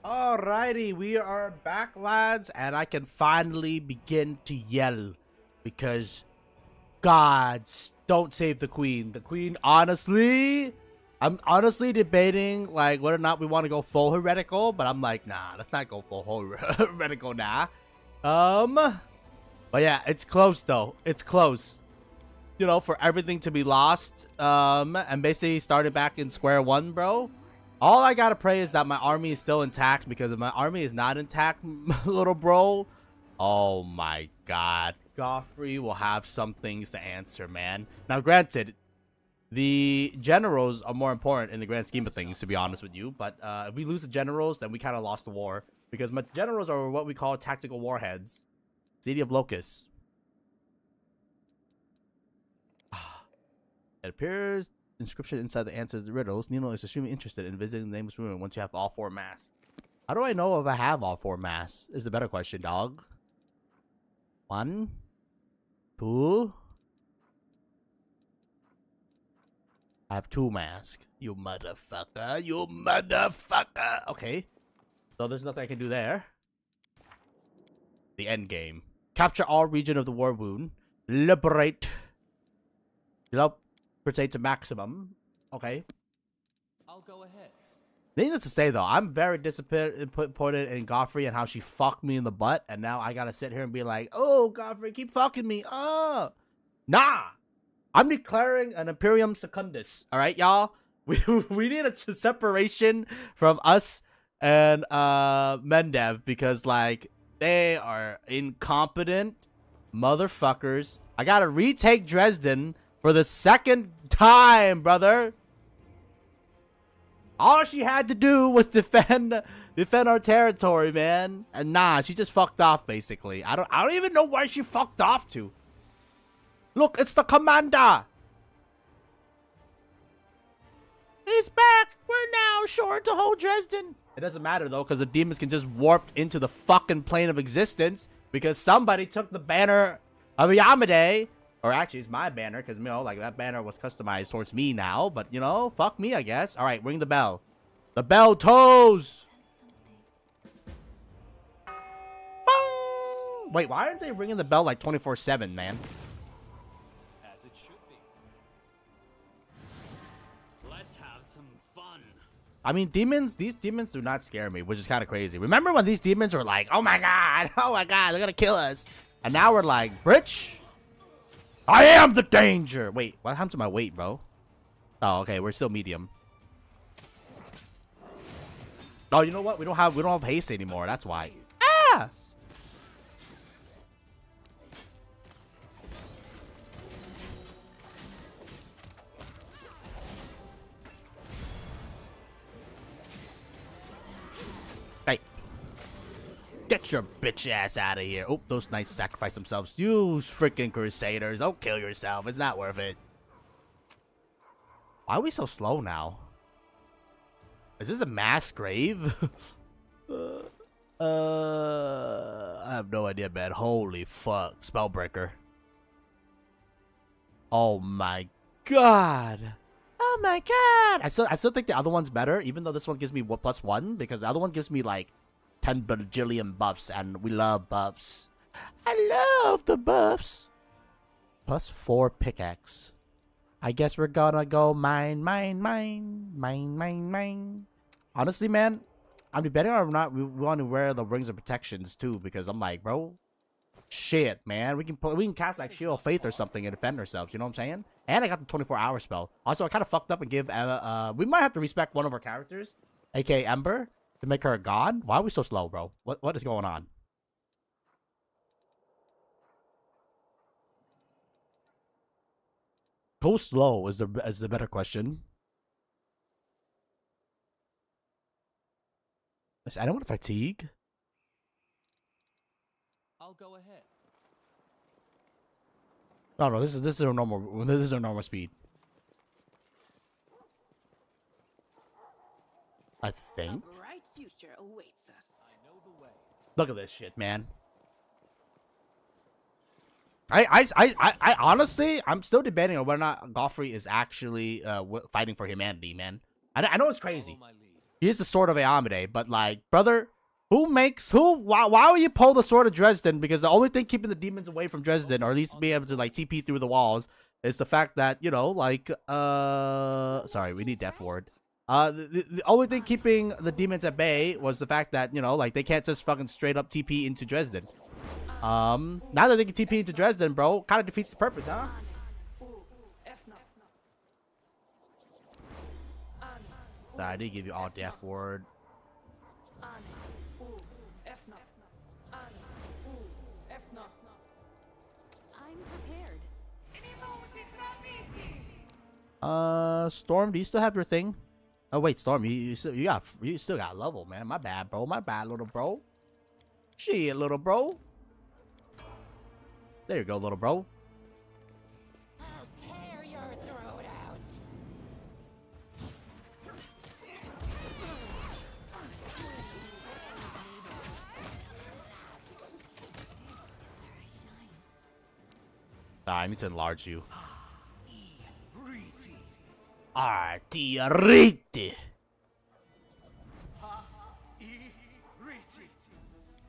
Alrighty, we are back, lads, and I can finally begin to yell because gods don't save the queen. The queen, honestly, I'm honestly debating like whether or not we want to go full heretical, but I'm like, nah, let's not go full heretical now. But yeah, it's close though. It's close. You know, for everything to be lost, and basically started back in square one, bro. All I gotta pray is that my army is still intact, because if my army is not intact, little bro, oh my god, Galfrey will have some things to answer, man. Now, granted, the generals are more important in the grand scheme of things, to be honest with you, but if we lose the generals, then we kind of lost the war, because my generals are what we call tactical warheads. City of Locusts. It appears inscription inside the answer to the riddles. Nino is extremely interested in visiting the nameless ruin once you have all four masks. How do I know if I have all four masks? Is the better question, dog. 1, 2. I have 2 masks. You motherfucker. You motherfucker. Okay. So there's nothing I can do there. The end game. Capture all region of the war wound. Liberate. Pertain to maximum. Okay. I'll go ahead. Needless to say, though, I'm very disappointed in Galfrey and how she fucked me in the butt, and now I gotta sit here and be like, oh, Galfrey, keep fucking me. Nah. I'm declaring an Imperium Secundus. All right, y'all? We need a separation from us and Mendev, because, like, they are incompetent motherfuckers. I gotta retake Dresden for the second time, brother. All she had to do was defend our territory, man. And nah, she just fucked off, basically. I don't even know where she fucked off to. Look, it's the commander. He's back. We're now sure to hold Dresden. It doesn't matter, though, because the demons can just warp into the fucking plane of existence, because somebody took the banner of Yamade. Or actually, it's my banner, because, you know, like, that banner was customized towards me now. But, you know, fuck me, I guess. All right, ring the bell. The bell toes! Bong! Wait, why aren't they ringing the bell, like, 24/7, man? As it should be. Let's have some fun. I mean, these demons do not scare me, which is kind of crazy. Remember when these demons were like, oh my god, they're gonna kill us. And now we're like, Britch? I am the danger. Wait, what happened to my weight, bro? Oh, okay, we're still medium. Oh, you know what? We don't have haste anymore. That's why. Ah! Hey. Get your bitch ass out of here. Oh, those knights sacrifice themselves. You freaking crusaders. Don't kill yourself. It's not worth it. Why are we so slow now? Is this a mass grave? I have no idea, man. Holy fuck. Spellbreaker. Oh my god. Oh my god. I still think the other one's better, even though this one gives me +1, because the other one gives me like 10 bajillion buffs, and we love buffs. I love the buffs. +4 pickaxe. I guess we're gonna go mine. Honestly, man, I'm debating on not we want to wear the rings of protections too, because I'm like, bro, shit, man, we can cast like Shield of Faith or something and defend ourselves. You know what I'm saying? And I got the 24-hour spell. Also, I kind of fucked up and give we might have to respec one of our characters, aka Ember, to make her a god. Why are we so slow, bro? What is going on? How slow is the better question. Is anyone fatigue? I'll go ahead. No, this is our normal speed. I think. A bright future awaits us. I know the way. Look at this shit, man. I honestly, I'm still debating on whether or not Galfrey is actually fighting for humanity, man. I know it's crazy. He is the sword of Aamade, but like, brother, why would you pull the sword of Dresden? Because the only thing keeping the demons away from Dresden, or at least be able to like TP through the walls, is the fact that, you know, like, sorry, we need Death Ward. The only thing keeping the demons at bay was the fact that, you know, like, they can't just fucking straight up TP into Dresden. Now that they can TP into Dresden, bro, kind of defeats the purpose, huh? I did give you all Death Ward. I'm prepared. Storm, do you still have your thing? Oh wait, Storm, you still got level, man. My bad, bro. My bad, little bro. Shit, little bro. There you go, little bro. I'll tear your throat out. I need to enlarge you. Artiriti.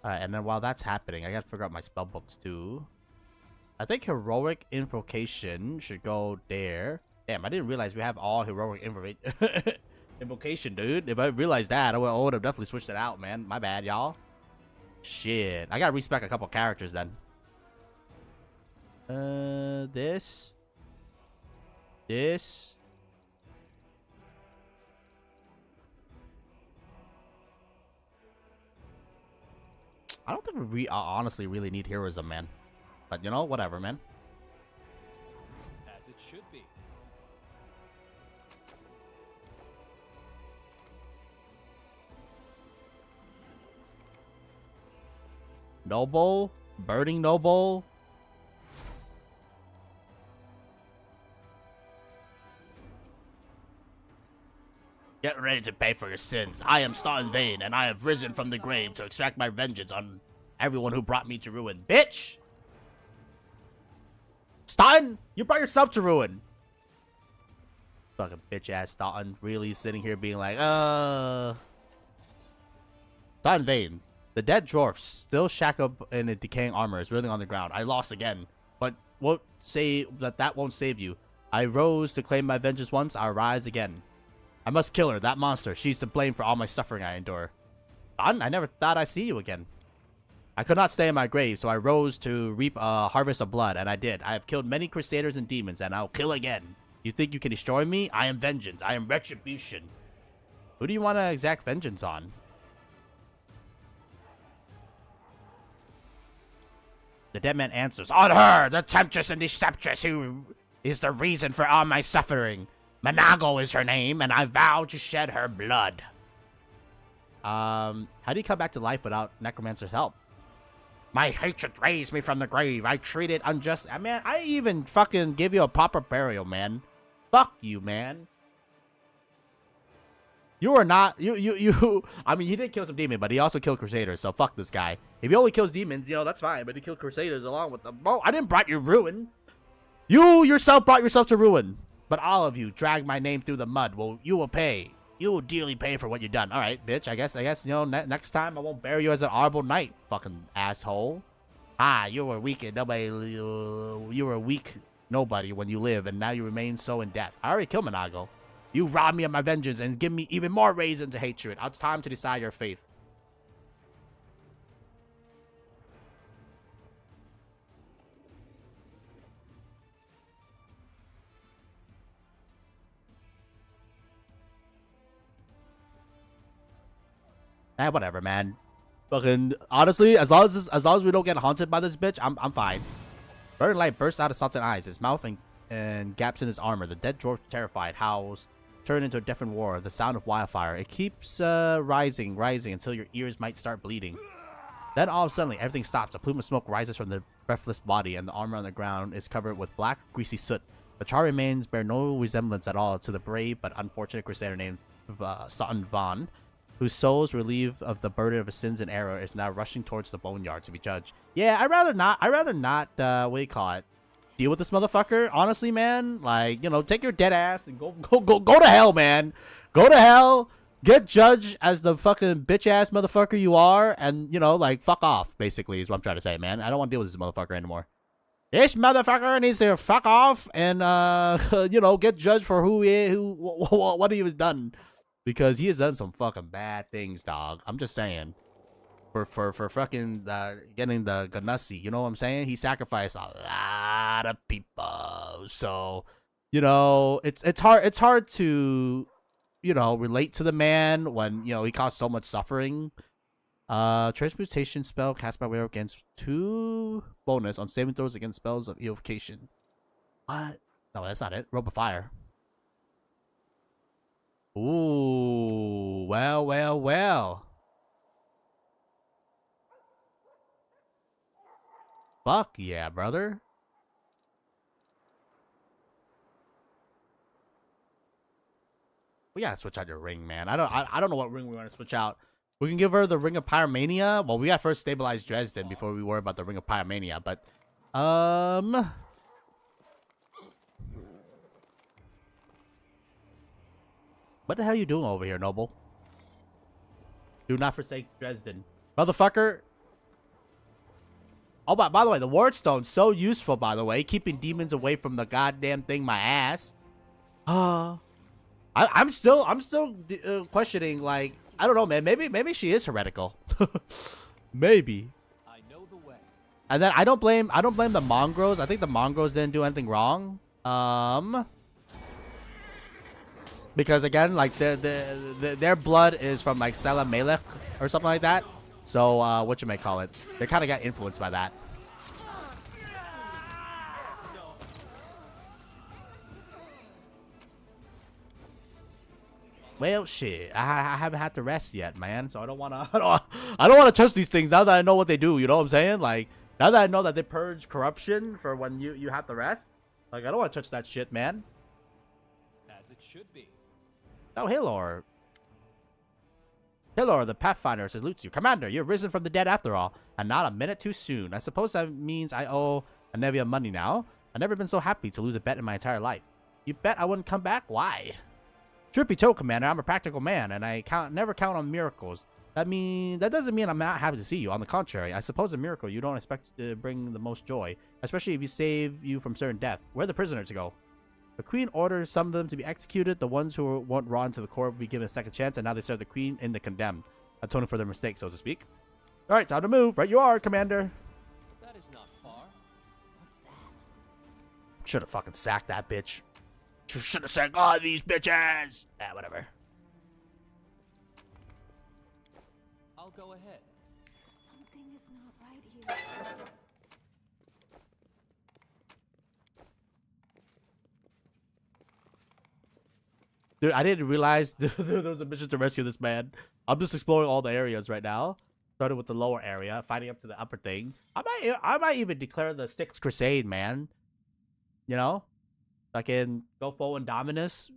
Alright, and then while that's happening, I gotta figure out my spell books too. I think heroic invocation should go there. Damn, I didn't realize we have all heroic invocation, dude. If I realized that, I would have definitely switched it out, man. My bad, y'all. Shit, I gotta respec a couple characters then. This. I don't think we honestly really need heroism, man. But you know, whatever, man. As it should be. Noble, burning noble. Get ready to pay for your sins. I am Staunton Vane, and I have risen from the grave to extract my vengeance on everyone who brought me to ruin. Bitch! Staunton, you brought yourself to ruin. Fucking bitch-ass Staunton, really sitting here being like, Staunton Vane, the dead dwarf, still shackled in a decaying armor, is writhing on the ground. I lost again, but won't say that won't save you. I rose to claim my vengeance once, I rise again. I must kill her, that monster. She's to blame for all my suffering I endure. Staunton, I never thought I'd see you again. I could not stay in my grave, so I rose to reap a harvest of blood, and I did. I have killed many crusaders and demons, and I'll kill again. You think you can destroy me? I am vengeance. I am retribution. Who do you want to exact vengeance on? The dead man answers, on her, the temptress and deceptress, who is the reason for all my suffering. Manago is her name, and I vow to shed her blood. How do you come back to life without Necromancer's help? My hatred raised me from the grave. I treated unjust. I mean, I even fucking give you a proper burial, man. Fuck you, man. You are not. You. I mean, he did kill some demons, but he also killed crusaders. So fuck this guy. If he only kills demons, you know, that's fine. But he killed crusaders along with them. Bro, I didn't brought you ruin. You yourself brought yourself to ruin. But all of you dragged my name through the mud. Well, you will pay. You will dearly pay for what you've done. All right, bitch. I guess, you know, next time I won't bury you as an honorable knight, fucking asshole. You were weak and nobody. You were a weak nobody when you live, and now you remain so in death. I already killed Manago. You robbed me of my vengeance and give me even more reason to hate you. It's time to decide your fate. Whatever, man. Fucking honestly, as long as we don't get haunted by this bitch, I'm fine. Burning light bursts out of Sultan's eyes, his mouth and gaps in his armor. The dead dwarf, terrified, howls, turn into a deafened roar. The sound of wildfire. It keeps rising until your ears might start bleeding. Then all of a sudden, everything stops. A plume of smoke rises from the breathless body, and the armor on the ground is covered with black, greasy soot. The charred remains bear no resemblance at all to the brave but unfortunate crusader named Sultan Van, whose souls, relieved of the burden of his sins and error, is now rushing towards the boneyard to be judged. Yeah, I'd rather not, what do you call it? Deal with this motherfucker. Honestly, man, like, you know, take your dead ass and go to hell, man. Go to hell. Get judged as the fucking bitch ass motherfucker you are, and you know, like fuck off. Basically, is what I'm trying to say, man. I don't want to deal with this motherfucker anymore. This motherfucker needs to fuck off and you know, get judged for who he is, what he was done, because he has done some fucking bad things, dog. I'm just saying. For fucking getting the Ganassi, you know what I'm saying? He sacrificed a lot of people, so you know it's hard to, you know, relate to the man when, you know, he caused so much suffering. Transmutation spell cast by werewolf against 2 bonus on saving throws against spells of evocation. What? No, that's not it. Rope of fire. Ooh, well. Fuck yeah, brother. We gotta switch out your ring, man. I don't know what ring we want to switch out. We can give her the Ring of Pyromania. Well, we gotta first stabilize Dresden before we worry about the Ring of Pyromania. But what the hell are you doing over here, Noble? Do not forsake Dresden, motherfucker. Oh, by the way, the Ward Stone's so useful, by the way, keeping demons away from the goddamn thing. My ass. I'm still questioning. Like, I don't know, man. Maybe she is heretical. Maybe. I know the way. And then I don't blame the mongrels. I think the mongrels didn't do anything wrong. Because again, like their blood is from like Salah Melech or something like that. So what you may call it, they kind of got influenced by that. Well, shit, I haven't had to rest yet, man. So I don't wanna touch these things now that I know what they do. You know what I'm saying? Like, now that I know that they purge corruption for when you have to rest. Like, I don't want to touch that shit, man. As it should be. Oh, Hilor. Hilor, the Pathfinder, salutes you. Commander, you've risen from the dead after all, and not a minute too soon. I suppose that means I owe Anevia money now. I've never been so happy to lose a bet in my entire life. You bet I wouldn't come back? Why? Truth be told, Commander, I'm a practical man, and I never count on miracles. That doesn't mean I'm not happy to see you. On the contrary, I suppose a miracle you don't expect to bring the most joy, especially if you save you from certain death. Where are the prisoners to go? The Queen orders some of them to be executed. The ones who weren't rotten to the core will be given a second chance, and now they serve the Queen in the condemned, atoning for their mistakes, so to speak. All right, time to move. Right you are, Commander. That is not far. What's that? Should have fucking sacked that bitch. Should have sacked all these bitches. Ah, whatever. I'll go ahead. Something is not right here. Dude, I didn't realize there was a mission to rescue this man. I'm just exploring all the areas right now. Started with the lower area, fighting up to the upper thing. I might even declare the 6th Crusade, man. You know? Like in Gofo and Dominus.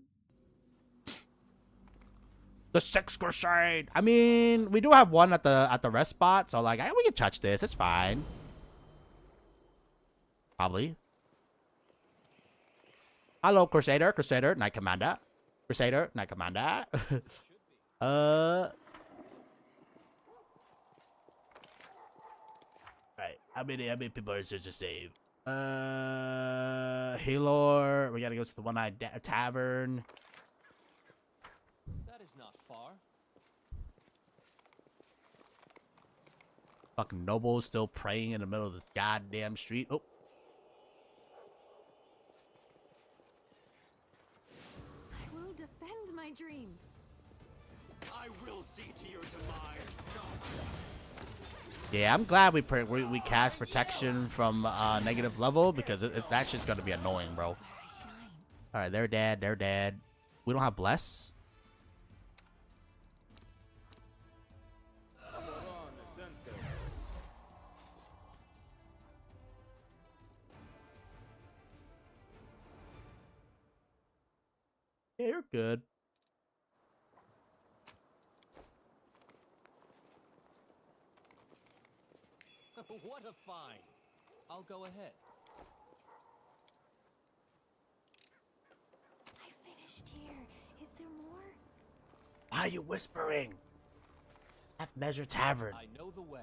The 6th Crusade! I mean, we do have one at the rest spot, so like, we can touch this. It's fine. Probably. Hello, Crusader. Crusader, Knight Commander. Crusader, Knight Commander. Right. How many people is there to save? Halor. We gotta go to the One-Eyed Tavern. That is not far. Fucking Noble still praying in the middle of the goddamn street. Oh. I will defend my dream. I will see to your demise. Yeah, I'm glad we cast protection from negative level, because that shit's gonna be annoying, bro. Alright, they're dead. They're dead. We don't have Bless. Yeah, you're good. What a find. I'll go ahead. I finished here. Is there more? Why are you whispering? Half Measure Tavern. I know the way.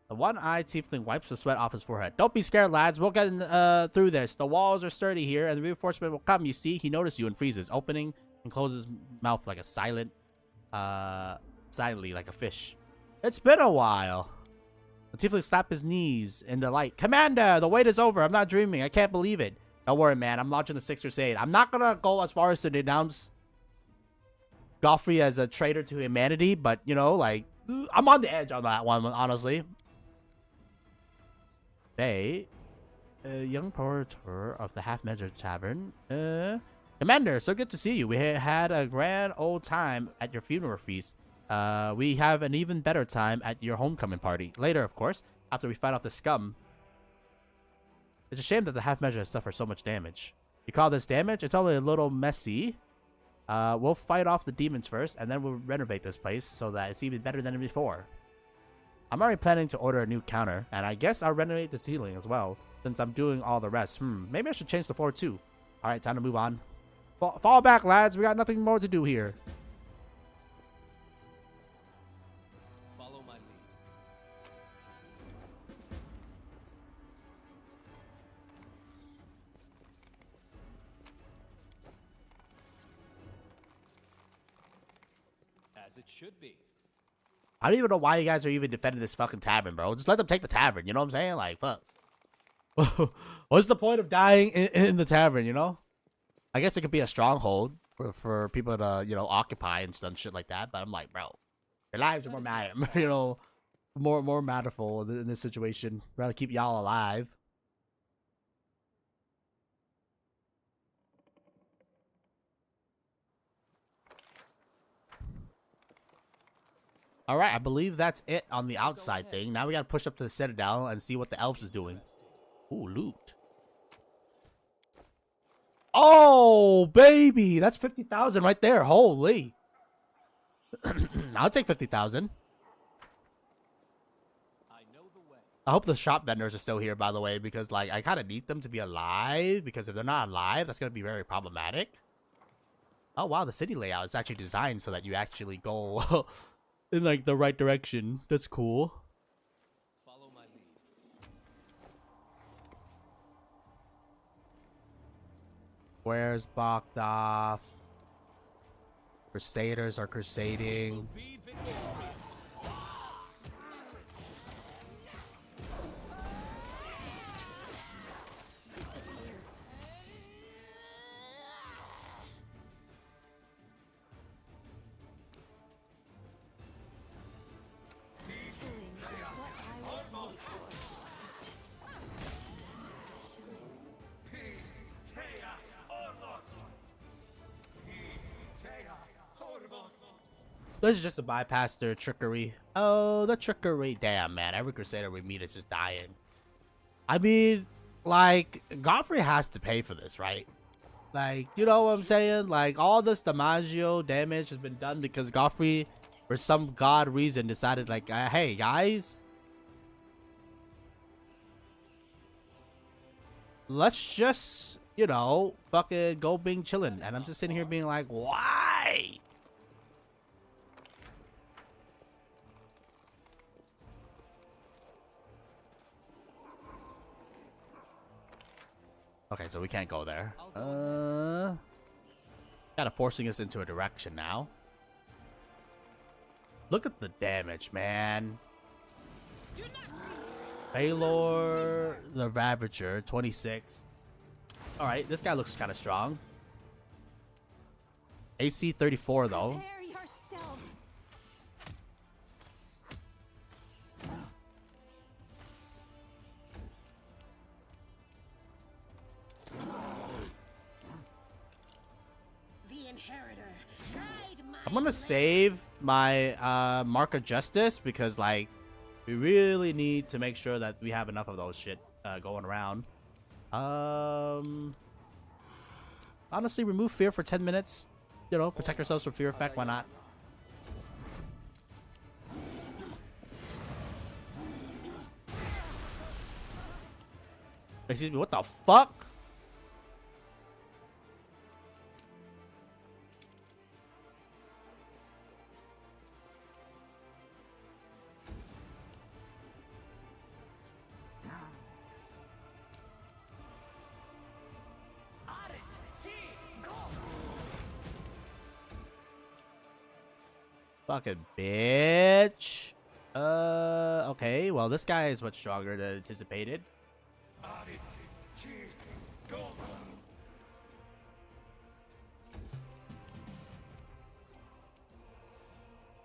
The one-eyed tiefling wipes the sweat off his forehead. Don't be scared, lads. We'll get through this. The walls are sturdy here, and the reinforcement will come. You see, he noticed you and freezes, opening and closes mouth like a silently like a fish. It's been a while. The tiefling slapped his knees in delight. Commander, the wait is over. I'm not dreaming. I can't believe it. Don't worry, man. I'm launching the Sixth Crusade. I'm not gonna go as far as to denounce Galfrey as a traitor to humanity, but you know, like, I'm on the edge on that one, honestly. They, young porter of the Half Measure Tavern. Commander, so good to see you. We had a grand old time at your funeral feast. We have an even better time at your homecoming party. Later, of course, after we fight off the scum. It's a shame that the Half Measure has suffered so much damage. You call this damage? It's only a little messy. We'll fight off the demons first, and then we'll renovate this place so that it's even better than before. I'm already planning to order a new counter, and I guess I'll renovate the ceiling as well, since I'm doing all the rest. Maybe I should change the floor too. Alright, time to move on. Fall back, lads. We got nothing more to do here. Follow my lead. As it should be. I don't even know why you guys are even defending this fucking tavern, bro. Just let them take the tavern, you know what I'm saying? Like, fuck. What's the point of dying in the tavern, you know? I guess it could be a stronghold for people to, you know, occupy and shit like that. But I'm like, bro, your lives are more matter, you know, more matterful in this situation. Rather keep y'all alive. All right, I believe that's it on the outside thing. Now we gotta push up to the Citadel and see what the elves is doing. Ooh, loot. Oh, baby, that's 50,000 right there. Holy. I'll take 50,000. I know the way. I hope the shop vendors are still here, by the way, because like I kind of need them to be alive. Because if they're not alive, that's gonna be very problematic. Oh wow, the city layout is actually designed so that you actually go in like the right direction. That's cool. Follow my lead. Squares blocked off. Crusaders are crusading. Be victorious. This is just to bypass their trickery. Oh, the trickery. Damn, man. Every Crusader we meet is just dying. I mean, like, Galfrey has to pay for this, right? Like, you know what I'm saying? Like, all this Damaggio damage has been done because Galfrey, for some god reason, decided, like, hey, guys, let's just, you know, fucking go being chillin'. And I'm just sitting here being like, why? Okay, so we can't go there. Kind of forcing us into a direction now. Look at the damage, man. Baylor, the Ravager, 26. Alright, this guy looks kind of strong. AC 34, though. Prepare yourself. I'm gonna save my Mark of Justice because, like, we really need to make sure that we have enough of those shit going around. Honestly, remove fear for 10 minutes. You know, protect ourselves from fear effect. Why not? Excuse me, what the fuck? Fucking bitch. Okay. Well, this guy is much stronger than anticipated.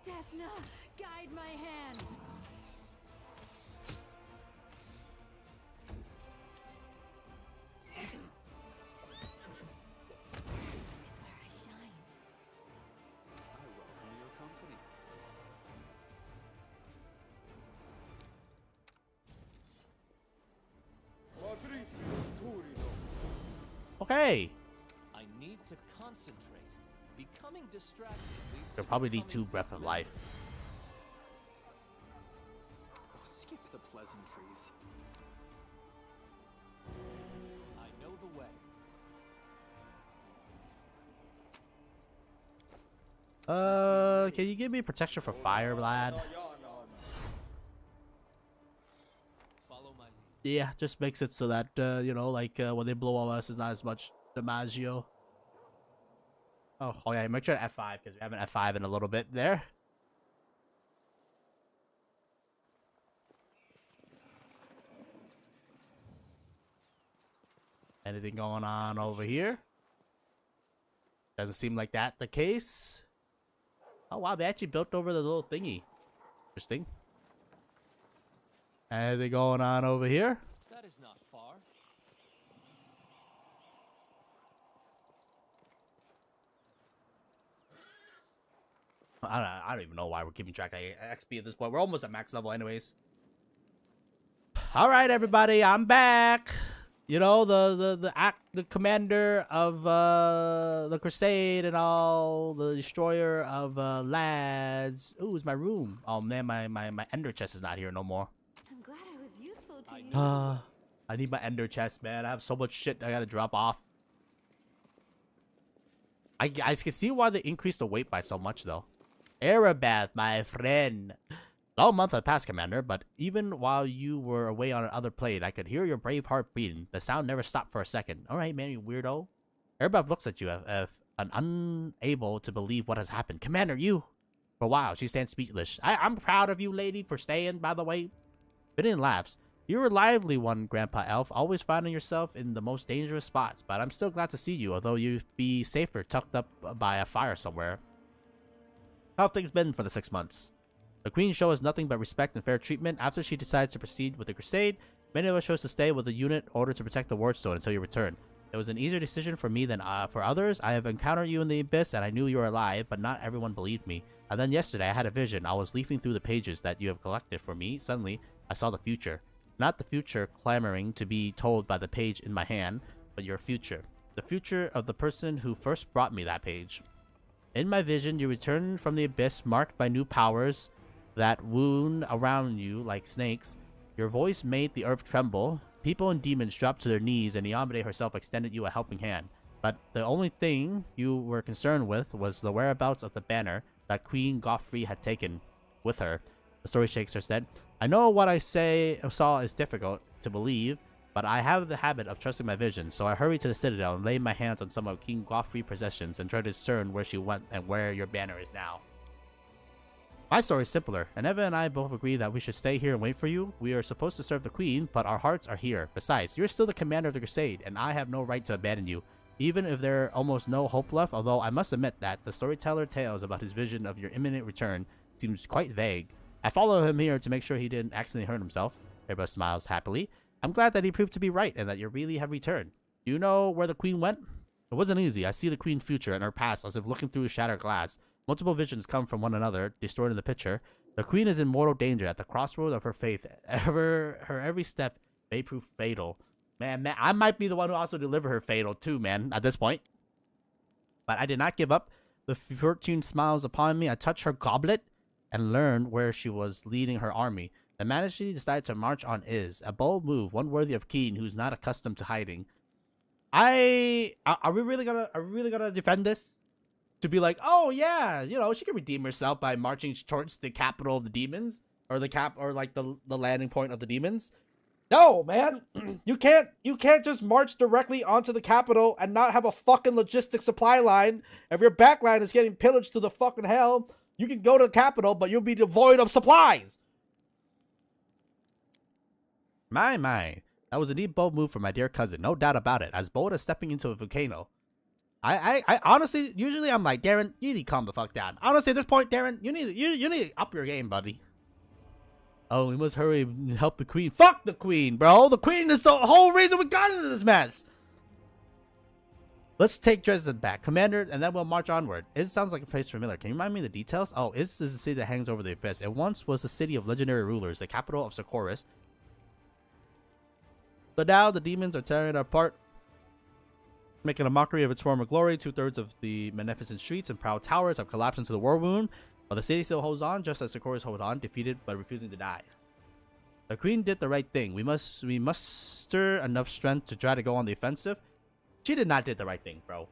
Desna, guide my hand. This is where I shine. I welcome your company. Okay. I need to concentrate. Becoming distracted leads You'll to probably need becoming 2 breath of life. Oh, skip the pleasantries. I know the way. Can you give me protection for fire, lad? Follow my lead. Yeah, just makes it so that, you know, like, when they blow on us, it's not as much Damaggio. Oh, yeah, make sure to F5, because we haven't F5 in a little bit there. Anything going on over here? Doesn't seem like that the case. Oh, wow, they actually built over the little thingy. Interesting. Anything going on over here? That is not far. I don't even know why we're keeping track of XP at this point. We're almost at max level anyways. All right, everybody, I'm back. You know, the commander of the crusade and all, the destroyer of lads. Ooh, it's my room. Oh man, my ender chest is not here no more. I'm glad I was useful to you. I need my ender chest, man. I have so much shit I gotta drop off. I can see why they increased the weight by so much though. Arabath, my friend. Long month had passed, Commander, but even while you were away on another plane, I could hear your brave heart beating. The sound never stopped for a second. All right, man, you weirdo. Arabath looks at you, unable to believe what has happened. Commander, you! For a while, she stands speechless. I'm proud of you, lady, for staying, by the way. Finian laughs. You're a lively one, Grandpa Elf, always finding yourself in the most dangerous spots, but I'm still glad to see you, although you'd be safer tucked up by a fire somewhere. How have things been for the 6 months? The Queen shows us nothing but respect and fair treatment. After she decides to proceed with the crusade, many of us chose to stay with the unit in order to protect the Wardstone until you return. It was an easier decision for me than for others. I have encountered you in the Abyss, and I knew you were alive, but not everyone believed me. And then yesterday, I had a vision. I was leafing through the pages that you have collected for me. Suddenly, I saw the future. Not the future clamoring to be told by the page in my hand, but your future. The future of the person who first brought me that page. In my vision, you return from the Abyss, marked by new powers that wound around you like snakes. Your voice made the earth tremble. People and demons dropped to their knees, and Iamade herself extended you a helping hand. But the only thing you were concerned with was the whereabouts of the banner that Queen Galfrey had taken with her. The story shakes her head. I know what I saw is difficult to believe, but I have the habit of trusting my vision, so I hurried to the Citadel and laid my hands on some of King Galfrey's possessions and tried to discern where she went and where your banner is now. My story is simpler, and Eva and I both agree that we should stay here and wait for you. We are supposed to serve the Queen, but our hearts are here. Besides, you're still the commander of the Crusade, and I have no right to abandon you, even if there are almost no hope left, although I must admit that the storyteller tales about his vision of your imminent return seems quite vague. I followed him here to make sure he didn't accidentally hurt himself. Eva smiles happily. I'm glad that he proved to be right, and that you really have returned. Do you know where the Queen went? It wasn't easy. I see the Queen's future and her past as if looking through a shattered glass. Multiple visions come from one another, distorting the picture. The Queen is in mortal danger at the crossroads of her faith. Her every step may prove fatal. Man, I might be the one who also delivered her fatal too, man, at this point. But I did not give up. The fortune smiles upon me. I touch her goblet and learn where she was leading her army. The Majesty decided to march on Is, a bold move, one worthy of Keen, who's not accustomed to hiding. Are we really gonna defend this? To be like, oh yeah, you know, she can redeem herself by marching towards the capital of the demons, or the landing point of the demons. No, man, you can't just march directly onto the capital and not have a fucking logistic supply line if your back line is getting pillaged to the fucking hell. You can go to the capital, but you'll be devoid of supplies. My. That was a neat bold move from my dear cousin. No doubt about it. As bold as stepping into a volcano. I honestly, usually I'm like, Darren, you need to calm the fuck down. Honestly, at this point, Darren, you need to up your game, buddy. Oh, we must hurry and help the queen. Fuck the queen, bro. The queen is the whole reason we got into this mess. Let's take Dresden back, Commander, and then we'll march onward. It sounds like a place familiar. Can you remind me of the details? Oh, Is is the city that hangs over the abyss. It once was the city of legendary rulers, the capital of Socorus. But now the demons are tearing it apart, making a mockery of its former glory. 2/3 of the magnificent streets and proud towers have collapsed into the war wound, but the city still holds on, just as Socorus holds on, defeated but refusing to die. The queen did the right thing. We muster enough strength to try to go on the offensive. She did not did the right thing, bro.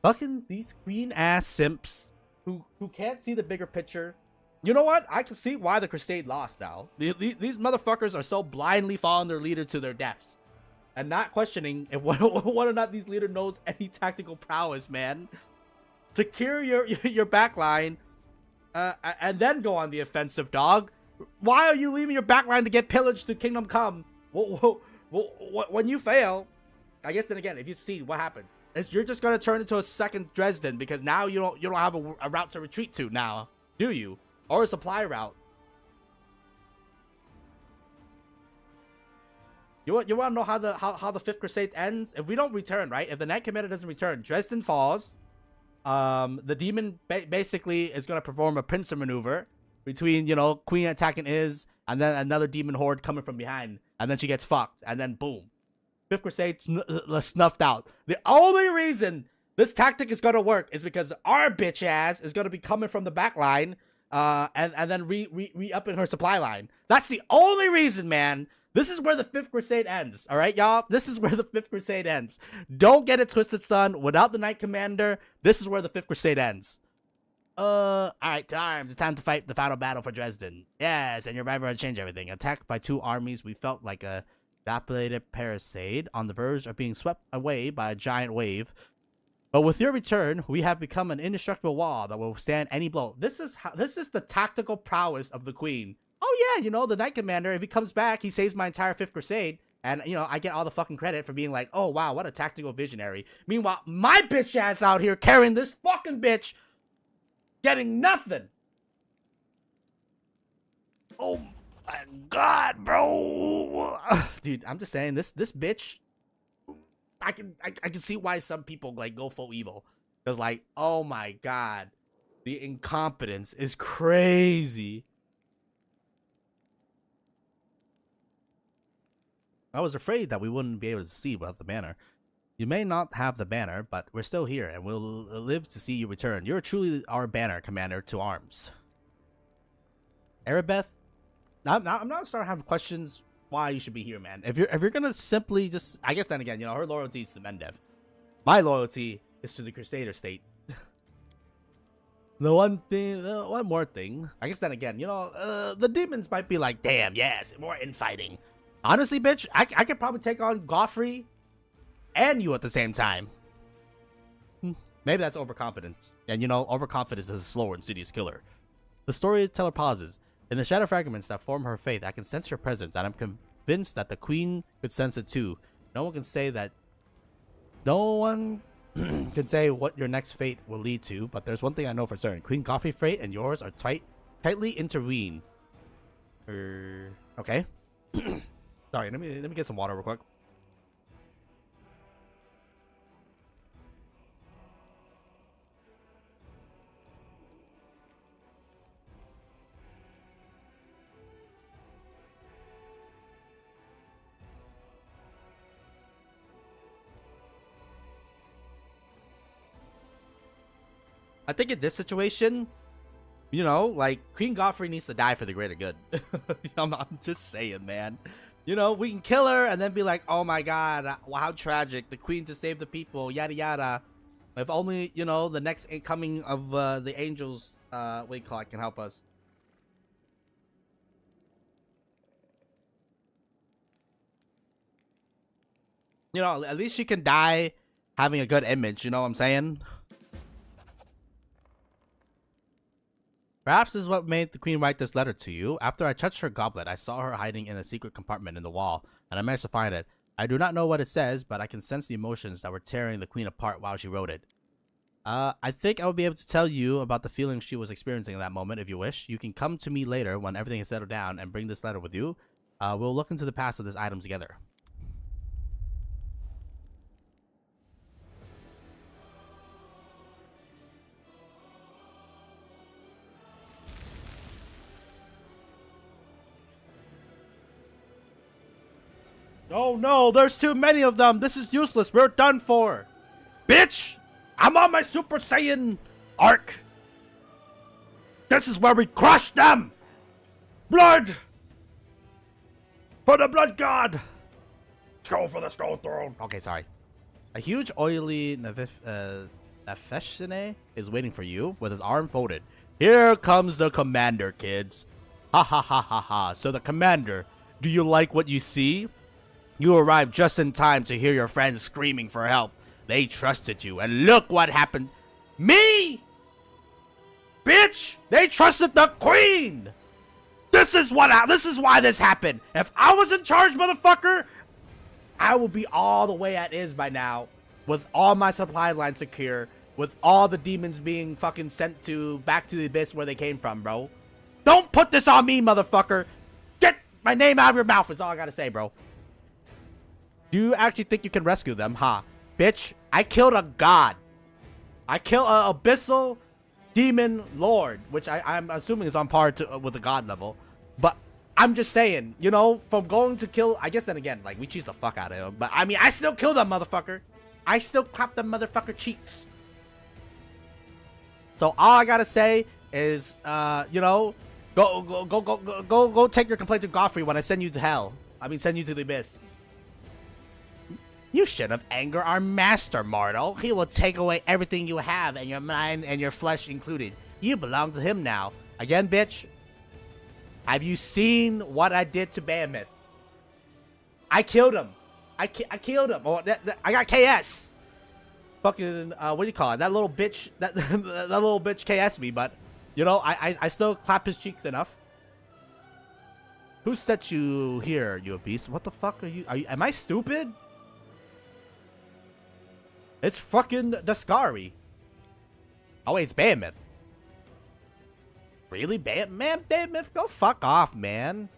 Fucking these queen ass simps who can't see the bigger picture. You know what? I can see why the Crusade lost now. These motherfuckers are so blindly following their leader to their deaths and not questioning if whether or not these leader knows any tactical prowess, man. Secure your back line and then go on the offensive, dog. Why are you leaving your back line to get pillaged to Kingdom Come? When you fail, I guess then again, if you see what happens, you're just gonna turn into a second Dresden because now you don't have a route to retreat to now, do you? Or a supply route. You want to know how the Fifth Crusade ends? If we don't return, right? If the Knight Commander doesn't return, Dresden falls. The demon basically is gonna perform a pincer maneuver between, Queen attacking and then another demon horde coming from behind, and then she gets fucked, and then boom, Fifth Crusade snuffed out. The only reason this tactic is gonna work is because our bitch ass is gonna be coming from the back line, and then re-upping her supply line. That's the only reason, man. This is where the Fifth Crusade ends. All right, y'all. This is where the Fifth Crusade ends. Don't get it twisted, son. Without the Knight Commander, this is where the Fifth Crusade ends. All right, to arms. It's time to fight the final battle for Dresden. Yes, and your rival had changed everything. Attacked by two armies, we felt like a dilapidated parasite on the verge of being swept away by a giant wave. But with your return, we have become an indestructible wall that will withstand any blow. This is the tactical prowess of the Queen. Oh yeah, the Knight Commander, if he comes back, he saves my entire Fifth Crusade. And, I get all the fucking credit for being like, oh wow, what a tactical visionary. Meanwhile, my bitch ass out here carrying this fucking bitch, getting nothing. Oh my god, bro. Dude, I'm just saying, this bitch, I can see why some people go full evil. Because oh my god, the incompetence is crazy. I was afraid that we wouldn't be able to see without the banner. You may not have the banner, but we're still here, and we'll live to see you return. You're truly our banner, Commander, to arms. Arabeth, I'm not starting to have questions why you should be here, man. If you're gonna simply just, I guess then again, her loyalty is to Mendev. My loyalty is to the Crusader state. One more thing. I guess then again, the demons might be like, damn, yes, more infighting. Honestly, bitch, I could probably take on Galfrey and you at the same time. Maybe that's overconfidence. And overconfidence is a slow and insidious killer. The storyteller pauses. In the shadow fragments that form her faith, I can sense your presence, and I'm convinced that the Queen could sense it too. No one can say what your next fate will lead to, but there's one thing I know for certain. Queen Galfrey's fate and yours are tightly intertwined. Okay. Sorry, let me get some water real quick. I think in this situation, Queen Galfrey needs to die for the greater good. I'm just saying, man. We can kill her and then be like, oh my god, how tragic. The Queen to save the people, yada yada. If only, the next coming of the angels, can help us. At least she can die having a good image, you know what I'm saying? Perhaps this is what made the queen write this letter to you. After I touched her goblet, I saw her hiding in a secret compartment in the wall, and I managed to find it. I do not know what it says, but I can sense the emotions that were tearing the queen apart while she wrote it. I think I will be able to tell you about the feelings she was experiencing in that moment if you wish. You can come to me later when everything is settled down and bring this letter with you. We'll look into the past of this item together. Oh no, there's too many of them. This is useless. We're done for. Bitch! I'm on my Super Saiyan arc. This is where we crush them! Blood! For the blood god! Let's go for the stone throne. Okay, sorry. A huge oily Nefeshine is waiting for you with his arm folded. Here comes the commander, kids. Ha ha ha ha ha. So the commander, do you like what you see? You arrived just in time to hear your friends screaming for help. They trusted you, and look what happened. Me? Bitch! They trusted the queen! This is why this happened. If I was in charge, motherfucker, I would be all the way at Is by now. With all my supply lines secure. With all the demons being fucking sent back to the abyss where they came from, bro. Don't put this on me, motherfucker. Get my name out of your mouth is all I gotta say, bro. Do you actually think you can rescue them, huh? Bitch, I killed a god. I killed an abyssal demon lord, which I'm assuming is on par with the god level. But I'm just saying, you know, from going to kill, I guess then again, like, we cheese the fuck out of him. But I mean, I still kill them, motherfucker. I still clap them motherfucker cheeks. So all I gotta say is, you know, go take your complaint to Galfrey when I send you to hell. I mean, send you to the abyss. You should have angered our master, mortal. He will take away everything you have, and your mind and your flesh included. You belong to him now. Again, bitch. Have you seen what I did to Behemoth? I killed him. I killed him. Oh, I got KS. Fucking, what do you call it? That little bitch, that little bitch KS me, but, you know, I still clap his cheeks enough. Who set you here, you beast? What the fuck are you am I stupid? It's fucking Dascari. Oh wait, it's Behemoth. Really? Behemoth? Go fuck off, man.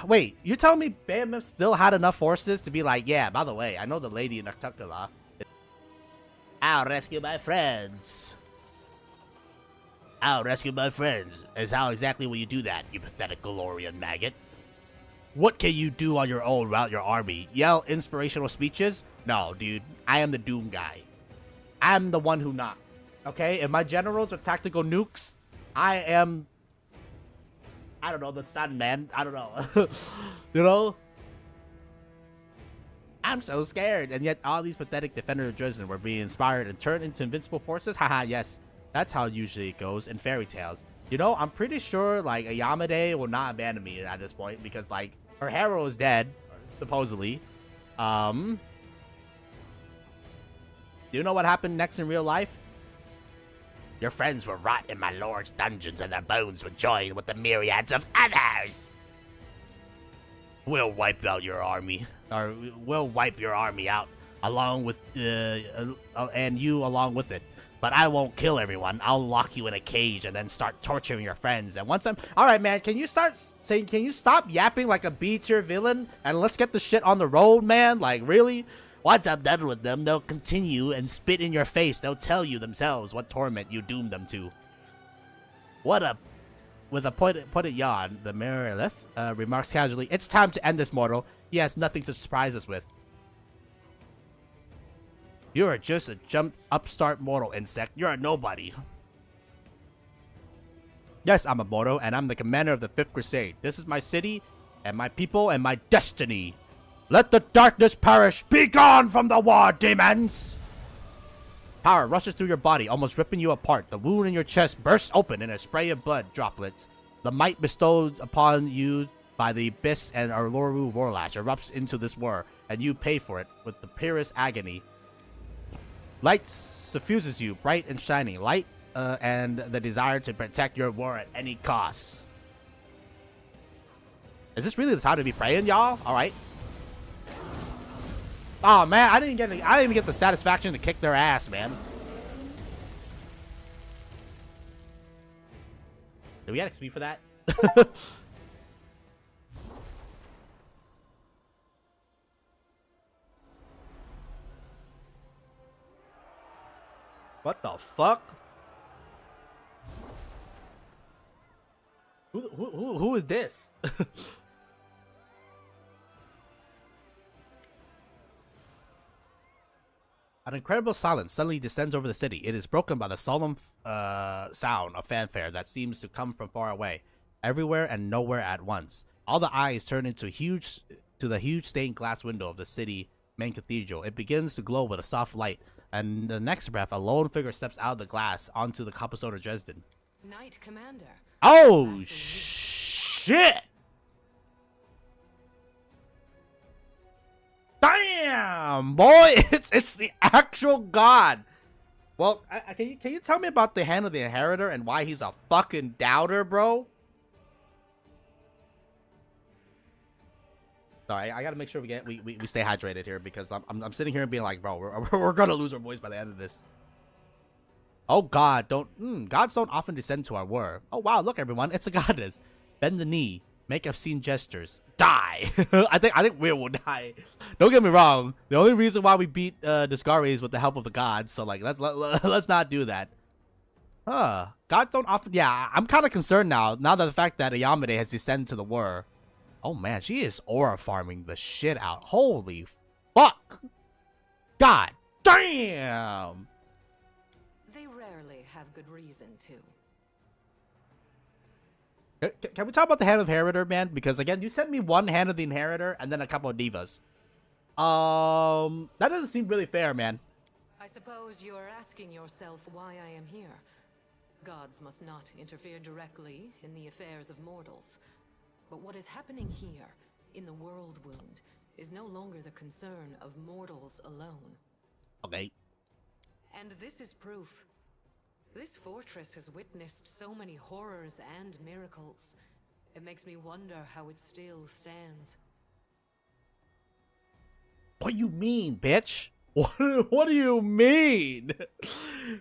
Wait, you're telling me Behemoth still had enough forces to be like, yeah, by the way, I know the lady in Noctucula. I'll rescue my friends. I'll rescue my friends. Is how exactly will you do that, you pathetic Galorian maggot? What can you do on your own without your army? Yell inspirational speeches? No, dude. I am the Doom guy. I'm the one who knocks. Okay? If my generals are tactical nukes, I am... I don't know, the sun, man. I don't know. You know? I'm so scared. And yet all these pathetic defenders of Dresden were being inspired and turned into invincible forces? Haha, yes. That's how usually it goes in fairy tales. You know, I'm pretty sure, like, Ayamade will not abandon me at this point because, like, her hero is dead, supposedly. Do you know what happened next in real life? Your friends will rot in my lord's dungeons and their bones will join with the myriads of others. We'll wipe out your army. Or we'll wipe your army out along with, and you along with it. But I won't kill everyone. I'll lock you in a cage and then start torturing your friends. And once I'm... Alright, man. Can you stop yapping like a B-tier villain? And let's get the shit on the road, man? Like, really? Once I'm done with them, they'll continue and spit in your face. They'll tell you themselves what torment you doomed them to. What a... With a pointed yawn, the Merilith remarks casually, it's time to end this, mortal. He has nothing to surprise us with. You are just a upstart mortal insect. You're a nobody. Yes, I'm a mortal, and I'm the commander of the 5th Crusade. This is my city, and my people, and my destiny. Let the darkness perish. Be gone from the war, demons! Power rushes through your body, almost ripping you apart. The wound in your chest bursts open in a spray of blood droplets. The might bestowed upon you by the Abyss and our Loru Vorlash erupts into this war, and you pay for it with the purest agony. Light suffuses you, bright and shining. Light and the desire to protect your war at any cost. Is this really the time to be praying, y'all? All right. Oh man, I didn't even get the satisfaction to kick their ass, man. Did we get XP for that? What the fuck? Who is this? An incredible silence suddenly descends over the city. It is broken by the solemn sound of fanfare that seems to come from far away, everywhere and nowhere at once. All the eyes turn to the huge stained glass window of the city main cathedral. It begins to glow with a soft light, and the next breath, a lone figure steps out of the glass onto the cobblestone of Dresden. Knight Commander. Oh shit! Damn, boy, it's the actual god. Well, can you tell me about the Hand of the Inheritor and why he's a fucking doubter, bro? Sorry, I gotta make sure we stay hydrated here because I'm sitting here and being like, bro, we're gonna lose our voice by the end of this. Oh God, gods don't often descend to our war. Oh wow, look everyone, it's a goddess. Bend the knee, make obscene gestures, die. I think we will die. Don't get me wrong. The only reason why we beat Disgaria is with the help of the gods. So like, let's not do that. Gods don't often. Yeah, I'm kind of concerned now that the fact that Ayamide has descended to the war. Oh man, she is aura farming the shit out. Holy fuck. God damn. They rarely have good reason to. Can we talk about the Hand of the Inheritor, man? Because again, you sent me one Hand of the Inheritor and then a couple of divas. That doesn't seem really fair, man. I suppose you're asking yourself why I am here. Gods must not interfere directly in the affairs of mortals. But what is happening here, in the World Wound, is no longer the concern of mortals alone. Okay. And this is proof. This fortress has witnessed so many horrors and miracles. It makes me wonder how it still stands. What do you mean, bitch? What do you mean?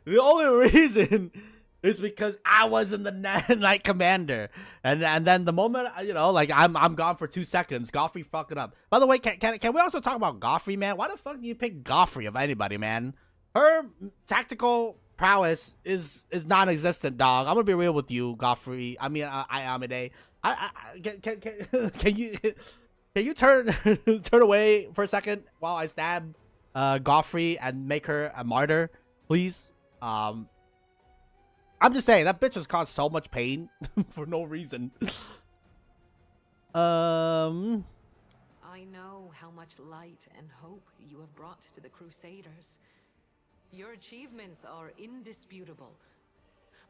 The only reason is because I wasn't the Knight Commander, and then the moment like I'm gone for 2 seconds, Galfrey fucked it up. By the way, can we also talk about Galfrey, man? Why the fuck do you pick Galfrey of anybody, man? Her tactical prowess is non-existent, dog. I'm gonna be real with you, Galfrey. I mean, Ayamide. Can you turn away for a second while I stab Galfrey and make her a martyr, please? I'm just saying that bitch has caused so much pain for no reason. I know how much light and hope you have brought to the Crusaders. Your achievements are indisputable.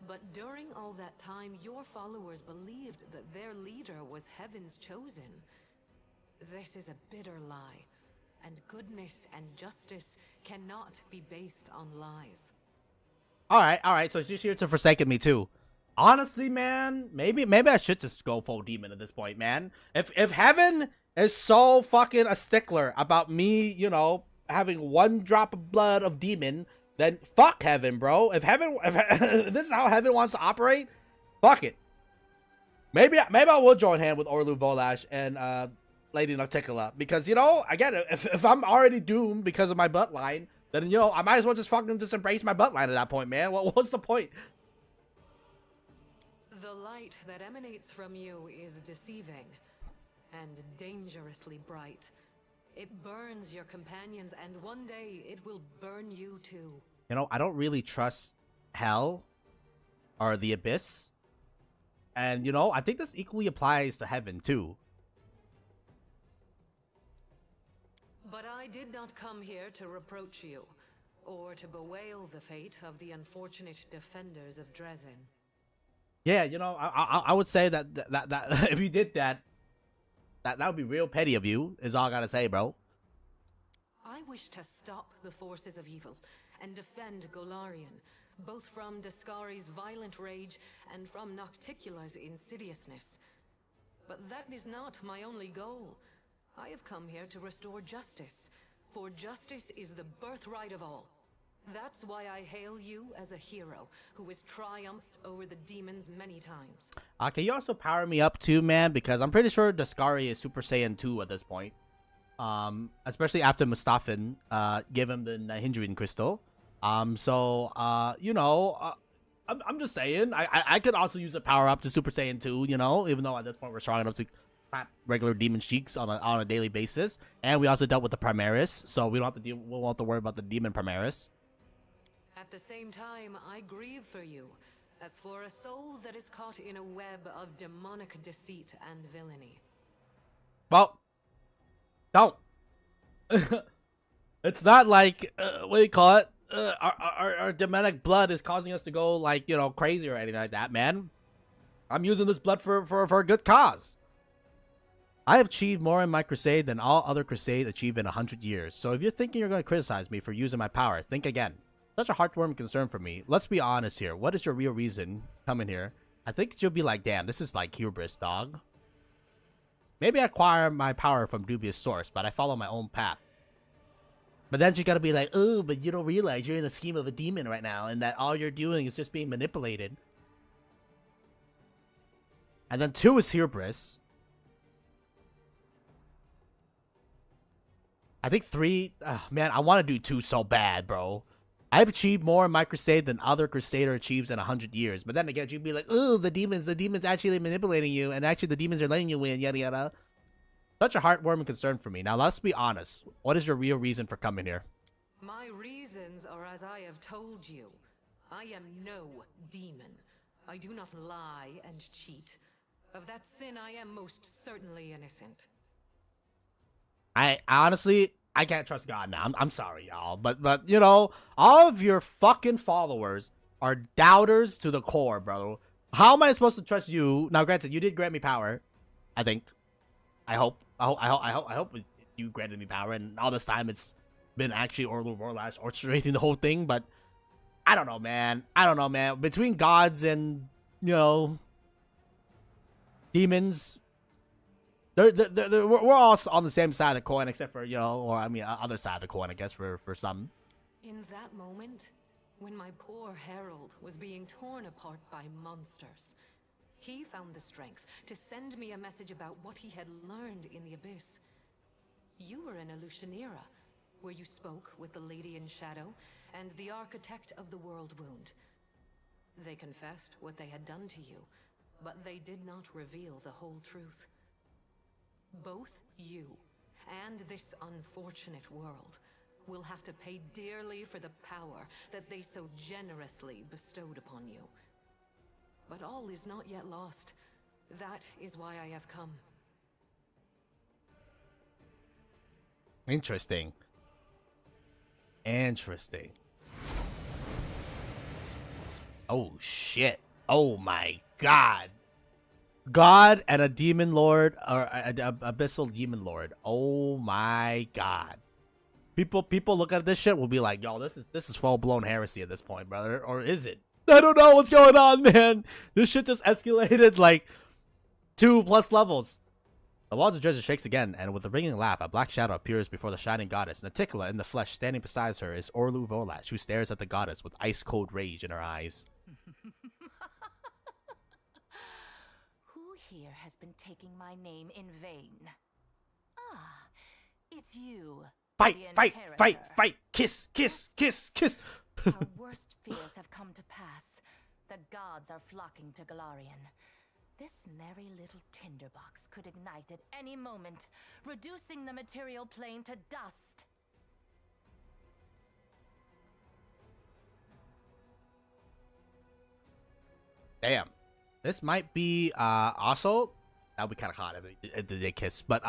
But during all that time, your followers believed that their leader was Heaven's chosen. This is a bitter lie, and goodness and justice cannot be based on lies. All right. So she's here to forsaken me too. Honestly, man, maybe I should just go full demon at this point, man. If Heaven is so fucking a stickler about me, having 1 drop of blood of demon, then fuck Heaven, bro. If this is how Heaven wants to operate, fuck it. Maybe I will join hand with Orlu Volash and Lady Nocticola, because again, if I'm already doomed because of my bloodline, then I might as well just fucking embrace my bloodline at that point, man. What's the point? The light that emanates from you is deceiving and dangerously bright. It burns your companions, and one day it will burn you too. I don't really trust hell or the abyss, and I think this equally applies to Heaven too. But I did not come here to reproach you, or to bewail the fate of the unfortunate defenders of Dresden. Yeah, I would say that if you did that would be real petty of you, is all I gotta say, bro. I wish to stop the forces of evil and defend Golarion, both from Dascari's violent rage and from Nocticula's insidiousness. But that is not my only goal. I have come here to restore justice, for justice is the birthright of all. That's why I hail you as a hero who has triumphed over the demons many times. Can you also power me up too, man? Because I'm pretty sure Dascari is Super Saiyan 2 at this point. Especially after Mustafan gave him the Nihindrian crystal. You know, I'm just saying, I could also use a power up to Super Saiyan 2, you know, even though at this point we're strong enough to clap regular demon cheeks on a daily basis. And we also dealt with the Primaris, so we won't have to worry about the demon Primaris. At the same time, I grieve for you, as for a soul that is caught in a web of demonic deceit and villainy. Well, don't. It's not like, what do you call it? Our demonic blood is causing us to go, like, you know, crazy or anything like that, man. I'm using this blood for a good cause. I have achieved more in my crusade than all other crusades achieved in 100 years. So if you're thinking you're going to criticize me for using my power, think again. Such a heartwarming concern for me. Let's be honest here. What is your real reason coming here? I think you'll be like, damn, this is like hubris, dog. Maybe I acquire my power from dubious source, but I follow my own path. But then you gotta be like, oh, but you don't realize you're in the scheme of a demon right now, and that all you're doing is just being manipulated. And then 2 is hubris. I think 3, man, I want to do 2 so bad, bro. I've achieved more in my crusade than other crusader achieves in 100 years. But then again, you'd be like, oh, the demons actually manipulating you, and actually the demons are letting you win, yada yada. Such a heartwarming concern for me. Now, let's be honest. What is your real reason for coming here? My reasons are as I have told you. I am no demon. I do not lie and cheat. Of that sin, I am most certainly innocent. I honestly, I can't trust God now. I'm sorry, y'all. But, you know, all of your fucking followers are doubters to the core, bro. How am I supposed to trust you? Now, granted, you did grant me power. I think. I hope you granted me power, and all this time it's been actually Orlu Warlash orchestrating the whole thing, but I don't know, man. Between gods and, you know, demons, we're all on the same side of the coin, except for, you know, or I mean, other side of the coin, I guess, for some. In that moment, when my poor herald was being torn apart by monsters, he found the strength to send me a message about what he had learned in the Abyss. You were in Illusionera, where you spoke with the Lady in Shadow and the Architect of the World Wound. They confessed what they had done to you, but they did not reveal the whole truth. Both you and this unfortunate world will have to pay dearly for the power that they so generously bestowed upon you. But all is not yet lost. That is why I have come. Interesting. Oh, shit. Oh, my God. God and a demon lord, or an abyssal demon lord. Oh, my God. People look at this shit will be like, yo, this is full-blown heresy at this point, brother. Or is it? I don't know what's going on, man. This shit just escalated like 2+ levels. The walls of Dredger shakes again, and with a ringing laugh, a black shadow appears before the shining goddess. Naticula, in the flesh, standing beside her, is Orlu Volash, who stares at the goddess with ice-cold rage in her eyes. Who here has been taking my name in vain? Ah, it's you. Fight, the fight, Inheritor. fight, fight! Kiss, kiss, kiss, kiss! Our worst fears have come to pass. The gods are flocking to Galarian. This merry little tinderbox could ignite at any moment, reducing the material plane to dust. Damn. This might be, also, that would be kind of hot if they kiss, but,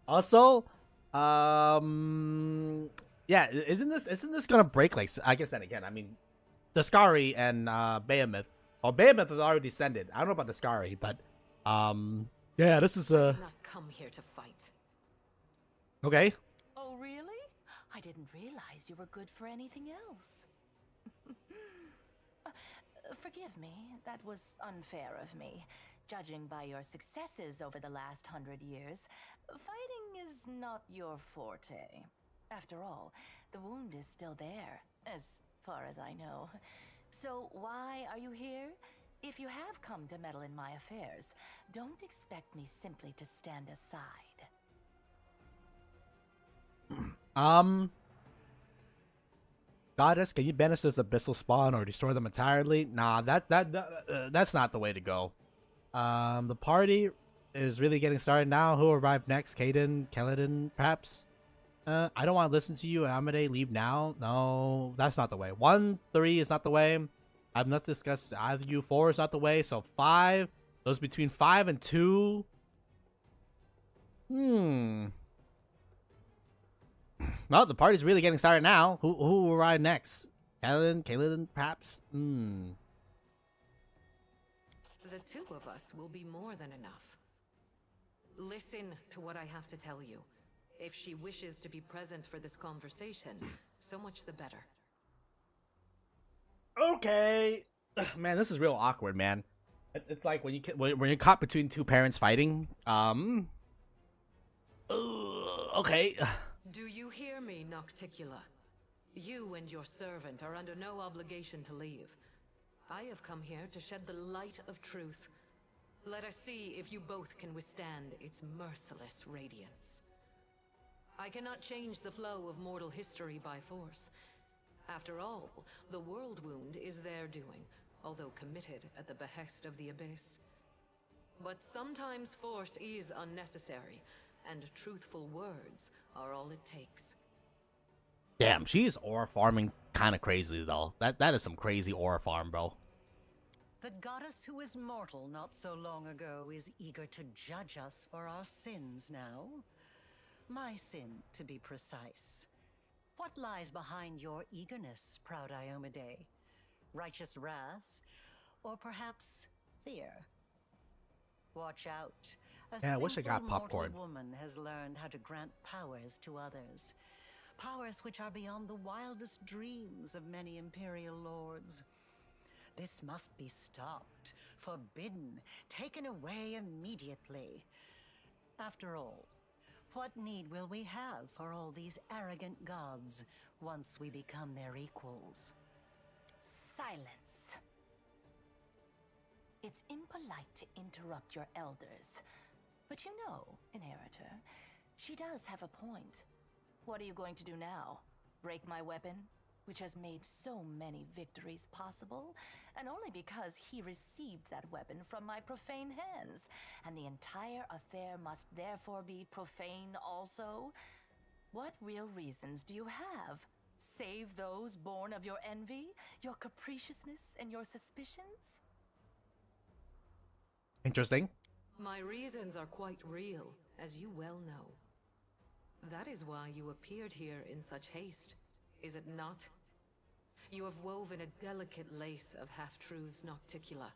also, yeah, isn't this gonna break, like, I guess then again, I mean, Dascari and, Behemoth, well, Behemoth has already descended. I don't know about Dascari, but, yeah, this is, I did not come here to fight. Okay. Oh, really? I didn't realize you were good for anything else. Forgive me, that was unfair of me. Judging by your successes over the last 100 years, fighting is not your forte. After all, the wound is still there, as far as I know. So why are you here? If you have come to meddle in my affairs, don't expect me simply to stand aside. Goddess, can you banish this abyssal spawn or destroy them entirely? Nah, that's not the way to go. The party is really getting started now. Who arrived next? Kaden, Keladin, perhaps? I don't want to listen to you. Amade, leave now. No, that's not the way. 1, 3 is not the way. I've not discussed either you. 4 is not the way. So 5, those between 5 and 2. Well, the party's really getting started now. Who will ride next? Kaylin, perhaps? The two of us will be more than enough. Listen to what I have to tell you. If she wishes to be present for this conversation, so much the better. Okay. Man, this is real awkward, man. It's like when you're caught between two parents fighting. Okay. Do you hear me, Nocticula? You and your servant are under no obligation to leave. I have come here to shed the light of truth. Let us see if you both can withstand its merciless radiance. I cannot change the flow of mortal history by force. After all, the world wound is their doing, although committed at the behest of the Abyss. But sometimes force is unnecessary, and truthful words are all it takes. Damn, she's ore farming kind of crazy, though. That is some crazy ore farm, bro. The goddess who was mortal not so long ago is eager to judge us for our sins now. My sin, to be precise. What lies behind your eagerness, proud Iomade? Righteous wrath? Or perhaps fear? Watch out. Yeah, I wish I got simple popcorn. mortal woman has learned how to grant powers to others. Powers which are beyond the wildest dreams of many imperial lords. This must be stopped, forbidden, taken away immediately. After all, what need will we have for all these arrogant gods once we become their equals? Silence. It's impolite to interrupt your elders. But you know, Inheritor, she does have a point. What are you going to do now? Break my weapon, which has made so many victories possible, and only because he received that weapon from my profane hands, and the entire affair must therefore be profane also? What real reasons do you have? Save those born of your envy, your capriciousness, and your suspicions? Interesting. My reasons are quite real, as you well know. That is why you appeared here in such haste, is it not? You have woven a delicate lace of half-truths, Nocticula.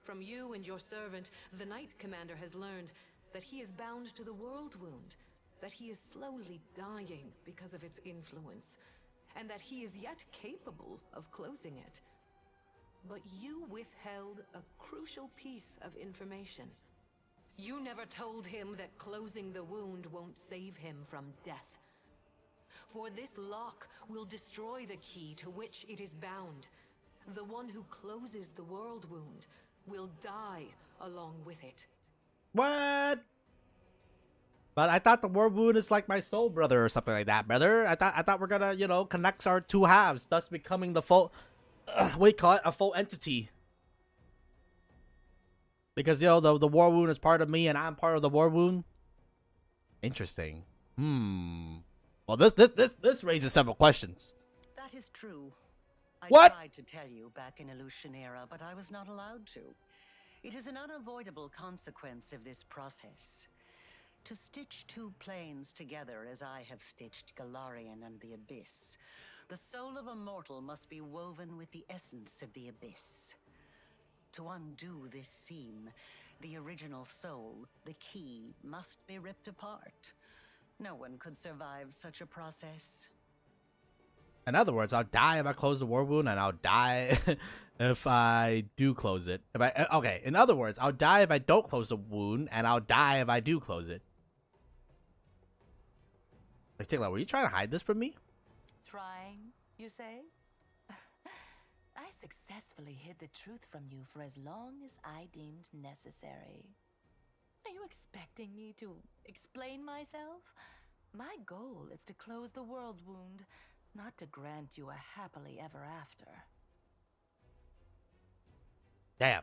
From you and your servant, the Knight Commander has learned that he is bound to the world wound, that he is slowly dying because of its influence, and that he is yet capable of closing it. But you withheld a crucial piece of information. You never told him that closing the wound won't save him from death. For this lock will destroy the key to which it is bound. The one who closes the world wound will die along with it. What? But I thought the world wound is like my soul brother or something like that, brother. I thought we're gonna, connect our two halves, thus becoming the full, we call it a full entity. Because the war wound is part of me and I'm part of the war wound. Interesting. Well, this raises several questions. That is true. I What? tried to tell you back in Illusionera, but I was not allowed to. It is an unavoidable consequence of this process. To stitch two planes together as I have stitched Galarian and the Abyss, the soul of a mortal must be woven with the essence of the Abyss. To undo this seam, the original soul, the key, must be ripped apart. No one could survive such a process. In other words, I'll die if I close the war wound, and I'll die if I do close it. If I okay, in other words, I'll die if I don't close the wound, and I'll die if I do close it. Like, Tigla, were you trying to hide this from me? Trying, you say? I successfully hid the truth from you for as long as I deemed necessary. Are you expecting me to explain myself? My goal is to close the world wound, not to grant you a happily ever after. Damn,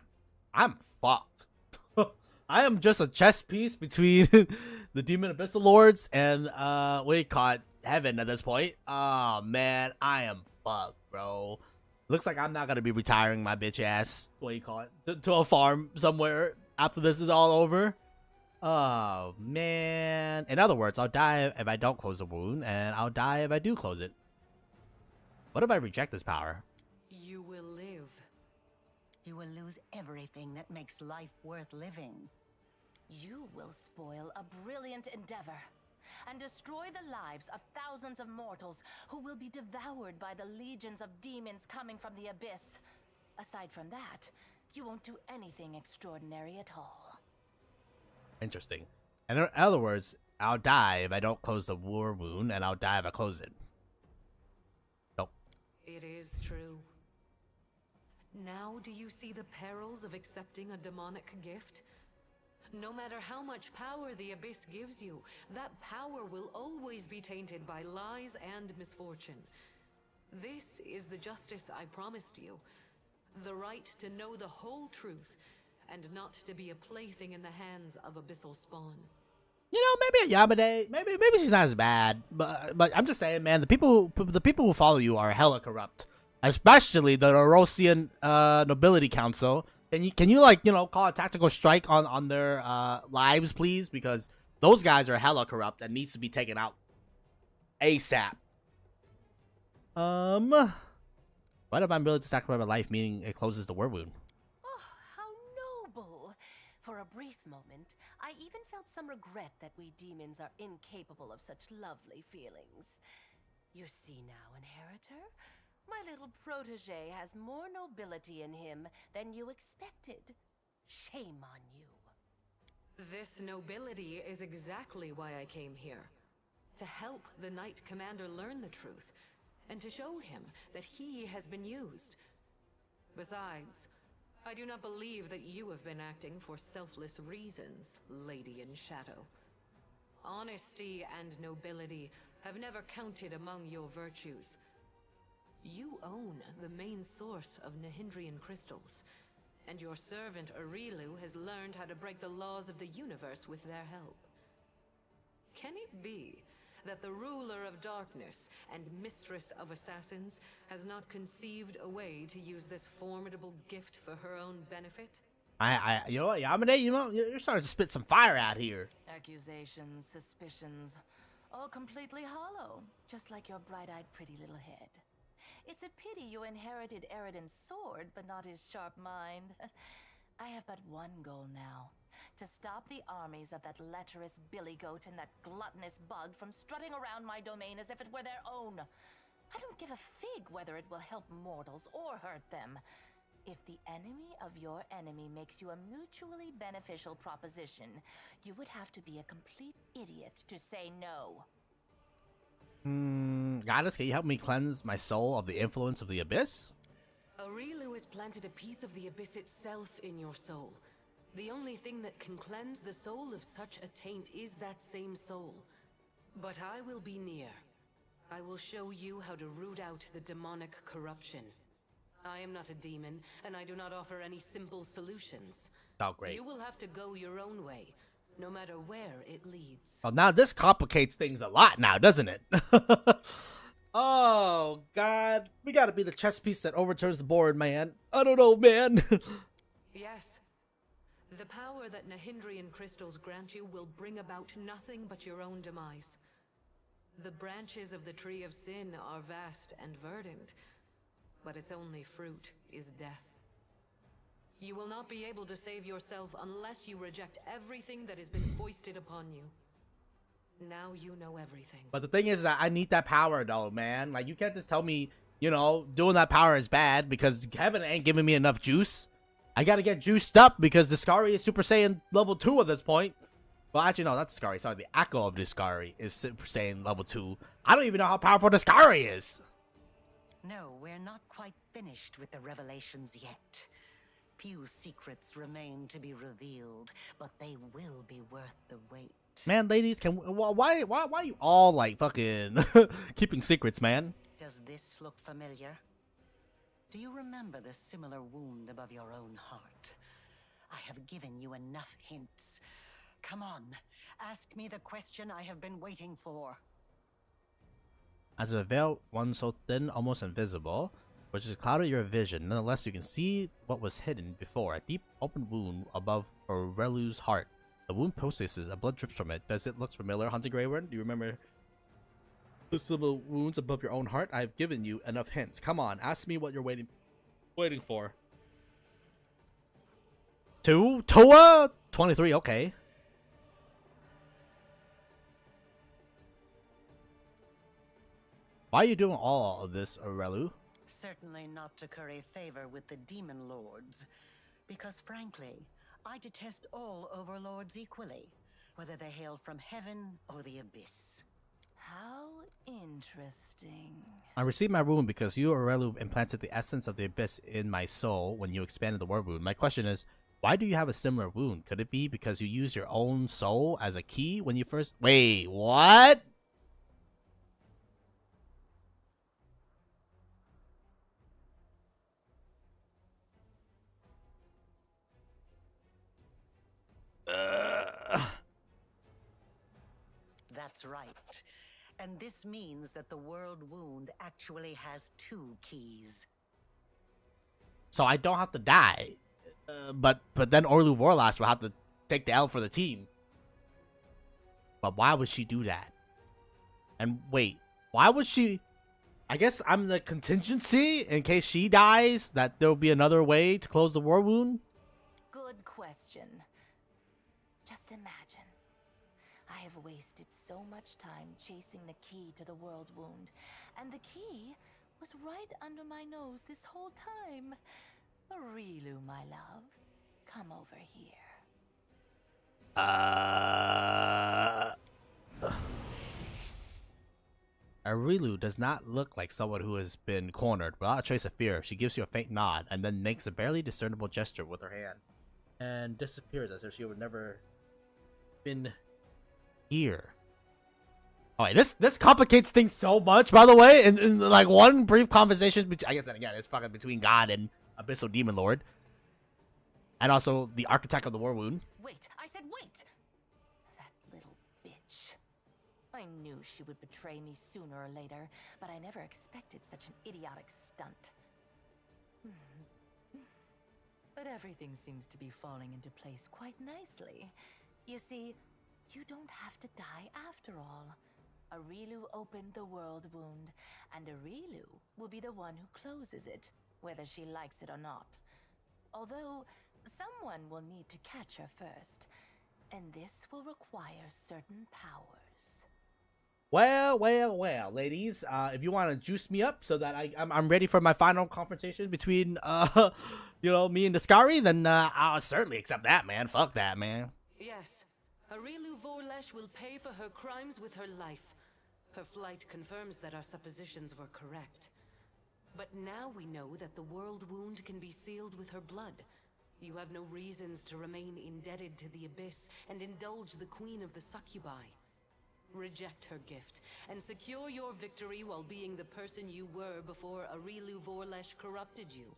I'm fucked. I am just a chess piece between the Demon Abyssal Lords and what do you call it, Heaven at this point. Oh man, I am fucked, bro. Looks like I'm not gonna be retiring my bitch ass, what do you call it, to a farm somewhere after this is all over. Oh man. In other words, I'll die if I don't close the wound, and I'll die if I do close it. What if I reject this power? You will live. You will lose everything that makes life worth living. You will spoil a brilliant endeavor and destroy the lives of thousands of mortals who will be devoured by the legions of demons coming from the abyss. Aside from that, you won't do anything extraordinary at all. Interesting. And in other words, I'll die if I don't close the war wound, and I'll die if I close it. Nope. It is true. Now do you see the perils of accepting a demonic gift? No matter how much power the Abyss gives you, that power will always be tainted by lies and misfortune. This is the justice I promised you. The right to know the whole truth, and not to be a plaything in the hands of abyssal spawn. You know, maybe a Yamade, maybe she's not as bad, but I'm just saying, man, the people who follow you are hella corrupt, especially the Erosian Nobility Council. Can you like, you know, call a tactical strike on their lives, please? Because those guys are hella corrupt and needs to be taken out ASAP. What if I'm willing to sacrifice my life, meaning it closes the war wound? Oh, how noble! For a brief moment, I even felt some regret that we demons are incapable of such lovely feelings. You see now, Inheritor? My little protege has more nobility in him than you expected. Shame on you. This nobility is exactly why I came here. To help the Knight Commander learn the truth, and to show him that he has been used. Besides, I do not believe that you have been acting for selfless reasons, Lady in Shadow. Honesty and nobility have never counted among your virtues. You own the main source of Nahindrian crystals, and your servant Arilu has learned how to break the laws of the universe with their help. Can it be that the ruler of darkness and mistress of assassins has not conceived a way to use this formidable gift for her own benefit? You know what, Yamade, you know, you're starting to spit some fire out here. Accusations, suspicions, all completely hollow, just like your bright-eyed pretty little head. It's a pity you inherited Eridan's sword, but not his sharp mind. I have but one goal now. To stop the armies of that lecherous billygoat and that gluttonous bug from strutting around my domain as if it were their own. I don't give a fig whether it will help mortals or hurt them. If the enemy of your enemy makes you a mutually beneficial proposition, you would have to be a complete idiot to say no. Goddess, can you help me cleanse my soul of the influence of the Abyss? Arilu has planted a piece of the Abyss itself in your soul. The only thing that can cleanse the soul of such a taint is that same soul. But I will be near. I will show you how to root out the demonic corruption. I am not a demon, and I do not offer any simple solutions. Oh, great. You will have to go your own way, no matter where it leads. Well, now this complicates things a lot now, doesn't it? Oh, God. We gotta be the chess piece that overturns the board, man. I don't know, man. Yes. The power that Nahindrian crystals grant you will bring about nothing but your own demise. The branches of the Tree of Sin are vast and verdant, but its only fruit is death. You will not be able to save yourself unless you reject everything that has been foisted upon you. Now you know everything. But the thing is that I need that power, though, man. Like, you can't just tell me, you know, doing that power is bad because Kevin ain't giving me enough juice. I gotta get juiced up because Discari is Super Saiyan level 2 at this point. Well, actually, no, not Discari. Sorry, the Echo of Discari is Super Saiyan level 2. I don't even know how powerful Discari is. No, we're not quite finished with the revelations yet. Few secrets remain to be revealed, but they will be worth the wait. Man, ladies, why you all like fucking keeping secrets, man? Does this look familiar? Do you remember the similar wound above your own heart? I have given you enough hints. Come on, ask me the question I have been waiting for. As a veil, one so thin, almost invisible, which has clouded your vision. Nonetheless, you can see what was hidden before. A deep, open wound above Aurelu's heart. The wound pulsates, blood drips from it. Does it look familiar, Hunting Greyworm? Do you remember this little wounds above your own heart? I've given you enough hints. Come on, ask me what you're waiting for. 2? Toa? 23, okay. Why are you doing all of this, Aurelu? Certainly not to curry favor with the demon lords. Because frankly, I detest all overlords equally, whether they hail from heaven or the abyss. How interesting. I received my wound because you, Aurelu, implanted the essence of the abyss in my soul when you expanded the war wound. My question is, why do you have a similar wound? Could it be because you used your own soul as a key when you first... Wait, what? That's right. And this means that the world wound actually has 2 keys. So I don't have to die. But then Orlu Vorlash will have to take the L for the team. But why would she do that? And wait, why would she... I guess I'm the contingency in case she dies, that there'll be another way to close the war wound? Good question. Just imagine. I have wasted so much time chasing the key to the world wound, and the key was right under my nose this whole time. Aurelu, my love, come over here. Aurelu does not look like someone who has been cornered. Without a trace of fear, she gives you a faint nod and then makes a barely discernible gesture with her hand and disappears as if she would never been here. Alright, this complicates things so much, by the way. In like one brief conversation, I guess then again, it's fucking between God and Abyssal Demon Lord. And also the architect of the war wound. Wait, I said wait! That little bitch. I knew she would betray me sooner or later, but I never expected such an idiotic stunt. But everything seems to be falling into place quite nicely. You see, you don't have to die after all. Aurelu opened the world wound, and Aurelu will be the one who closes it, whether she likes it or not. Although, someone will need to catch her first, and this will require certain powers. Well, ladies, if you want to juice me up so that I'm ready for my final confrontation between, you know, me and Discari, then I'll certainly accept that, man. Fuck that, man. Yes, Aurelu Vorlash will pay for her crimes with her life. Her flight confirms that our suppositions were correct. But now we know that the world wound can be sealed with her blood. You have no reasons to remain indebted to the Abyss and indulge the Queen of the Succubi. Reject her gift, and secure your victory while being the person you were before Aurelu Vorlash corrupted you.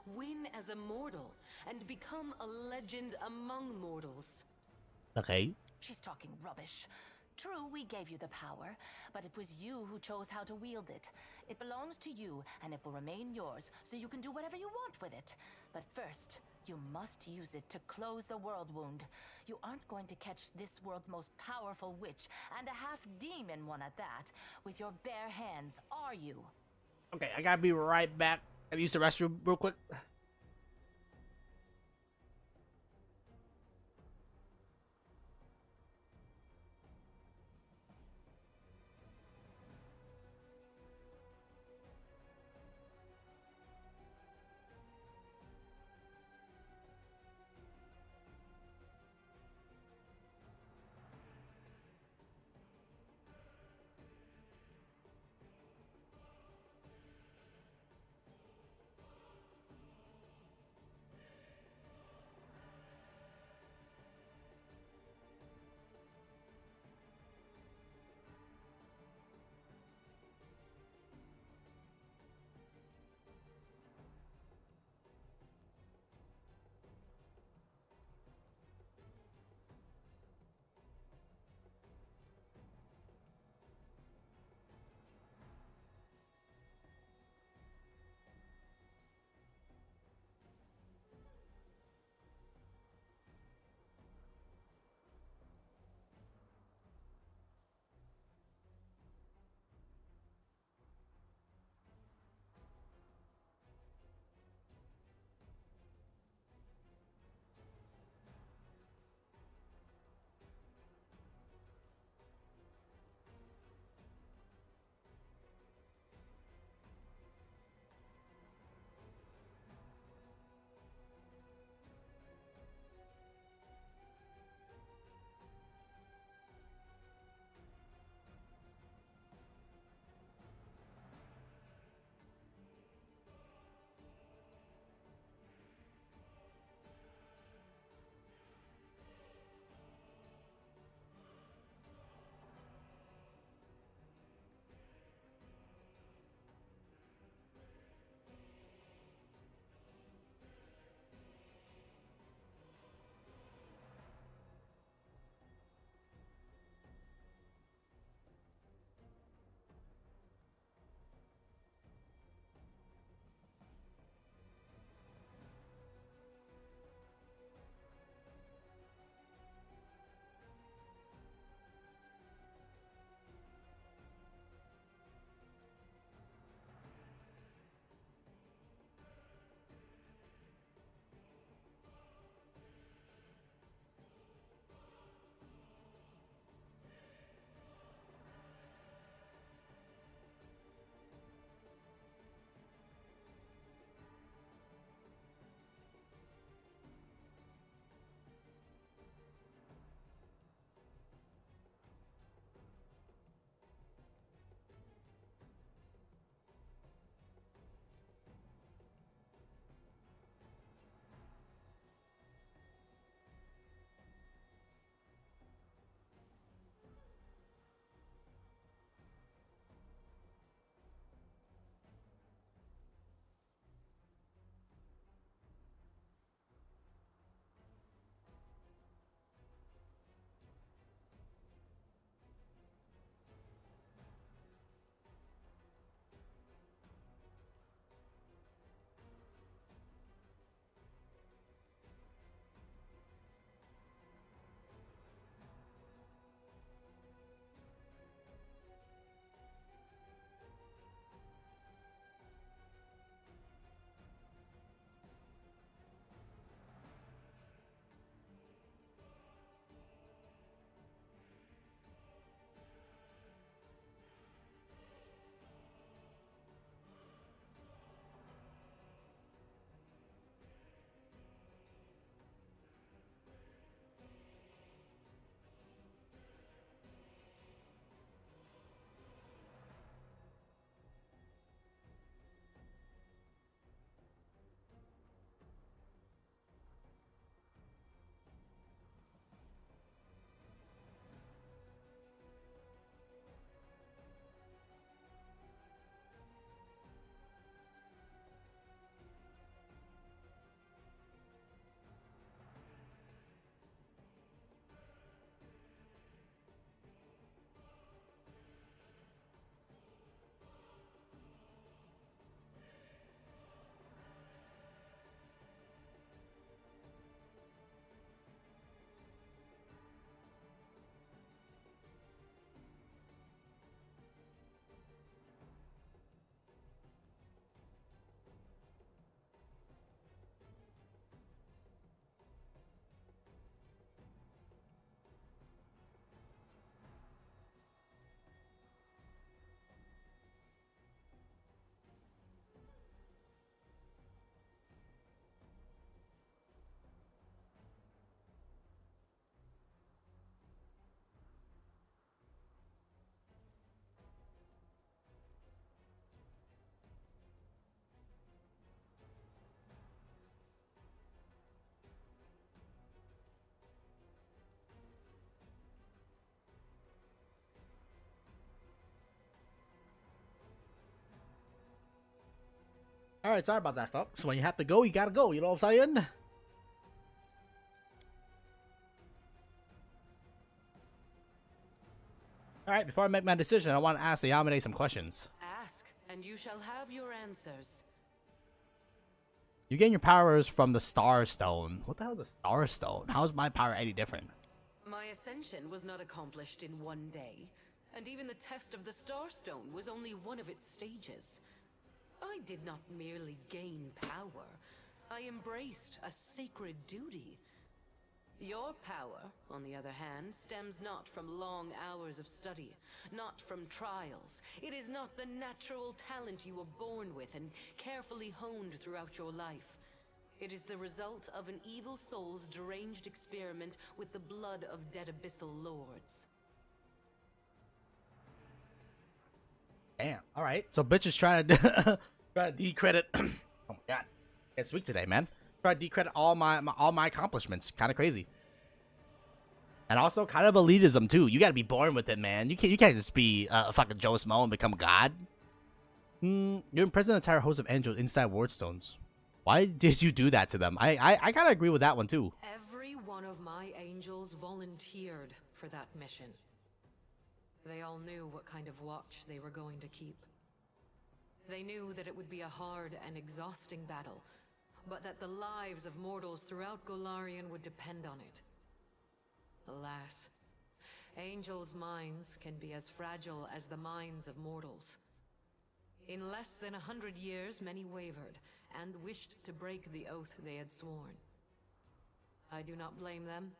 Win as a mortal, and become a legend among mortals. Okay. She's talking rubbish. True, we gave you the power, but it was you who chose how to wield it. It belongs to you, and it will remain yours, so you can do whatever you want with it. But first, you must use it to close the world wound. You aren't going to catch this world's most powerful witch, and a half-demon one at that, with your bare hands, are you? Okay, I gotta be right back. I'll use the restroom real quick. Alright, sorry about that, folks. When you have to go, you gotta go. You know what I'm saying? Alright, before I make my decision, I want to ask Yamane some questions. Ask, and you shall have your answers. You gain your powers from the Star Stone. What the hell is a Star Stone? How is my power any different? My ascension was not accomplished in one day, and even the test of the Starstone was only one of its stages. I did not merely gain power, I embraced a sacred duty. Your power, on the other hand, stems not from long hours of study, not from trials. It is not the natural talent you were born with and carefully honed throughout your life. It is the result of an evil soul's deranged experiment with the blood of dead abyssal lords. Damn. All right. So bitch is trying to try to decredit. Oh my god, it's weak today, man. Try to decredit all my accomplishments. Kind of crazy. And also kind of elitism too. You got to be born with it, man. You can't just be a fucking Joe Smo and become god. You imprisoned an entire host of angels inside wardstones. Why did you do that to them? I kind of agree with that one too. Every one of my angels volunteered for that mission. They all knew what kind of watch they were going to keep. They knew that it would be a hard and exhausting battle, but that the lives of mortals throughout Golarion would depend on it. Alas, angels' minds can be as fragile as the minds of mortals. In less than 100 years, many wavered and wished to break the oath they had sworn. I do not blame them.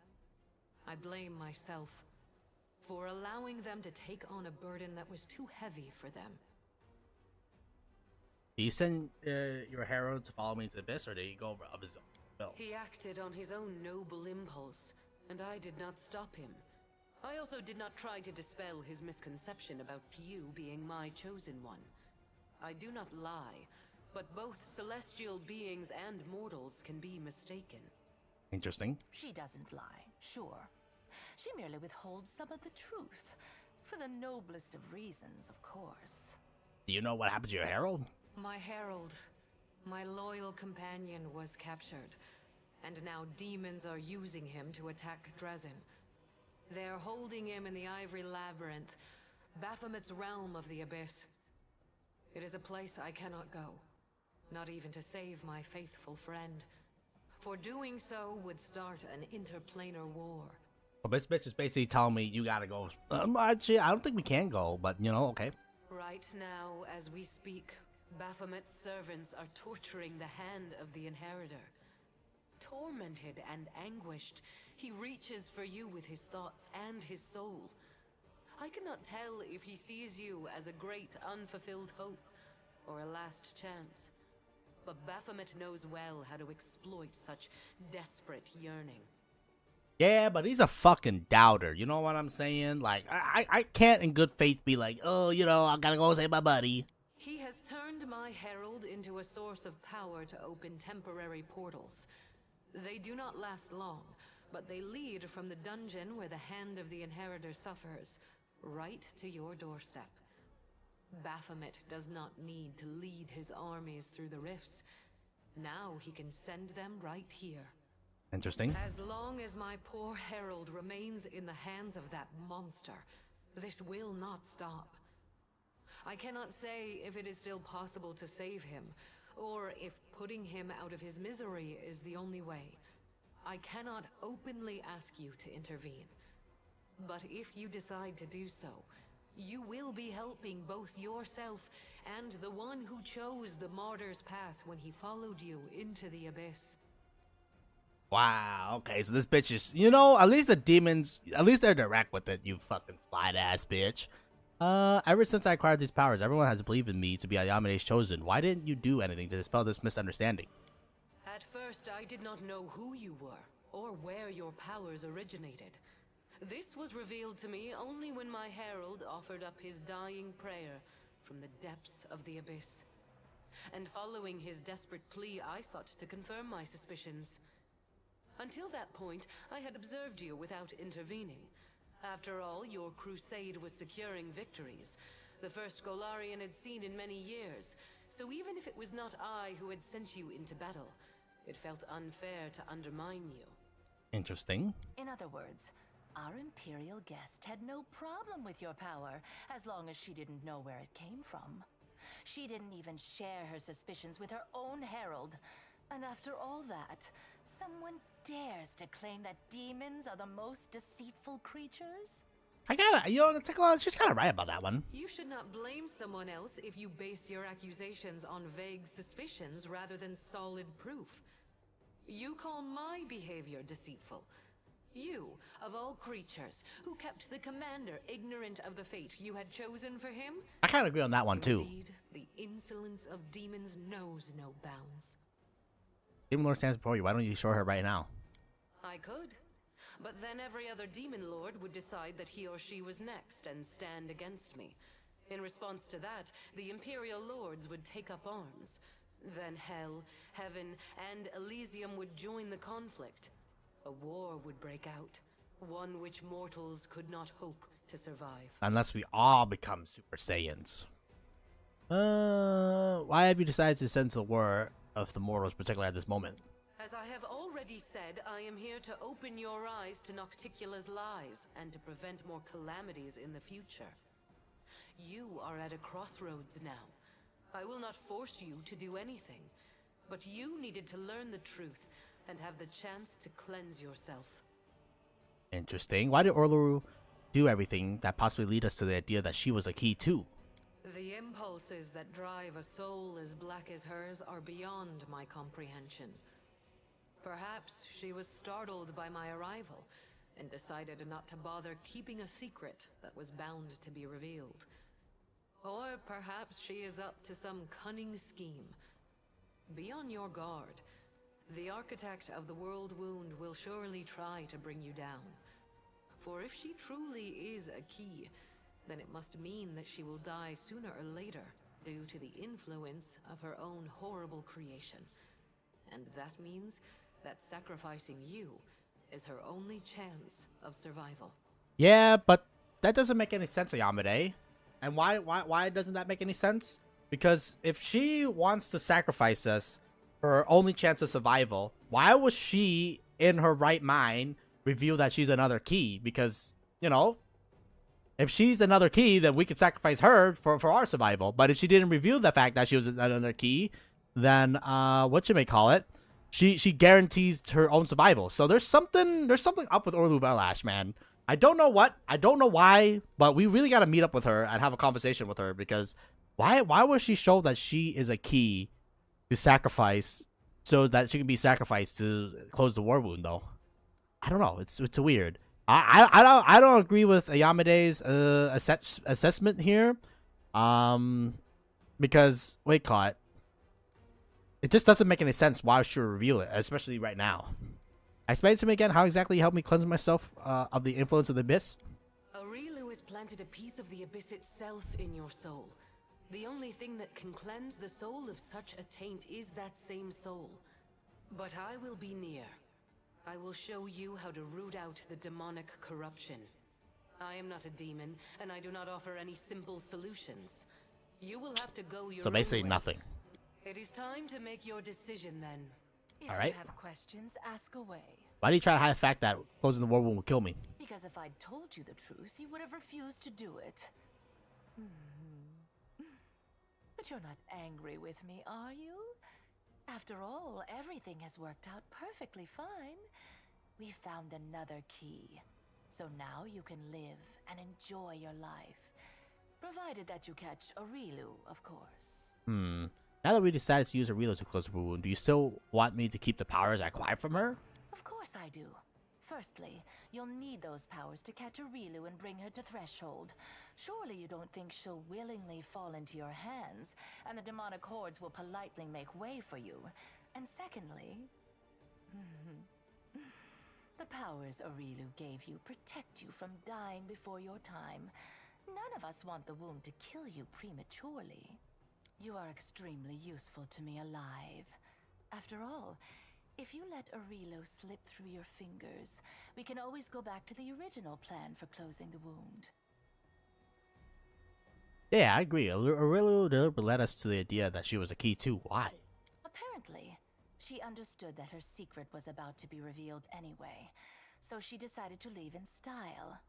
I blame myself for allowing them to take on a burden that was too heavy for them. Do you send your herald to follow me into the abyss, or did he go over of his own will? He acted on his own noble impulse, and I did not stop him. I also did not try to dispel his misconception about you being my chosen one. I do not lie, but both celestial beings and mortals can be mistaken. Interesting. She doesn't lie, sure. She merely withholds some of the truth. For the noblest of reasons, of course. Do you know what happened to your herald? My herald, my loyal companion, was captured, and now demons are using him to attack Dresden. They're holding him in the Ivory Labyrinth, Baphomet's realm of the Abyss. It is a place I cannot go, not even to save my faithful friend. For doing so would start an interplanar war. Well, this bitch is basically telling me you gotta go. Actually, I don't think we can go, but you know, okay. Right now, as we speak, Baphomet's servants are torturing the hand of the Inheritor. Tormented and anguished, he reaches for you with his thoughts and his soul. I cannot tell if he sees you as a great unfulfilled hope or a last chance. But Baphomet knows well how to exploit such desperate yearning. Yeah, but he's a fucking doubter. You know what I'm saying? Like, I can't in good faith be like, oh, you know, I gotta go save my buddy. He has turned my herald into a source of power to open temporary portals. They do not last long, but they lead from the dungeon where the hand of the Inheritor suffers, right to your doorstep. Baphomet does not need to lead his armies through the rifts. Now he can send them right here. Interesting. As long as my poor herald remains in the hands of that monster, this will not stop. I cannot say if it is still possible to save him, or if putting him out of his misery is the only way. I cannot openly ask you to intervene. But if you decide to do so, you will be helping both yourself and the one who chose the martyr's path when he followed you into the abyss. Wow, okay, so this bitch is, you know, at least the demons, at least they're direct with it, you fucking slide ass bitch. Ever since I acquired these powers, everyone has believed in me to be Ayamene's chosen. Why didn't you do anything to dispel this misunderstanding? At first, I did not know who you were, or where your powers originated. This was revealed to me only when my herald offered up his dying prayer from the depths of the abyss. And following his desperate plea, I sought to confirm my suspicions. Until that point, I had observed you without intervening. After all, your crusade was securing victories, the first Golarion had seen in many years, So even if it was not I who had sent you into battle, it felt unfair to undermine you. Interesting. In other words, our Imperial guest had no problem with your power, as long as she didn't know where it came from. She didn't even share her suspicions with her own herald. And after all that, someone dares to claim that demons are the most deceitful creatures? She's kind of right about that one. You should not blame someone else if you base your accusations on vague suspicions rather than solid proof. You call my behavior deceitful. You, of all creatures, who kept the commander ignorant of the fate you had chosen for him? I kind of agree on that one, too. Indeed, the insolence of demons knows no bounds. Demon Lord stands before you. Why don't you show her right now? I could. But then every other demon lord would decide that he or she was next and stand against me. In response to that, the Imperial lords would take up arms. Then hell, heaven, and Elysium would join the conflict. A war would break out, one which mortals could not hope to survive. Unless we all become Super Saiyans. Why have you decided to send to the war of the mortals, particularly at this moment? As I have already said, I am here to open your eyes to Nocticula's lies and to prevent more calamities in the future. You are at a crossroads now. I will not force you to do anything, but you needed to learn the truth and have the chance to cleanse yourself. Interesting. Why did Orlu do everything that possibly lead us to the idea that she was a key too? The impulses that drive a soul as black as hers are beyond my comprehension. Perhaps she was startled by my arrival and decided not to bother keeping a secret that was bound to be revealed. Or perhaps she is up to some cunning scheme. Be on your guard. The architect of the world wound will surely try to bring you down. For if she truly is a key, then it must mean that she will die sooner or later due to the influence of her own horrible creation. And that means that sacrificing you is her only chance of survival. Yeah, but that doesn't make any sense, Ayamide. And why doesn't that make any sense? Because if she wants to sacrifice us for her only chance of survival, why was she in her right mind reveal that she's another key? Because, you know, if she's another key, then we could sacrifice her for our survival. But if she didn't reveal the fact that she was another key, then what you may call it, she guarantees her own survival. So there's something up with Orlu Belash, man. I don't know what, I don't know why, but we really got to meet up with her and have a conversation with her, because why would she show that she is a key to sacrifice so that she can be sacrificed to close the war wound, though? I don't know. It's weird. I don't agree with Ayamide's assessment here, because wait, caught. It just doesn't make any sense why she would reveal it, especially right now. Explain to me again how exactly you helped me cleanse myself of the influence of the abyss. Aurilu has planted a piece of the abyss itself in your soul. The only thing that can cleanse the soul of such a taint is that same soul. But I will be near. I will show you how to root out the demonic corruption. I am not a demon, and I do not offer any simple solutions. You will have to go your So basically own way. nothing. It is time to make your decision then. If All right. you have questions, ask away. Why do you try to hide the fact that closing the war wound will kill me? Because if I'd told you the truth, you would have refused to do it. But you're not angry with me, are you? After all, everything has worked out perfectly fine. We found another key. So now you can live and enjoy your life. Provided that you catch Aurilu, of course. Now that we decided to use Aurilu to close the war wound, do you still want me to keep the powers I acquired from her? Of course I do. Firstly, you'll need those powers to catch Aurilu and bring her to Threshold. Surely you don't think she'll willingly fall into your hands, and the demonic hordes will politely make way for you. And secondly, the powers Aurilu gave you protect you from dying before your time. None of us want the wound to kill you prematurely. You are extremely useful to me alive. After all, if you let Aurilu slip through your fingers, we can always go back to the original plan for closing the wound. Yeah, I agree. Aurelio led us to the idea that she was a key too. Why? Apparently, she understood that her secret was about to be revealed anyway, so she decided to leave in style.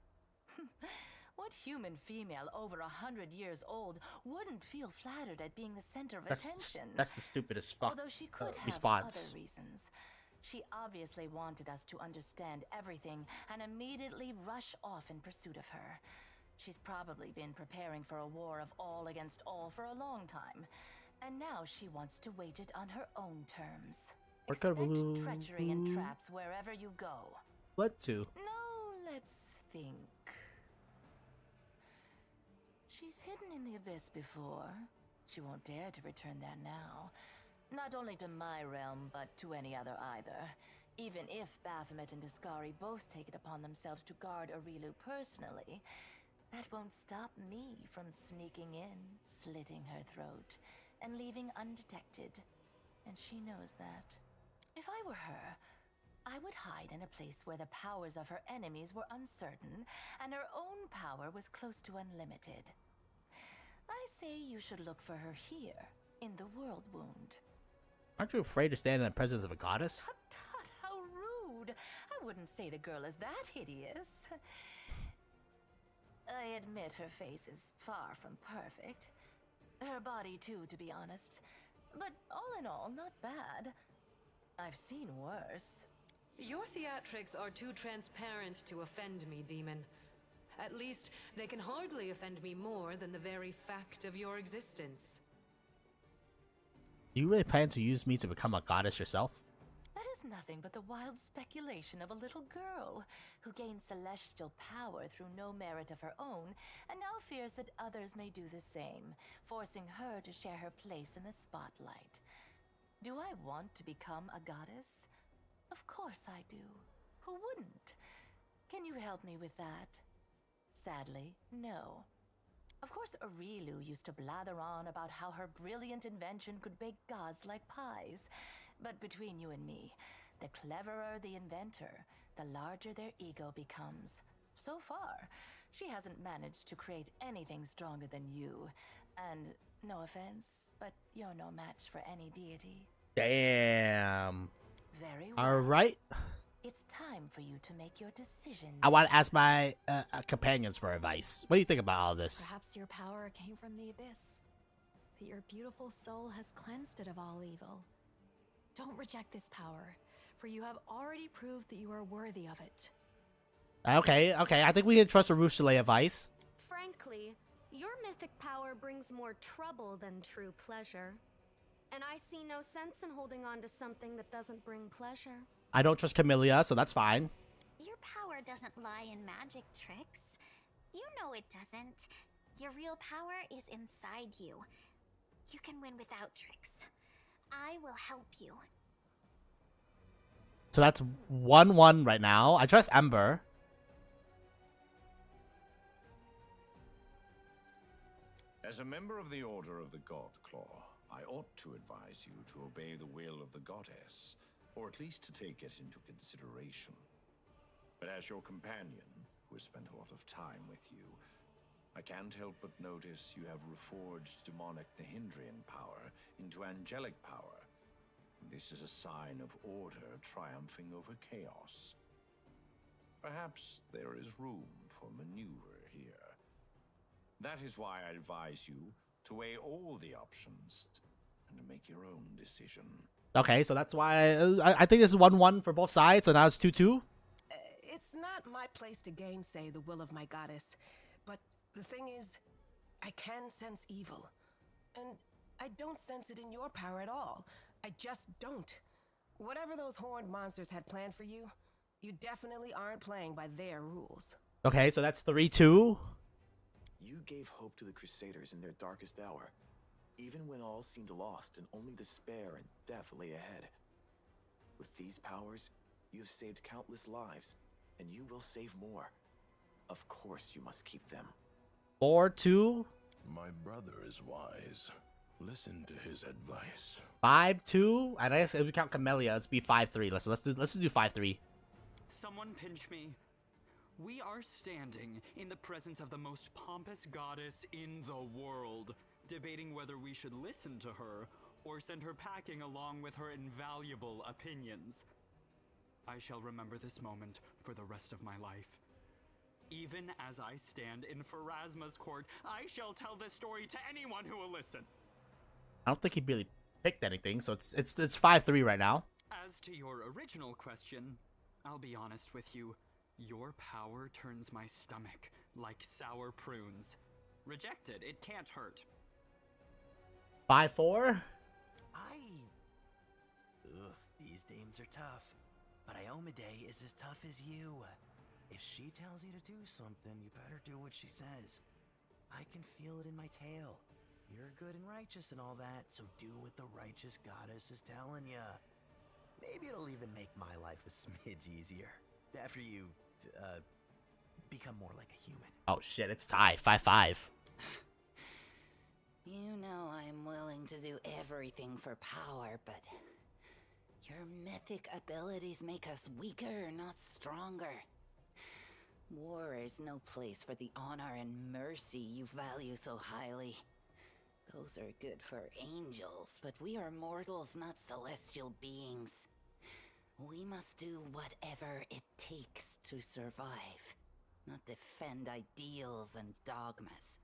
What human female over 100 years old wouldn't feel flattered at being the center of attention? That's the stupidest fuck Although she could have response. other reasons. She obviously wanted us to understand everything and immediately rush off in pursuit of her. She's probably been preparing for a war of all against all for a long time. And now she wants to wage it on her own terms. Expect treachery and traps wherever you go. What to? No, let's think. She's hidden in the abyss before. She won't dare to return there now. Not only to my realm, but to any other either. Even if Baphomet and Discari both take it upon themselves to guard Aurelu personally, that won't stop me from sneaking in, slitting her throat, and leaving undetected. And she knows that. If I were her, I would hide in a place where the powers of her enemies were uncertain, and her own power was close to unlimited. I say you should look for her here, in the World Wound. Aren't you afraid to stand in the presence of a goddess? Tut tut, how rude! I wouldn't say the girl is that hideous. I admit her face is far from perfect. Her body too, to be honest. But all in all, not bad. I've seen worse. Your theatrics are too transparent to offend me, demon. At least, they can hardly offend me more than the very fact of your existence. Do you really plan to use me to become a goddess yourself? That is nothing but the wild speculation of a little girl who gained celestial power through no merit of her own, and now fears that others may do the same, forcing her to share her place in the spotlight. Do I want to become a goddess? Of course I do. Who wouldn't? Can you help me with that? Sadly, no. Of course, Aurelu used to blather on about how her brilliant invention could bake gods like pies. But between you and me, the cleverer the inventor, the larger their ego becomes. So far, she hasn't managed to create anything stronger than you. And, no offense, but you're no match for any deity. Damn. Very well. Alright. It's time for you to make your decision. I want to ask my companions for advice. What do you think about all this? Perhaps your power came from the abyss. That your beautiful soul has cleansed it of all evil. Don't reject this power, for you have already proved that you are worthy of it. Okay. I think we can trust Arushale advice. Frankly, your mythic power brings more trouble than true pleasure. And I see no sense in holding on to something that doesn't bring pleasure. I don't trust Camellia, so that's fine. Your power doesn't lie in magic tricks. You know it doesn't. Your real power is inside you. You can win without tricks. I will help you. So that's 1-1 right now. I trust Ember. As a member of the Order of the God Claw, I ought to advise you to obey the will of the goddess, or at least to take it into consideration. But as your companion, who has spent a lot of time with you, I can't help but notice you have reforged demonic Nihindrian power into angelic power. This is a sign of order triumphing over chaos. Perhaps there is room for maneuver here. That is why I advise you to weigh all the options and to make your own decision. Okay, so that's why I think this is 1-1 for both sides, so now it's 2-2. It's not my place to gainsay the will of my goddess, but the thing is, I can sense evil. And I don't sense it in your power at all. I just don't. Whatever those horned monsters had planned for you, you definitely aren't playing by their rules. Okay, so that's 3-2. You gave hope to the Crusaders in their darkest hour, even when all seemed lost and only despair and death lay ahead. With these powers, you have saved countless lives, and you will save more. Of course you must keep them. 4-2. My brother is wise. Listen to his advice. 5-2. And I guess if we count Camellia, let's be 5-3. Let's do 5-3. Someone pinch me. We are standing in the presence of the most pompous goddess in the world, debating whether we should listen to her or send her packing along with her invaluable opinions. I shall remember this moment for the rest of my life. Even as I stand in Pharasma's court, I shall tell this story to anyone who will listen. I don't think he really picked anything, so it's 5-3 right now. As to your original question, I'll be honest with you. Your power turns my stomach like sour prunes. Reject it. It can't hurt. 5-4? These dames are tough. But Iomade is as tough as you. If she tells you to do something, you better do what she says. I can feel it in my tail. You're good and righteous and all that, so do what the righteous goddess is telling you. Maybe it'll even make my life a smidge easier. After you, become more like a human. Oh shit, it's tied. 5-5. You know I'm willing to do everything for power, but your mythic abilities make us weaker, not stronger. War is no place for the honor and mercy you value so highly. Those are good for angels, but we are mortals, not celestial beings. We must do whatever it takes to survive, not defend ideals and dogmas.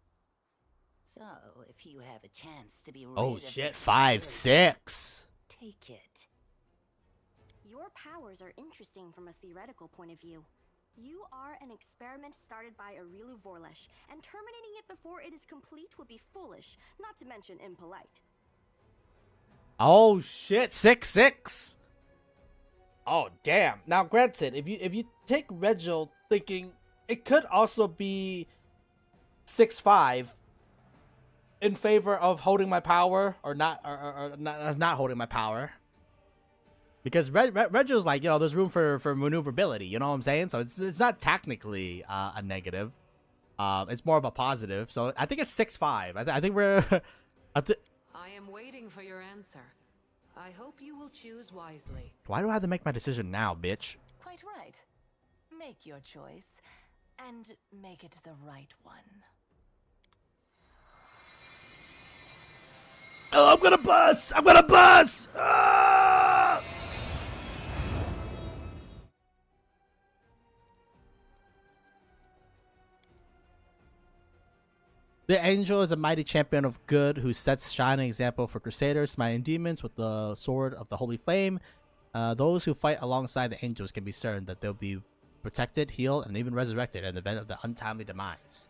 So, if you have a chance to be rid Oh of shit, this 5-6. take it. Your powers are interesting from a theoretical point of view. You are an experiment started by Aurilu Vorlesh, and terminating it before it is complete would be foolish, not to mention impolite. Oh shit, 6-6. Oh damn. Now granted, if you take Regil thinking it could also be 6-5 in favor of holding my power or not not holding my power. Because Regil's like, there's room for maneuverability, you know what I'm saying? So it's not technically a negative. It's more of a positive. So I think it's 6-5. I think we're I am waiting for your answer. I hope you will choose wisely. Why do I have to make my decision now, bitch? Quite right. Make your choice, and make it the right one. Oh, I'm gonna bust! I'm gonna bust! Ah! The angel is a mighty champion of good who sets shining example for crusaders, smiting demons with the sword of the holy flame. Those who fight alongside the angels can be certain that they'll be protected, healed, and even resurrected in the event of the untimely demise.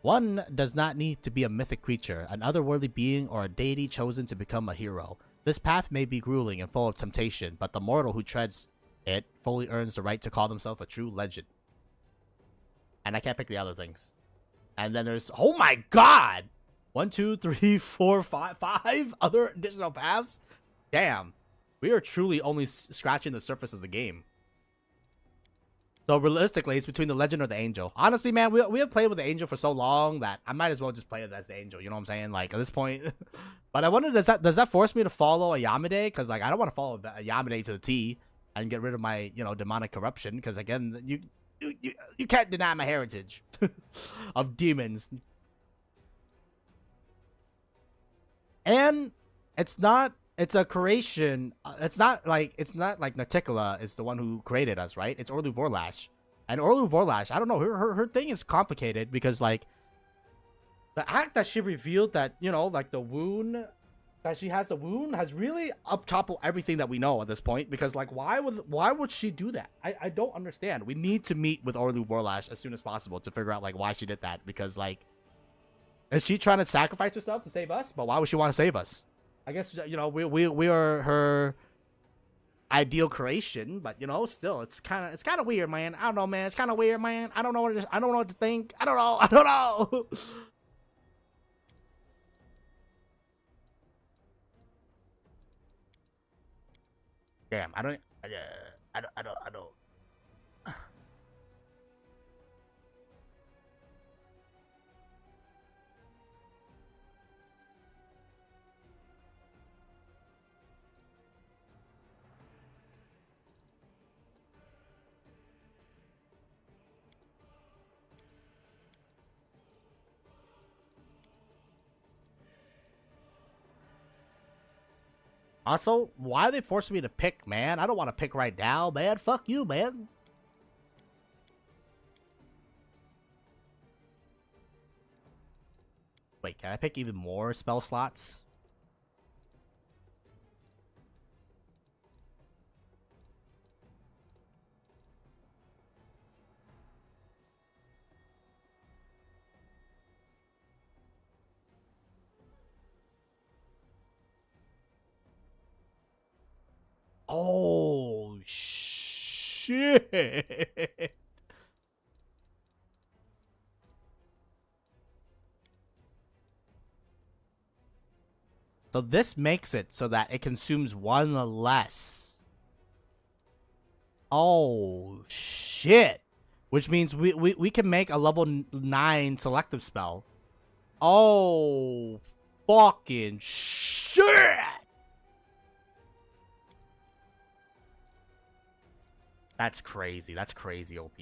One does not need to be a mythic creature, an otherworldly being, or a deity chosen to become a hero. This path may be grueling and full of temptation, but the mortal who treads it fully earns the right to call himself a true legend. And I can't pick the other things. And then there's, oh my god! 1, 2, 3, 4, 5 other additional paths? Damn. We are truly only scratching the surface of the game. So realistically, it's between the legend or the angel. Honestly, man, we have played with the angel for so long that I might as well just play it as the angel. You know what I'm saying? Like, at this point. But I wonder, does that force me to follow a Yamade? Because, like, I don't want to follow a Yamade to the T and get rid of my, demonic corruption. Because, again, you can't deny my heritage of demons. And it's a creation. It's not like Naticula is the one who created us, right? It's Orlu Vorlash. And Orlu Vorlash, I don't know, her thing is complicated because, like, the act that she revealed that, like the wound that she has, has really up-toppled everything that we know at this point. Because, like, why would she do that? I don't understand. We need to meet with Orlu Vorlash as soon as possible to figure out, like, why she did that. Because, like, is she trying to sacrifice herself to save us? But why would she want to save us? I guess, we are her ideal creation, but, still, it's kind of weird, man. I don't know, man. It's kind of weird, man. I don't know what to think. I don't know. Damn, I don't. Also, why are they forcing me to pick, man? I don't want to pick right now, man. Fuck you, man. Wait, can I pick even more spell slots? Oh, shit. So this makes it so that it consumes one less. Oh, shit. Which means we can make a level 9 selective spell. Oh, fucking shit. That's crazy. That's crazy, OP.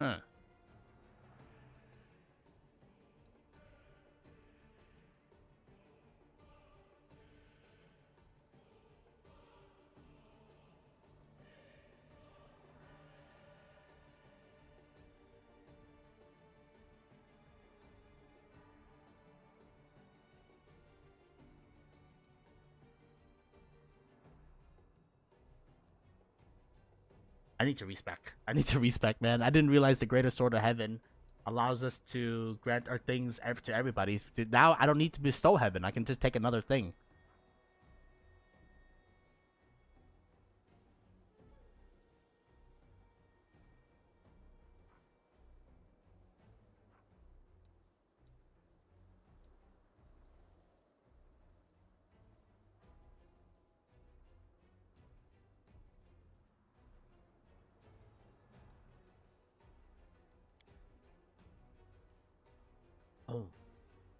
Huh. I need to respec. I need to respec, man. I didn't realize the Greater Sword of Heaven allows us to grant our things to everybody. Now I don't need to bestow heaven. I can just take another thing.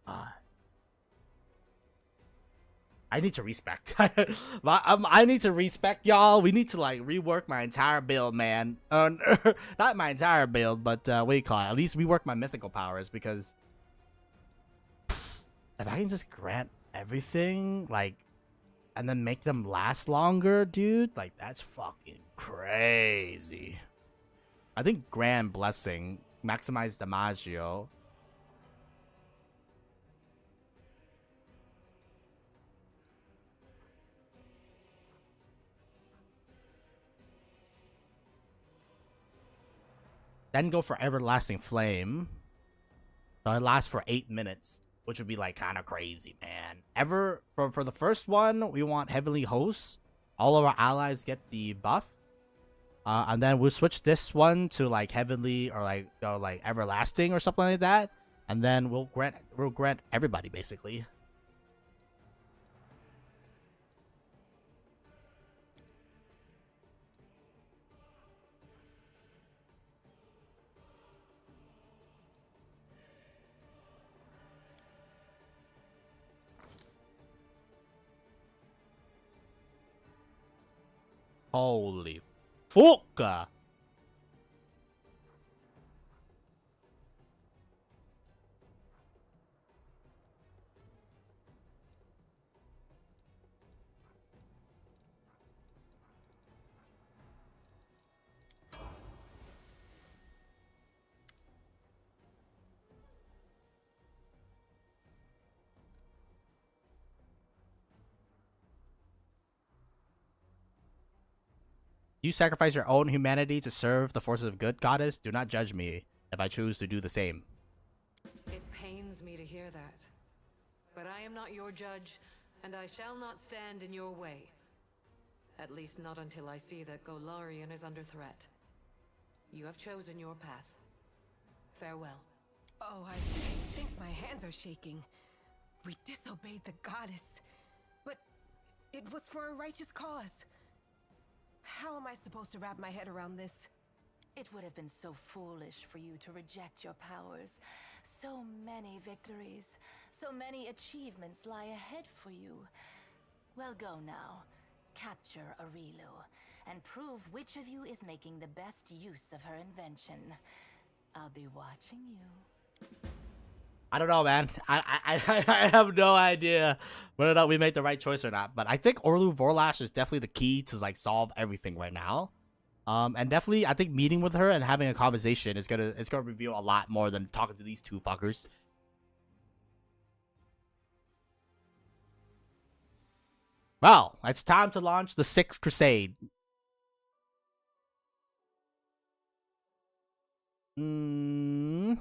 Oh, I need to respec. I need to respec, y'all. We need to like rework my entire build, man. Not my entire build, but what do you call it? At least rework my mythical powers, because if I can just grant everything, like, and then make them last longer, dude, like that's fucking crazy. I think Grand Blessing, maximize Damagio. Then go for Everlasting Flame. So it lasts for 8 minutes, which would be like kind of crazy, man. For the first one, we want Heavenly Hosts. All of our allies get the buff. And then we'll switch this one to like Heavenly or like Everlasting or something like that. And then we'll grant everybody basically. Holy fuck! You sacrifice your own humanity to serve the forces of good, goddess. Do not judge me if I choose to do the same. It pains me to hear that. But I am not your judge, and I shall not stand in your way. At least not until I see that Golarion is under threat. You have chosen your path. Farewell. Oh, I think my hands are shaking. We disobeyed the goddess, but it was for a righteous cause. How am I supposed to wrap my head around this? It would have been so foolish for you to reject your powers. So many victories, so many achievements lie ahead for you. Well, go now. Capture Arilu, and prove which of you is making the best use of her invention. I'll be watching you. I don't know, man. I have no idea whether or not we made the right choice or not. But I think Orlu Vorlash is definitely the key to like solve everything right now. And definitely, I think meeting with her and having a conversation is gonna reveal a lot more than talking to these two fuckers. Well, it's time to launch the 6th Crusade. Damn,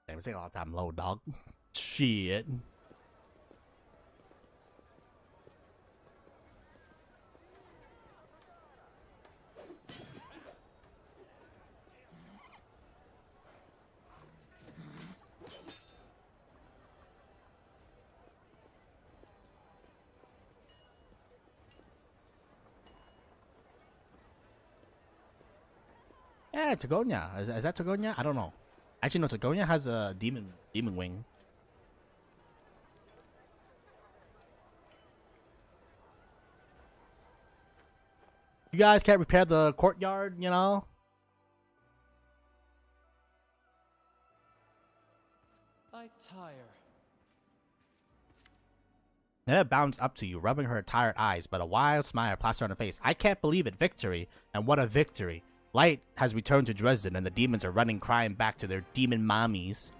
it's taking a lot of time to load, dog. Shit. Yeah, Tagonia. Is that Tagonia? I don't know. Actually, no. Tagonia has a demon wing. You guys can't repair the courtyard, you know? I tire. Then it bounds up to you, rubbing her tired eyes, but a wild smile plastered on her face. I can't believe it. Victory. And what a victory. Light has returned to Dresden, and the demons are running crying back to their demon mommies.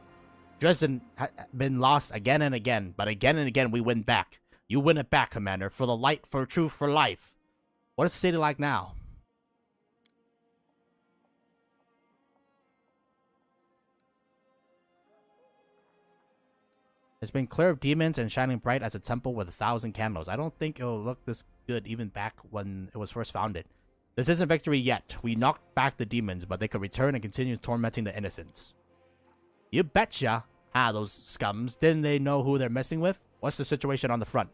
Dresden has been lost again and again, but again and again we win back. You win it back, Commander, for the light, for truth, for life. What is the city like now? It's been clear of demons and shining bright as a temple with 1,000 candles. I don't think it'll look this good even back when it was first founded. This isn't victory yet. We knocked back the demons, but they could return and continue tormenting the innocents. You betcha. Ah, those scums. Didn't they know who they're messing with? What's the situation on the front?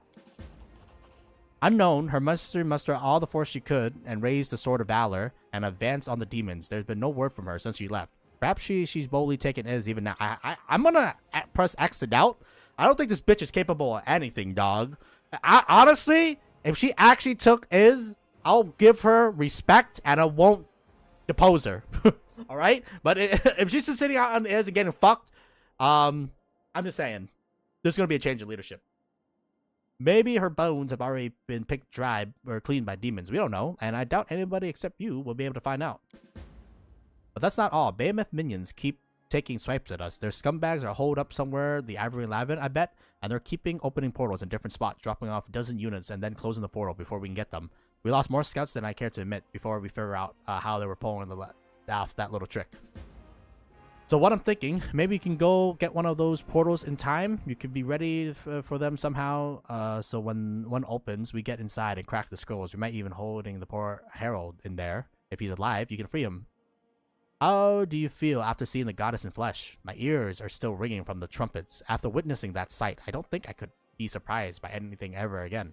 Unknown, her mustered all the force she could and raised the Sword of Valor and advanced on the demons. There's been no word from her since she left. Perhaps she's boldly taken is even now. I'm gonna press X to doubt. I don't think this bitch is capable of anything, dog. Honestly, if she actually took is, I'll give her respect and I won't depose her. Alright? But if she's just sitting out on is and getting fucked, I'm just saying, there's gonna be a change in leadership. Maybe her bones have already been picked dry or cleaned by demons. We don't know, and I doubt anybody except you will be able to find out. But that's not all. Behemoth minions keep taking swipes at us. Their scumbags are holed up somewhere, the Ivory Lavin, I bet, and they're keeping opening portals in different spots, dropping off a dozen units and then closing the portal before we can get them. We lost more scouts than I care to admit before we figure out how they were pulling off that little trick. So what I'm thinking, maybe you can go get one of those portals in time. You could be ready for them somehow. So when one opens, we get inside and crack the scrolls. We might even holding the poor Herald in there. If he's alive, you can free him. How do you feel after seeing the goddess in flesh? My ears are still ringing from the trumpets. After witnessing that sight, I don't think I could be surprised by anything ever again.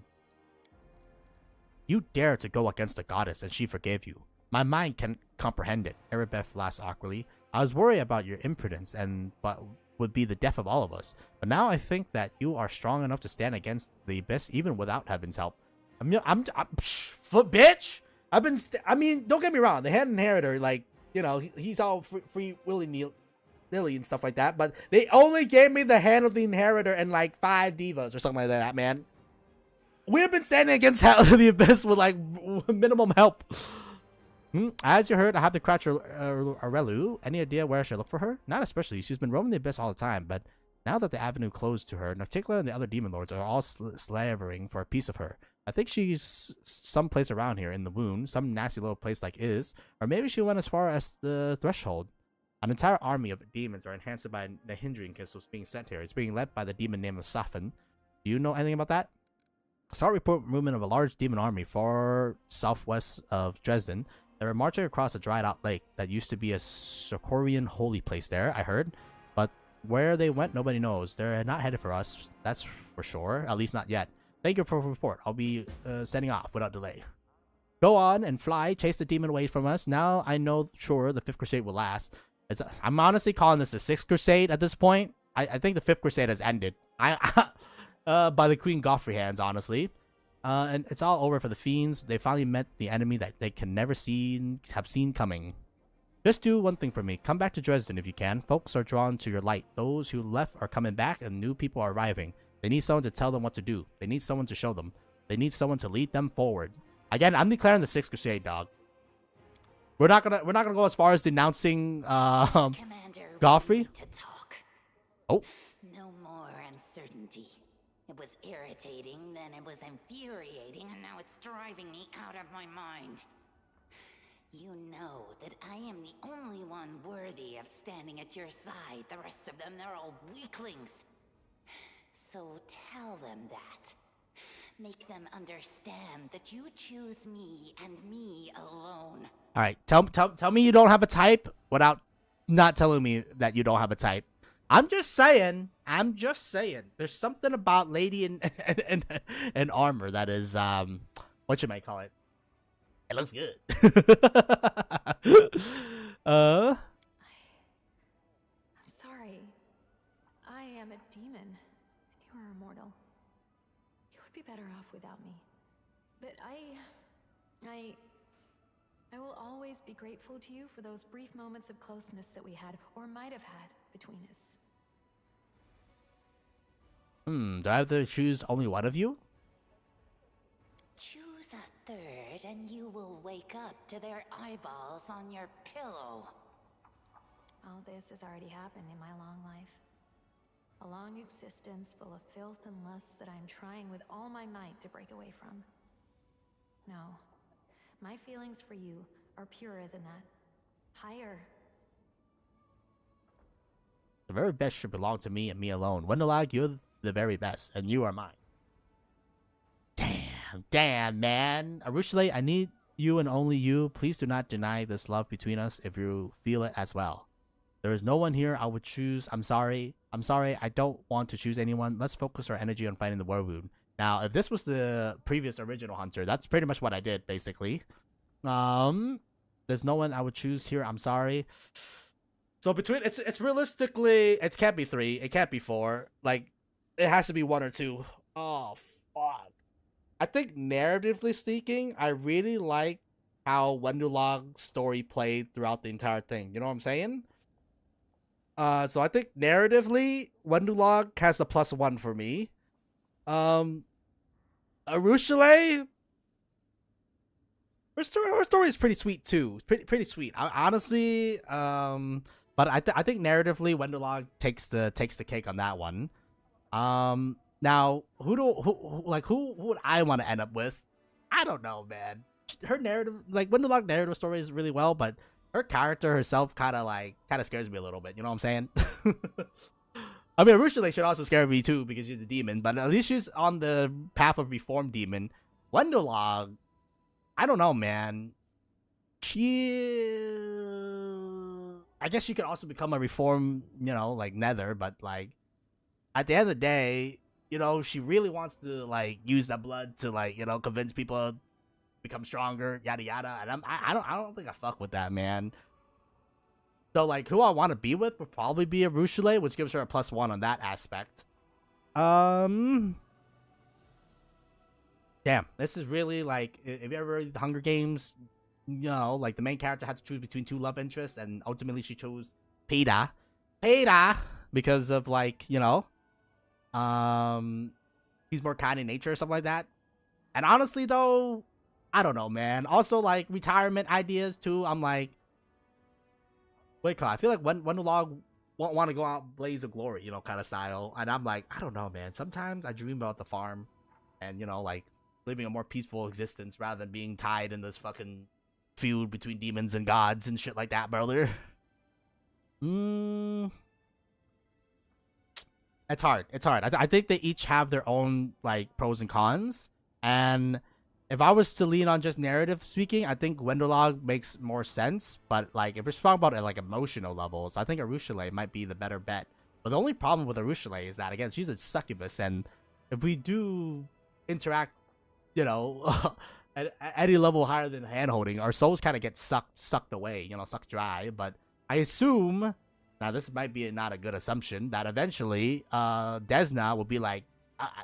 You dare to go against the goddess and she forgave you. My mind can't comprehend it, Erebeth laughed awkwardly. I was worried about your impudence but would be the death of all of us. But now I think that you are strong enough to stand against the abyss even without heaven's help. Bitch! I mean, don't get me wrong. The Hand Inheritor, like, you know, he's all free willy-nilly and stuff like that. But they only gave me the Hand of the Inheritor and like 5 divas or something like that, man. We've been standing against the abyss with like minimum help. As you heard, I have to crouch Arelu. Any idea where I should look for her? Not especially. She's been roaming the abyss all the time, but now that the avenue closed to her, Nocticula and the other demon lords are all slavering for a piece of her. I think she's someplace around here in the wound, some nasty little place like Is, or maybe she went as far as the threshold. An entire army of demons are enhanced by the hindering crystals being sent here. It's being led by the demon named Safin. Do you know anything about that? Saw a report movement of a large demon army far southwest of Dresden. They were marching across a dried out lake that used to be a Sokorian holy place there, I heard. But where they went, nobody knows. They're not headed for us, that's for sure. At least not yet. Thank you for the report. I'll be sending off without delay. Go on and fly, chase the demon away from us. Now I know, sure, the 5th Crusade will last. I'm honestly calling this the 6th Crusade at this point. I think the 5th Crusade has ended. By the Queen Galfrey hands, honestly. And it's all over for the fiends. They finally met the enemy that they can never have seen coming. Just do one thing for me. Come back to Dresden if you can. Folks are drawn to your light. Those who left are coming back and new people are arriving. They need someone to tell them what to do. They need someone to show them. They need someone to lead them forward. Again, I'm declaring the 6th Crusade, dog. We're not gonna go as far as denouncing Galfrey. Oh. No more uncertainty. It was irritating, then it was infuriating, and now it's driving me out of my mind. You know that I am the only one worthy of standing at your side. The rest of them, they're all weaklings. So tell them that. Make them understand that you choose me and me alone. All right, tell me you don't have a type without not telling me that you don't have a type. I'm just saying. There's something about lady in armor that is what you might call it. It looks good. I'm sorry. I am a demon, and you are immortal. You would be better off without me. But I will always be grateful to you for those brief moments of closeness that we had, or might have had, between us. Do I have to choose only one of you? Choose a third and you will wake up to their eyeballs on your pillow. All this has already happened in my long life. A long existence full of filth and lust that I'm trying with all my might to break away from. No. My feelings for you are purer than that. Higher. The very best should belong to me and me alone. Wendelag, you're the very best, and you are mine. Damn, man. Arushale, I need you and only you. Please do not deny this love between us if you feel it as well. There is no one here I would choose. I'm sorry. I don't want to choose anyone. Let's focus our energy on fighting the war wound. Now, if this was the previous original Hunter, that's pretty much what I did, basically. There's no one I would choose here. I'm sorry. So between it's realistically, it can't be 3. It can't be 4. Like, it has to be 1 or 2. Oh, fuck. I think narratively speaking, I really like how Wendulog's story played throughout the entire thing. You know what I'm saying? So I think narratively, Wendulog has a +1 for me. Arushale, her story is pretty sweet too. Pretty sweet. Honestly, but I think narratively, Wendulog takes the cake on that one. Now who would I want to end up with? I don't know, man. Her narrative, like Wendulog narrative story is really well, but her character herself kind of scares me a little bit. You know what I'm saying? I mean, Arushale should also scare me too because she's a demon, but at least she's on the path of reformed demon. Wendulog, I don't know, man. I guess she could also become a reformed, like Nether, but like at the end of the day, she really wants to like use that blood to like, convince people to become stronger, yada yada. And I don't think I fuck with that, man. So like who I want to be with would probably be Arushale, which gives her a +1 on that aspect. Damn, this is really like, if you ever read the Hunger Games, like the main character had to choose between 2 love interests, and ultimately she chose Peeta because of like, he's more kind in nature or something like that. And honestly though, I don't know, man. Also like retirement ideas too. I'm like, wait, I feel like Wendulog won't want to go out blaze of glory, kind of style. And I'm like, I don't know, man. Sometimes I dream about the farm and, like living a more peaceful existence rather than being tied in this fucking feud between demons and gods and shit like that, brother. Mm, it's hard. It's hard. I think they each have their own like pros and cons. And if I was to lean on just narrative speaking, I think Wenderlog makes more sense. But like if we're talking about it like emotional levels, I think Arushale might be the better bet. But the only problem with Arushale is that again she's a succubus, and if we do interact, you know, at any level higher than handholding, our souls kind of get sucked away, you know, sucked dry. But I assume, now this might be not a good assumption, that eventually Desna will be like,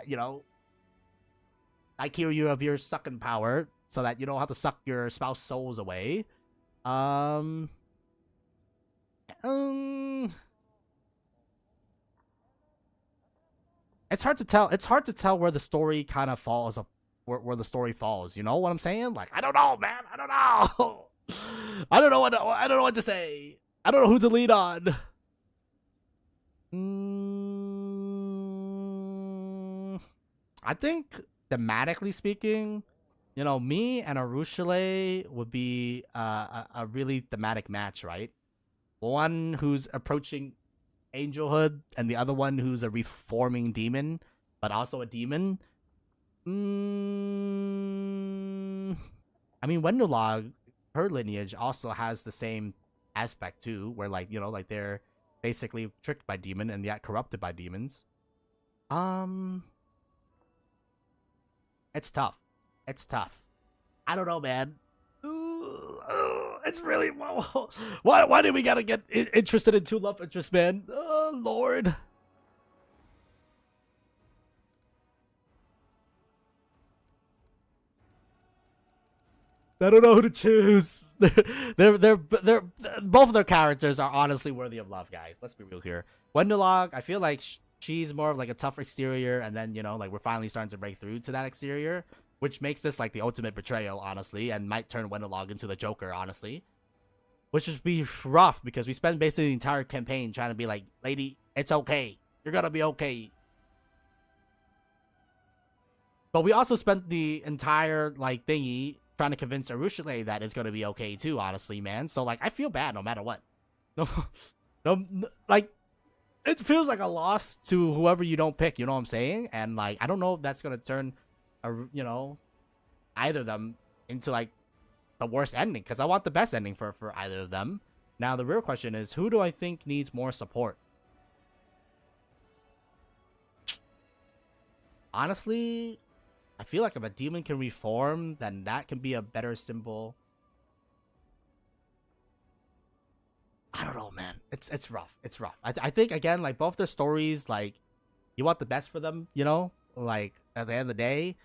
you know, I cure you of your sucking power so that you don't have to suck your spouse souls away. It's hard to tell. It's hard to tell where the story kind of falls up, where the story falls. You know what I'm saying? Like I don't know, man. I don't know. I don't know what to say. I don't know who to lead on. I think thematically speaking, you know, me and Arushale would be a really thematic match, right? One who's approaching angelhood and the other one who's a reforming demon, but also a demon. I mean, Wenderlog, her lineage also has the same aspect too, where like, you know, like they're basically tricked by demon and yet corrupted by demons. It's tough. It's tough. I don't know, man. It's really why do we gotta get interested in two love interests, man? Oh Lord. I don't know who to choose. They're both of their characters are honestly worthy of love, guys. Let's be real here. Wenderlog, I feel like she's more of like a tough exterior, and then, you know, like we're finally starting to break through to that exterior, which makes this like the ultimate betrayal, honestly, and might turn Wenderlog into the Joker, honestly. Which would be rough because we spent basically the entire campaign trying to be like, lady, it's okay. You're gonna be okay. But we also spent the entire like thingy trying to convince Arushale that it's gonna be okay too, honestly, man. So like I feel bad no matter what. No, like it feels like a loss to whoever you don't pick, you know what I'm saying? And like I don't know if that's gonna turn you know, either of them into like the worst ending, because I want the best ending for either of them. Now the real question is, who do I think needs more support? Honestly, I feel like if a demon can reform, then that can be a better symbol. I don't know, man. It's rough. It's rough. I think again, like both their stories, like you want the best for them, you know, like at the end of the day.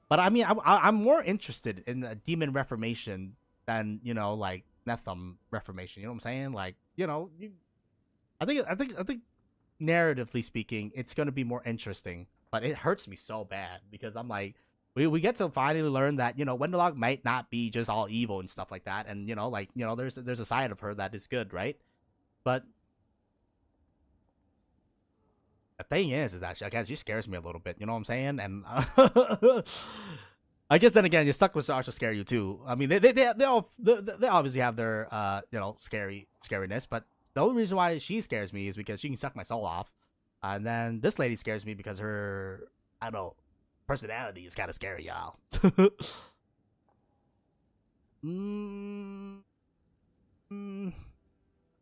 But I mean, I'm more interested in the demon reformation than, you know, like Nethum reformation. You know what I'm saying? Like, you know, I think narratively speaking, it's gonna be more interesting. But it hurts me so bad because I'm like, we get to finally learn that, you know, Wenderlog might not be just all evil and stuff like that, and you know, like, you know, there's a side of her that is good, right? But the thing is that she scares me a little bit. You know what I'm saying? And I guess then again, your succubus also scare you too. I mean, they obviously have their you know, scariness, but the only reason why she scares me is because she can suck my soul off, and then this lady scares me because her, I don't know, personality is kind of scary, y'all.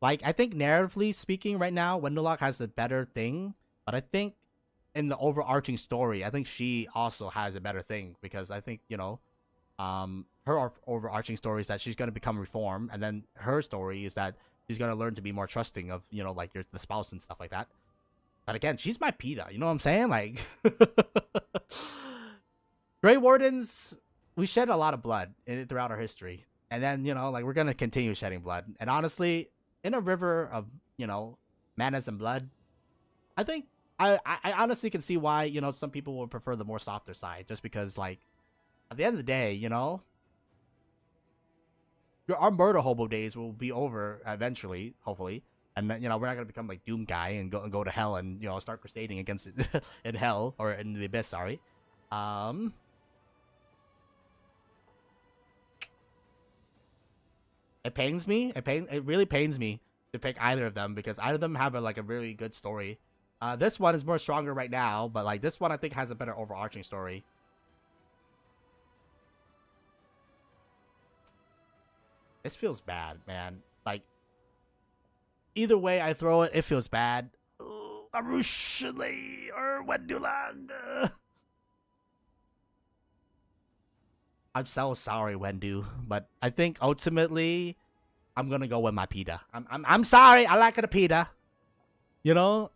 Like I think narratively speaking, right now, Wenderlog has the better thing. But I think in the overarching story, I think she also has a better thing because I think, you know, her overarching story is that she's going to become reformed, and then her story is that she's going to learn to be more trusting of, you know, like the spouse and stuff like that. But again, she's my PETA, you know what I'm saying? Like, Grey Wardens, we shed a lot of blood throughout our history. And then, you know, like we're going to continue shedding blood. And honestly, in a river of, you know, manas and blood, I think I honestly can see why, you know, some people would prefer the more softer side, just because, like, at the end of the day, you know, our murder hobo days will be over eventually, hopefully, and then, you know, we're not gonna become like Doom Guy and go to hell and, you know, start crusading against it in hell or in the abyss. Sorry, It pains me. It really pains me to pick either of them because either of them have like a really good story. This one is more stronger right now, but like this one I think has a better overarching story. This feels bad, man. Like, either way I throw it, it feels bad. Arushale or Wenduland. I'm so sorry, Wendu, but I think ultimately I'm gonna go with my PETA. I'm sorry, I like the PETA. You know,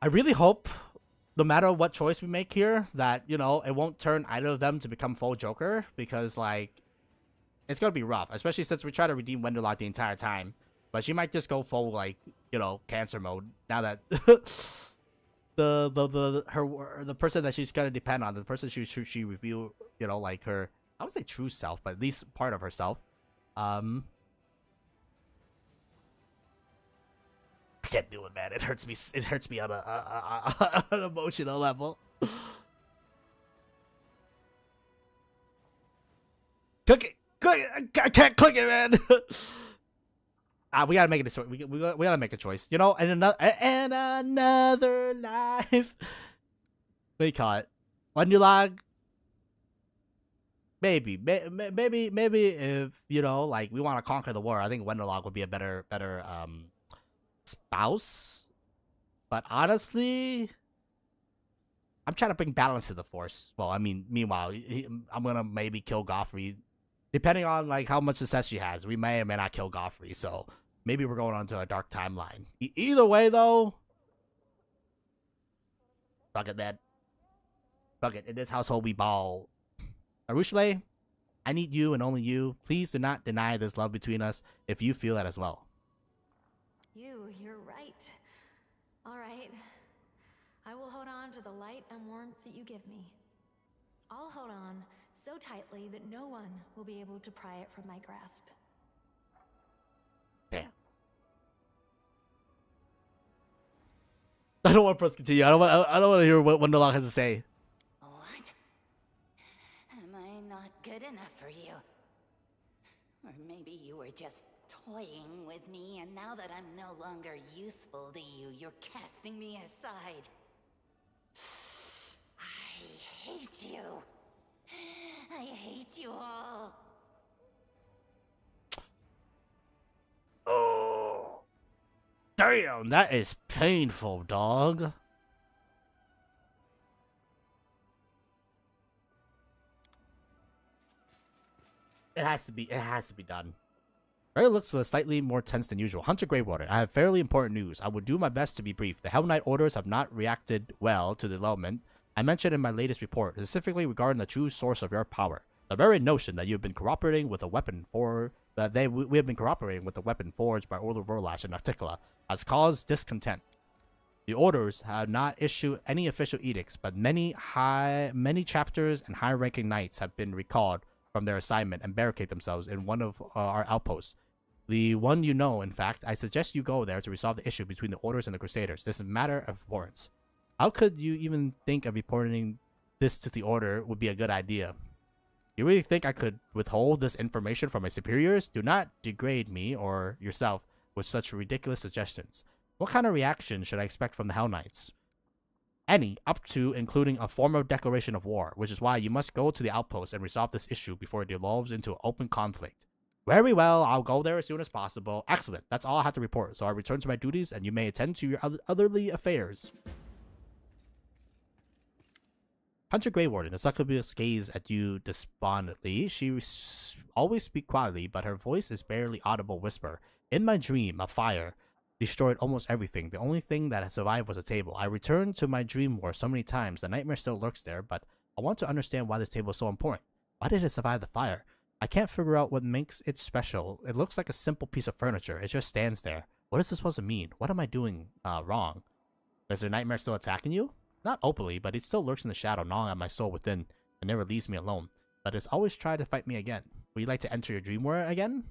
I really hope, no matter what choice we make here, that, you know, it won't turn either of them to become full Joker, because, like, it's gonna be rough, especially since we try to redeem Wenderlock the entire time. But she might just go full, like, you know, cancer mode now that the person that she's gonna depend on, the person she reveal, you know, like her, I would say true self, but at least part of herself. I can't do it, man. It hurts me. It hurts me on an emotional level. Click it. I can't click it, man. We gotta make a choice. We gotta make a choice. You know, and another life. What do you call it? Wendulag. Maybe if, you know, like, we want to conquer the war, I think Wendulag would be a better spouse. But honestly, I'm trying to bring balance to the Force. Well, I mean, meanwhile, I'm gonna maybe kill Galfrey, depending on like how much success she has. We may or may not kill Galfrey, so maybe we're going on to a dark timeline. Either way, though, fuck it, man. Fuck it. In this household, we ball. Arushale, I need you and only you. Please do not deny this love between us if you feel that as well. You're right. All right. I will hold on to the light and warmth that you give me. I'll hold on so tightly that no one will be able to pry it from my grasp. Damn. I don't want to press continue. I don't want to hear what Wendelok has to say. What? Am I not good enough for you? Or maybe you were just toying with me, and now that I'm no longer useful to you, you're casting me aside. I hate you. I hate you all. Oh. Damn, that is painful, dog. It has to be done. Ray looks slightly more tense than usual. Hunter Greywater, I have fairly important news. I will do my best to be brief. The Hell Knight orders have not reacted well to the development I mentioned in my latest report, specifically regarding the true source of your power. The very notion that you have been cooperating with a weapon we have been cooperating with the weapon forged by Orla Vorlash and Articula has caused discontent. The orders have not issued any official edicts, but many chapters and high-ranking knights have been recalled from their assignment and barricade themselves in one of our outposts. The one you know, in fact. I suggest you go there to resolve the issue between the orders and the Crusaders. This is a matter of importance. How could you even think of reporting this to the order would be a good idea? You really think I could withhold this information from my superiors? Do not degrade me or yourself with such ridiculous suggestions. What kind of reaction should I expect from the Hell Knights? Any, up to including a formal declaration of war, which is why you must go to the outpost and resolve this issue before it devolves into an open conflict. Very well, I'll go there as soon as possible. Excellent, that's all I have to report, so I return to my duties and you may attend to your otherly affairs. Hunter Greywarden, the succubus gaze at you despondently. She always speaks quietly, but her voice is barely audible whisper. In my dream, a fire destroyed almost everything. The only thing that had survived was a table. I returned to my dream war so many times. The nightmare still lurks there, but I want to understand why this table is so important. Why did it survive the fire? I can't figure out what makes it special. It looks like a simple piece of furniture. It just stands there. What is this supposed to mean? What am I doing wrong? Is the nightmare still attacking you? Not openly, but it still lurks in the shadow, gnawing at my soul within, and never leaves me alone. But it's always tried to fight me again. Would you like to enter your dream war again?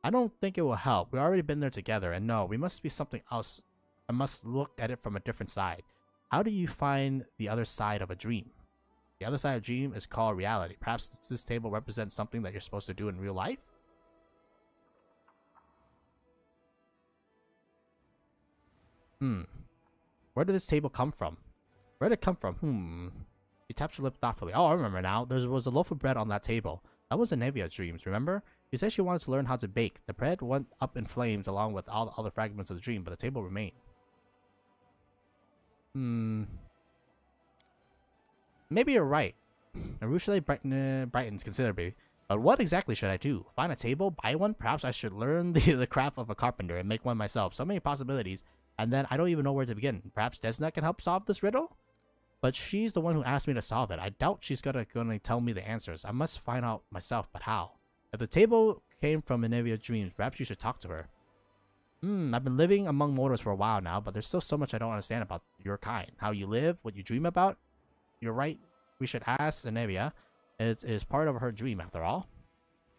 I don't think it will help. We've already been there together, and no, we must be something else. I must look at it from a different side. How do you find the other side of a dream? The other side of a dream is called reality. Perhaps this table represents something that you're supposed to do in real life? Where did this table come from? Where did it come from? She taps her lip thoughtfully. Oh, I remember now. There was a loaf of bread on that table. That was Nevia's dreams, remember? She said she wanted to learn how to bake. The bread went up in flames along with all the other fragments of the dream, but the table remained. Maybe you're right. Narushale brightens considerably. But what exactly should I do? Find a table? Buy one? Perhaps I should learn the craft of a carpenter and make one myself. So many possibilities. And then I don't even know where to begin. Perhaps Desna can help solve this riddle? But she's the one who asked me to solve it. I doubt she's gonna tell me the answers. I must find out myself, but how? If the table came from Nevia's dreams, perhaps you should talk to her. I've been living among mortals for a while now, but there's still so much I don't understand about your kind. How you live, what you dream about. You're right. We should ask Nevia. It is part of her dream, after all.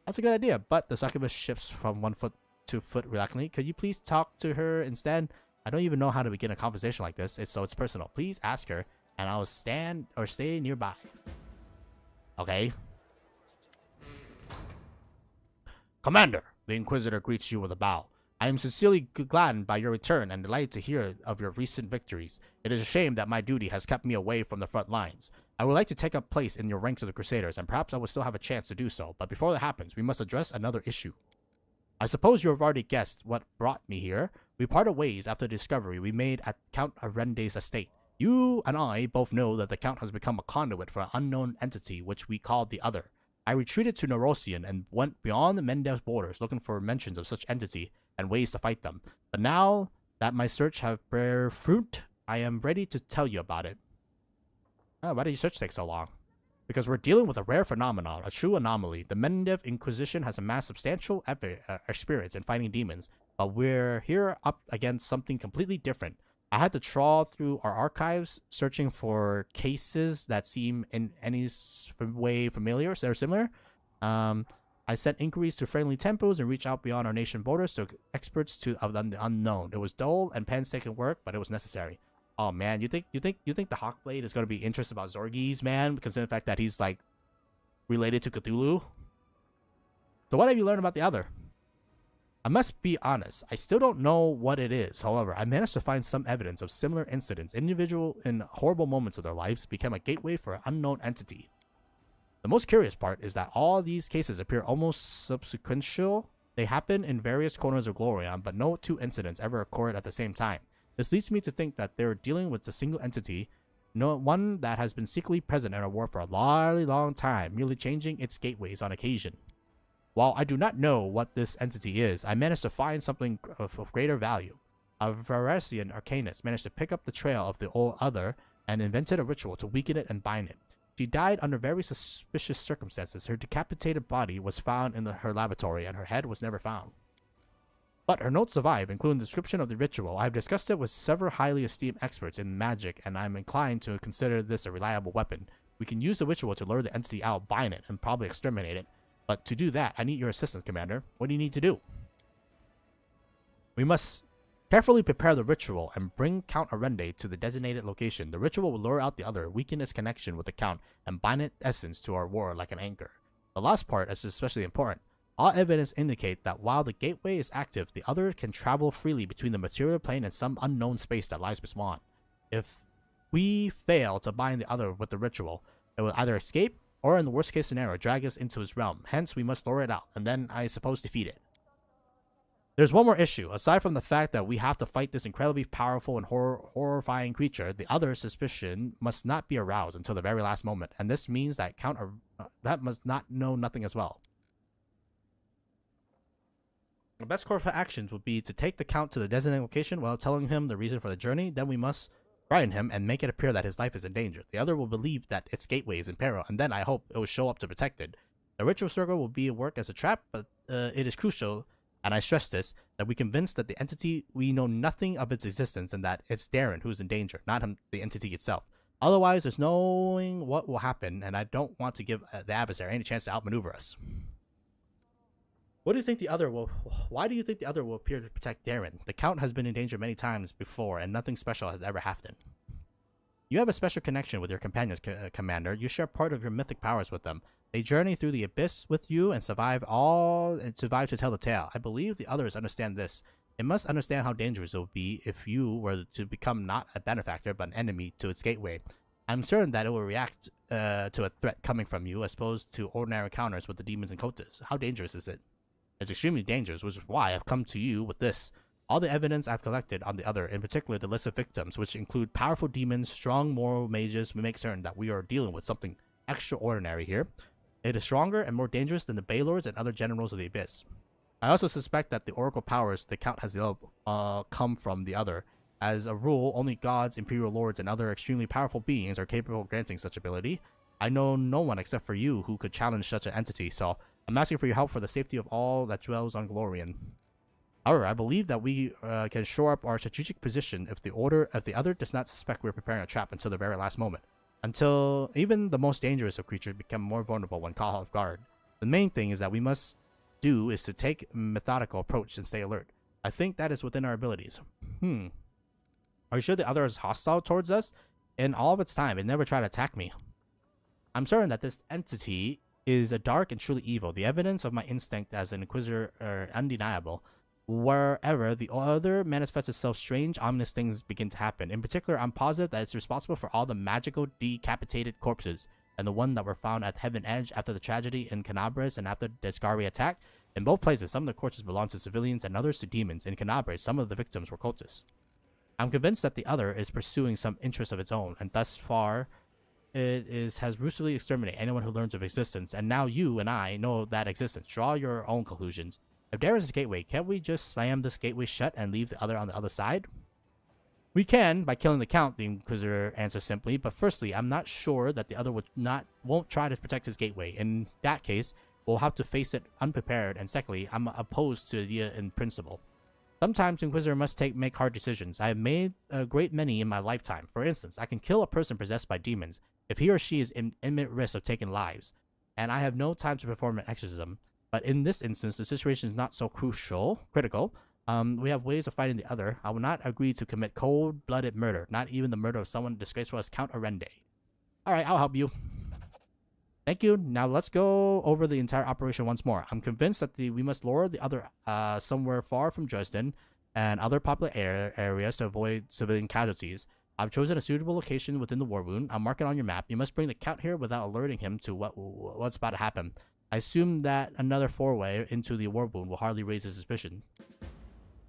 That's a good idea, but the succubus shifts from one foot to foot reluctantly. Could you please talk to her instead? I don't even know how to begin a conversation like this, so it's personal. Please ask her, and I'll stand or stay nearby. Okay. Commander, the Inquisitor greets you with a bow. I am sincerely gladdened by your return and delighted to hear of your recent victories. It is a shame that my duty has kept me away from the front lines. I would like to take up place in your ranks of the Crusaders, and perhaps I will still have a chance to do so, but before that happens, we must address another issue. I suppose you have already guessed what brought me here. We parted ways after the discovery we made at Count Arende's estate. You and I both know that the Count has become a conduit for an unknown entity which we called the Other. I retreated to Nerosian and went beyond the Mendev's borders looking for mentions of such entity and ways to fight them. But now that my search have bear fruit, I am ready to tell you about it. Oh, why did your search take so long? Because we're dealing with a rare phenomenon, a true anomaly. The Mendev Inquisition has amassed substantial experience in fighting demons, but we're here up against something completely different. I had to trawl through our archives, searching for cases that seem in any way familiar, so they're similar. I sent inquiries to friendly temples and reached out beyond our nation borders to experts of the unknown. It was dull and painstaking work, but it was necessary. Oh man, you think the Hawkblade is going to be interested about Zorgis, man, because of the fact that he's like related to Cthulhu? So what have you learned about the Other? I must be honest, I still don't know what it is. However, I managed to find some evidence of similar incidents. Individuals in horrible moments of their lives became a gateway for an unknown entity. The most curious part is that all these cases appear almost subsequential. They happen in various corners of Glorion, but no two incidents ever occurred at the same time. This leads me to think that they're dealing with a single entity, one that has been secretly present in our war for a long time, merely changing its gateways on occasion. While I do not know what this entity is, I managed to find something of greater value. A Varasian arcanist managed to pick up the trail of the old Other and invented a ritual to weaken it and bind it. She died under very suspicious circumstances. Her decapitated body was found in her laboratory, and her head was never found. But her notes survive, including the description of the ritual. I have discussed it with several highly esteemed experts in magic, and I am inclined to consider this a reliable weapon. We can use the ritual to lure the entity out, bind it, and probably exterminate it. But to do that, I need your assistance, Commander. What do you need to do? We must carefully prepare the ritual and bring Count Arende to the designated location. The ritual will lure out the Other, weaken its connection with the Count, and bind its essence to our war like an anchor. The last part is especially important. All evidence indicate that while the gateway is active, the Other can travel freely between the material plane and some unknown space that lies beyond. If we fail to bind the Other with the ritual, it will either escape or, in the worst case scenario, drag us into his realm. Hence, we must lure it out, and then, I suppose, defeat it. There's one more issue. Aside from the fact that we have to fight this incredibly powerful and horrifying creature, the Other suspicion must not be aroused until the very last moment, and this means that Count that must not know nothing as well. The best course of actions would be to take the Count to the designated location while telling him the reason for the journey. Then we must frighten him and make it appear that his life is in danger. The Other will believe that its gateway is in peril, and then I hope it will show up to protect it. The ritual circle will be work as a trap, but it is crucial, and I stress this, that we convince that the entity, we know nothing of its existence, and that it's Darren who's in danger, not the entity itself. Otherwise, there's no knowing what will happen, and I don't want to give the adversary any chance to outmaneuver us. What do you think the other will? Why do you think the other will appear to protect Darren? The Count has been in danger many times before, and nothing special has ever happened. You have a special connection with your companions, Commander. You share part of your mythic powers with them. They journey through the abyss with you and survive to tell the tale. I believe the others understand this. They must understand how dangerous it would be if you were to become not a benefactor but an enemy to its gateway. I'm certain that it will react to a threat coming from you as opposed to ordinary encounters with the demons and cultists. How dangerous is it? It's extremely dangerous, which is why I've come to you with this. All the evidence I've collected on the other, in particular the list of victims, which include powerful demons, strong moral mages, we make certain that we are dealing with something extraordinary here. It is stronger and more dangerous than the Baylords and other generals of the Abyss. I also suspect that the oracle powers the Count has come from the other. As a rule, only gods, imperial lords, and other extremely powerful beings are capable of granting such ability. I know no one except for you who could challenge such an entity, so I'm asking for your help for the safety of all that dwells on Galorian. However, I believe that we can shore up our strategic position if the other does not suspect we're preparing a trap until the very last moment. Until even the most dangerous of creatures become more vulnerable when caught off guard. The main thing is that we must do is to take a methodical approach and stay alert. I think that is within our abilities. Are you sure the other is hostile towards us? In all of its time, it never tried to attack me. I'm certain that this entity is a dark and truly evil. The evidence of my instinct as an inquisitor are undeniable. Wherever the other manifests itself, strange, ominous things begin to happen. In particular, I'm positive that it's responsible for all the magical decapitated corpses, and the one that were found at Heaven Edge after the tragedy in Canabres and after the Descari attack. In both places, some of the corpses belong to civilians and others to demons. In Canabres, some of the victims were cultists. I'm convinced that the other is pursuing some interest of its own, and thus far, has ruthlessly exterminated anyone who learns of existence, and now you and I know that existence. Draw your own conclusions. If there is a gateway, can't we just slam this gateway shut and leave the other on the other side? We can, by killing the Count, the Inquisitor answers simply, but firstly, I'm not sure that the other won't try to protect his gateway. In that case, we'll have to face it unprepared, and secondly, I'm opposed to the idea in principle. Sometimes Inquisitor must make hard decisions. I have made a great many in my lifetime. For instance, I can kill a person possessed by demons if he or she is in imminent risk of taking lives, and I have no time to perform an exorcism. But in this instance, the situation is not so critical. We have ways of fighting the other. I will not agree to commit cold-blooded murder, not even the murder of someone disgraceful as Count Arende. Alright, I'll help you. Thank you. Now let's go over the entire operation once more. I'm convinced that we must lure the other somewhere far from Dresden and other popular areas to avoid civilian casualties. I've chosen a suitable location within the war wound. I'll mark it on your map. You must bring the Count here without alerting him to what's about to happen. I assume that another foray into the war wound will hardly raise his suspicion.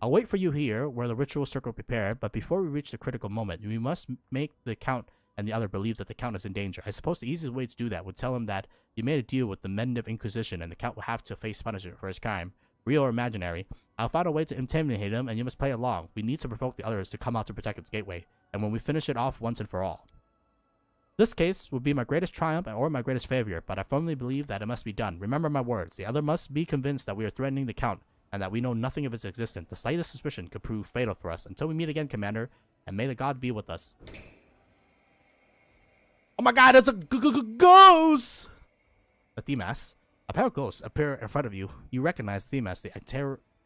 I'll wait for you here, where the ritual circle prepared, but before we reach the critical moment, we must make the Count and the other believe that the Count is in danger. I suppose the easiest way to do that would tell him that you made a deal with the Mendiv Inquisition and the Count will have to face punishment for his crime, real or imaginary. I'll find a way to intimidate him, and you must play along. We need to provoke the others to come out to protect its gateway, and when we finish it off once and for all. This case would be my greatest triumph or my greatest failure, but I firmly believe that it must be done. Remember my words. The other must be convinced that we are threatening the Count, and that we know nothing of its existence. The slightest suspicion could prove fatal for us. Until we meet again, Commander, and may the God be with us. Oh my god, it's a ghost! A Themas. A pair of ghosts appear in front of you. You recognize Themas, the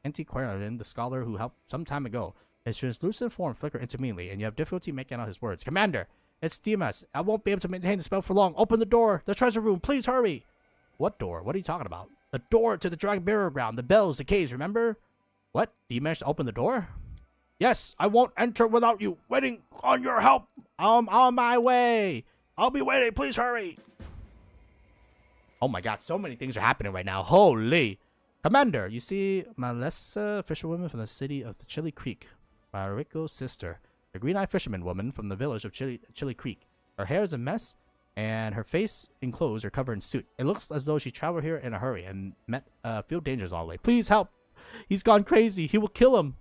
antiquarian, the scholar who helped some time ago. His translucent form flickered intermittently, and you have difficulty making out his words. Commander, it's Themas. I won't be able to maintain the spell for long. Open the door. The treasure room. Please hurry. What door? What are you talking about? The door to the Dragon Burial Ground. The bells, the caves, remember? What? Do you manage to open the door? Yes, I won't enter without you. Waiting on your help. I'm on my way. I'll be waiting. Please hurry. Oh my god, so many things are happening right now. Holy. Commander, you see Malessa, fisherwoman from the city of the Chili Creek. Mariko's sister. The green-eyed fisherman woman from the village of Chili Creek. Her hair is a mess, and her face and clothes are covered in soot. It looks as though she traveled here in a hurry and met few dangers all the way. Please help. He's gone crazy. He will kill him.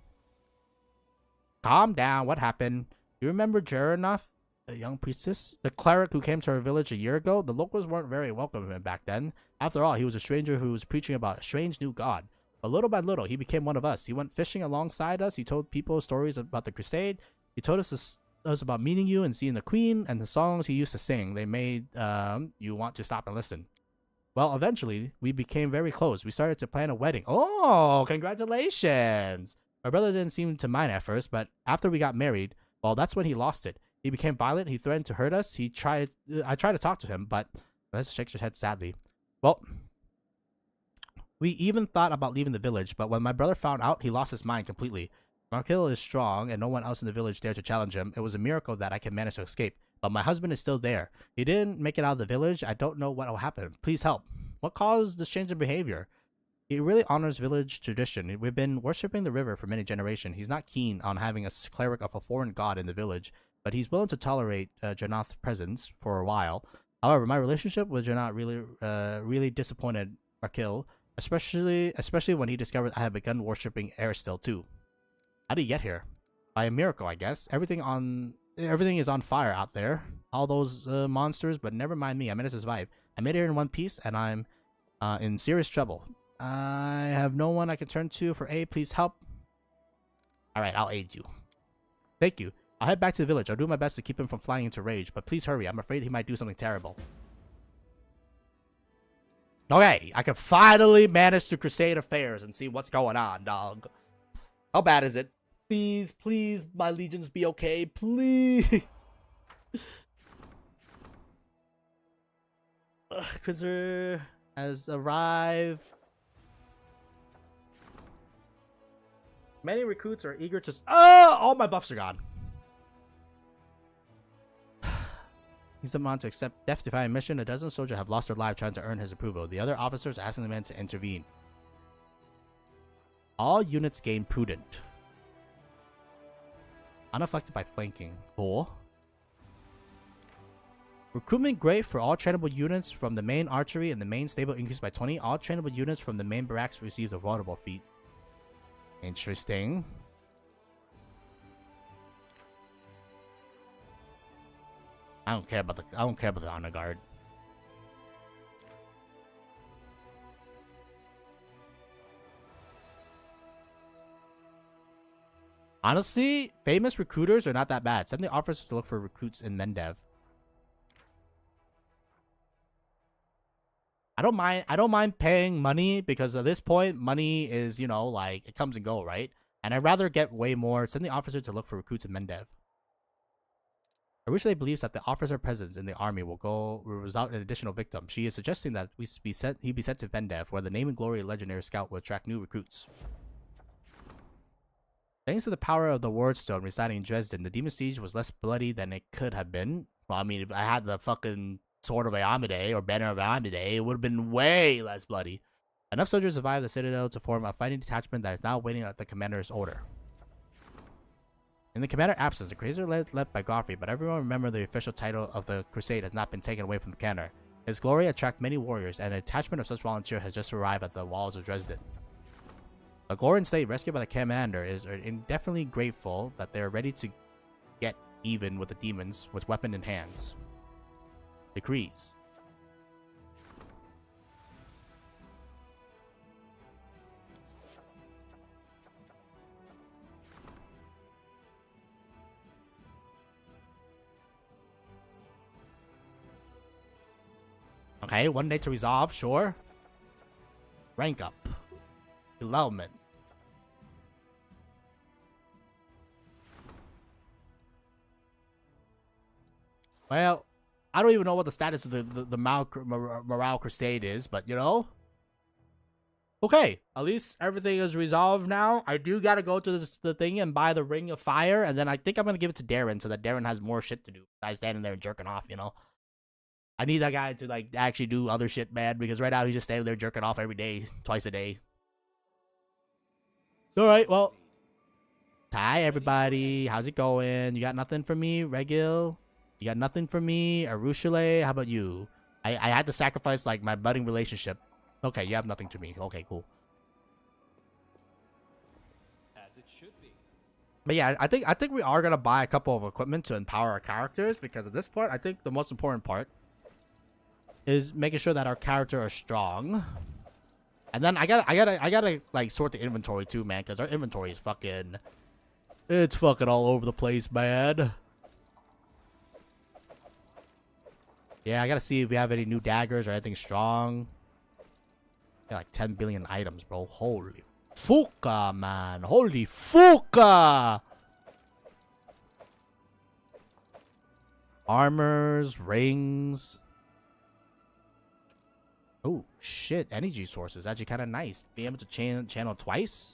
Calm down. What happened? You remember Jarenoth, the young priestess? The cleric who came to our village a year ago? The locals weren't very welcome to him back then. After all, he was a stranger who was preaching about a strange new god. But little by little, he became one of us. He went fishing alongside us. He told people stories about the crusade. He told us about meeting you and seeing the queen, and the songs he used to sing. They made you want to stop and listen. Well, eventually, we became very close. We started to plan a wedding. Oh, congratulations! My brother didn't seem to mind at first, but after we got married, well, that's when he lost it. He became violent. He threatened to hurt us. I tried to talk to him, but let's shake your head sadly. Well, we even thought about leaving the village, but when my brother found out, he lost his mind completely. Markil is strong, and no one else in the village dared to challenge him. It was a miracle that I can manage to escape. But my husband is still there. He didn't make it out of the village. I don't know what will happen. Please help. What caused this change in behavior? He really honors village tradition. We've been worshipping the river for many generations. He's not keen on having a cleric of a foreign god in the village, but he's willing to tolerate Janath's presence for a while. However, my relationship with Janath really disappointed Markil, especially when he discovered I had begun worshipping Aristil too. How did he get here? By a miracle, I guess. Everything is on fire out there. All those monsters, but never mind me. I managed to survive. I made it in one piece, and I'm in serious trouble. I have no one I can turn to for aid. Please help. Alright, I'll aid you. Thank you. I'll head back to the village. I'll do my best to keep him from flying into rage, but please hurry. I'm afraid he might do something terrible. Okay, I can finally manage to crusade affairs and see what's going on, dog. How bad is it? Please, please, my legions be okay. Please. Cruiser has arrived. Many recruits are eager to... Oh! All my buffs are gone. He's the man to accept death-defying mission. A dozen soldiers have lost their lives trying to earn his approval. The other officers asking the men to intervene. All units gain prudent. Unaffected by flanking. Cool. Recruitment great for all trainable units from the main archery and the main stable increased by 20. All trainable units from the main barracks receives a vulnerable feat. Interesting. I don't care about the honor guard. Honestly, famous recruiters are not that bad. Send the officers to look for recruits in Mendev. I don't mind paying money because at this point, money is, you know, like, it comes and go, right? And I'd rather get way more. Send the officer to look for recruits in Mendev. Arishale believes that the officer presence in the army will result in additional victims. She is suggesting that he be sent to Mendev, where the name and glory of legendary scout will attract new recruits. Thanks to the power of the Ward Stone residing in Dresden, the Demon Siege was less bloody than it could have been. Well, I mean, if I had the fucking Sword of Amade or Banner of Amade, it would have been way less bloody. Enough soldiers survived the Citadel to form a fighting detachment that is now waiting at the commander's order. In the commander's absence, the Crusader led by Galfrey, but everyone remember the official title of the crusade has not been taken away from the commander. His glory attracts many warriors, and a detachment of such volunteers has just arrived at the walls of Dresden. The Goran state, rescued by the commander, is indefinitely grateful that they are ready to get even with the demons with weapon in hands. Decrees. Okay, 1 day to resolve, sure. Rank up. Development. Well, I don't even know what the status of the Morale Crusade is, but you know. Okay, at least everything is resolved now. I do gotta go to the thing and buy the Ring of Fire, and then I think I'm gonna give it to Darren so that Darren has more shit to do besides standing there and jerking off, you know. I need that guy to like actually do other shit, man, because right now he's just standing there jerking off every day, twice a day. Alright, well. Hi, everybody. How's it going? You got nothing for me, Regil? You got nothing for me? Arishale? How about you? I had to sacrifice, like, my budding relationship. Okay, you have nothing to me. Okay, cool. As it should be. But yeah, I think we are going to buy a couple of equipment to empower our characters, because at this point, I think the most important part is making sure that our character are strong. And then I gotta like sort the inventory too, man, because our inventory is fucking, it's fucking all over the place, man. Yeah, I gotta see if we have any new daggers or anything strong. Got like 10 billion items, bro. Holy fuka, man. Holy fuka. Armors, rings. Oh, shit. Energy sources. Actually kind of nice. Be able to channel twice.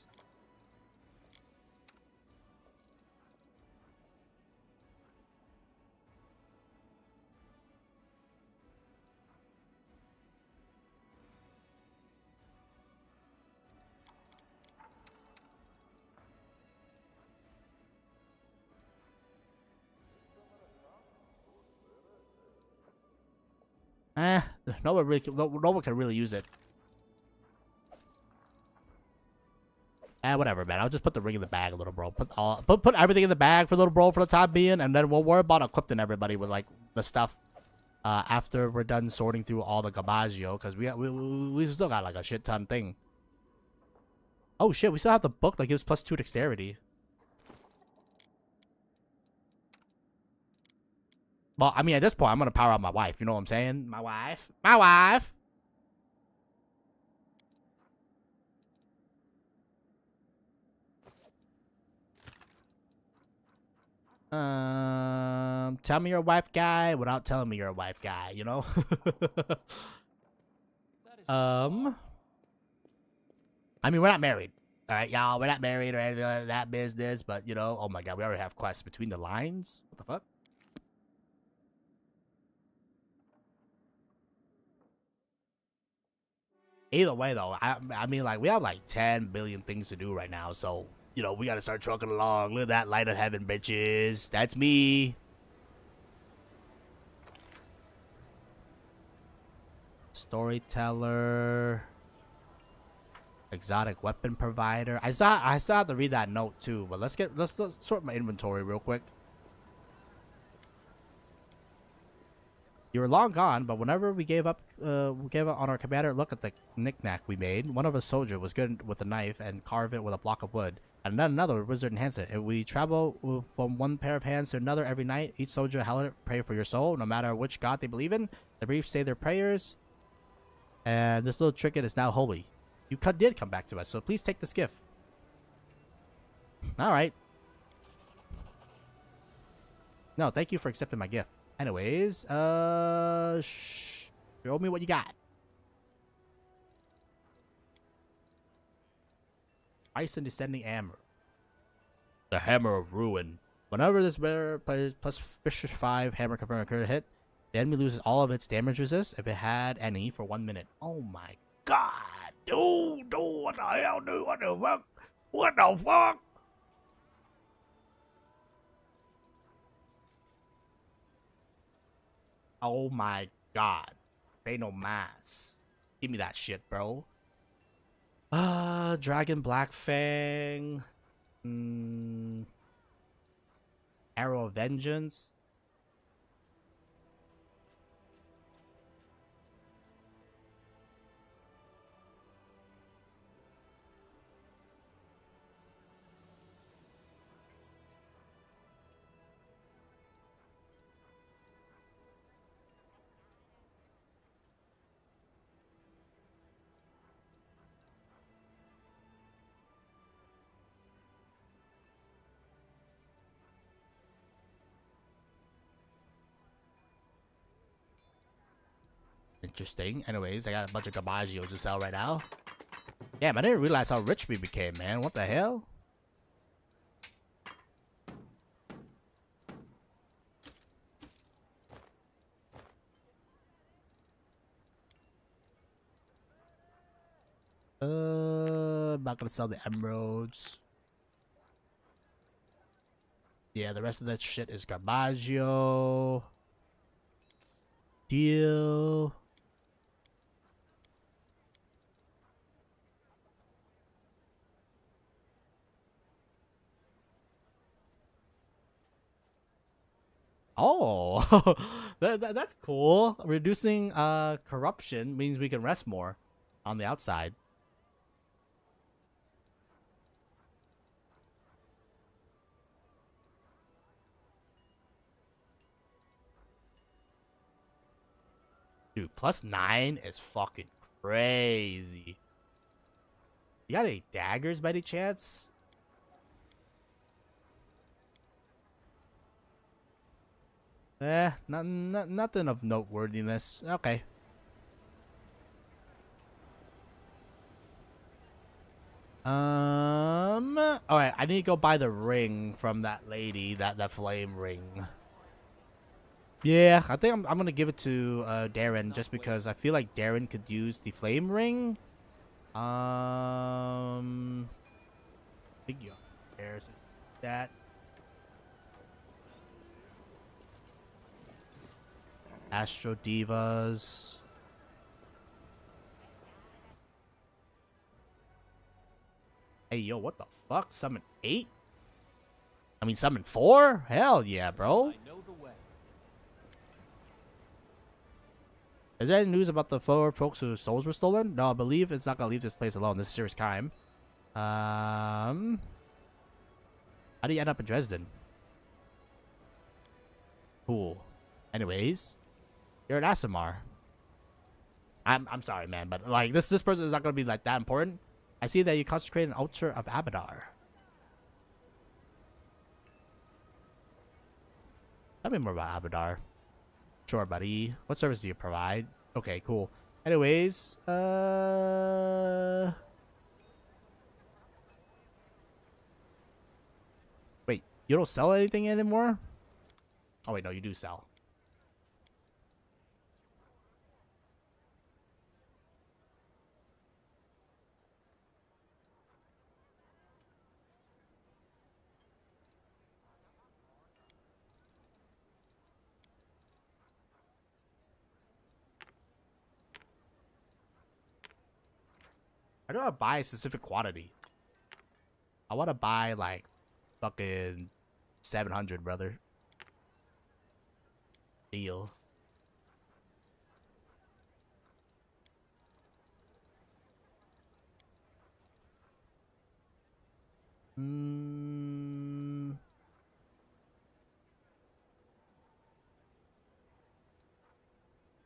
No one can really use it. Whatever, man. I'll just put the ring in the bag, little bro. Put everything in the bag for little bro for the time being, and then we'll worry about equipping everybody with like the stuff after we're done sorting through all the gabaggio, because we still got like a shit ton thing. Oh shit, we still have the book that gives +2 dexterity. Well, I mean, at this point, I'm gonna power out my wife. You know what I'm saying? My wife. My wife. Tell me you're a wife guy without telling me you're a wife guy, you know? I mean, we're not married. All right, y'all. We're not married or anything like that business, but, you know, oh my god, we already have quests between the lines. What the fuck? Either way, though, I mean, like, we have like 10 billion things to do right now, so, you know, we gotta start trucking along. Look at that light of heaven, bitches. That's me. Storyteller. Exotic weapon provider. I still have to read that note too, but let's sort my inventory real quick. You were long gone, but whenever we gave up on our commander, look at the knickknack we made. One of us soldier was good with a knife and carve it with a block of wood, and then another wizard enhance it. If we travel from one pair of hands to another every night, each soldier held it, pray for your soul, no matter which god they believe in. The briefs say their prayers, and this little trinket is now holy. You did come back to us, so please take this gift. All right. No, thank you for accepting my gift. Anyways, show me what you got. Ice and Descending Hammer. The Hammer of Ruin. Whenever this bearer plays +5 hammer confirm a hit, the enemy loses all of its damage resist if it had any for 1 minute. Oh my god. Dude, what the hell, dude? What the fuck? What the fuck? Oh my god. Say no mas. Give me that shit, bro. Dragon Black Fang. Arrow of Vengeance. Interesting. Anyways, I got a bunch of gabaggio to sell right now. Damn, I didn't realize how rich we became, man. What the hell? I'm not gonna sell the emeralds. Yeah, the rest of that shit is gabaggio. Deal. Oh, that's cool. Reducing corruption means we can rest more on the outside. Dude, +9 is fucking crazy. You got any daggers by any chance? Nothing of noteworthiness. Okay. Alright, I need to go buy the ring from that lady, that flame ring. Yeah, I think I'm gonna give it to Darren just because I feel like Darren could use the flame ring. Figure. There's that. Astro Divas. Hey, yo, what the fuck? Summon 8? I mean, summon 4? Hell yeah, bro. I know the way. Is there any news about the 4 folks whose souls were stolen? No, I believe it's not gonna leave this place alone. This is serious crime. How do you end up in Dresden? Cool. Anyways, you're an Asimar. I'm sorry, man, but like this person is not gonna be like that important. I see that you consecrate an altar of Abadar. Tell me more about Abadar. Sure, buddy. What service do you provide? Okay, cool. Anyways, wait, you don't sell anything anymore? Oh wait, no, you do sell. I don't want to buy a specific quantity. I want to buy like fucking 700, brother. Deal.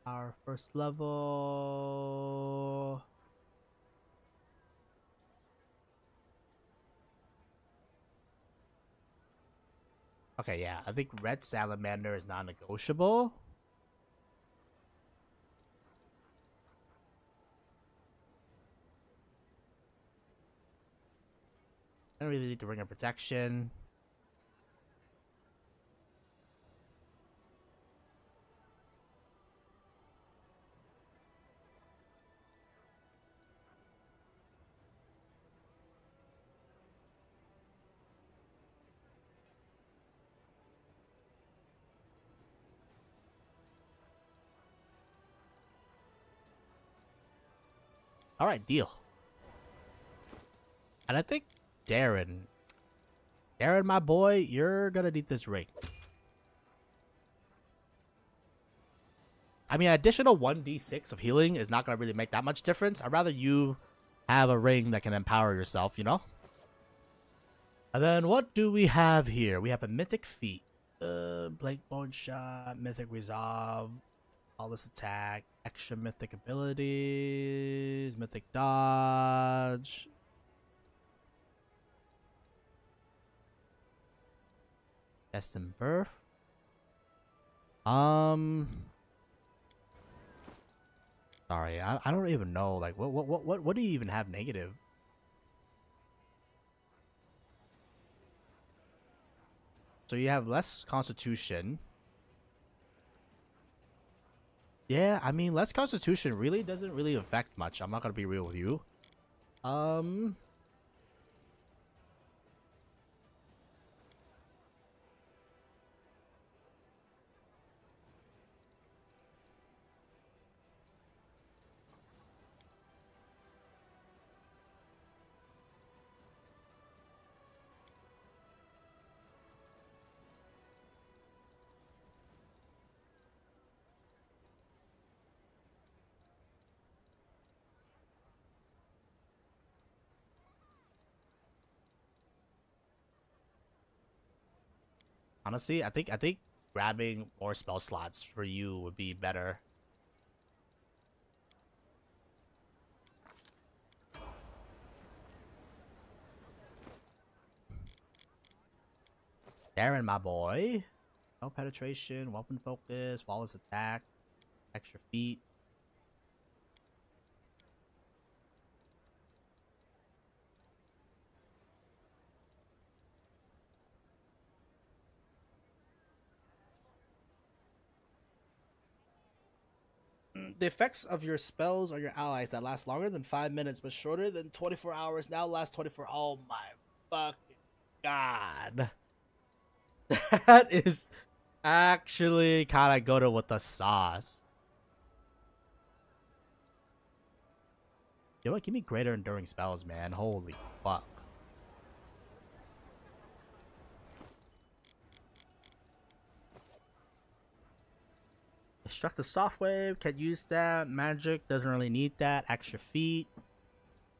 Our first level. Okay, yeah. I think Red Salamander is non-negotiable. I don't really need to ring of protection. Alright, deal. And I think Darren, my boy, you're gonna need this ring. I mean, additional 1d6 of healing is not gonna really make that much difference. I'd rather you have a ring that can empower yourself, you know? And then what do we have here? We have a Mythic Feat. Blake Bone Shot, Mythic Resolve, Flawless Attack, extra Mythic abilities, Mythic Dodge. Destined Birth. Sorry, I don't even know. Like, what do you even have negative? So you have less Constitution. Yeah, I mean, less Constitution really doesn't really affect much. I'm not gonna be real with you. Honestly, I think grabbing more spell slots for you would be better. Darren, my boy. No penetration, weapon focus, flawless attack, extra feet. The effects of your spells or your allies that last longer than 5 minutes but shorter than 24 hours now last 24. Oh my fucking god. That is actually kind of good with the sauce. You know what? Give me greater enduring spells, man. Holy fuck. Destructive Softwave, can't use that. Magic, doesn't really need that. Extra feet, I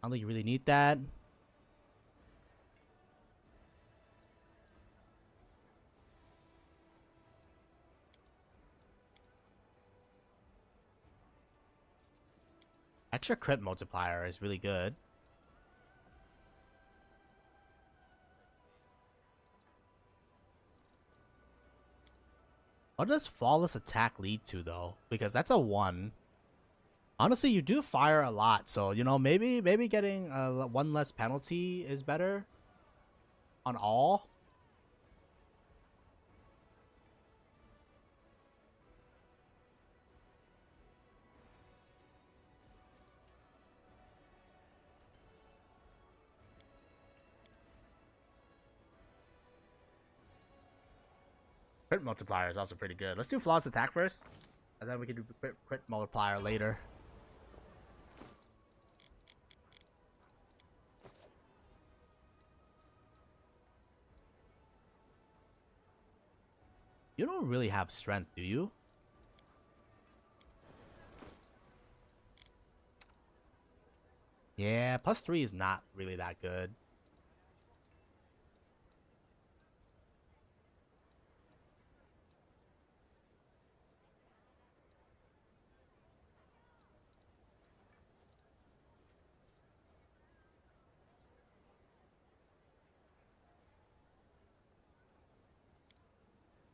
don't think you really need that. Extra crit multiplier is really good. What does flawless attack lead to though? Because that's a 1. Honestly, you do fire a lot, so you know maybe getting 1 less penalty is better on all. Crit multiplier is also pretty good. Let's do flawless attack first, and then we can do crit multiplier later. You don't really have strength, do you? Yeah, +3 is not really that good.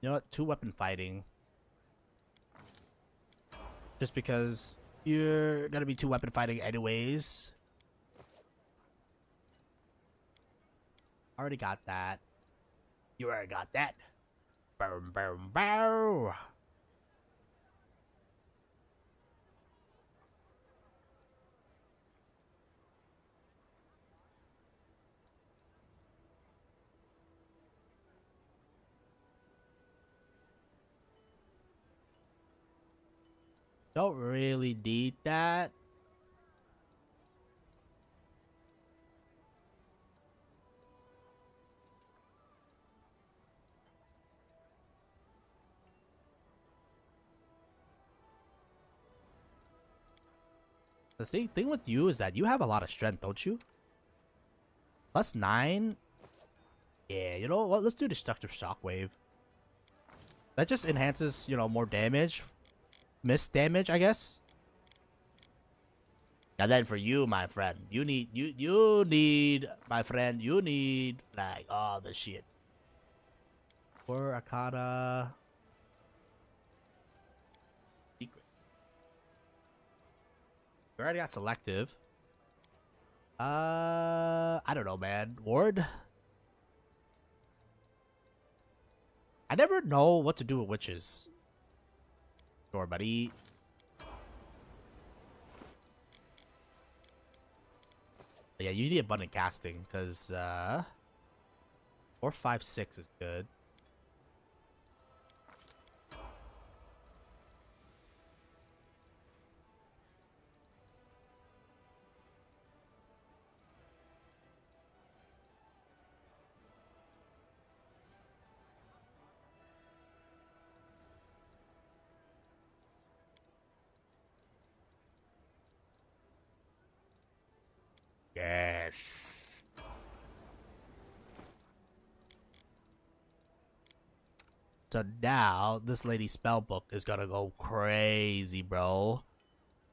You know what? 2 weapon fighting. Just because you're gonna be 2 weapon fighting anyways. Already got that. You already got that. Boom, boom, boom. Don't really need that. The thing with you is that you have a lot of strength, don't you? +9. Yeah, you know what? Let's do Destructive Shockwave. That just enhances, you know, more damage. Miss damage, I guess. And then for you, my friend, you need my friend, you need like all the shit. For Akata. Secret. We already got selective. I don't know, man. Ward. I never know what to do with witches. Sure, buddy. Yeah, you need abundant casting because 4, 5, 6 is good. Yes. So now this lady's spellbook is gonna go crazy, bro.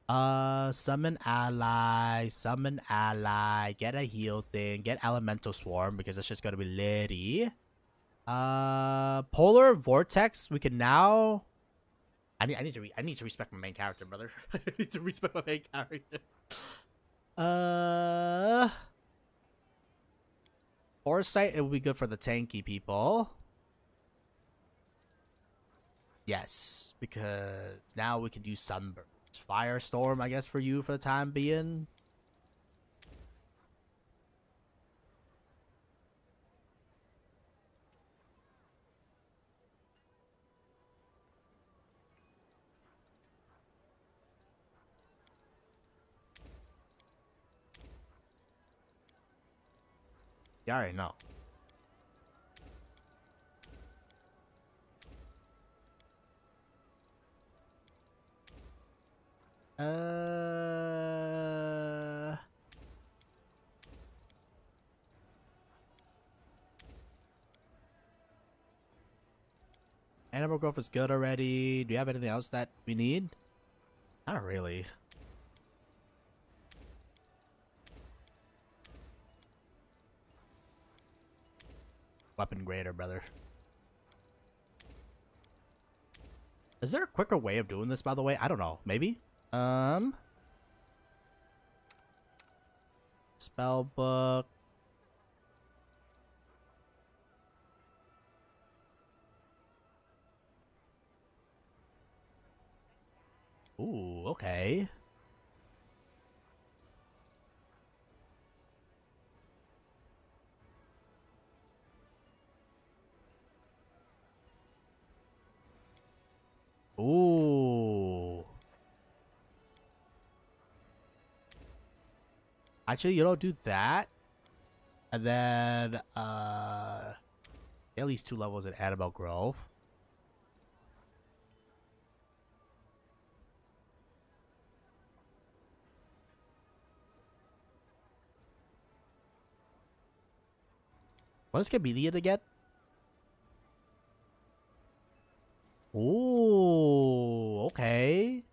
Summon ally, get a heal thing, get elemental swarm because it's just gonna be litty. Polar vortex. We can now. I need to respect my main character, brother. I need to respect my main character. Foresight. It would be good for the tanky people. Yes, because now we can use sunburst. Firestorm, I guess, for you for the time being. You already know. Animal growth is good already. Do you have anything else that we need? Not really. Weapon grader, brother. Is there a quicker way of doing this, by the way? I don't know. Maybe? Spell book. Ooh, okay. Ooh. Actually, you don't do that. And then, at least 2 levels in Annabelle Grove. What is Chameleon again? Ooh, okay.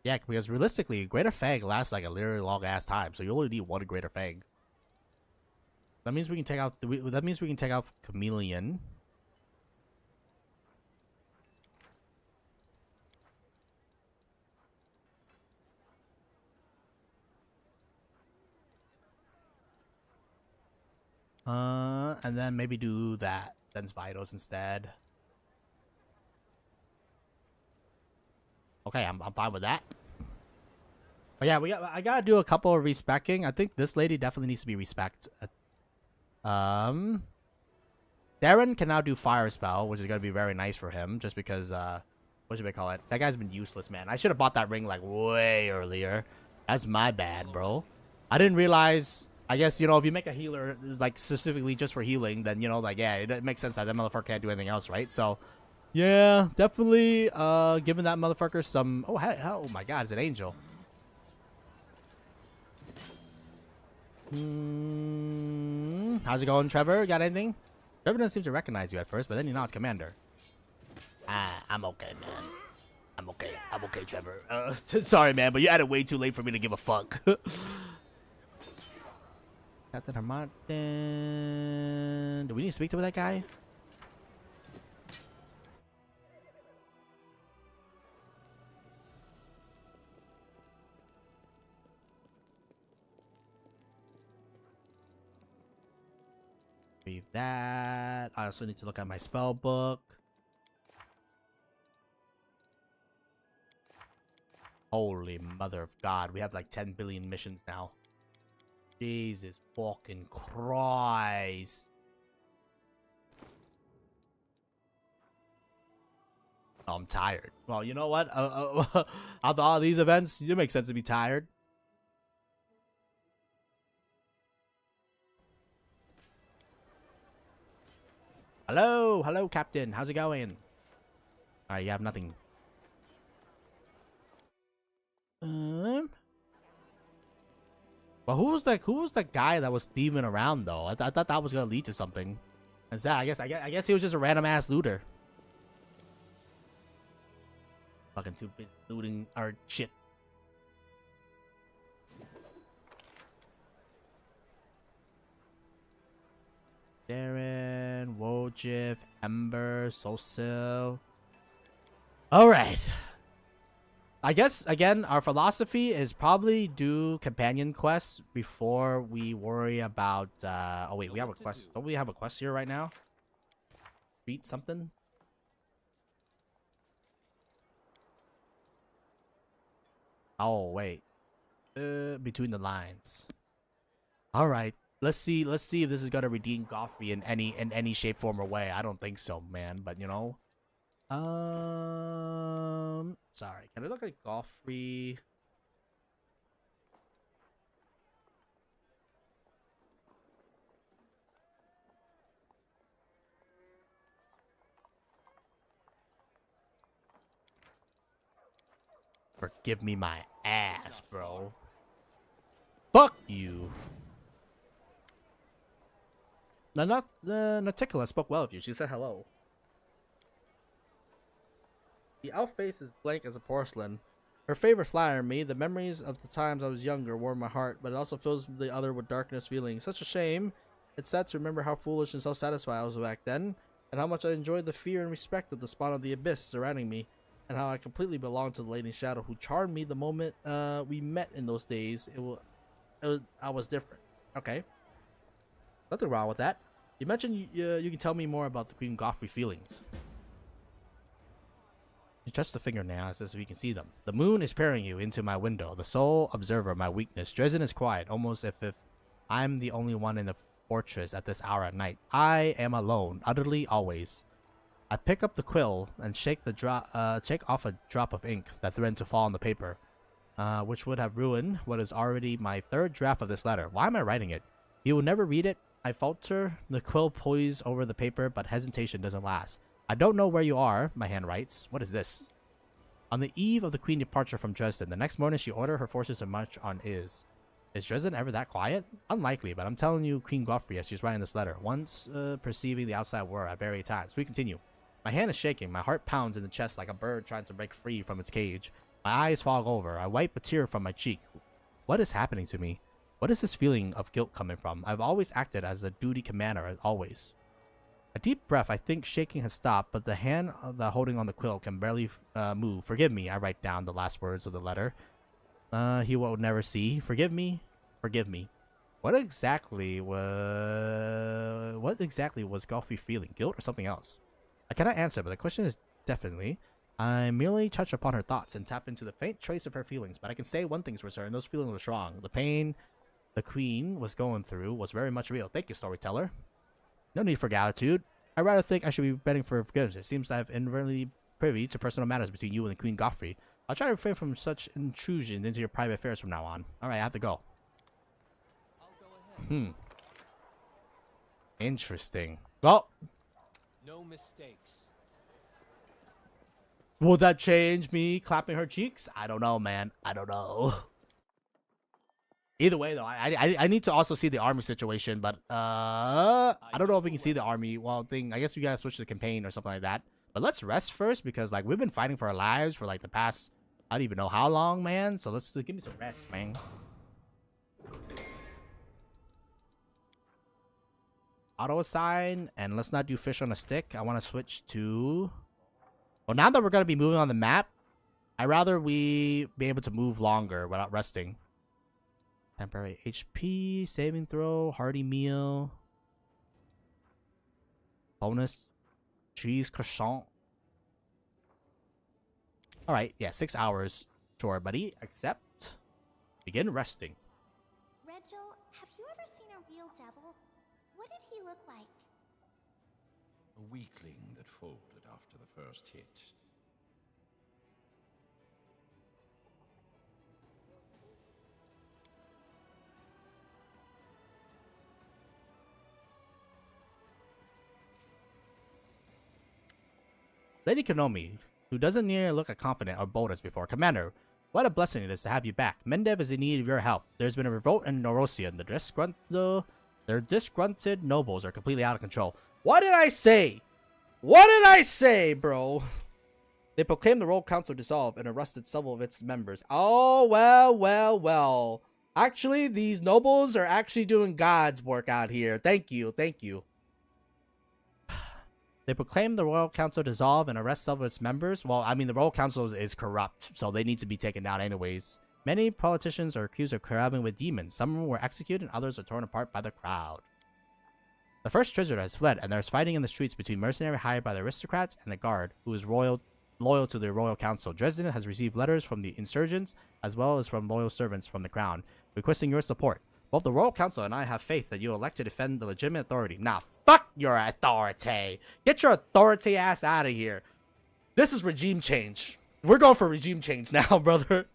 Yeah, because realistically, Greater Fang lasts like a literally long ass time, so you only need 1 Greater Fang. That means we can take out. That means we can take out Chameleon. And then maybe do that. Sense Vitals instead. Okay, I'm fine with that. But yeah, I gotta do a couple of respecking. I think this lady definitely needs to be respect. Darren can now do Fire Spell, which is gonna be very nice for him, just because what should I call it? That guy's been useless, man. I should have bought that ring like way earlier. That's my bad, bro. I didn't realize. I guess, you know, if you make a healer like specifically just for healing, then, you know, like, yeah, it makes sense that that motherfucker can't do anything else, right? So, yeah, definitely giving that motherfucker some. Oh my God, it's an angel. How's it going, Trevor? Got anything? Trevor doesn't seem to recognize you at first, but then you know it's Commander. I'm okay, man. I'm okay, Trevor. Sorry, man, but you added way too late for me to give a fuck. Captain Harmattan. Do we need to speak to that guy? Read that. I also need to look at my spell book. Holy mother of God. We have like 10 billion missions now. Jesus fucking Christ. Oh, I'm tired. Well, you know what? After all these events, it makes sense to be tired. Hello, Captain. How's it going? Alright, you have nothing. Well, who was that guy that was thieving around though? I thought that was gonna lead to something. And that, I guess he was just a random ass looter. Fucking too busy looting our shit. Darren, Wojif, Ember, Sosil. Alright. I guess, again, our philosophy is probably do companion quests before we worry about... oh, wait, we have a quest. Don't we have a quest here right now? Beat something? Oh, wait. Between the lines. Alright. Let's see if this is gonna redeem Galfrey in any shape, form, or way. I don't think so, man. But, you know... Sorry. Can I look at Galfrey? Forgive me my ass, bro. Fuck you. Naticula spoke well of you. She said hello. The elf face is blank as a porcelain. Her favorite flatter me. The memories of the times I was younger warm my heart, but it also fills the other with darkness feeling. Such a shame. It's sad to remember how foolish and self-satisfied I was back then, and how much I enjoyed the fear and respect of the spawn of the abyss surrounding me, and how I completely belonged to the Lady Shadow who charmed me the moment we met in those days. I was different. Okay. Nothing wrong with that. You mentioned you can tell me more about the Queen Galfrey feelings. You touch the fingernails as we can see them. The moon is peering you into my window, the sole observer of my weakness. Dresden is quiet, almost as if I'm the only one in the fortress at this hour at night. I am alone, utterly always. I pick up the quill and shake off a drop of ink that threatened to fall on the paper, which would have ruined what is already my third draft of this letter. Why am I writing it? You will never read it. I falter, the quill poised over the paper, but hesitation doesn't last. I don't know where you are, my hand writes. What is this? On the eve of the Queen's departure from Dresden, the next morning she ordered her forces to march on Is. Is Dresden ever that quiet? Unlikely, but I'm telling you Queen Galfrey as she's writing this letter, once perceiving the outside world at various times. We continue. My hand is shaking, my heart pounds in the chest like a bird trying to break free from its cage. My eyes fog over, I wipe a tear from my cheek. What is happening to me? What is this feeling of guilt coming from? I've always acted as a duty commander, as always. A deep breath, I think shaking has stopped, but the hand holding on the quill can barely move. Forgive me, I write down the last words of the letter. He will never see. Forgive me. Forgive me. What exactly was Galfrey feeling? Guilt or something else? I cannot answer, but the question is definitely. I merely touch upon her thoughts and tap into the faint trace of her feelings, but I can say one thing's for certain, those feelings were strong. The pain the Queen was going through was very much real. Thank you, storyteller. No need for gratitude. I rather think I should be begging for forgiveness. It seems I have inadvertently privy to personal matters between you and the Queen Galfrey. I'll try to refrain from such intrusion into your private affairs from now on. Alright, I have to go. Interesting. Well. No mistakes. Will that change me clapping her cheeks? I don't know, man. I don't know. Either way, though, I need to also see the army situation, but I don't know if we can see the army. Well, I guess we gotta switch to the campaign or something like that. But let's rest first because like we've been fighting for our lives for like the past I don't even know how long, man. So let's give me some rest, man. Auto assign, and let's not do fish on a stick. I want to switch to. Well, now that we're gonna be moving on the map, I'd rather we be able to move longer without resting. Temporary HP, saving throw, hearty meal, bonus, cheese croissant. Alright, yeah, 6 hours. Sure, buddy. Accept. Begin resting. Regil, have you ever seen a real devil? What did he look like? A weakling that folded after the first hit. Lady Konomi, who doesn't nearly look as confident or bold as before. Commander, what a blessing it is to have you back. Mendev is in need of your help. There's been a revolt in Norosian. Their disgruntled nobles are completely out of control. What did I say? What did I say, bro? They proclaimed the Royal Council dissolved and arrested several of its members. Oh, well. Actually, these nobles are actually doing God's work out here. Thank you. They proclaim the Royal Council dissolve and arrest several of its members. Well, I mean, the Royal Council is corrupt, so they need to be taken down anyways. Many politicians are accused of collabing with demons. Some were executed and others are torn apart by the crowd. The first treasurer has fled, and there's fighting in the streets between mercenaries hired by the aristocrats and the guard, who is loyal to the Royal Council. Dresden has received letters from the insurgents, as well as from loyal servants from the crown, requesting your support. Both the Royal Council and I have faith that you will elect to defend the legitimate authority. Nah, fuck your authority. Get your authority ass out of here. This is regime change. We're going for regime change now, brother.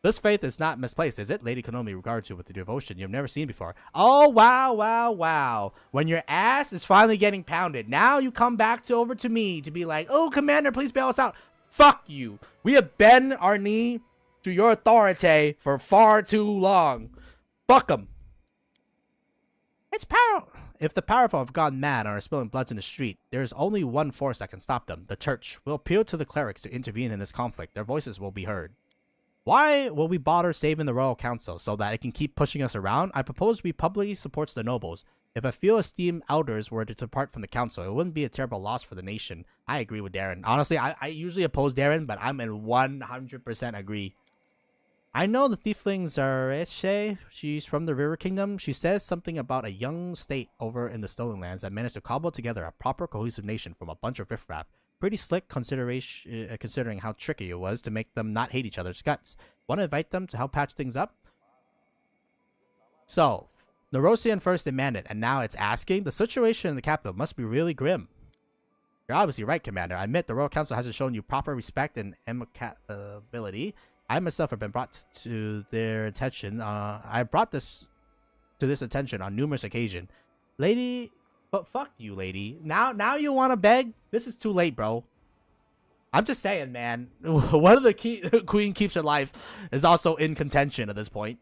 This faith is not misplaced, is it? Lady Konomi regards you with the devotion you've never seen before. Oh, wow, wow, wow. When your ass is finally getting pounded, now you come back over to me to be like, oh, Commander, please bail us out. Fuck you. We have bent our knee to your authority for far too long. Fuck them. It's power. If the powerful have gone mad and are spilling bloods in the street, there is only one force that can stop them, the church. We'll appeal to the clerics to intervene in this conflict. Their voices will be heard. Why will we bother saving the Royal Council so that it can keep pushing us around? I propose we publicly support the nobles. If a few esteemed elders were to depart from the council, it wouldn't be a terrible loss for the nation. I agree with Darren. Honestly, I usually oppose Darren, but I'm in 100% agree. I know the tieflings are Eshe. She's from the River Kingdom. She says something about a young state over in the Stolen Lands that managed to cobble together a proper cohesive nation from a bunch of riffraff. Pretty slick considering how tricky it was to make them not hate each other's guts. Want to invite them to help patch things up? So, Nerosian first demanded, and now it's asking? The situation in the capital must be really grim. You're obviously right, Commander. I admit the Royal Council hasn't shown you proper respect and amicability. I myself have been brought to their attention. I brought this to this attention on numerous occasions. Lady, but fuck you, lady. Now you want to beg? This is too late, bro. I'm just saying, man. One of the Queen Keeps Her Life is also in contention at this point.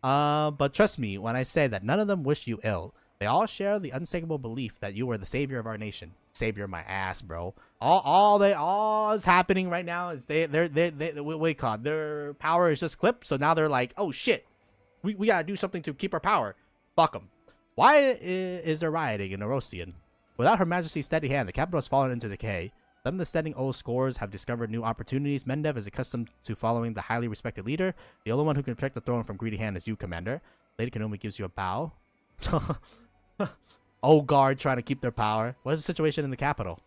But trust me when I say that none of them wish you ill. They all share the unshakable belief that you are the savior of our nation. Savior my ass, bro. All is happening right now is they what call it? Their power is just clipped. So now they're like, oh shit, we gotta do something to keep our power. Fuck them. Why is there rioting in Nerosian? Without Her Majesty's steady hand, the capital has fallen into decay. Some of the standing old scores have discovered new opportunities. Mendev is accustomed to following the highly respected leader. The only one who can protect the throne from greedy hand is you, Commander. Lady Konomi gives you a bow. Old guard trying to keep their power. What is the situation in the capital?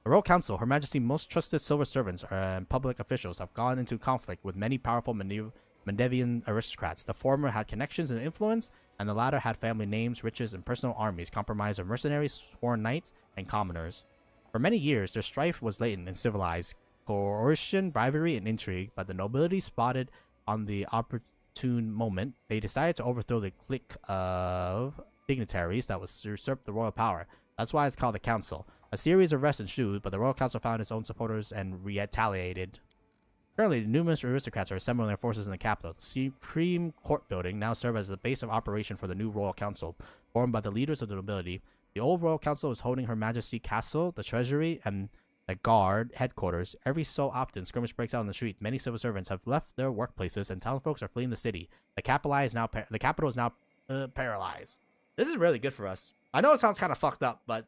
The Royal Council, Her Majesty's most trusted civil servants and public officials have gone into conflict with many powerful Mendevian aristocrats. The former had connections and influence, and the latter had family names, riches, and personal armies comprised of mercenaries, sworn knights, and commoners. For many years, their strife was latent and civilized, coercion, bribery, and intrigue, but the nobility spotted on the opportune moment, they decided to overthrow the clique of dignitaries that was usurped the royal power. That's why it's called the Council. A series of arrests ensued, but the Royal Council found its own supporters and retaliated. Currently, numerous aristocrats are assembling their forces in the capital. The Supreme Court building now serves as the base of operation for the new Royal Council, formed by the leaders of the nobility. The old Royal Council is holding Her Majesty Castle, the Treasury, and the Guard headquarters. Every so often, skirmish breaks out in the street. Many civil servants have left their workplaces, and townsfolk are fleeing the city. The capital is now paralyzed. This is really good for us. I know it sounds kind of fucked up, but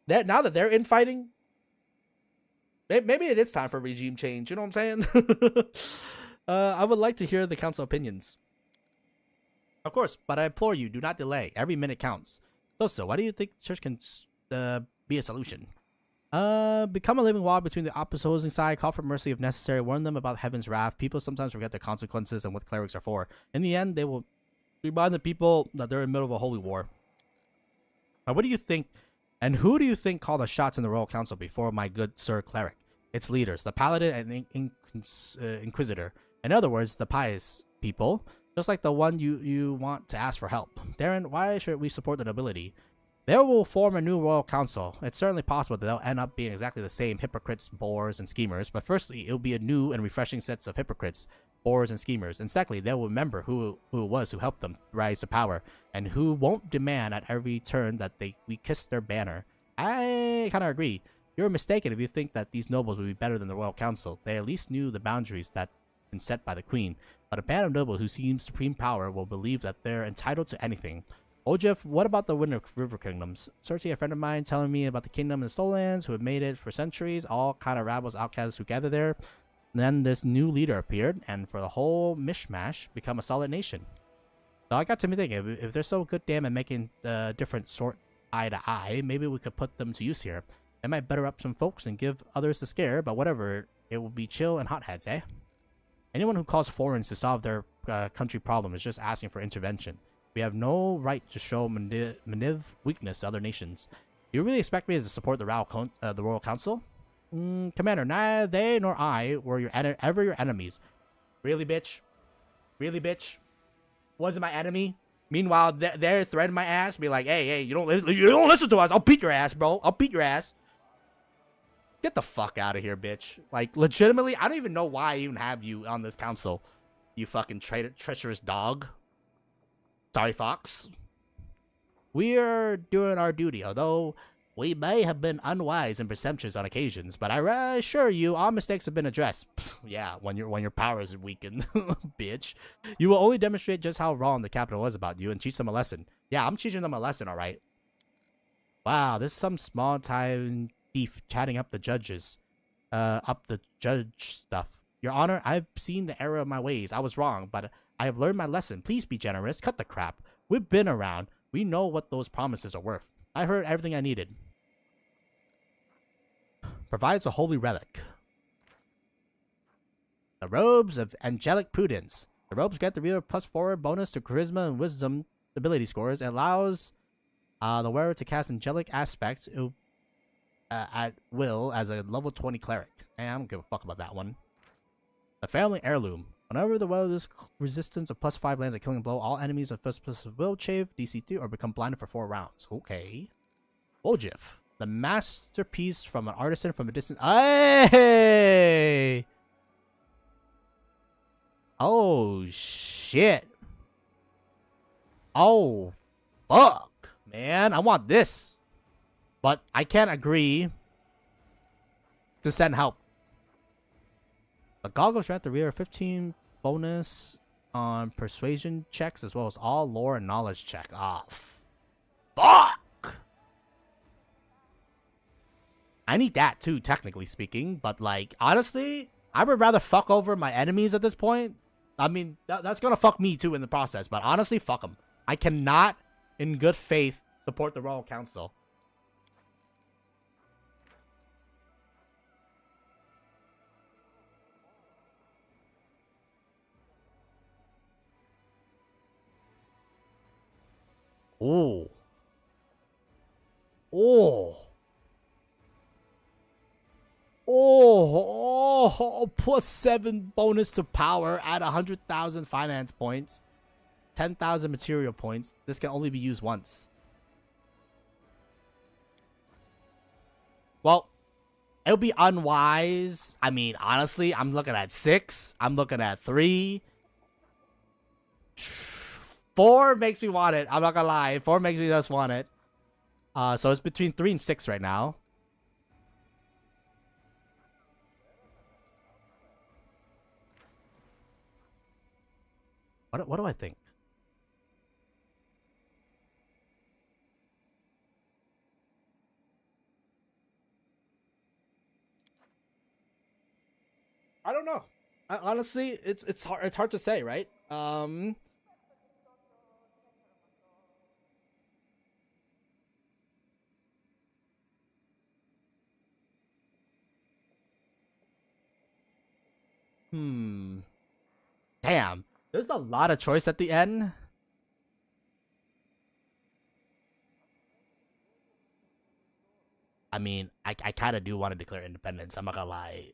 now that they're infighting, maybe it is time for regime change. You know what I'm saying? I would like to hear the council opinions. Of course, but I implore you, do not delay. Every minute counts. So, why do you think the church can be a solution? Become a living wall between the opposing side, call for mercy if necessary, warn them about heaven's wrath. People sometimes forget the consequences and what clerics are for. In the end, they will remind the people that they're in the middle of a holy war. Now, what do you think, and who do you think called the shots in the Royal Council before my good Sir Cleric? Its leaders, the Paladin and Inquisitor. In other words, the pious people, just like the one you want to ask for help. Darren, why should we support the nobility? They will form a new Royal Council. It's certainly possible that they'll end up being exactly the same hypocrites, bores, and schemers, but firstly, it'll be a new and refreshing set of hypocrites, bores, and schemers, and secondly, they'll remember who it was who helped them rise to power, and who won't demand at every turn that we kiss their banner. I kind of agree. You're mistaken if you think that these nobles would be better than the Royal Council. They at least knew the boundaries that have been set by the Queen, but a band of nobles who seem supreme power will believe that they're entitled to anything. Ojif, what about the Winter River Kingdoms? Searching a friend of mine telling me about the kingdom and Stolands who have made it for centuries, all kind of rabbles, outcasts who gather there. And then this new leader appeared, and for the whole mishmash, become a solid nation. So I got to me thinking, if they're so good damn at making different sort eye to eye, maybe we could put them to use here. It might better up some folks and give others the scare, but whatever, it will be chill and hotheads, eh? Anyone who calls foreigners to solve their country problem is just asking for intervention. We have no right to show Maniv weakness to other nations. Do you really expect me to support the Royal Council? Commander, neither they nor I were ever your enemies. Really, bitch? Really, bitch? Wasn't my enemy? Meanwhile, they're threatening my ass, be like, hey, you don't listen to us. I'll beat your ass, bro. I'll beat your ass. Get the fuck out of here, bitch. Like, legitimately, I don't even know why I even have you on this council. You fucking treacherous dog. Sorry, Fox. We are doing our duty, although we may have been unwise in perceptions on occasions, but I assure you, all mistakes have been addressed. Yeah, when your power is weakened, bitch. You will only demonstrate just how wrong the capital was about you and teach them a lesson. Yeah, I'm teaching them a lesson, alright. Wow, this is some small-time thief chatting up the judges. Up the judge stuff. Your Honor, I've seen the error of my ways. I was wrong, but I have learned my lesson. Please be generous. Cut the crap. We've been around. We know what those promises are worth. I heard everything I needed. Provides a holy relic. The Robes of Angelic Prudence. The robes grant the reader +4 bonus to charisma and wisdom ability scores. It allows the wearer to cast angelic aspects at will as a level 20 cleric. I don't give a fuck about that one. The family heirloom. Whenever the wearer's resistance of +5 lands a killing blow, all enemies of first plus will shave DC 2 or become blinded for 4 rounds. Okay. Ojif. The masterpiece from an artisan from a distance. Hey! Oh, shit. Oh, fuck. Man, I want this. But I can't agree to send help. The goggles grant the reader 15 bonus on persuasion checks as well as all lore and knowledge check. Ah, fuck! I need that too, technically speaking. But, like, honestly, I would rather fuck over my enemies at this point. I mean, that's gonna fuck me too in the process. But honestly, fuck them. I cannot, in good faith, support the Royal Council. Oh. Oh. Oh, +7 bonus to power at 100,000 finance points, 10,000 material points. This can only be used once. Well, it'll be unwise. I mean, honestly, I'm looking at 6. I'm looking at 3. 4 makes me want it. I'm not gonna lie. 4 makes me just want it. So it's between 3 and 6 right now. What do I think? I don't know. Honestly, it's hard to say, right? Damn. There's a lot of choice at the end. I mean, I kind of do want to declare independence. I'm not gonna lie.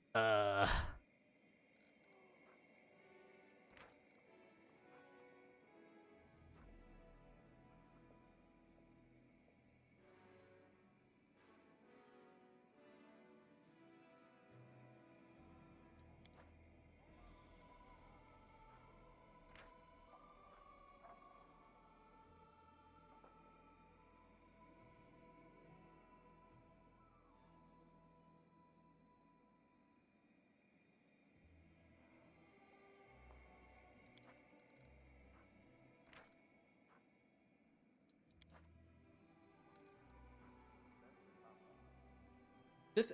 This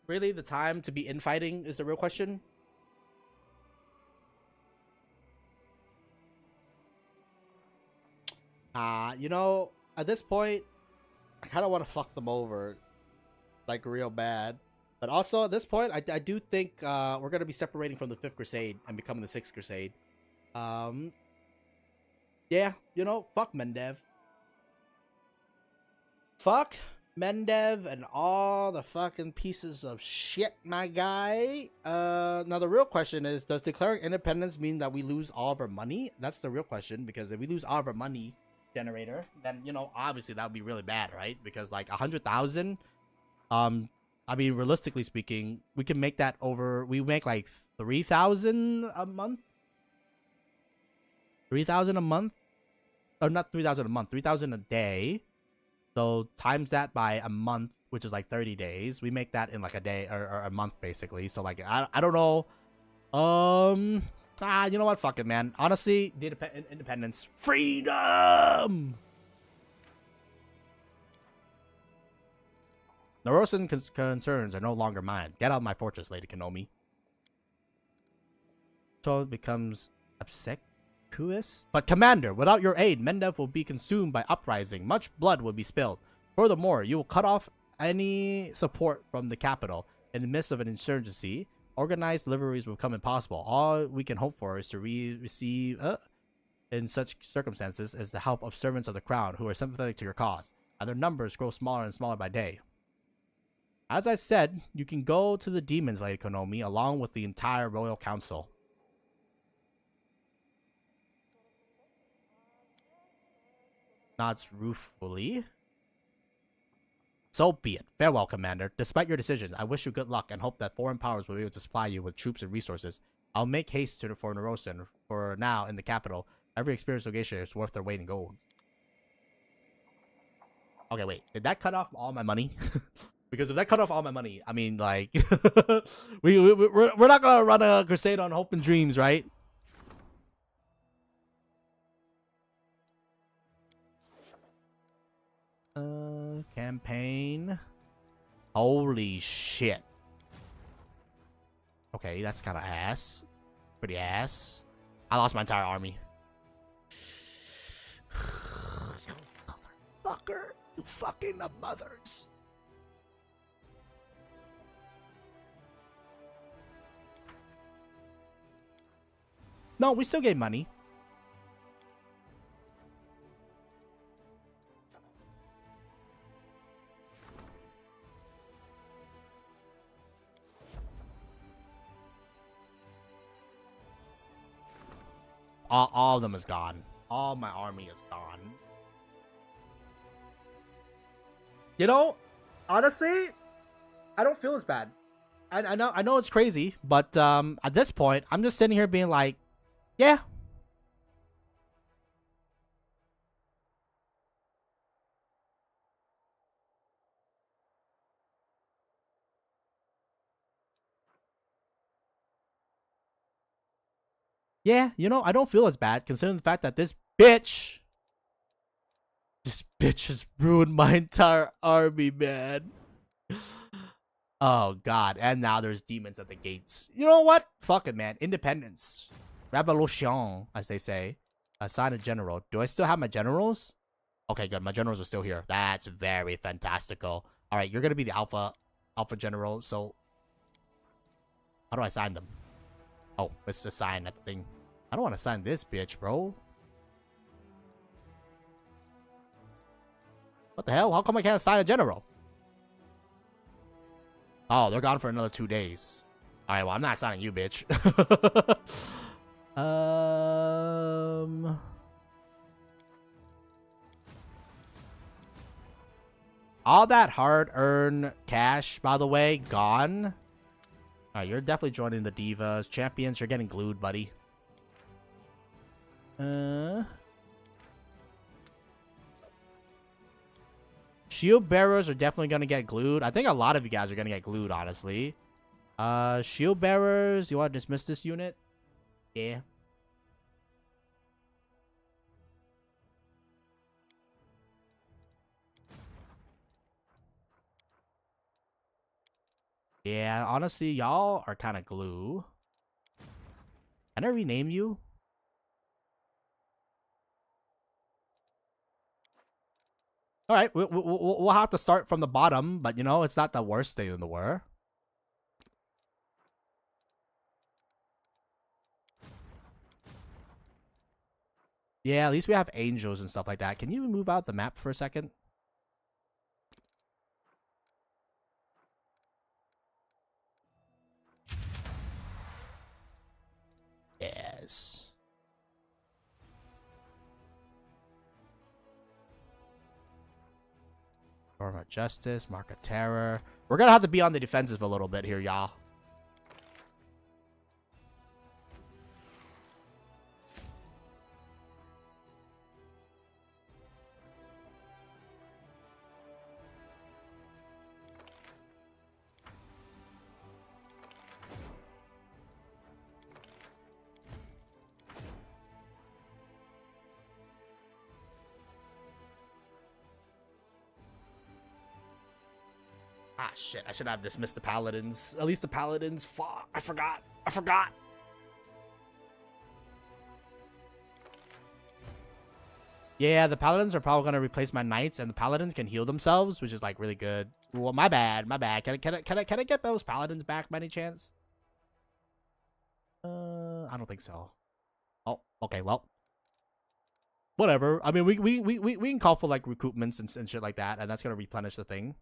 really the time to be infighting? Is the real question. You know, at this point, I kind of want to fuck them over, like real bad. But also at this point, I do think we're gonna be separating from the 5th Crusade and becoming the 6th Crusade. Yeah, you know, fuck Mendev. Fuck Mendev and all the fucking pieces of shit, my guy. Now the real question is, does declaring independence mean that we lose all of our money? That's the real question, because if we lose all of our money generator, then, you know, obviously that would be really bad, right? Because like 100,000, I mean, realistically speaking, we can make that over. We make like 3,000 a month. 3,000 a month, or not 3,000 a month. 3,000 a day. So times that by a month, which is like 30 days. We make that in like a day or a month, basically. So like I don't know. You know what? Fuck it, man. Honestly, the independence, freedom. Norosan concerns are no longer mine. Get out of my fortress, Lady Kanomi. So it becomes obsequious. But Commander, without your aid, Mendev will be consumed by uprising. Much blood will be spilled. Furthermore, you will cut off any support from the capital. In the midst of an insurgency, organized deliveries will become impossible. All we can hope for is to receive, in such circumstances, is the help of servants of the crown who are sympathetic to your cause, and their numbers grow smaller and smaller by day. As I said, you can go to the demons, Lady Konomi, along with the entire royal council. Nods ruefully. So be it. Farewell, Commander. Despite your decision, I wish you good luck and hope that foreign powers will be able to supply you with troops and resources. I'll make haste for Norosan. For now, in the capital, every experienced negotiator is worth their weight in gold. Okay, wait. Did that cut off all my money? Because if that cut off all my money, I mean, like, we're not gonna run a crusade on hope and dreams, right? Campaign. Holy shit. Okay, that's kind of ass. Pretty ass. I lost my entire army. You motherfucker. You fucking mothers. No, we still get money. All of them is gone. All my army is gone. You know, honestly, I don't feel as bad. I know it's crazy, but at this point, I'm just sitting here being like, yeah. Yeah, you know, I don't feel as bad considering the fact that this bitch has ruined my entire army, man. Oh, God. And now there's demons at the gates. You know what? Fuck it, man. Independence. Revolution, as they say. Assign a general. Do I still have my generals? Okay, good. My generals are still here. That's very fantastical. All right, you're going to be the alpha general. So, how do I assign them? Oh, let's assign that thing. I don't want to assign this bitch, bro. What the hell? How come I can't assign a general? Oh, they're gone for another 2 days. Alright, well, I'm not assigning you, bitch. All that hard-earned cash, by the way, gone. Alright, you're definitely joining the Divas. Champions, you're getting glued, buddy. Shield bearers are definitely going to get glued. I think a lot of you guys are going to get glued, honestly. Shield bearers, you want to dismiss this unit? Yeah. Yeah, honestly, y'all are kind of glue. Can I rename you? All right, we'll have to start from the bottom, but you know, it's not the worst thing in the world. Yeah, at least we have angels and stuff like that. Can you move out the map for a second? Yes. Storm of Justice, Mark of Terror. We're gonna have to be on the defensive a little bit here, y'all. Ah, shit. I should have dismissed the paladins. At least the paladins. Fuck. I forgot. Yeah, the paladins are probably gonna replace my knights, and the paladins can heal themselves, which is like really good. Well, my bad. Can I get those paladins back by any chance? I don't think so. Oh, okay. Well, whatever. I mean, we can call for like recruitments and shit like that, and that's gonna replenish the thing.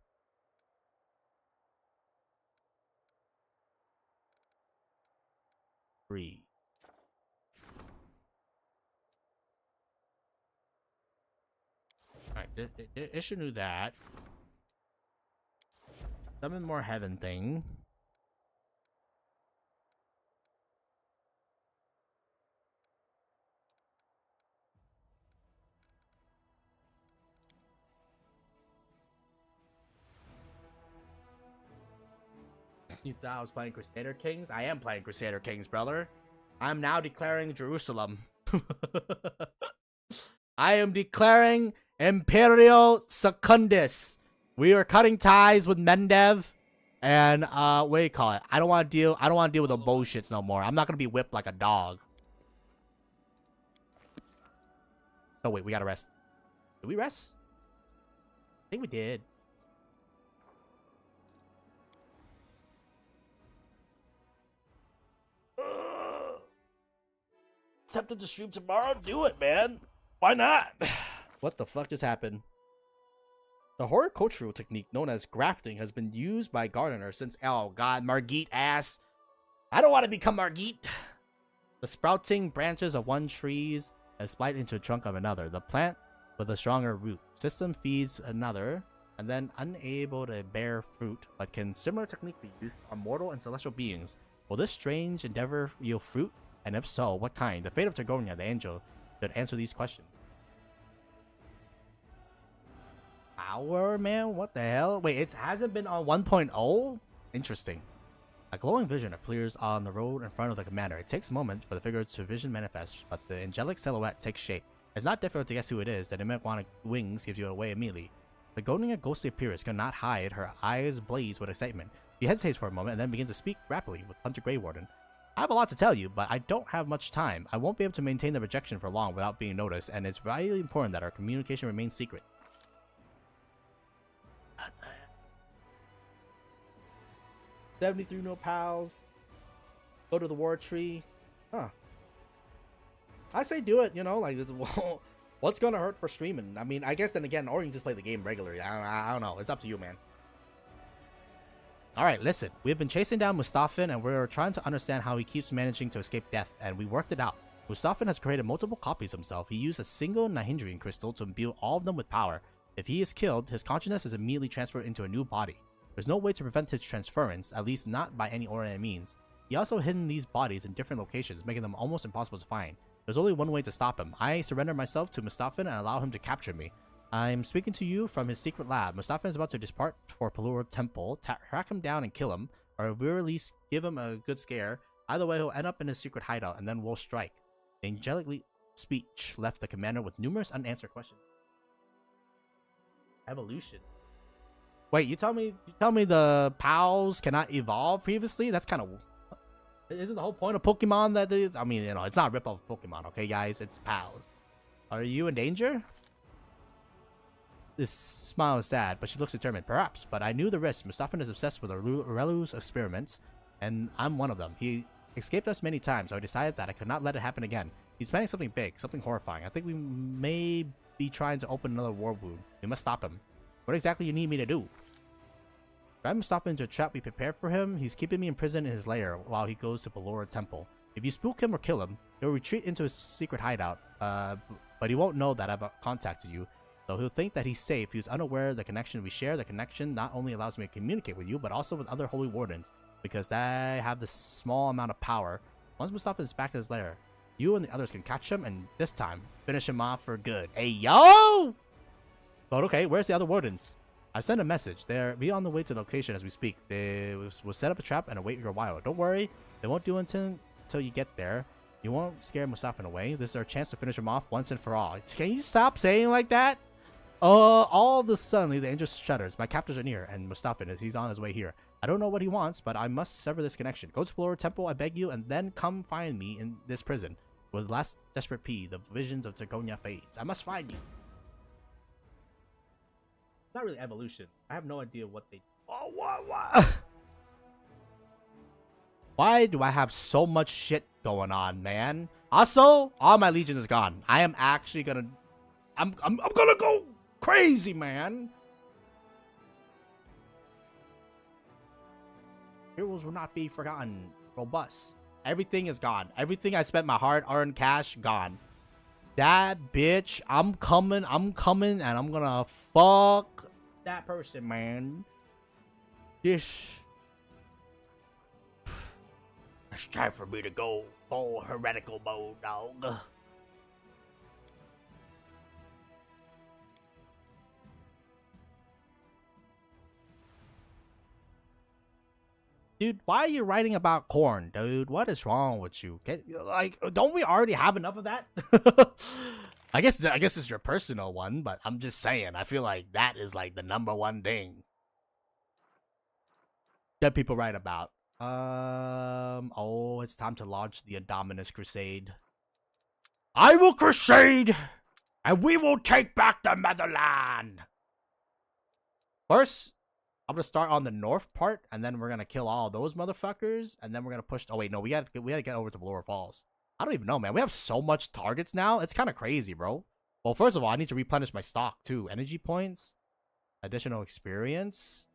Alright, it should do that. Summon more heaven thing. You thought I was playing Crusader Kings? I am playing Crusader Kings, brother. I'm now declaring Jerusalem. I am declaring Imperial Secundus. We are cutting ties with Mendev, and what do you call it? I don't want to deal with the bullshits no more. I'm not gonna be whipped like a dog. Oh wait, we gotta rest. Did we rest? I think we did. Tempted to stream tomorrow? Do it, man. Why not? What the fuck just happened? The horticultural technique known as grafting has been used by gardeners since... Oh god, Margit ass. I don't want to become Margit. The sprouting branches of one tree is split into a trunk of another. The plant with a stronger root system feeds another, and then unable to bear fruit, but can similar technique be used on mortal and celestial beings? Will this strange endeavor yield fruit? And if so, what kind? The fate of Targonia, the angel, should answer these questions. Power, man? What the hell? Wait, it hasn't been on 1.0? Interesting. A glowing vision appears on the road in front of the commander. It takes a moment for the figure to vision manifest, but the angelic silhouette takes shape. It's not difficult to guess who it is. The demonic wings gives you away immediately. The Targonia ghostly appearance cannot hide. Her eyes blaze with excitement. She hesitates for a moment and then begins to speak rapidly with Hunter Grey Warden. I have a lot to tell you, but I don't have much time. I won't be able to maintain the rejection for long without being noticed, and it's vitally important that our communication remains secret. 73 no pals. Go to the war tree. Huh. I say do it, you know, like, what's gonna hurt for streaming? I mean, I guess then again, or you can just play the game regularly. I don't know. It's up to you, man. Alright, listen. We've been chasing down Mustafan, and we're trying to understand how he keeps managing to escape death, and we worked it out. Mustafan has created multiple copies of himself. He used a single Nahindrian crystal to imbue all of them with power. If he is killed, his consciousness is immediately transferred into a new body. There's no way to prevent his transference, at least not by any ordinary means. He also hidden these bodies in different locations, making them almost impossible to find. There's only one way to stop him. I surrender myself to Mustafan and allow him to capture me. I'm speaking to you from his secret lab. Mustafan is about to depart for Pelor Temple. Track him down and kill him, or at very least give him a good scare. Either way, he'll end up in his secret hideout, and then we'll strike. The angelic speech left the commander with numerous unanswered questions. Evolution. Wait, you tell me the pals cannot evolve previously? That's kind of... Isn't the whole point of Pokemon that is... I mean, you know, it's not a rip-off of Pokemon, okay, guys? It's pals. Are you in danger? This smile is sad, but she looks determined. Perhaps, but I knew the risk. Mustafa is obsessed with Aurelu's experiments, and I'm one of them. He escaped us many times, so I decided that I could not let it happen again. He's planning something big, something horrifying. I think we may be trying to open another war wound. We must stop him. What exactly you need me to do? Drive Mustafa into a trap we prepared for him. He's keeping me imprisoned in his lair while he goes to Ballora Temple. If you spook him or kill him, he'll retreat into his secret hideout. But he won't know that I've contacted you. So he'll think that he's safe. He's unaware of the connection we share. The connection not only allows me to communicate with you, but also with other holy wardens, because they have this small amount of power. Once Mustafa is back in his lair, you and the others can catch him, and this time, finish him off for good. Hey, yo! But okay, where's the other wardens? I've sent a message. They'll be on the way to the location as we speak. They will set up a trap and await your arrival. Don't worry, they won't do until you get there. You won't scare Mustafa away. This is our chance to finish him off once and for all. Can you stop saying like that? All of a sudden, the angel shudders. My captors are near, and Mustafa he's on his way here. I don't know what he wants, but I must sever this connection. Go to Ballora Temple, I beg you, and then come find me in this prison. With the last desperate plea, the visions of Dragonia fades. I must find you. It's not really evolution. I have no idea what they... Oh, what? Why do I have so much shit going on, man? Also, all my legion is gone. I am actually gonna... I'm gonna go crazy, man. Heroes will not be forgotten. Robust. Everything is gone. Everything I spent my hard-earned cash, gone. That bitch, I'm coming, and I'm gonna fuck that person, man. It's time for me to go full heretical mode, dog. Dude, why are you writing about corn, dude? What is wrong with you? Don't we already have enough of that? I guess it's your personal one, but I'm just saying, I feel like that is like the #1 thing that people write about. Oh, it's time to launch the Indominus Crusade. I will crusade, and we will take back the motherland. First, I'm gonna start on the north part, and then we're gonna kill all those motherfuckers, and then we're gonna push. Oh wait, no, we gotta get over to Ballora Falls. I don't even know, man. We have so much targets now. It's kind of crazy, bro. Well, first of all, I need to replenish my stock too. Energy points, additional experience,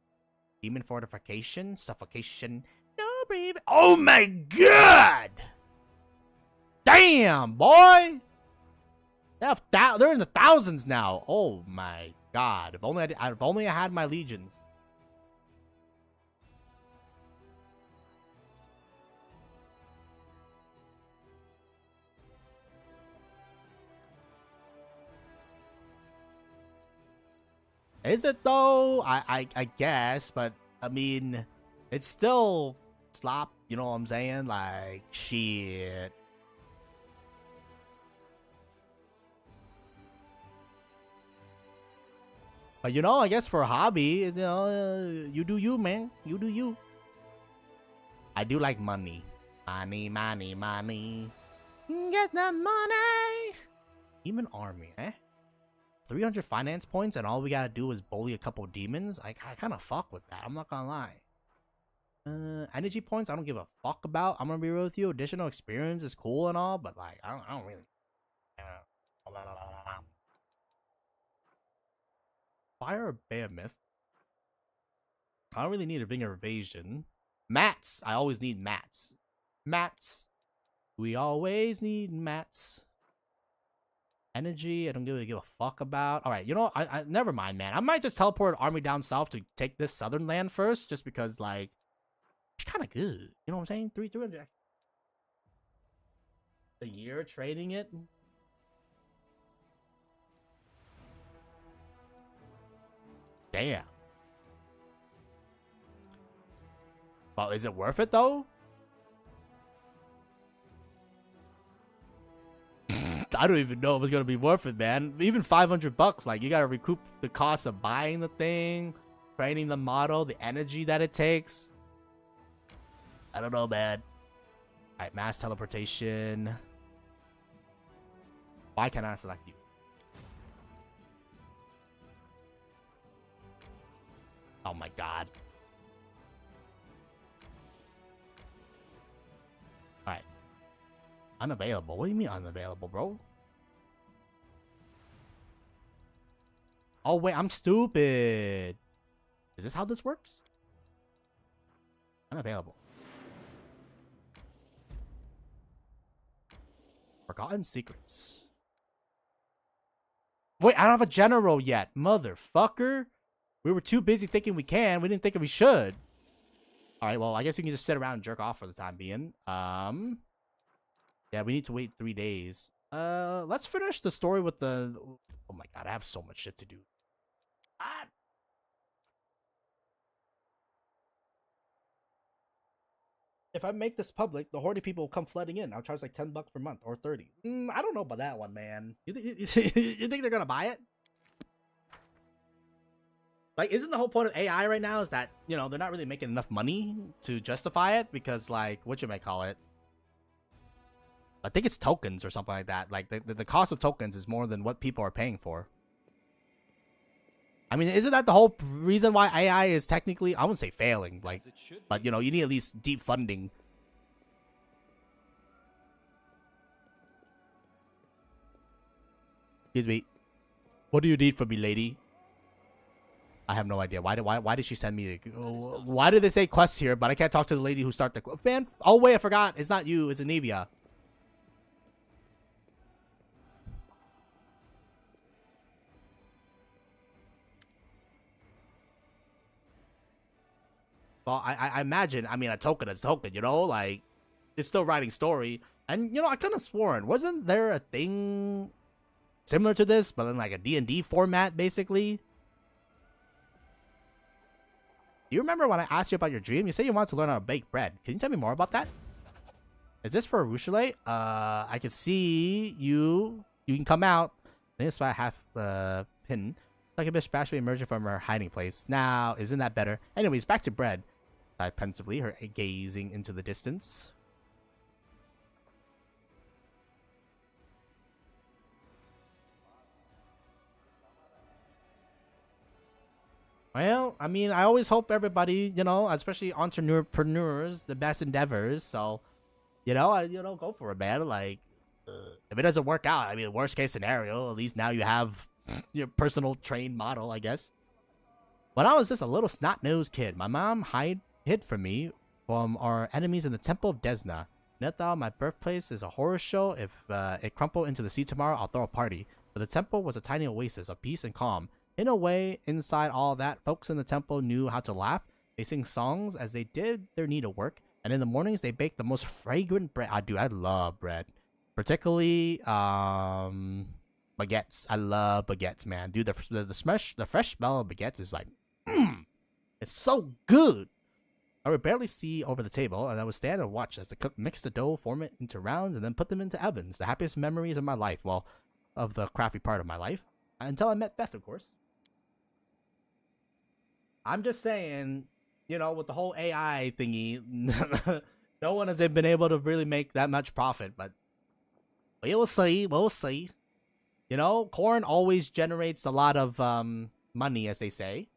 demon fortification, suffocation. No breathing. Oh my god! Damn, boy. They're in the thousands now. Oh my god! If only I had my legions. Is it though? I guess, but I mean, it's still slop, you know what I'm saying? Like, shit. But you know, I guess for a hobby, you know, you do you, man. You do you. I do like money. Money, money, money. Get the money. Demon army, eh? 300 finance points, and all we gotta do is bully a couple demons. I kind of fuck with that. I'm not gonna lie. Energy points, I don't give a fuck about. I'm gonna be real with you. Additional experience is cool and all, but like, I don't really. Fire or Behemoth. I don't really need a bigger evasion. Mats. I always need mats. Mats. We always need mats. Energy, I don't really give a fuck about. All right, you know, I never mind, man. I might just teleport an army down south to take this southern land first, just because, like, it's kind of good. You know what I'm saying? 300 a year trading it. Damn. Well, is it worth it though? I don't even know if it's gonna be worth it, man. Even $500, like, you gotta recoup the cost of buying the thing. training the model, the energy that it takes. I don't know, man. Alright, mass teleportation. Why can't I select you? Oh my god. Alright. Unavailable. What do you mean unavailable, bro? Oh wait, I'm stupid. Is this how this works? Unavailable. Forgotten secrets. Wait, I don't have a general yet. Motherfucker. We were too busy thinking we can. We didn't think we should. Alright, well, I guess we can just sit around and jerk off for the time being. Yeah, we need to wait 3 days. Let's finish the story with the... Oh my god, I have so much shit to do. Ah! If I make this public, the horny people will come flooding in. I'll charge like $10 per month or 30. I don't know about that one, man. You think they're gonna buy it? Like, isn't the whole point of AI right now is that, you know, they're not really making enough money to justify it because, like, what you may call it? I think it's tokens or something like that. Like, the cost of tokens is more than what people are paying for. I mean, isn't that the whole reason why AI is technically, I wouldn't say failing, like, but, you know, you need at least deep funding. Excuse me. What do you need from me, lady? I have no idea. Why did she send me? Why did they say quests here? But I can't talk to the lady who started the man. Oh wait, I forgot. It's not you. It's Anivia. Well, I imagine. I mean, a token is a token. You know, like it's still writing story. And you know, I could have sworn, wasn't there a thing similar to this, but in like a D&D format, basically? Do you remember when I asked you about your dream? You said you wanted to learn how to bake bread. Can you tell me more about that? Is this for Rushale? I can see you. You can come out. This is why I have the pin. Like a bitch bashfully emerging from her hiding place. Now, isn't that better? Anyways, back to bread. Sighed pensively, her gazing into the distance. Well, I mean, I always hope everybody, you know, especially entrepreneurs, the best endeavors. So, you know, go for it, man. Like, if it doesn't work out, I mean, worst case scenario, at least now you have your personal trained model, I guess. When I was just a little snot-nosed kid, my mom hid from me from our enemies in the Temple of Desna. Nethal, my birthplace, is a horror show. If it crumpled into the sea tomorrow, I'll throw a party. But the temple was a tiny oasis of peace and calm. In a way, inside all that, folks in the temple knew how to laugh. They sing songs as they did their needlework, and in the mornings they baked the most fragrant bread. I love bread, particularly baguettes. I love baguettes, man. Dude, the fresh smell of baguettes is like, it's so good. I would barely see over the table, and I would stand and watch as the cook mixed the dough, form it into rounds, and then put them into ovens. The happiest memories of my life, well, of the crafty part of my life, until I met Beth, of course. I'm just saying, you know, with the whole AI thingy, no one has been able to really make that much profit, but we will see. We'll see. You know, corn always generates a lot of money, as they say.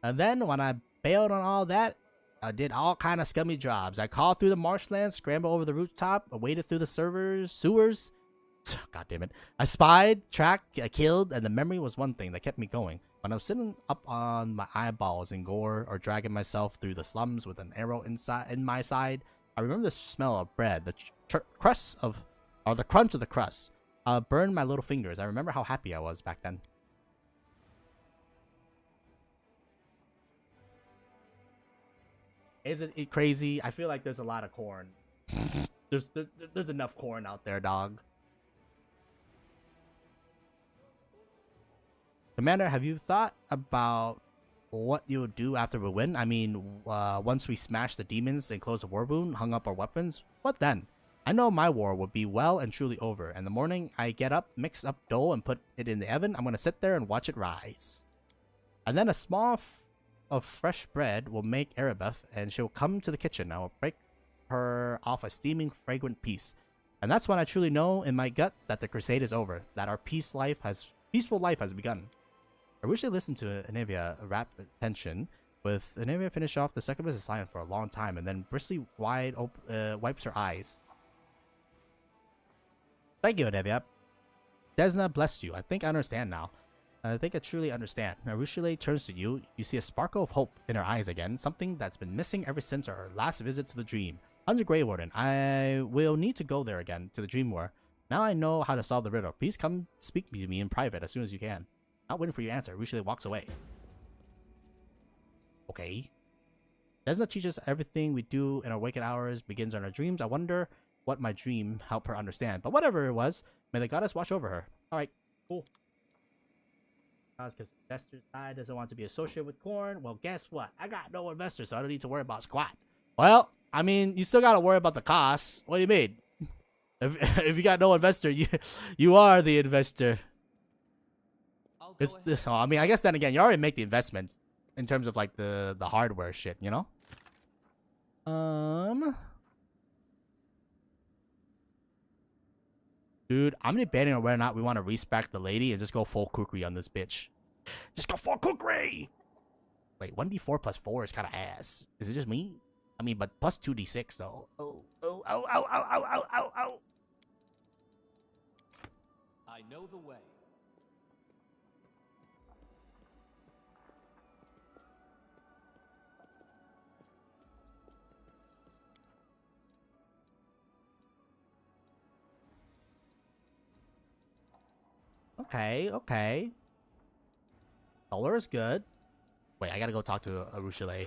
And then when I bailed on all that, I did all kind of scummy jobs. I crawled through the marshlands, scrambled over the rooftop, waded through the sewers. God damn it. I spied, tracked, I killed, and the memory was one thing that kept me going. When I was sitting up on my eyeballs in gore or dragging myself through the slums with an arrow in my side, I remember the smell of bread, the crunch of the crust. Burned my little fingers. I remember how happy I was back then. Isn't it crazy? I feel like there's a lot of corn. There's enough corn out there, dog. Commander, have you thought about what you would do after we win? I mean, once we smash the demons and close the war wound, hung up our weapons, what then? I know my war will be well and truly over, and the morning I get up, mix up dough, and put it in the oven, I'm gonna sit there and watch it rise. And then a small of fresh bread will make Erebeth, and she'll come to the kitchen. I will break her off a steaming, fragrant piece. And that's when I truly know in my gut that the crusade is over, that our peaceful life has begun. I wish they listened to Anivia rapt attention, with Anivia finish off the succubus is silent for a long time, and then bristly wide wipes her eyes. Thank you, Anivia. Desna blessed you. I think I understand now. I think I truly understand. Arushile turns to you. You see a sparkle of hope in her eyes again, something that's been missing ever since our last visit to the dream. 100 Grey Warden, I will need to go there again, to the Dream War. Now I know how to solve the riddle. Please come speak to me in private as soon as you can. Not waiting for your answer. Arushile walks away. Okay. Desna teaches everything we do in our waking hours begins on our dreams. I wonder what my dream helped her understand. But whatever it was, may the goddess watch over her. Alright, cool. Because investor's side doesn't want to be associated with corn. Well, guess what? I got no investor, so I don't need to worry about squat. Well, I mean, you still gotta worry about the costs. What do you mean? If you got no investor, you are the investor. I mean, I guess then again, you already make the investment in terms of like the hardware shit, you know? Dude, I'm debating on whether or not we want to respec the lady and just go full kukri on this bitch. Just go full kukri! Wait, 1d4 plus 4 is kind of ass. Is it just me? I mean, but plus 2d6 though. Oh, oh, oh, oh, oh, oh, oh, oh, oh. I know the way. Okay, okay. Solar is good. Wait, I gotta go talk to Arushile.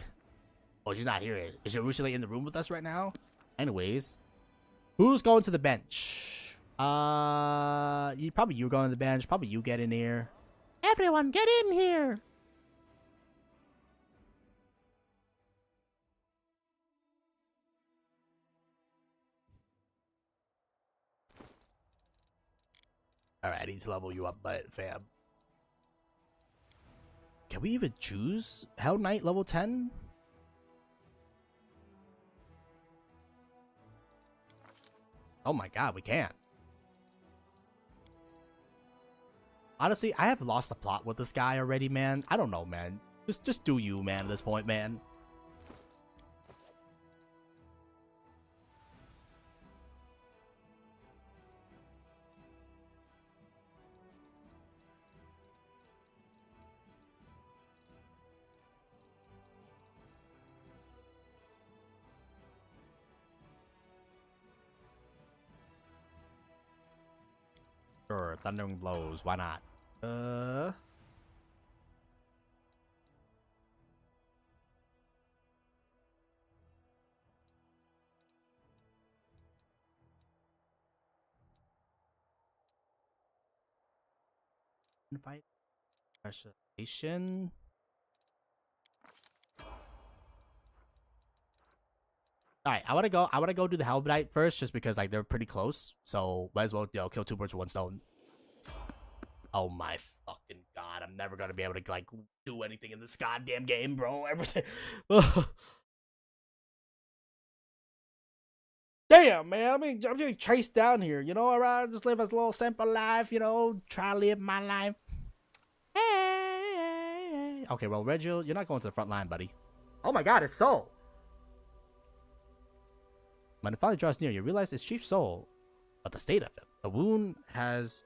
Oh, she's not here. Is Arushile in the room with us right now? Anyways. Who's going to the bench? Probably you going to the bench. Probably you get in here. Everyone, get in here! Alright, I need to level you up, but fam. Can we even choose Hell Knight level 10? Oh my god, we can. Honestly, I have lost the plot with this guy already, man. I don't know, man. Just do you, man, at this point, man. Sure, Thundering Blows, why not? Fight specialization. Alright, I wanna go do the Hellblade first just because like they're pretty close. So might as well kill two birds with one stone. Oh my fucking god, I'm never gonna be able to like do anything in this goddamn game, bro. Everything. Damn, man. I'm getting chased down here. You know, alright, just live a little simple life, you know, try to live my life. Hey. Okay, well, Regil, you're not going to the front line, buddy. Oh my god, it's Soul. When it finally draws near, you realize it's Chief Soul, but the state of him. The wound has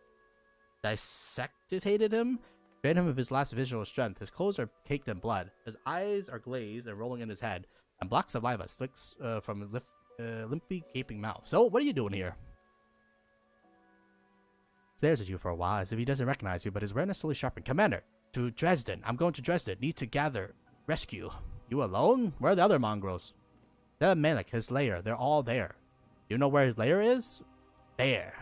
dissected him, drained him of his last visual strength. His clothes are caked in blood. His eyes are glazed and rolling in his head, and blocks of lava slicks from a limpy, gaping mouth. So, what are you doing here? Stares at you for a while, as if he doesn't recognize you, but his awareness slowly sharpened. Commander, to Dresden. I'm going to Dresden. Need to gather. Rescue. You alone? Where are the other mongrels? The Melik, his lair. They're all there. You know where his lair is? There.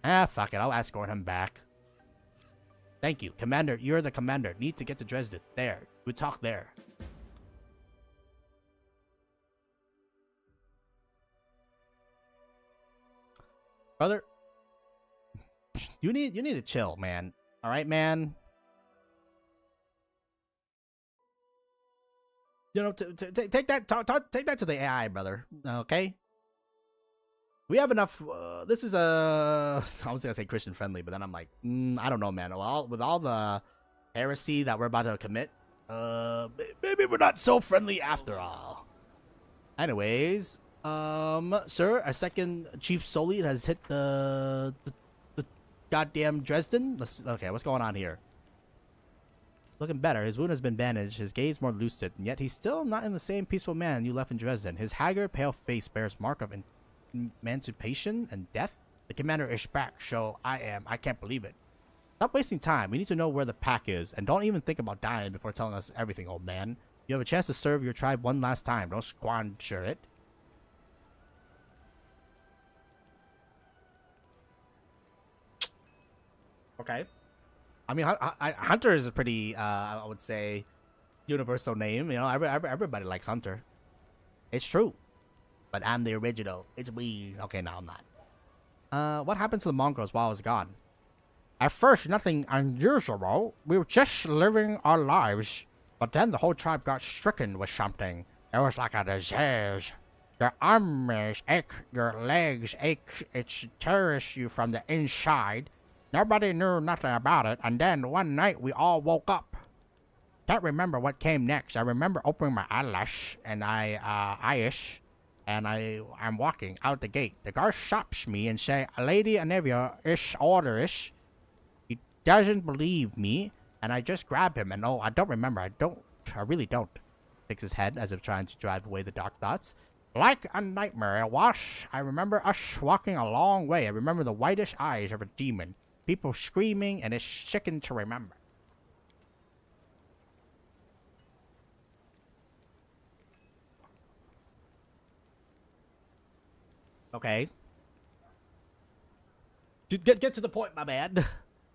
Ah, fuck it. I'll escort him back. Thank you. Commander, you're the commander. Need to get to Dresden. There. We talk there. Brother, you need to chill, man. All right, man. You know, take that take that to the AI, brother. Okay. We have enough. This is a. I was gonna say Christian friendly, but then I'm like, I don't know, man. With all the heresy that we're about to commit, maybe we're not so friendly after all. Anyways, sir, a second Chief Solid has hit the goddamn Dresden. Okay, what's going on here? Looking better. His wound has been bandaged, his gaze more lucid, and yet he's still not in the same peaceful man you left in Dresden. His haggard, pale face bears mark of emancipation and death. The commander is back, so I can't believe it. Stop wasting time. We need to know where the pack is, and don't even think about dying before telling us everything, old man. You have a chance to serve your tribe one last time. Don't squander it. Okay. I mean, Hunter is a pretty, I would say, universal name. You know, everybody likes Hunter. It's true. But I'm the original. It's me. Okay, no, I'm not. What happened to the mongrels while I was gone? At first, nothing unusual. We were just living our lives. But then the whole tribe got stricken with something. It was like a disease. Your arms ache, your legs ache. It tears you from the inside. Nobody knew nothing about it, and then one night we all woke up. Can't remember what came next. I remember opening my eyelash, and I'm walking out the gate. The guard stops me and say, "Lady Anevia is orders." He doesn't believe me, and I just grab him, and I don't remember. I really don't. Shakes his head as if trying to drive away the dark thoughts. Like a nightmare, it was. I remember us walking a long way. I remember the whitish eyes of a demon. People screaming, and it's sickening to remember. Okay. Get to the point, my man.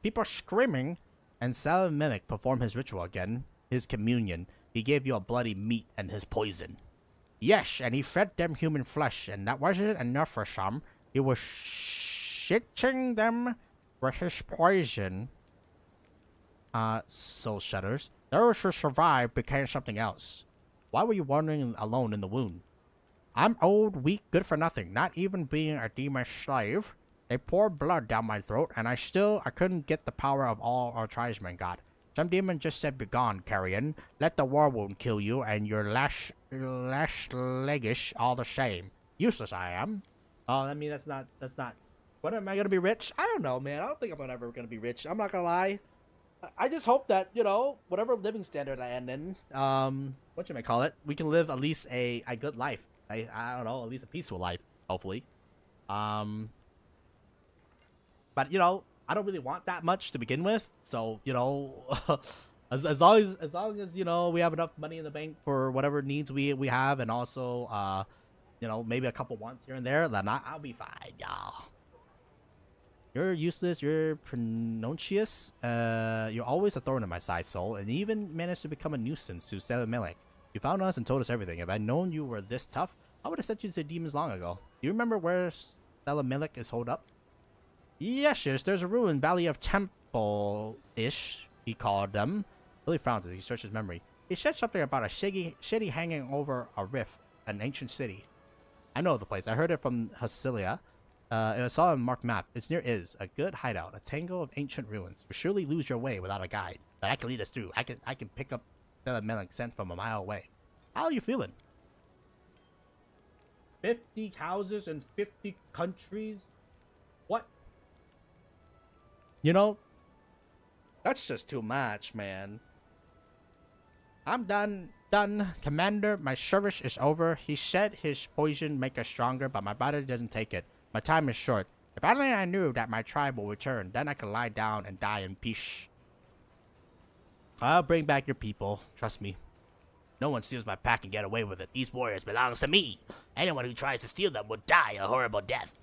People screaming, and Salaminic performed his ritual again. His communion. He gave you a bloody meat and his poison. Yes, and he fed them human flesh, and that wasn't enough for some. He was shitting them with his poison. Soul shudders. Those who survived became something else. Why were you wandering alone in the wound? I'm old, weak, good for nothing, not even being a demon's slave. They poured blood down my throat, and I couldn't get the power of all our tribesmen got. Some demon just said, "Begone, carrion. Let the war wound kill you, and your last leggish all the same." Useless I am. Oh, I mean, that's not. What, am I gonna be rich? I don't know, man. I don't think I'm ever gonna be rich. I'm not gonna lie. I just hope that, whatever living standard I end in, what you may call it, we can live at least a good life. I don't know, at least a peaceful life, hopefully. But I don't really want that much to begin with. So, as long as we have enough money in the bank for whatever needs we have, and also maybe a couple wants here and there, then I'll be fine, y'all. You're useless, you're pernicious, you're always a thorn in my side, soul, and you even managed to become a nuisance to Salaminic. You found us and told us everything. If I'd known you were this tough, I would have sent you to the demons long ago. Do you remember where Salaminic is holed up? Yes, there's a ruined Valley of Temple-ish, he called them. Billy frowns as he searches his memory. He said something about a city hanging over a rift, an ancient city. I know the place. I heard it from Hasilia. I saw it on a marked map. It's near Iz, a good hideout, a tangle of ancient ruins. You'll surely lose your way without a guide, but I can lead us through. I can pick up the Melik scent from a mile away. How are you feeling? 50 houses in 50 countries? What? That's just too much, man. I'm done. Commander, my service is over. He said his poison make us stronger, but my body doesn't take it. My time is short. If only I knew that my tribe will return, then I could lie down and die in peace. I'll bring back your people. Trust me. No one steals my pack and get away with it. These warriors belong to me. Anyone who tries to steal them will die a horrible death.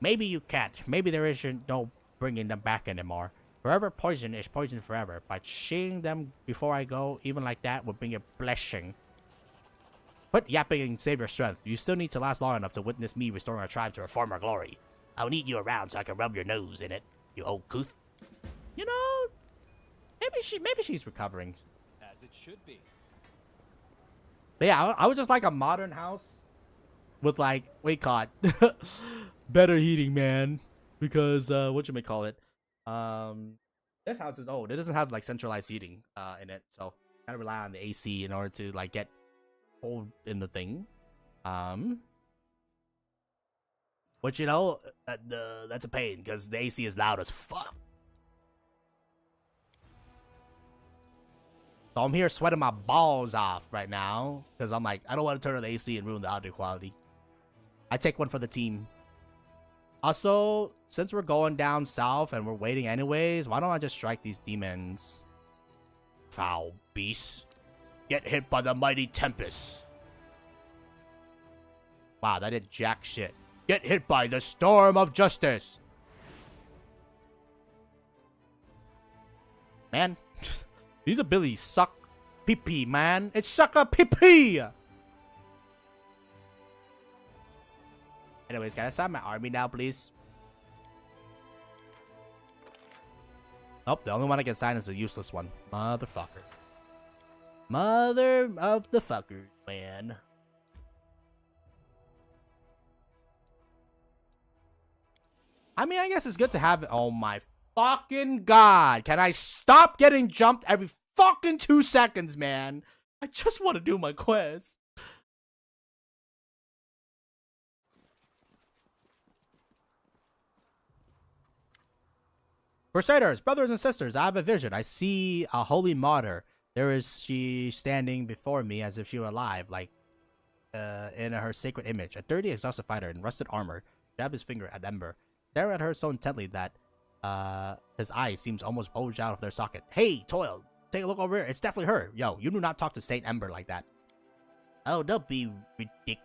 Maybe you can't. Maybe there isn't no bringing them back anymore. Forever poison is poison forever. But seeing them before I go, even like that, would bring a blessing. Quit yapping and save your strength. You still need to last long enough to witness me restoring our tribe to her former glory. I'll need you around so I can rub your nose in it, you old couth. You know, maybe she's recovering. As it should be. But yeah, I would just like a modern house with like, wait, caught better heating, man. Because what you may call it, this house is old. It doesn't have like centralized heating in it, so gotta rely on the AC in order to like get cold in the thing. Which, you know, that's a pain because the AC is loud as fuck. So I'm here sweating my balls off right now because I'm like, I don't want to turn on the AC and ruin the audio quality. I take one for the team. Also, since we're going down south and we're waiting anyways, why don't I just strike these demons? Foul beasts. Get hit by the mighty Tempest. Wow, that did jack shit. Get hit by the storm of justice. Man, these abilities suck pee-pee, man. It's sucker pee-pee. Anyways, can I assign my army now, please? Nope, the only one I can assign is a useless one. Motherfucker. Mother of the fuckers, man. I mean, I guess it's good to have it. Oh my fucking god. Can I stop getting jumped every fucking 2 seconds, man? I just want to do my quest. Crusaders, brothers and sisters, I have a vision. I see a holy martyr. There is she standing before me as if she were alive, like in her sacred image. A dirty, exhausted fighter in rusted armor jabbed his finger at Ember, staring at her so intently that his eyes seems almost bulged out of their socket. Hey, Toil, take a look over here. It's definitely her. Yo, you do not talk to Saint Ember like that. Oh, don't be ridiculous.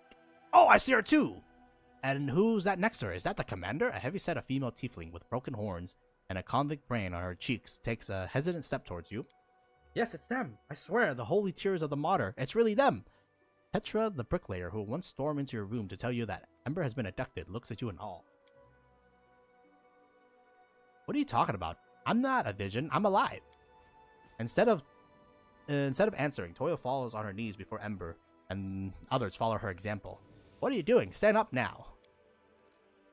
Oh, I see her too. And who's that next to her? Is that the commander? A heavy-set of female tiefling with broken horns and a convict brain on her cheeks takes a hesitant step towards you. Yes, it's them. I swear, the holy tears of the martyr. It's really them. Petra, the bricklayer, who once stormed into your room to tell you that Ember has been abducted, looks at you in awe. What are you talking about? I'm not a vision. I'm alive. Instead of answering, Toyo falls on her knees before Ember, and others follow her example. What are you doing? Stand up now.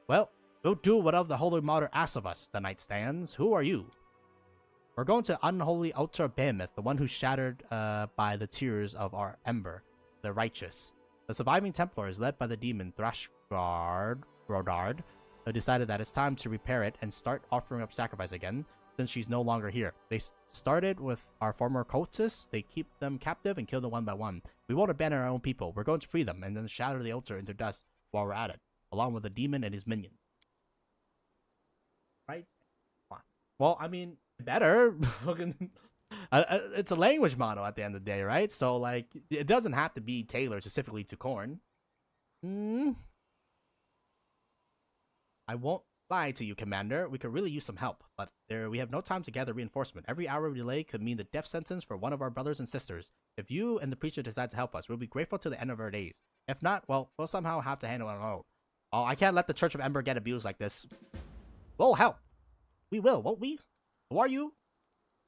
Well, we'll do whatever the holy martyr asks of us, the knight stands. Who are you? We're going to unholy altar Behemoth, the one who's shattered by the tears of our Ember, the righteous. The surviving Templar is led by the demon Thrashgard, Rodard, who decided that it's time to repair it and start offering up sacrifice again, since she's no longer here. They started with our former cultists. They keep them captive and kill them one by one. We won't abandon our own people. We're going to free them and then shatter the altar into dust while we're at it, along with the demon and his minions. Right? Well, I mean, better. It's a language model at the end of the day, right? So, like, it doesn't have to be tailored specifically to Khorne. I won't lie to you, Commander. We could really use some help, but we have no time to gather reinforcement. Every hour of delay could mean the death sentence for one of our brothers and sisters. If you and the preacher decide to help us, we'll be grateful to the end of our days. If not, well, we'll somehow have to handle it alone. Oh, I can't let the Church of Ember get abused like this. We'll help. We will, won't we? Who are you?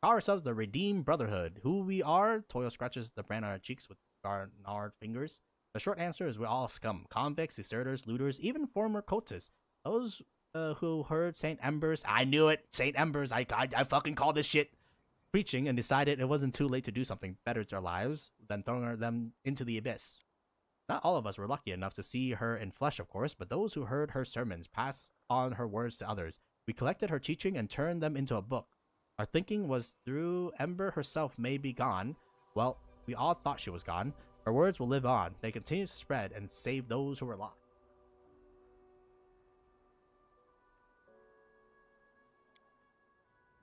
Call ourselves the Redeemed Brotherhood. Who we are? Toyo scratches the brand on her cheeks with gnarled fingers. The short answer is we're all scum. Convicts, deserters, looters, even former cultists. Those who heard St. Embers, I knew it, St. Embers, I fucking called this shit, preaching and decided it wasn't too late to do something better to their lives than throwing them into the abyss. Not all of us were lucky enough to see her in flesh, of course, but those who heard her sermons passed on her words to others. We collected her teaching and turned them into a book. Our thinking was through Ember herself may be gone. Well, we all thought she was gone. Her words will live on. They continue to spread and save those who were lost.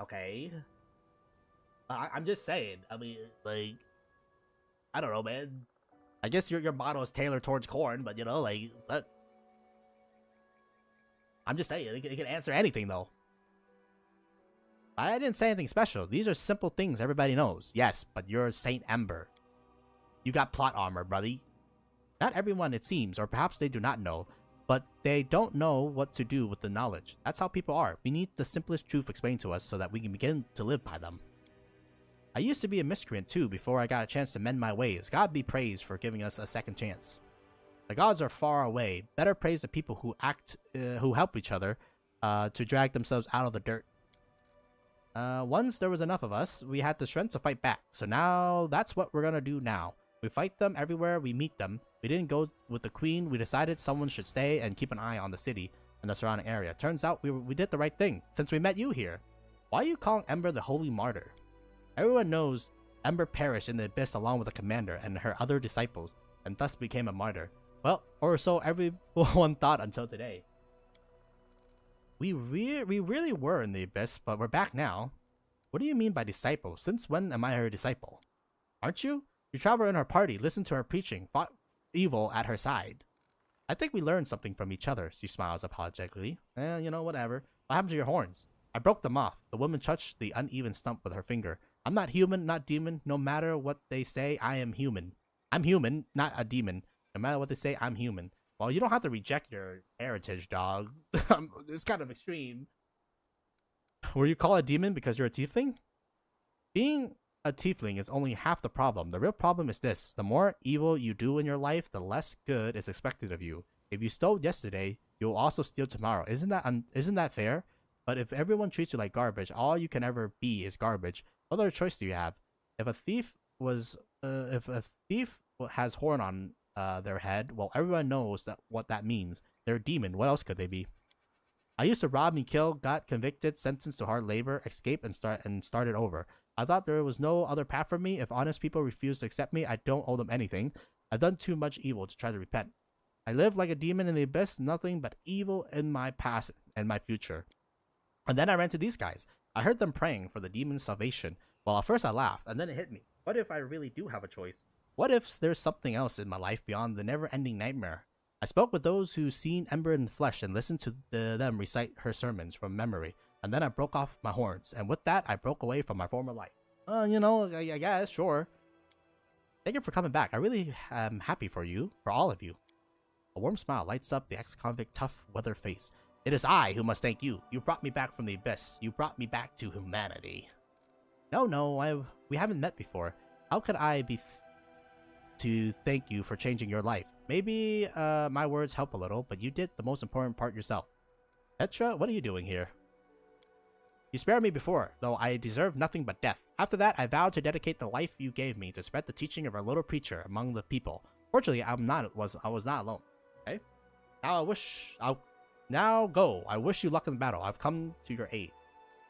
Okay. I'm just saying. I mean, like, I don't know, man. I guess your motto is tailored towards Khorne, but, you know, like, but I'm just saying, it can answer anything, though. I didn't say anything special. These are simple things everybody knows. Yes, but you're Saint Ember. You got plot armor, buddy. Not everyone, it seems, or perhaps they do not know, but they don't know what to do with the knowledge. That's how people are. We need the simplest truth explained to us so that we can begin to live by them. I used to be a miscreant too before I got a chance to mend my ways. God be praised for giving us a second chance. The gods are far away. Better praise the people who help each other to drag themselves out of the dirt. Once there was enough of us, we had the strength to fight back. So now that's what we're gonna do now. We fight them everywhere we meet them. We didn't go with the queen. We decided someone should stay and keep an eye on the city and the surrounding area. Turns out we did the right thing since we met you here. Why are you calling Ember the holy martyr? Everyone knows Ember perished in the abyss along with the commander and her other disciples, and thus became a martyr. Well, or so everyone thought until today. We really were in the abyss, but we're back now. What do you mean by disciple? Since when am I her disciple? Aren't you? You travel in her party, listened to her preaching, fought evil at her side. I think we learned something from each other, she smiles apologetically. You know, whatever. What happened to your horns? I broke them off. The woman touched the uneven stump with her finger. I'm not human, not demon. No matter what they say, I am human. I'm human, not a demon. No matter what they say, I'm human. Well, you don't have to reject your heritage, dog. It's kind of extreme. Were you called a demon because you're a tiefling? Being a tiefling is only half the problem. The real problem is this. The more evil you do in your life, the less good is expected of you. If you stole yesterday, you'll also steal tomorrow. Isn't that fair? But if everyone treats you like garbage, all you can ever be is garbage. What other choice do you have? If a thief has horn on their head, well, everyone knows what that means. They're a demon. What else could they be? I used to rob and kill, got convicted, sentenced to hard labor, escaped, and started over. I thought there was no other path for me. If honest people refuse to accept me, I don't owe them anything. I've done too much evil to try to repent. I live like a demon in the abyss, nothing but evil in my past and my future. And then I ran into these guys. I heard them praying for the demon's salvation. Well, at first I laughed, and then it hit me. What if I really do have a choice? What if there's something else in my life beyond the never-ending nightmare? I spoke with those who seen Ember in the flesh and listened to them recite her sermons from memory. And then I broke off my horns, and with that, I broke away from my former life. You know, I guess, sure. Thank you for coming back. I really am happy for you, for all of you. A warm smile lights up the ex-convict tough, weathered face. It is I who must thank you. You brought me back from the abyss. You brought me back to humanity. No, we haven't met before. How could I be to thank you for changing your life? Maybe my words help a little, but you did the most important part yourself. Petra, what are you doing here? You spared me before, though I deserved nothing but death. After that, I vowed to dedicate the life you gave me to spread the teaching of our little preacher among the people. Fortunately, I was not alone. Okay? Now go. I wish you luck in the battle. I've come to your aid.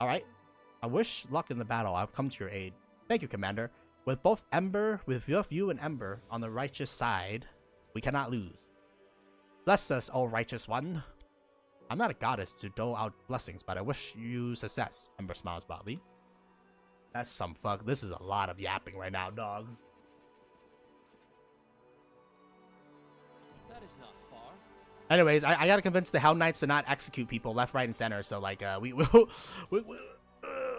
Alright? I wish luck in the battle. I've come to your aid. Thank you, Commander. With both you and Ember on the righteous side, we cannot lose. Bless us, O righteous one. I'm not a goddess to dole out blessings, but I wish you success. Ember smiles broadly. That's some fuck. This is a lot of yapping right now, dog. That is not far. Anyways, I gotta convince the Hell Knights to not execute people left, right, and center. So like, we will,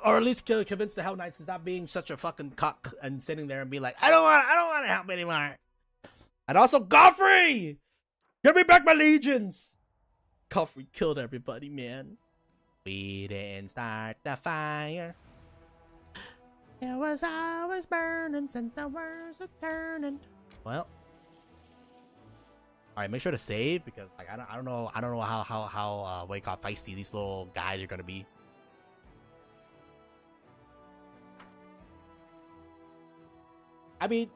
or at least convince the Hell Knights to stop being such a fucking cuck and sitting there and be like, I don't want to help anymore. And also, Galfrey, give me back my legions. Galfrey killed everybody, man. We didn't start the fire. It was always burning since the wheels are turning. Well. Alright, make sure to save because like I don't know how what you call feisty these little guys are gonna be. I mean,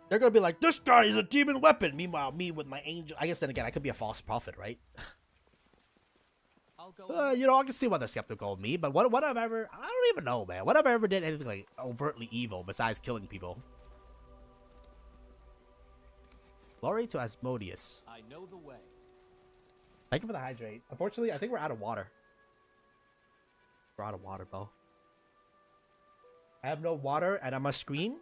they're gonna be like, this guy is a demon weapon. Meanwhile, me with my angel. I guess then again, I could be a false prophet, right? I'll go. You know, I can see why they're skeptical of me, but what have I ever? I don't even know, man. What have I ever did anything like overtly evil besides killing people? Glory to Asmodeus. I know the way. Thank you for the hydrate. Unfortunately, I think we're out of water. We're out of water, Bo. I have no water, and I must scream.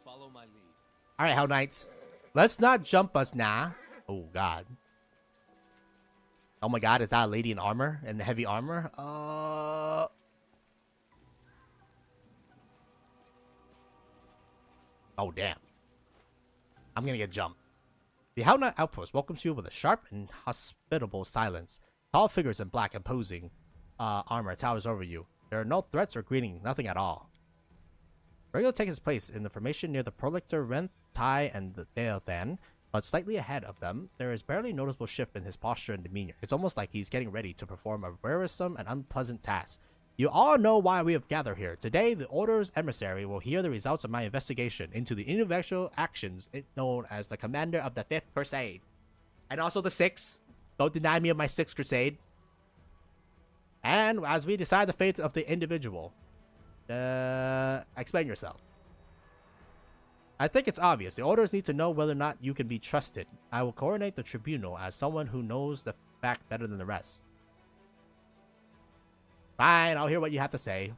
Follow my lead. All right, Hell Knights. Let's not jump us now. Oh, God. Oh, my God. Is that a lady in armor? In heavy armor? Oh, damn. I'm going to get jumped. The Hell Knight outpost welcomes you with a sharp and hospitable silence. Tall figures in black imposing armor towers over you. There are no threats or greeting, nothing at all. Virgil takes his place in the formation near the Prolixter, Ren, Tai, and the Deothan, but slightly ahead of them, there is barely noticeable shift in his posture and demeanor. It's almost like he's getting ready to perform a wearisome and unpleasant task. You all know why we have gathered here. Today, the Order's emissary will hear the results of my investigation into the individual actions known as the Commander of the 5th Crusade. And also the 6th. Don't deny me of my 6th Crusade. And as we decide the fate of the individual. Explain yourself. I think it's obvious. The Orders need to know whether or not you can be trusted. I will coordinate the tribunal as someone who knows the fact better than the rest. Fine, I'll hear what you have to say.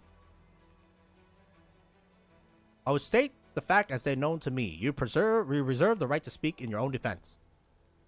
I will state the fact as they're known to me. You reserve the right to speak in your own defense.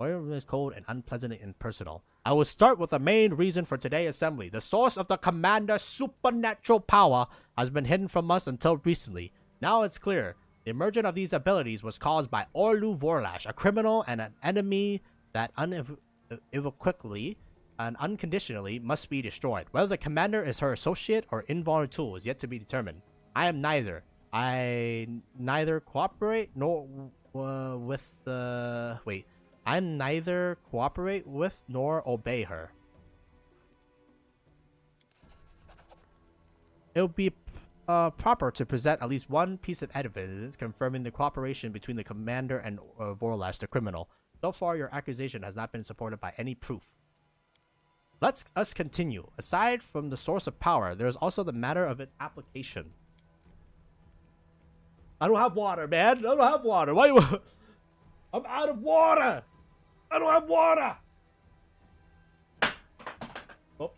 Oil is cold and unpleasant and personal. I will start with the main reason for today's assembly. The source of the commander's supernatural power has been hidden from us until recently. Now it's clear. The emergence of these abilities was caused by Orlu Vorlash, a criminal and an enemy that unequivocally and unconditionally must be destroyed. Whether the commander is her associate or involuntary tool is yet to be determined. I am neither. I neither cooperate nor with the... Wait. I neither cooperate with nor obey her. It would be proper to present at least one piece of evidence confirming the cooperation between the commander and Vorlash, the criminal. So far, your accusation has not been supported by any proof. Let us continue. Aside from the source of power, there is also the matter of its application. I don't have water, man. I don't have water. Why you... I'm out of water. I don't have water. Oops.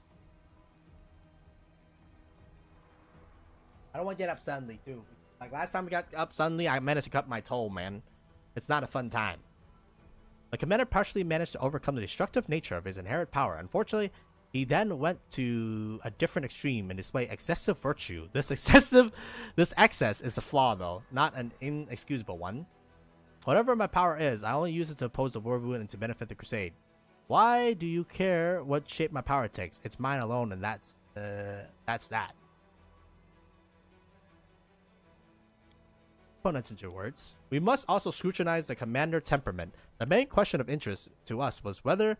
I don't want to get up suddenly, too. Like, last time we got up suddenly, I managed to cut my toe, man. It's not a fun time. The commander partially managed to overcome the destructive nature of his inherent power. Unfortunately, he then went to a different extreme and displayed excessive virtue. This excess is a flaw, though, not an inexcusable one. Whatever my power is, I only use it to oppose the war movement and to benefit the crusade. Why do you care what shape my power takes? It's mine alone, and that's that. Opponents into your words. We must also scrutinize the commander temperament. The main question of interest to us was whether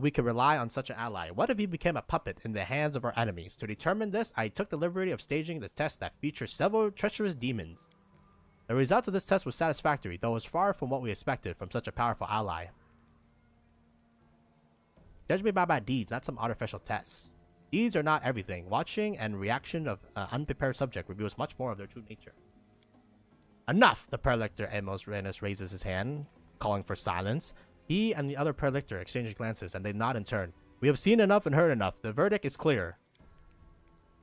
we could rely on such an ally. What if he became a puppet in the hands of our enemies? To determine this, I took the liberty of staging this test that features several treacherous demons. The result of this test was satisfactory, though it was far from what we expected from such a powerful ally. Judge me by my deeds, not some artificial tests. Deeds are not everything. Watching and reaction of an unprepared subject reveals much more of their true nature. Enough! The Prolixter Amos Renus raises his hand, calling for silence. He and the other Prolixter exchange glances, and they nod in turn. We have seen enough and heard enough. The verdict is clear.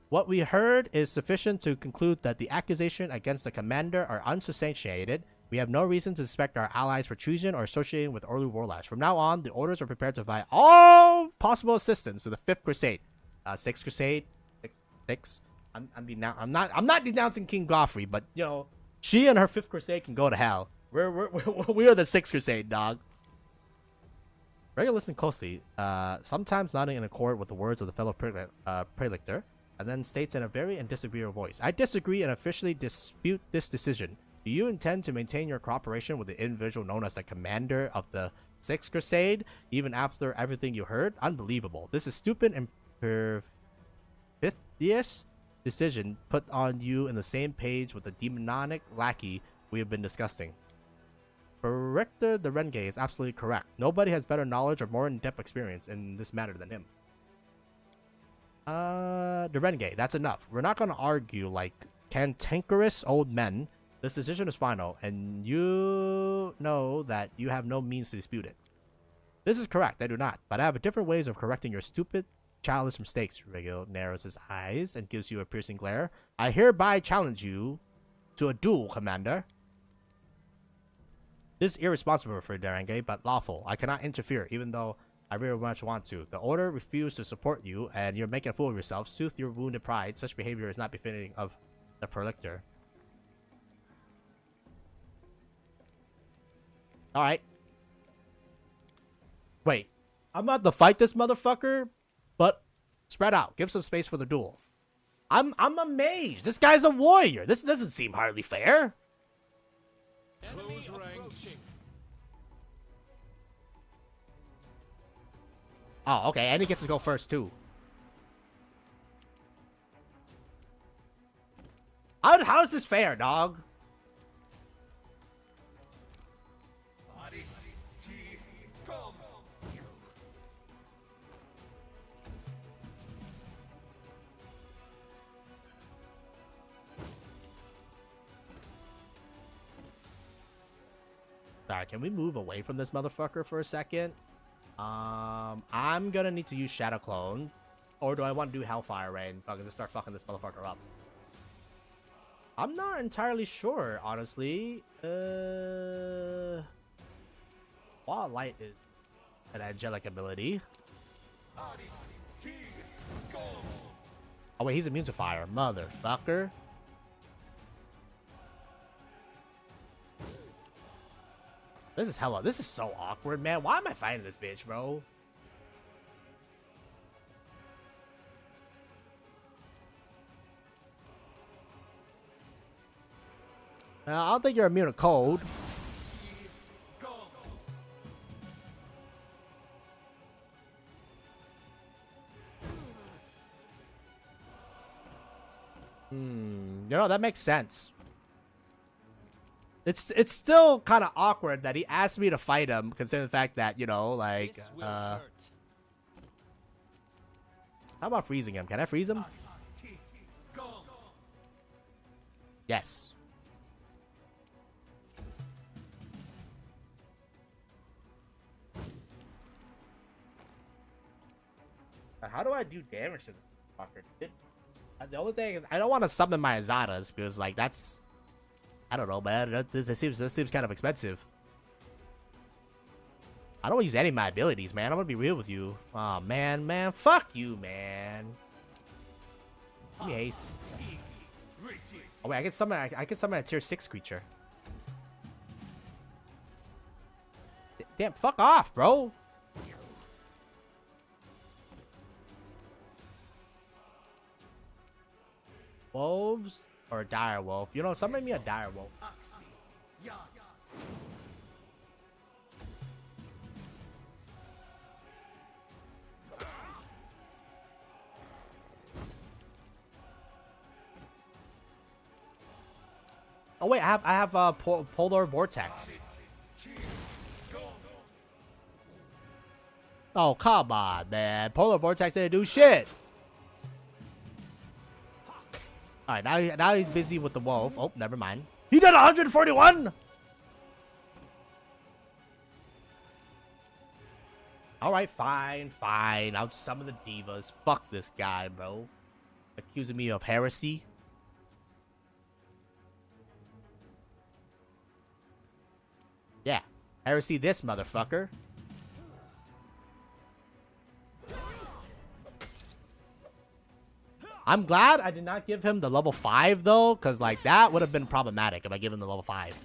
What we heard is sufficient to conclude that the accusation against the commander are unsubstantiated. We have no reason to suspect our allies for treason or associating with Orlu Vorlash. From now on, the Orders are prepared to provide all possible assistance to the 5th Crusade. 6th Crusade? 6? I'm not denouncing King Galfrey, but, you know, she and her 5th Crusade can go to hell. We are the 6th Crusade, dog. Rega listened closely, sometimes nodding in accord with the words of the fellow Prolixter, and then states in a very disagreeable voice, I disagree and officially dispute this decision. Do you intend to maintain your cooperation with the individual known as the commander of the 6th Crusade, even after everything you heard? Unbelievable. This is stupid and perfidious decision put on you in the same page with the demonic lackey we have been discussing. Rector the Renegade is absolutely correct. Nobody has better knowledge or more in-depth experience in this matter than him. The Renegade, that's enough. We're not going to argue like cantankerous old men. This decision is final, and you know that you have no means to dispute it. This is correct, I do not, but I have different ways of correcting your stupid, childish mistakes. Regil narrows his eyes and gives you a piercing glare. I hereby challenge you to a duel, Commander. This is irresponsible for Derenge, but lawful. I cannot interfere, even though I very much want to. The Order refused to support you, and you're making a fool of yourself. Soothe your wounded pride. Such behavior is not befitting of the Prolixter. Alright. Wait, I'm about to fight this motherfucker, but spread out. Give some space for the duel. I'm a mage. This guy's a warrior. This doesn't seem hardly fair. Close ranks. Oh, okay, and he gets to go first too. How is this fair, dog? Sorry, can we move away from this motherfucker for a second? I'm gonna need to use Shadow Clone. Or do I want to do Hellfire Rain? Fucking just start fucking this motherfucker up. I'm not entirely sure, honestly. While Light is an angelic ability. Oh wait, he's immune to fire. Motherfucker. This is hella. This is so awkward, man. Why am I fighting this bitch, bro? I don't think you're immune to cold. You know, that makes sense. It's still kind of awkward that he asked me to fight him, considering the fact that, you know, like, how about freezing him? Can I freeze him? Yes. How do I do damage to this fucker? The only thing is, I don't want to summon my Azatas because, like, that's, I don't know, man. This seems kind of expensive. I don't use any of my abilities, man. I'm gonna be real with you. Oh man, fuck you, man. Give me haste. Oh wait, I can summon a tier 6 creature. Damn, fuck off, bro. Wolves or a dire wolf? You know, summon me a dire wolf. Oh wait, I have polar vortex. Oh come on, man! Polar vortex didn't do shit. All right, now he's busy with the wolf. Oh, never mind. He did 141. All right, fine. I'll summon the divas. Fuck this guy, bro. Accusing me of heresy. Yeah, heresy this motherfucker. I'm glad I did not give him the level 5 though, because like that would have been problematic if I give him the level 5.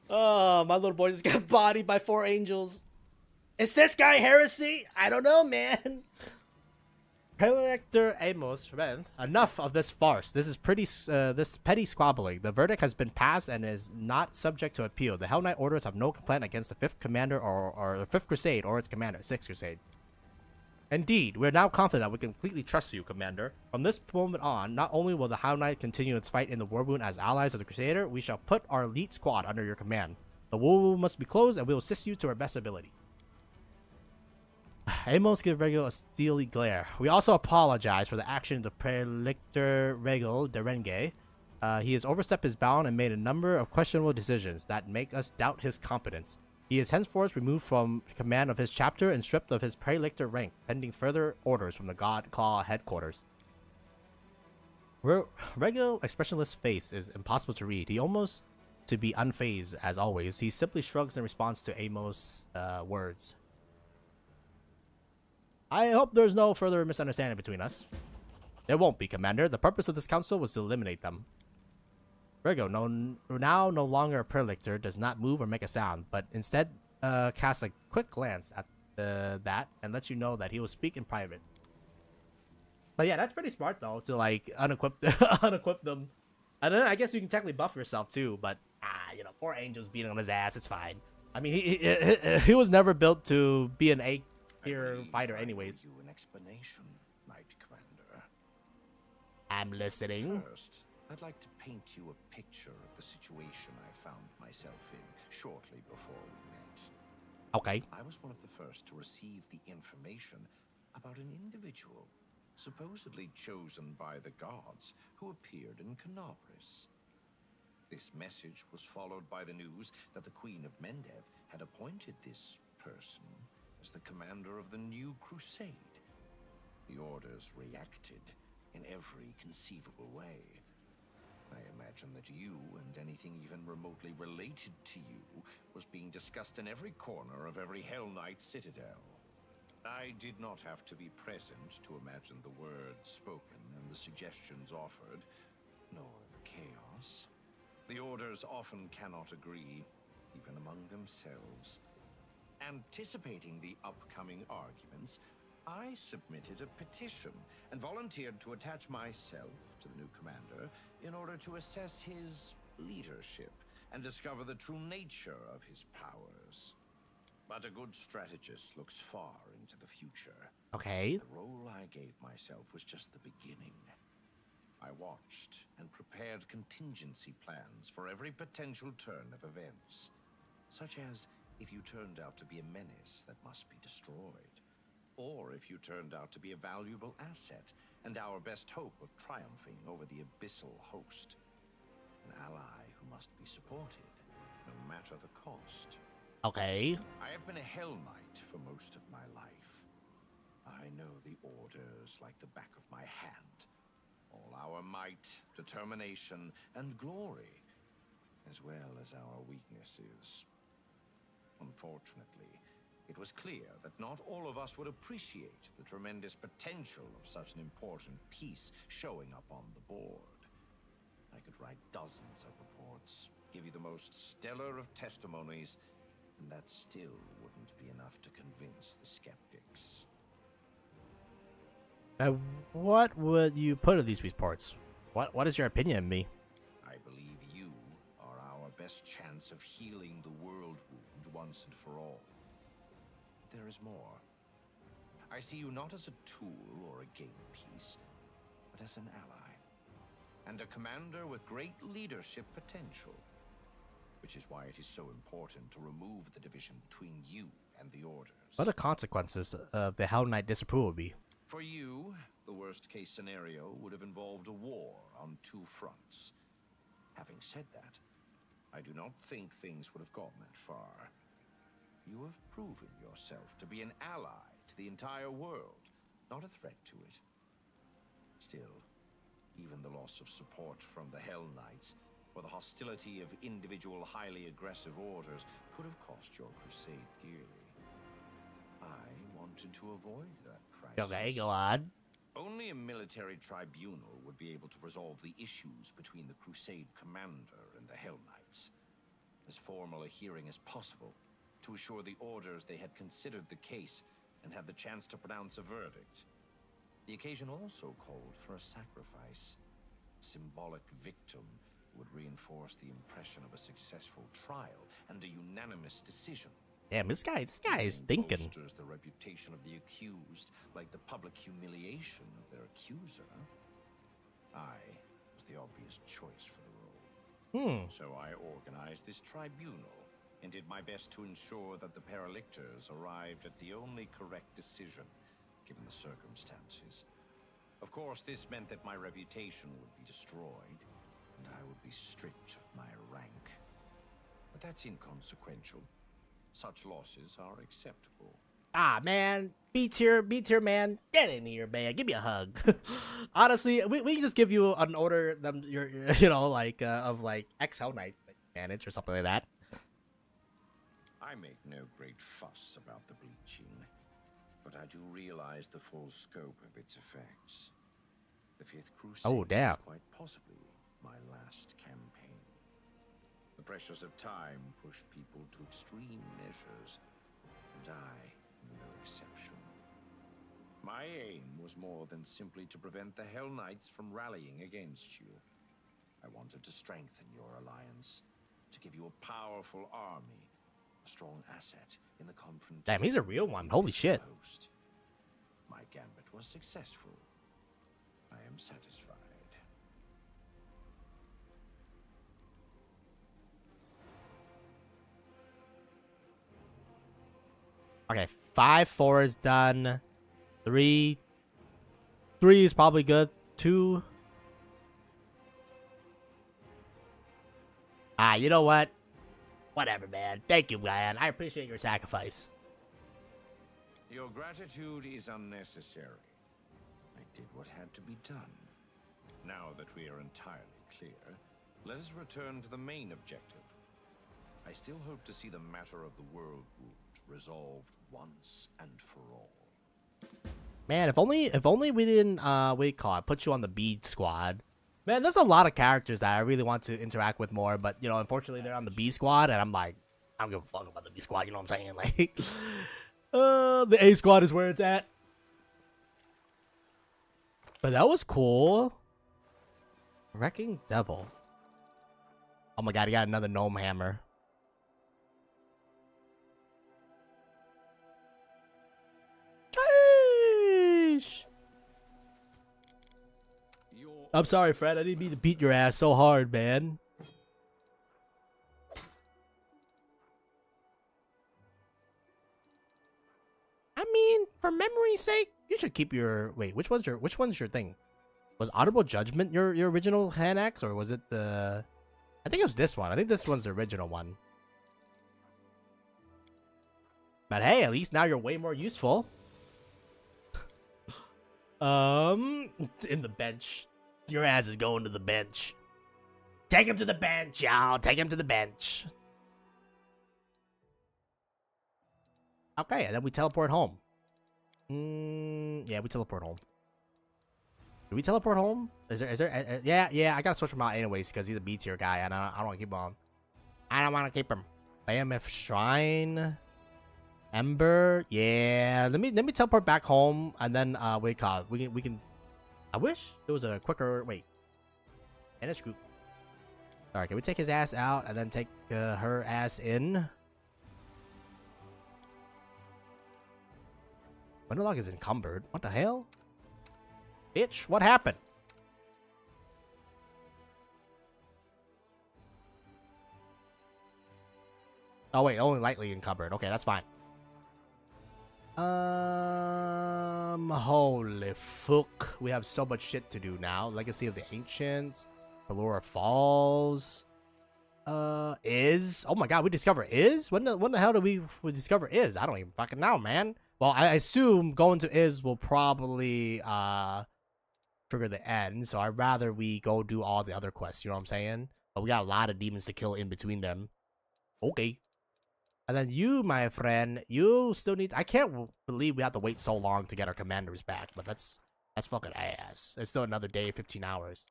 Oh, my little boy just got bodied by 4 angels. Is this guy heresy? I don't know, man. Prelector Amos, enough of this farce. This is this petty squabbling. The verdict has been passed and is not subject to appeal. The Hell Knight orders have no complaint against the 5th Commander or the 5th Crusade or its commander, 6th Crusade. Indeed, we are now confident that we can completely trust you, Commander. From this moment on, not only will the Hell Knight continue its fight in the War Wound as allies of the Crusader, we shall put our elite squad under your command. The War Wound must be closed and we will assist you to our best ability. Amos gives Regil a steely glare. We also apologize for the action of the Prelictor Regil de Renge. He has overstepped his bound and made a number of questionable decisions that make us doubt his competence. He is henceforth removed from command of his chapter and stripped of his Prelictor rank, pending further orders from the God Claw headquarters. Regil's expressionless face is impossible to read. He almost to be unfazed as always. He simply shrugs in response to Amos' words. I hope there's no further misunderstanding between us. There won't be, Commander. The purpose of this council was to eliminate them. Virgo, now no longer a prelictor, does not move or make a sound, but instead casts a quick glance at that and lets you know that he will speak in private. But yeah, that's pretty smart though, to like unequip unequip them. And then I guess you can technically buff yourself too, but you know, poor Angel's beating on his ass. It's fine. I mean, he was never built to be an A tier fighter, anyways. You an explanation, Knight Commander. I'm listening. First, I'd like to paint you a picture of the situation I found myself in shortly before we met. Okay. I was one of the first to receive the information about an individual supposedly chosen by the gods who appeared in Canabris. This message was followed by the news that the Queen of Mendev had appointed this person as the commander of the new crusade. The orders reacted in every conceivable way. I imagine that you and anything even remotely related to you was being discussed in every corner of every Hell Knight citadel. I did not have to be present to imagine the words spoken and the suggestions offered, nor the chaos. The orders often cannot agree, even among themselves. Anticipating the upcoming arguments, I submitted a petition and volunteered to attach myself to the new commander in order to assess his leadership and discover the true nature of his powers. But a good strategist looks far into the future. Okay. The role I gave myself was just the beginning. I watched and prepared contingency plans for every potential turn of events, such as if you turned out to be a menace that must be destroyed, or if you turned out to be a valuable asset and our best hope of triumphing over the abyssal host. An ally who must be supported, no matter the cost. Okay. I have been a Hell Knight for most of my life. I know the orders like the back of my hand. All our might, determination, and glory, as well as our weaknesses. Unfortunately, it was clear that not all of us would appreciate the tremendous potential of such an important piece showing up on the board. I could write dozens of reports, give you the most stellar of testimonies, and that still wouldn't be enough to convince the skeptics. What would you put in these reports? What is your opinion of me? I believe you are our best chance of healing the world wound once and for all. There is more. I see you not as a tool or a game piece, but as an ally, and a commander with great leadership potential. Which is why it is so important to remove the division between you and the orders. What are the consequences of the Hell Knight disapproval be? For you, the worst-case scenario would have involved a war on two fronts. Having said that, I do not think things would have gotten that far. You have proven yourself to be an ally to the entire world, not a threat to it. Still, even the loss of support from the Hell Knights or the hostility of individual highly aggressive orders could have cost your crusade dearly. I wanted to avoid that crisis. Okay, go on. Only a military tribunal would be able to resolve the issues between the crusade commander and the Hell Knights. As formal a hearing as possible, to assure the orders they had considered the case and had the chance to pronounce a verdict. The occasion also called for a sacrifice. Symbolic victim would reinforce the impression of a successful trial and a unanimous decision. Damn, this guy is thinking. Bolsters the reputation of the accused, like the public humiliation of their accuser. I was the obvious choice for the role. So I organized this tribunal and did my best to ensure that the Paralictors arrived at the only correct decision, given the circumstances. Of course, this meant that my reputation would be destroyed, and I would be stripped of my rank. But that's inconsequential. Such losses are acceptable. Ah, man. B tier, man. Get in here, man. Give me a hug. Honestly, we can just give you an order, of X Hell Knights that you manage or something like that. I make no great fuss about the bleaching, but I do realize the full scope of its effects. The Fifth Crusade is quite possibly my last campaign. The pressures of time pushed people to extreme measures, and I am no exception. My aim was more than simply to prevent the Hell Knights from rallying against you. I wanted to strengthen your alliance, to give you a powerful army, a strong asset in the confrontation. Damn, he's a real one. Holy shit. My gambit was successful. I am satisfied. Okay, 5-4 is done. 3 is probably good. 2. You know what? Whatever, man. Thank you, man. I appreciate your sacrifice. Your gratitude is unnecessary. I did what had to be done. Now that we are entirely clear, let us return to the main objective. I still hope to see the matter of the world wound resolved once and for all. Man, if only we didn't put you on the bead squad. Man, there's a lot of characters that I really want to interact with more, but you know, unfortunately they're on the B squad, and I'm like, I don't give a fuck about the B squad, you know what I'm saying? Like the A squad is where it's at. But that was cool. Wrecking Devil. Oh my god, he got another gnome hammer. I'm sorry, Fred. I didn't mean to beat your ass so hard, man. I mean, for memory's sake, you should keep your... Wait, which one's your thing? Was Audible Judgment your original hand axe, or was it the... I think it was this one. I think this one's the original one. But hey, at least now you're way more useful. In the bench. Your ass is going to the bench. Take him to the bench, y'all. Take him to the bench. Okay, and then we teleport home. Yeah, we teleport home. Do we teleport home? Is there? Yeah. I gotta switch him out anyways because he's a B tier guy, and I don't want to keep him on. I don't want to keep him. AMF Shrine, Ember. Yeah, let me teleport back home, and then we can. I wish it was a quicker wait. And it's group. All right, can we take his ass out and then take her ass in? Window lock is encumbered. What the hell? Bitch, what happened? Oh wait, only lightly encumbered. Okay, that's fine. Holy fuck. We have so much shit to do now. Legacy of the Ancients. Pelora Falls. Is. Oh my god, we discover Is? When the hell did we discover Is? I don't even fucking know, man. Well, I assume going to Is will probably, trigger the end. So I'd rather we go do all the other quests, you know what I'm saying? But we got a lot of demons to kill in between them. Okay. And then you, my friend, you still need... I can't believe we have to wait so long to get our commanders back, but that's fucking ass. It's still another day, 15 hours.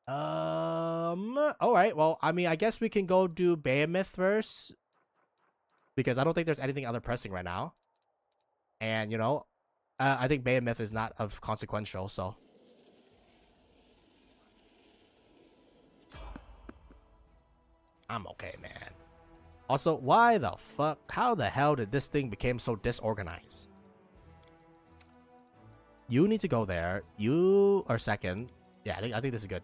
Alright, well, I mean, I guess we can go do Behemoth first. Because I don't think there's anything other pressing right now. And, you know, I think Behemoth is not of consequential, so... I'm okay, man. Also, why the fuck? How the hell did this thing become so disorganized? You need to go there. You are second. Yeah, I think this is good.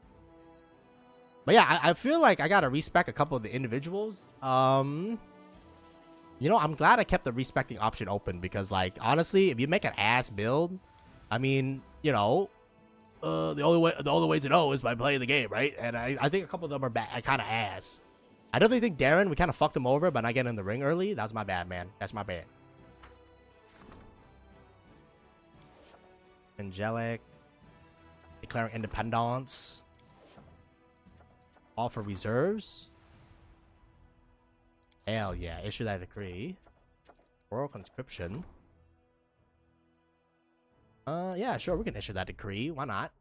But yeah, I feel like I gotta respec a couple of the individuals. You know, I'm glad I kept the respecting option open because, like, honestly, if you make an ass build, I mean, you know, the only way to know is by playing the game, right? And I think a couple of them are kind of ass. I definitely think Darren, we kind of fucked him over by not getting in the ring early. That was my bad, man. That's my bad. Angelic. Declaring independence. All for reserves. Hell yeah. Issue that decree. Royal conscription. Yeah, sure. We can issue that decree. Why not?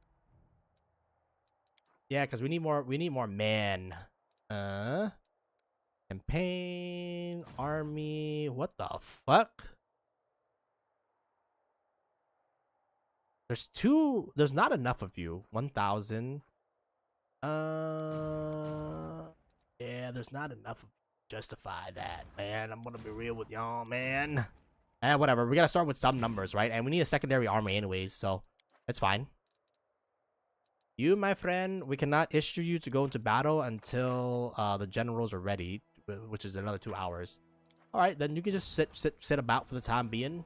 Yeah, because we need more men. Campaign, army, what the fuck? There's not enough of you. 1,000. Yeah, there's not enough of justify that, man. I'm gonna be real with y'all, man. Whatever. We gotta start with some numbers, right? And we need a secondary army anyways, so it's fine. You, my friend, we cannot issue you to go into battle until the generals are ready, which is another 2 hours. All right, then you can just sit about for the time being.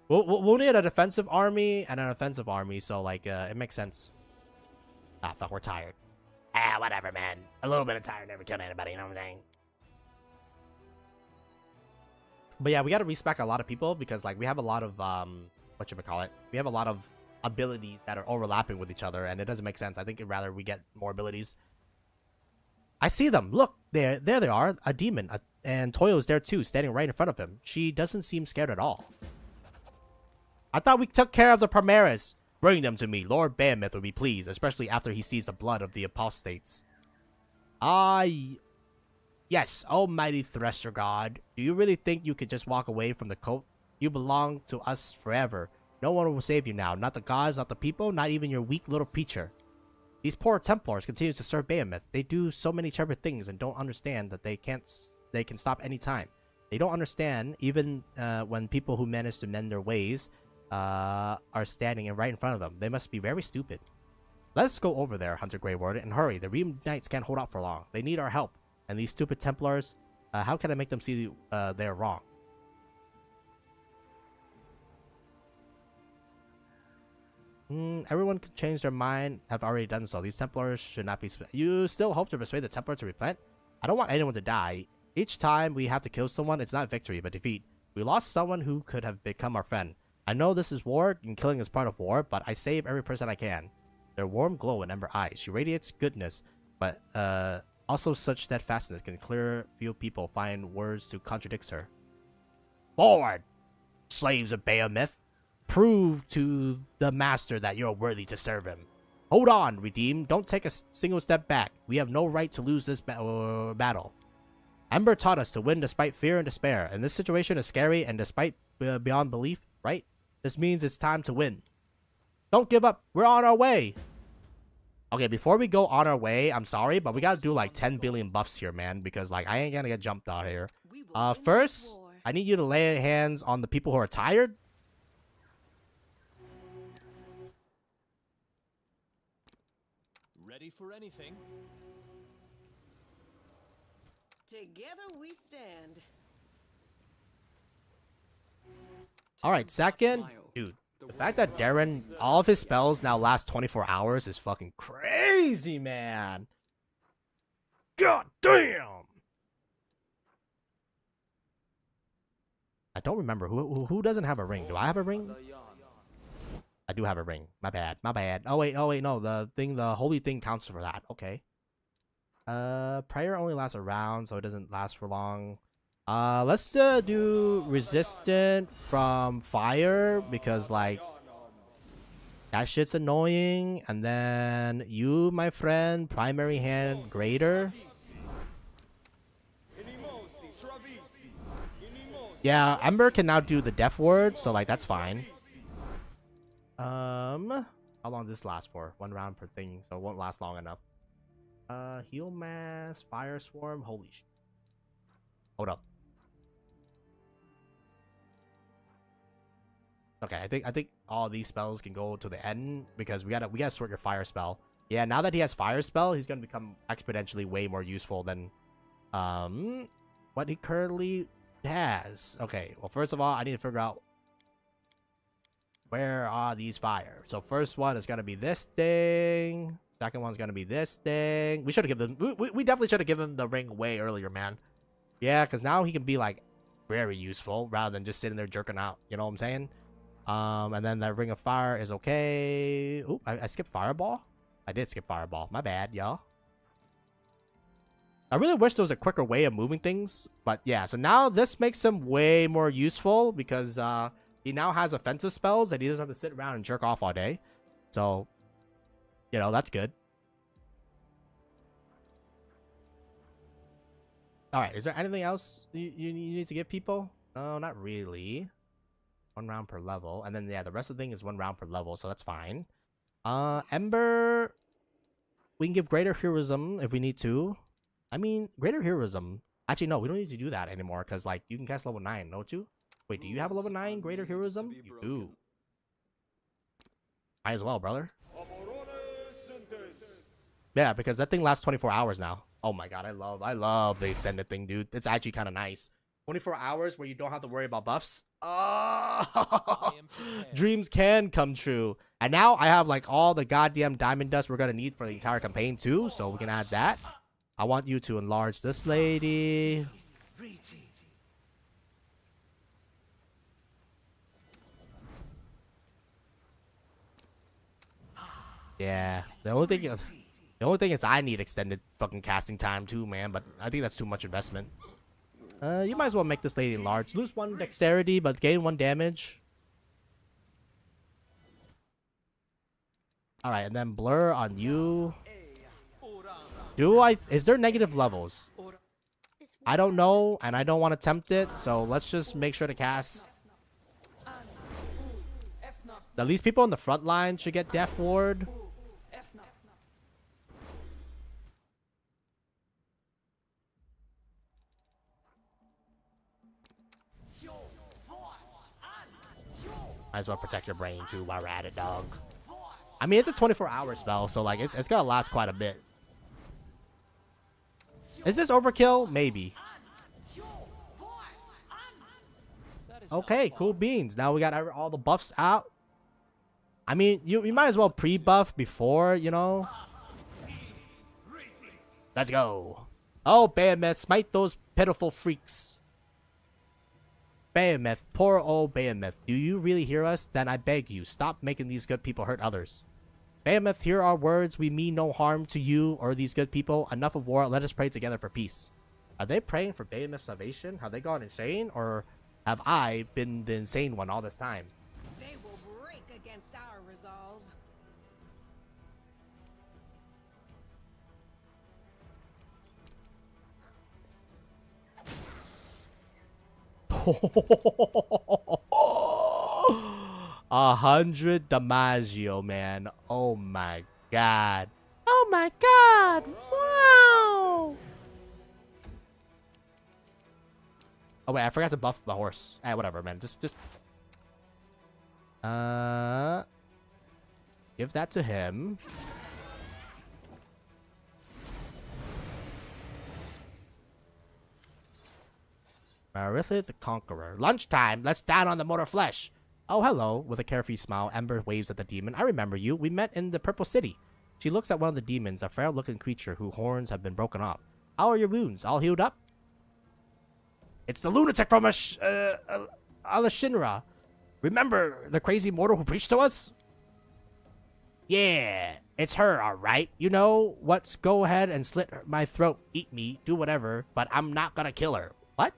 We'll need a defensive army and an offensive army, so like it makes sense. Ah, fuck, we're tired. Whatever, man. A little bit of tired never killed anybody, you know what I'm saying? But yeah, we gotta respec a lot of people because like we have a lot of we have a lot of abilities that are overlapping with each other, and it doesn't make sense. I think it'd rather we get more abilities. I see them. Look, there they are. A demon, and Toyo's there too, standing right in front of him. She doesn't seem scared at all. I thought we took care of the Primaris. Bring them to me. Lord Behemoth will be pleased, especially after he sees the blood of the apostates. Yes, almighty Thresher God. Do you really think you could just walk away from the cult? You belong to us forever. No one will save you now. Not the gods, not the people, not even your weak little preacher. These poor Templars continue to serve Behemoth. They do so many terrible things and don't understand that they can stop any time. They don't understand even when people who manage to mend their ways are standing right in front of them. They must be very stupid. Let's go over there, Hunter Greyward, and hurry. The Ream Knights can't hold out for long. They need our help. And these stupid Templars, how can I make them see they're wrong? Everyone could change their mind, have already done so. These Templars should not be... You still hope to persuade the Templar to repent? I don't want anyone to die. Each time we have to kill someone, it's not victory, but defeat. We lost someone who could have become our friend. I know this is war, and killing is part of war, but I save every person I can. Their warm glow in Ember eyes. She radiates goodness, but also such steadfastness can clear few people find words to contradict her. Forward! Slaves of Behemoth! Prove to the master that you're worthy to serve him. Hold on, Redeem. Don't take a single step back. We have no right to lose this battle. Ember taught us to win despite fear and despair, and this situation is scary and despite beyond belief, right? This means it's time to win. Don't give up. We're on our way. Okay, before we go on our way, I'm sorry, but we gotta do like 10 billion buffs here, man, because like I ain't gonna get jumped out here. First, I need you to lay hands on the people who are tired. Ready for anything. Together we stand. Alright, second, dude, the fact that Darren, all of his spells now last 24 hours is fucking crazy, man. God damn! I don't remember, who doesn't have a ring? Do I have a ring? I do have a ring. My bad, my bad. Oh wait, no, the holy thing counts for that. Okay. Prayer only lasts a round, so it doesn't last for long. Let's do resistant from fire, because like that shit's annoying. And then you, my friend, primary hand greater. Yeah, Ember can now do the death word, so like that's fine. How long does this last for? 1 round per thing, so it won't last long enough. Heal mass, fire swarm, holy shit. Hold up. Okay, I think all these spells can go to the end because we gotta sort your fire spell. Yeah, now that he has fire spell, he's gonna become exponentially way more useful than what he currently has. Okay, well first of all, I need to figure out where are these fire. So first one is gonna be this thing. Second one's gonna be this thing. We should have given them. We definitely should have given him the ring way earlier, man. Yeah, because now he can be like very useful rather than just sitting there jerking out. You know what I'm saying? And then that ring of fire is okay. Oop, I skipped fireball. I did skip fireball. My bad, y'all. I really wish there was a quicker way of moving things, but yeah. So now this makes him way more useful because he now has offensive spells and he doesn't have to sit around and jerk off all day. So, you know, that's good. Alright, is there anything else you need to give people? No, not really. 1 round per level. And then, yeah, the rest of the thing is 1 round per level, so that's fine. Ember... We can give greater heroism if we need to. I mean, greater heroism... Actually, no, we don't need to do that anymore, because, like, you can cast level 9, don't you? Wait, do you have a level 9 greater heroism? You do. Might as well, brother. Yeah, because that thing lasts 24 hours now. Oh my god, I love the extended thing, dude. It's actually kind of nice. 24 hours where you don't have to worry about buffs. Oh, dreams can come true. And now I have like all the goddamn diamond dust we're gonna need for the entire campaign too, so we can add that. I want you to enlarge this lady. Yeah, the only thing is I need extended fucking casting time too, man. But I think that's too much investment. You might as well make this lady large. Lose 1 dexterity, but gain 1 damage. All right, and then blur on you. Is there negative levels? I don't know, and I don't want to tempt it. So let's just make sure to cast. At least people on the front line should get Death Ward. Might as well protect your brain too while we're at it, dog. I mean, it's a 24-hour spell, so like it's gonna last quite a bit. Is this overkill? Maybe. Okay, cool beans. Now we got all the buffs out. I mean, you might as well pre-buff before, you know. Let's go. Oh, Behemoth, smite those pitiful freaks. Behemoth, poor old Behemoth, do you really hear us? Then I beg you, stop making these good people hurt others. Behemoth, hear our words. We mean no harm to you or these good people. Enough of war. Let us pray together for peace. Are they praying for Behemoth's salvation? Have they gone insane? Or have I been the insane one all this time? They will break against our resolve. A 100 Damaggio, man. Oh my god. Oh my god. Wow. Oh wait, I forgot to buff my horse. Whatever, man. Just give that to him. Marithith the Conqueror. Lunchtime. Let's down on the mortar flesh. Oh, hello. With a carefree smile, Ember waves at the demon. I remember you. We met in the Purple City. She looks at one of the demons, a frail-looking creature whose horns have been broken off. How are your wounds? All healed up? It's the lunatic from Alashinra. Remember the crazy mortal who preached to us? Yeah, it's her, all right. You know what's go ahead and slit my throat, eat me, do whatever, but I'm not gonna kill her. What?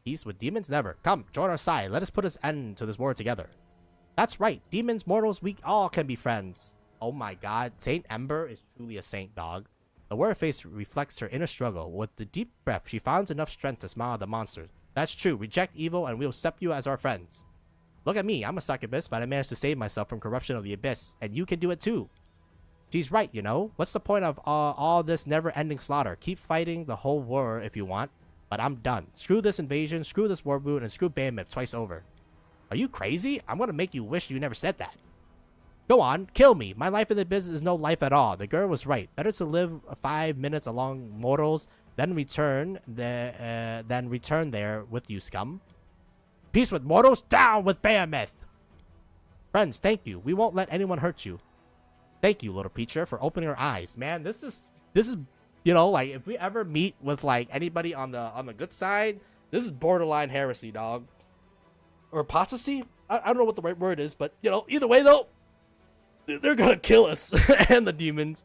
Peace with demons? Never. Come, join our side. Let us put an end to this war together. That's right. Demons, mortals, we all can be friends. Oh my god. Saint Ember is truly a saint, dog. The warrior face reflects her inner struggle. With the deep breath, she finds enough strength to smile at the monsters. That's true. Reject evil and we'll accept you as our friends. Look at me. I'm a succubus, but I managed to save myself from corruption of the abyss. And you can do it too. She's right, you know. What's the point of all this never-ending slaughter? Keep fighting the whole war if you want. But I'm done. Screw this invasion, screw this war boot, and screw Behemoth twice over. Are you crazy? I'm gonna make you wish you never said that. Go on, kill me. My life in the business is no life at all. The girl was right. Better to live 5 minutes along mortals, then return there with you, scum. Peace with mortals, down with Behemoth. Friends, thank you. We won't let anyone hurt you. Thank you, little preacher, for opening our eyes. Man, this is you know, like, if we ever meet with, like, anybody on the good side, this is borderline heresy, dog. Or apostasy? I don't know what the right word is, but, you know, either way, though, they're gonna kill us. And the demons.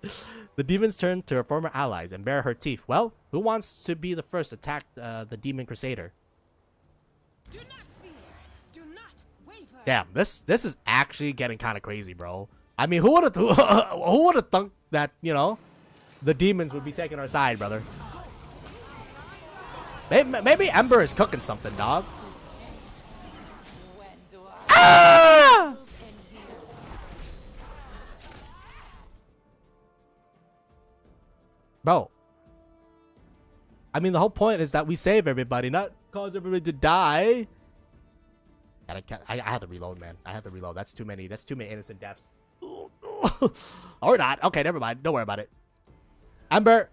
The demons turn to her former allies and bare her teeth. Well, who wants to be the first to attack the demon crusader? Do not fear. Do not waver. Damn, this is actually getting kind of crazy, bro. I mean, who would have thunk that, you know? the demons would be taking our side, brother. Maybe Ember is cooking something, dog. Ah! Bro. I mean, the whole point is that we save everybody, not cause everybody to die. I have to reload, man. I have to reload. That's too many innocent deaths. Or not. Okay, never mind. Don't worry about it. Ember,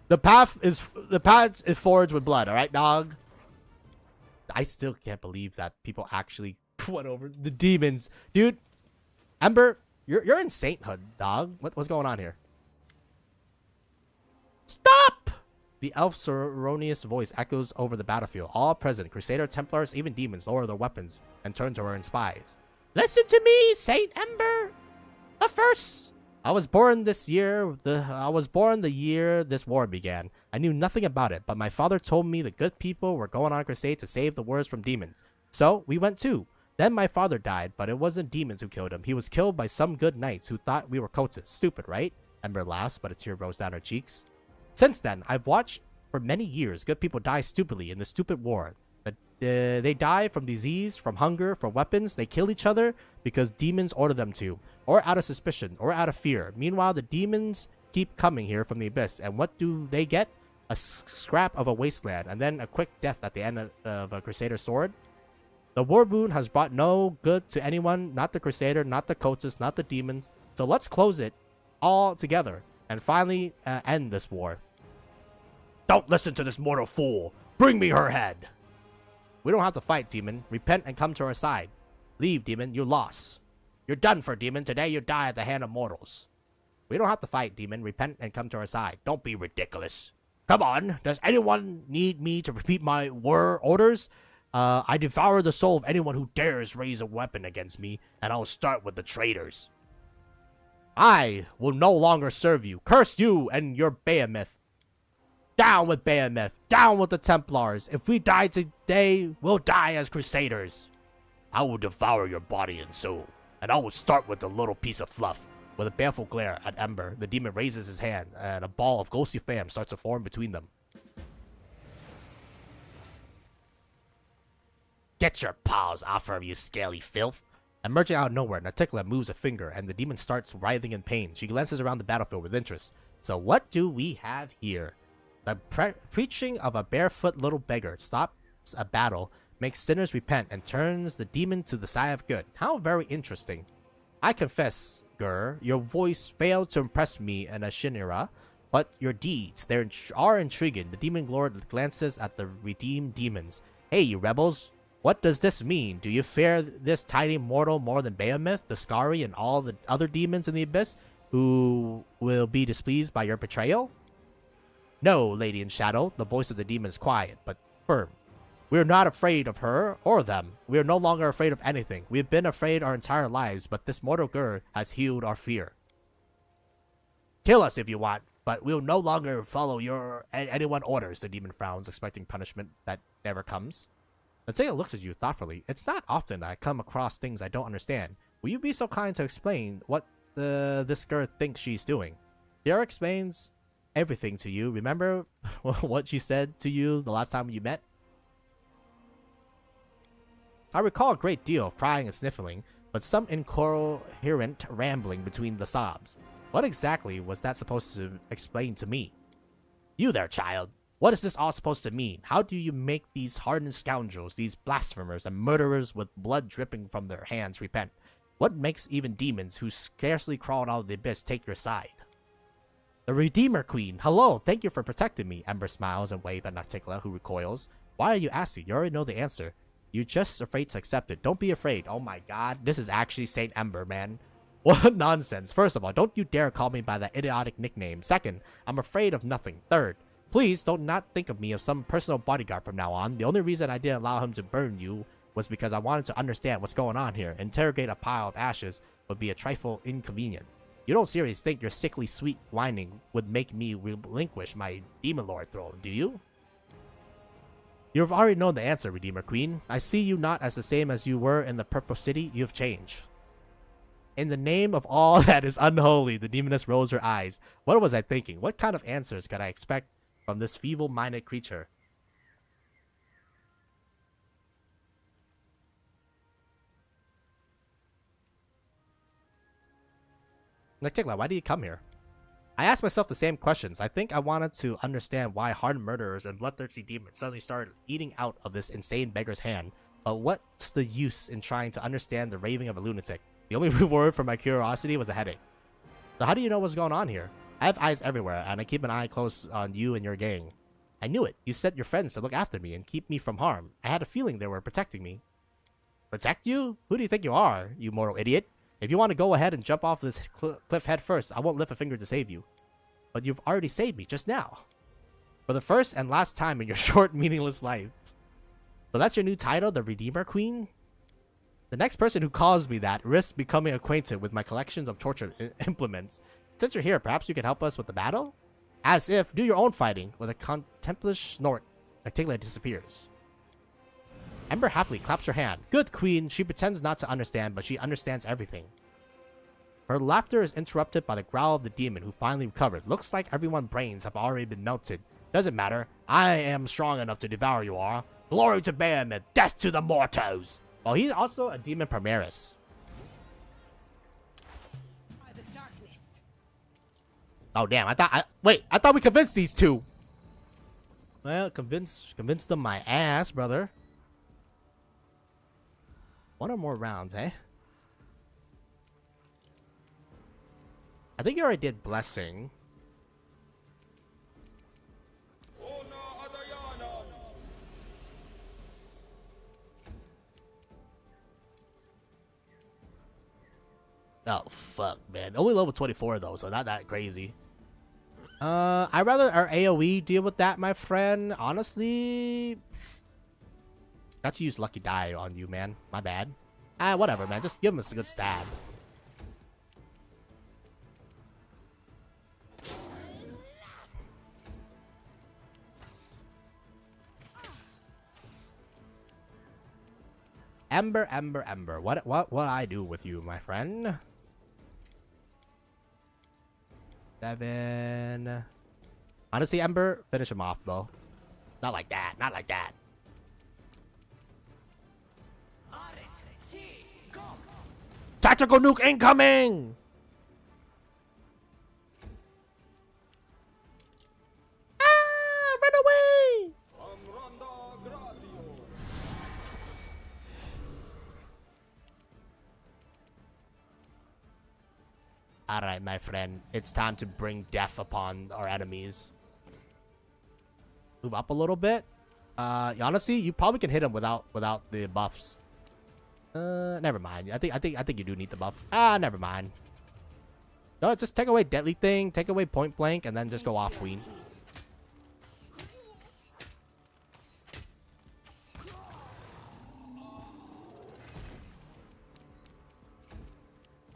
the path is forged with blood. All right, dog. I still can't believe that people actually went over the demons, dude. Ember, you're in sainthood, dog. What's going on here? Stop! The elf's erroneous voice echoes over the battlefield. All present, Crusader, Templars, even demons, lower their weapons and turn to her and spies. Listen to me, Saint Ember. The first. I was born the year this war began. I knew nothing about it, but my father told me the good people were going on a crusade to save the world from demons. So we went too. Then my father died, but it wasn't demons who killed him. He was killed by some good knights who thought we were cultists. Stupid, right? Ember laughs, but a tear rolls down her cheeks. Since then, I've watched for many years good people die stupidly in the stupid war. They die from disease, from hunger, from weapons. They kill each other because demons order them to, or out of suspicion, or out of fear. Meanwhile, the demons keep coming here from the abyss, and what do they get? A scrap of a wasteland, and then a quick death at the end of a Crusader sword. The war boon has brought no good to anyone, not the Crusader, not the cultists, not the demons. So let's close it all together and finally end this war. Don't listen to this mortal fool. Bring me her head. We don't have to fight, demon. Repent and come to our side. Leave, demon. You lost. You're done for, demon. Today you die at the hand of mortals. We don't have to fight, demon. Repent and come to our side. Don't be ridiculous. Come on. Does anyone need me to repeat my orders? I devour the soul of anyone who dares raise a weapon against me, and I'll start with the traitors. I will no longer serve you. Curse you and your behemoth. Down with Behemoth! Down with the Templars! If we die today, we'll die as Crusaders! I will devour your body and soul, and I will start with a little piece of fluff. With a baleful glare at Ember, the demon raises his hand, and a ball of ghostly flame starts to form between them. Get your paws off her, you scaly filth! Emerging out of nowhere, Naticla moves a finger, and the demon starts writhing in pain. She glances around the battlefield with interest. So what do we have here? The preaching of a barefoot little beggar stops a battle, makes sinners repent, and turns the demon to the side of good. How very interesting. I confess, Gur, your voice failed to impress me in a Shinra, but your deeds, they are intriguing. The demon lord glances at the redeemed demons. Hey, you rebels, what does this mean? Do you fear this tiny mortal more than Behemoth, the Scary, and all the other demons in the abyss who will be displeased by your betrayal? No, Lady in Shadow, the voice of the demon is quiet, but firm. We are not afraid of her or them. We are no longer afraid of anything. We have been afraid our entire lives, but this mortal Gur has healed our fear. Kill us if you want, but we'll no longer follow anyone orders, the demon frowns, expecting punishment that never comes. Natea looks at you thoughtfully. It's not often I come across things I don't understand. Will you be so kind to explain what this Gur thinks she's doing? Tiara explains everything to you. Remember what she said to you the last time you met? I recall a great deal of crying and sniffling, but some incoherent rambling between the sobs. What exactly was that supposed to explain to me? You there, child. What is this all supposed to mean? How do you make these hardened scoundrels, these blasphemers and murderers with blood dripping from their hands repent? What makes even demons who scarcely crawled out of the abyss take your side? The Redeemer Queen. Hello, thank you for protecting me. Ember smiles and waves at Naticla, who recoils. Why are you asking? You already know the answer. You're just afraid to accept it. Don't be afraid. Oh my god, this is actually Saint Ember, man. What nonsense. First of all, don't you dare call me by that idiotic nickname. Second, I'm afraid of nothing. Third, please don't not think of me as some personal bodyguard from now on. The only reason I didn't allow him to burn you was because I wanted to understand what's going on here. Interrogate a pile of ashes would be a trifle inconvenient. You don't seriously think your sickly sweet whining would make me relinquish my Demon Lord throne, do you? You've already known the answer, Redeemer Queen. I see you not as the same as you were in the Purple City. You've changed. In the name of all that is unholy, the demoness rolls her eyes. What was I thinking? What kind of answers could I expect from this feeble-minded creature? Like, Tikla, why do you come here? I asked myself the same questions. I think I wanted to understand why hardened murderers and bloodthirsty demons suddenly started eating out of this insane beggar's hand. But what's the use in trying to understand the raving of a lunatic? The only reward for my curiosity was a headache. So how do you know what's going on here? I have eyes everywhere, and I keep an eye close on you and your gang. I knew it. You sent your friends to look after me and keep me from harm. I had a feeling they were protecting me. Protect you? Who do you think you are, you mortal idiot? If you want to go ahead and jump off this cliff head first, I won't lift a finger to save you. But you've already saved me just now. For the first and last time in your short, meaningless life. So that's your new title, the Redeemer Queen? The next person who calls me that risks becoming acquainted with my collections of torture implements. Since you're here, perhaps you can help us with the battle? As if, do your own fighting. With a contemplative snort, Antigua disappears. Ember happily claps her hand. Good queen. She pretends not to understand, but she understands everything. Her laughter is interrupted by the growl of the demon, who finally recovered. Looks like everyone's brains have already been melted. Doesn't matter. I am strong enough to devour you all. Glory to Bahamut. Death to the mortals. Well, he's also a demon primaris. Oh damn! I thought we convinced these two. Well, convinced them my ass, brother. One or more rounds, eh? I think you already did blessing. Oh fuck, man! Only level 24 though, so not that crazy. I'd rather our AoE deal with that, my friend. Honestly, got to use Lucky Die on you, man. My bad. Whatever, man. Just give him a good stab. Ember, Ember, Ember. What I do with you, my friend? 7. Honestly, Ember, finish him off, though. Not like that. Not like that. Tactical nuke incoming! Ah! Run away! Alright, my friend. It's time to bring death upon our enemies. Move up a little bit. Honestly, you probably can hit him without the buffs. Never mind. I think you do need the buff. Never mind. No, just take away Deadly Thing, take away Point Blank, and then just go off Queen.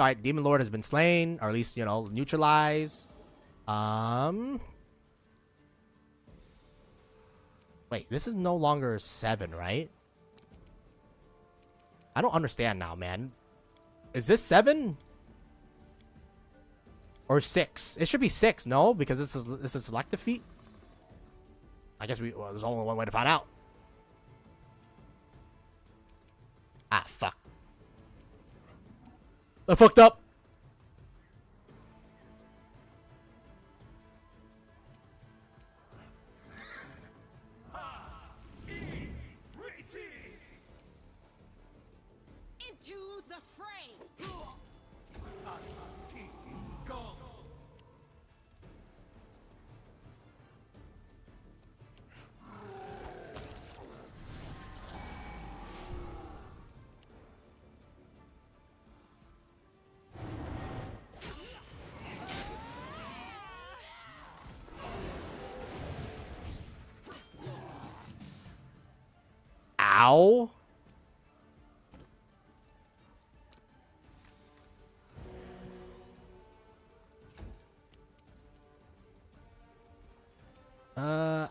Alright, Demon Lord has been slain, or at least, you know, neutralized. Wait, this is no longer 7, right? I don't understand now, man. Is this 7? Or 6? It should be 6, no? Because this is a select defeat? I guess there's only one way to find out. Ah, fuck. I fucked up. Into the fray. Ow.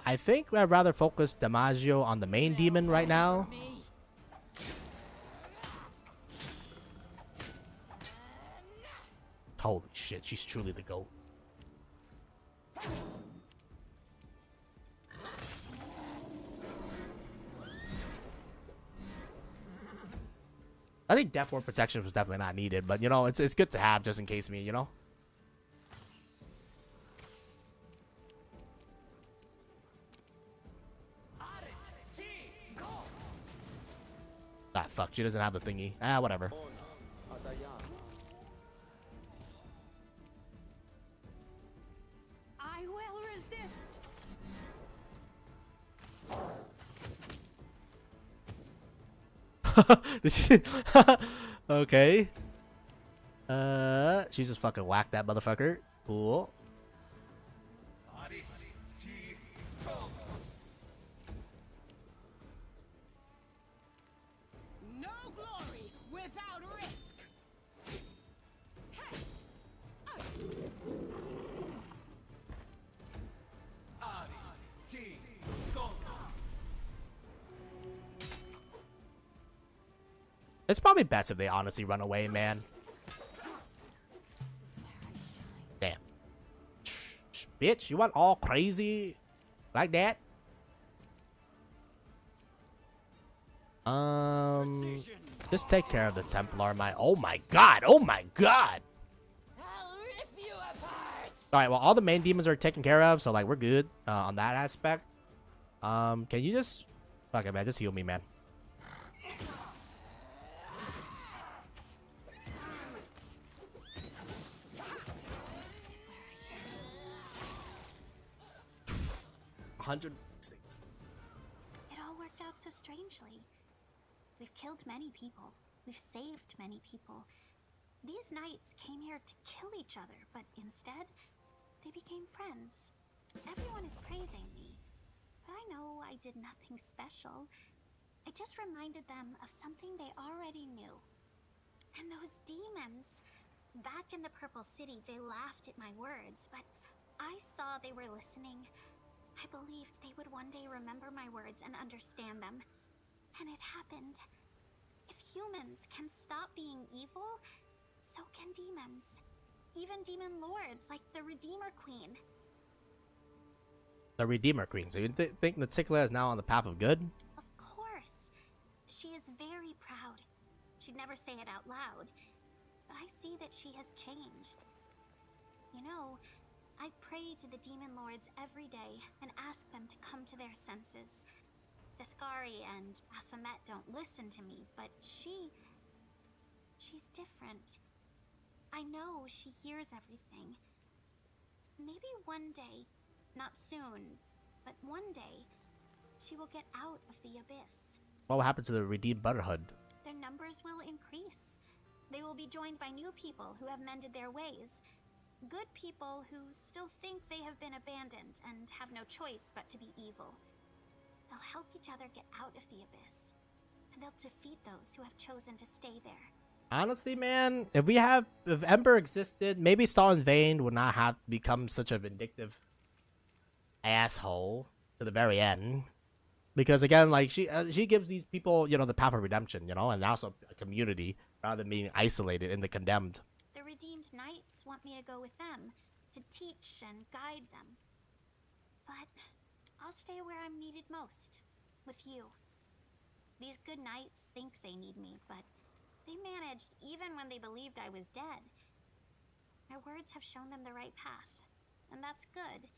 I think I'd rather focus Damaggio on the main demon right now. Holy shit, she's truly the GOAT. I think Death Ward protection was definitely not needed, but you know, it's good to have just in case me, you know? Ah, fuck, she doesn't have the thingy. Ah, whatever. I will resist. Did she? Okay. She just fucking whacked that motherfucker. Cool. No glory without risk. It's probably best if they honestly run away, man. Damn. Bitch, you went all crazy like that? Just take care of the Templar, oh my god, oh my god! Alright, well, all the main demons are taken care of, so, like, we're good on that aspect. Can you just... Fuck it, man, just heal me, man. $106. It all worked out so strangely. We've killed many people. We've saved many people. These knights came here to kill each other, but instead, they became friends. Everyone is praising me, but I know I did nothing special. I just reminded them of something they already knew. And those demons, back in the Purple City, they laughed at my words, but I saw they were listening. I believed they would one day remember my words and understand them. And it happened. If humans can stop being evil, so can demons. Even demon lords like the Redeemer Queen. The Redeemer Queen. So you think Natikla is now on the path of good? Of course. She is very proud. She'd never say it out loud. But I see that she has changed. You know, I pray to the demon lords every day and ask them to come to their senses. Daskari and Baphomet don't listen to me, but she's different. I know she hears everything. Maybe one day, not soon, but one day, she will get out of the abyss. What will happen to the Redeemed Brotherhood? Their numbers will increase. They will be joined by new people who have mended their ways. Good people who still think they have been abandoned and have no choice but to be evil. They'll help each other get out of the abyss, and they'll defeat those who have chosen to stay there. Honestly, man, if Ember existed, maybe Stalin Vane would not have become such a vindictive asshole to the very end. Because again, like she gives these people, you know, the path of redemption, you know, and also a community rather than being isolated in the condemned. The Redeemed Knights want me to go with them, to teach and guide them. But I'll stay where I'm needed most, with you. These good knights think they need me, but they managed even when they believed I was dead. My words have shown them the right path, and that's good.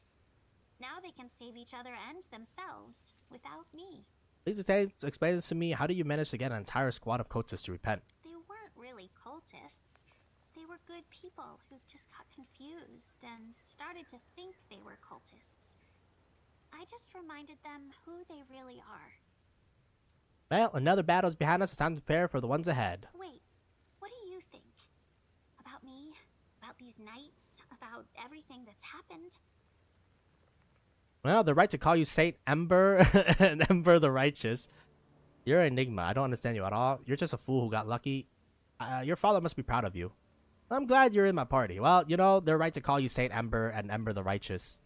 Now they can save each other and themselves without me. Please explain this to me. How do you manage to get an entire squad of cultists to repent? They weren't really cultists. They were good people who just got confused and started to think they were cultists. I just reminded them who they really are. Well, another battle's behind us. It's time to prepare for the ones ahead. Wait, what do you think? About me? About these knights? About everything that's happened? Well, the right to call you Saint Ember and Ember the Righteous. You're an enigma. I don't understand you at all. You're just a fool who got lucky. Your father must be proud of you. I'm glad you're in my party. Well, you know, they're right to call you Saint Ember and Ember the Righteous.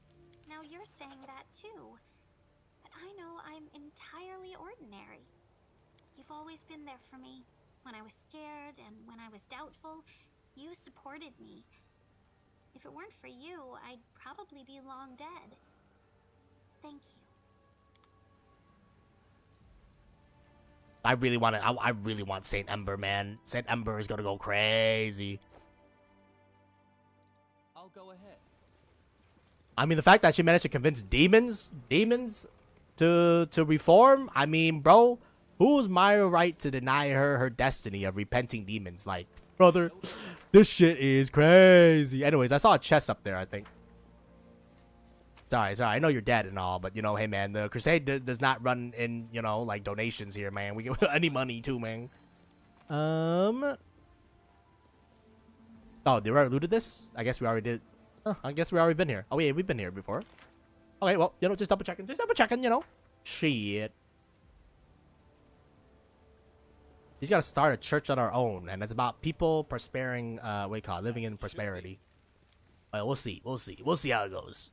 Now you're saying that too. But I know I'm entirely ordinary. You've always been there for me. When I was scared and when I was doubtful, you supported me. If it weren't for you, I'd probably be long dead. Thank you. I really want Saint Ember, man. Saint Ember is gonna go crazy. I'll go ahead. I mean, the fact that she managed to convince demons to reform. I mean, bro, who's my right to deny her destiny of repenting demons? Like, brother, this shit is crazy. Anyways, I saw a chest up there, I think. Sorry. I know you're dead and all, but, you know, hey, man, the crusade does not run in, you know, like, donations here, man. We get any money, too, man. Oh, did we already looted this? I guess we already did. I guess we already been here. Oh, yeah, we've been here before. Okay, well, you know, just double checking, you know. Shit. He's got to start a church on our own, and it's about people prospering, what do you call it, living in prosperity. Well, we'll see how it goes.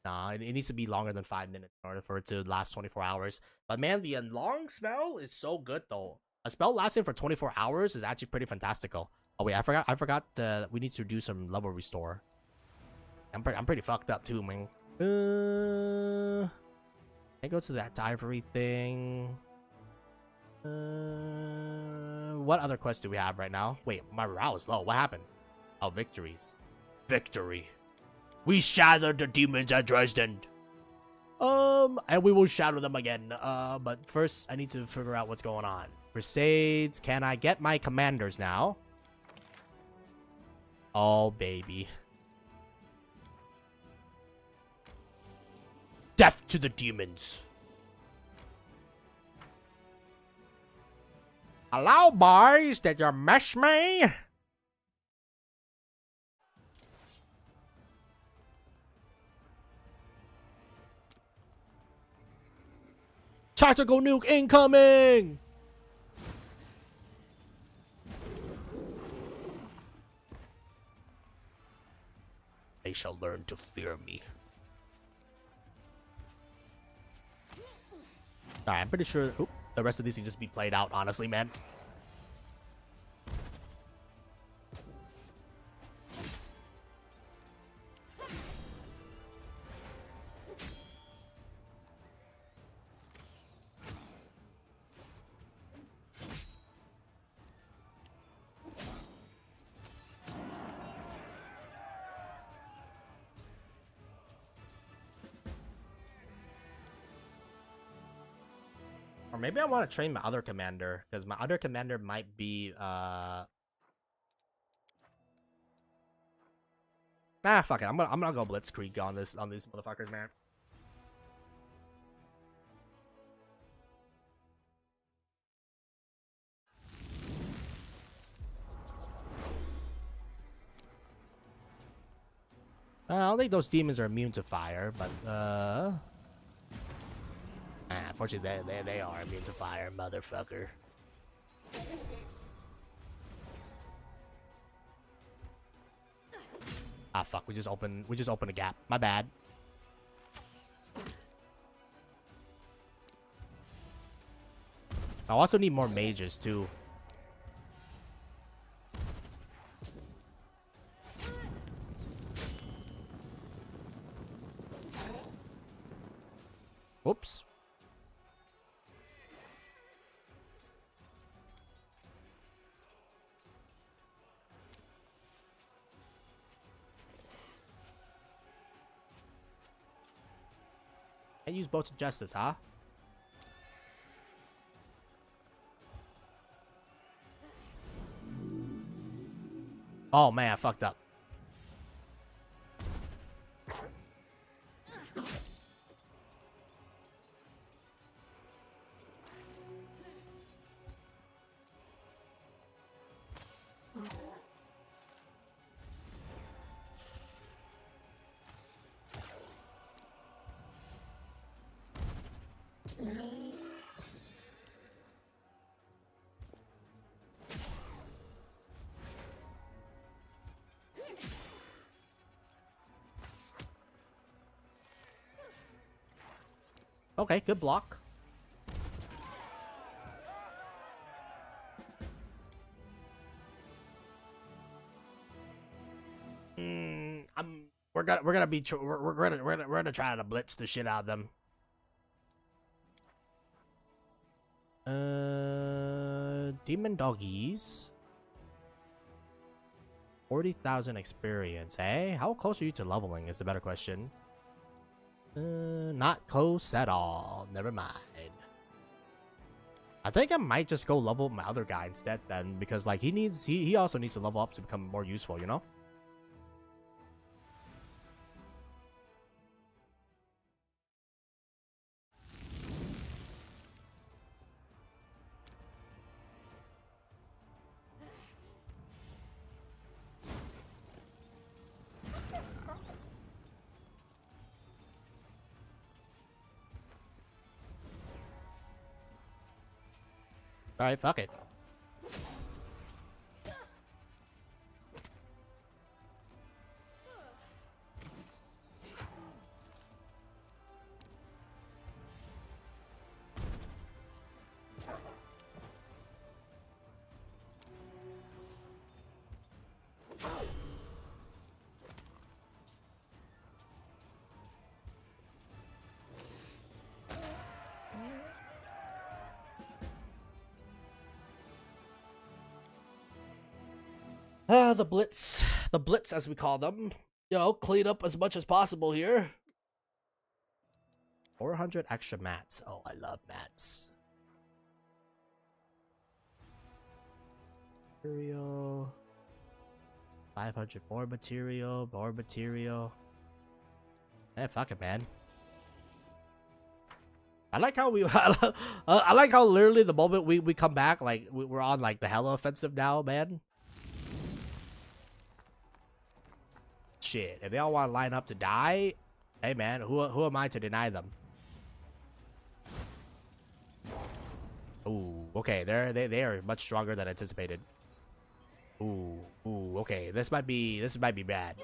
Nah, it needs to be longer than 5 minutes in order for it to last 24 hours. But man, the long spell is so good though. A spell lasting for 24 hours is actually pretty fantastical. Oh wait, I forgot we need to do some level restore. I'm pretty fucked up too, man. I go to that ivory thing. What other quests do we have right now? Wait, my morale is low. What happened? Oh, victories. Victory. We shattered the demons at Dresden. And we will shatter them again. But first, I need to figure out what's going on. Crusades. Can I get my commanders now? Oh, baby. Death to the demons. Hello, boys. Did you miss me? Tactical nuke incoming! They shall learn to fear me. Alright, I'm pretty sure the rest of these can just be played out, honestly, man. Or maybe I want to train my other commander, because my other commander might be fuck it. I'm gonna go blitzkrieg on these motherfuckers, man. I don't think those demons are immune to fire, but unfortunately, they are immune to fire, motherfucker. Ah, fuck. We just opened a gap. My bad. I also need more mages too. Whoops. I use Bolts of Justice, huh? Oh man, I fucked up. Okay, good block. gonna try to blitz the shit out of them. Demon doggies. 40,000 experience, eh? How close are you to leveling is the better question. Not close at all. Never mind. I think I might just go level my other guy instead then, because like he also needs to level up to become more useful, you know? Alright, fuck it. The blitz as we call them. You know, clean up as much as possible here. 400 extra mats. Oh, I love mats. Material. 500 more material, more material. Eh, fuck it, man. I like how we I like how literally the moment we come back, like we're on like the hella offensive now, man. Shit, if they all want to line up to die, hey man, who am I to deny them? Ooh, okay, they are much stronger than anticipated. Ooh, okay, this might be bad.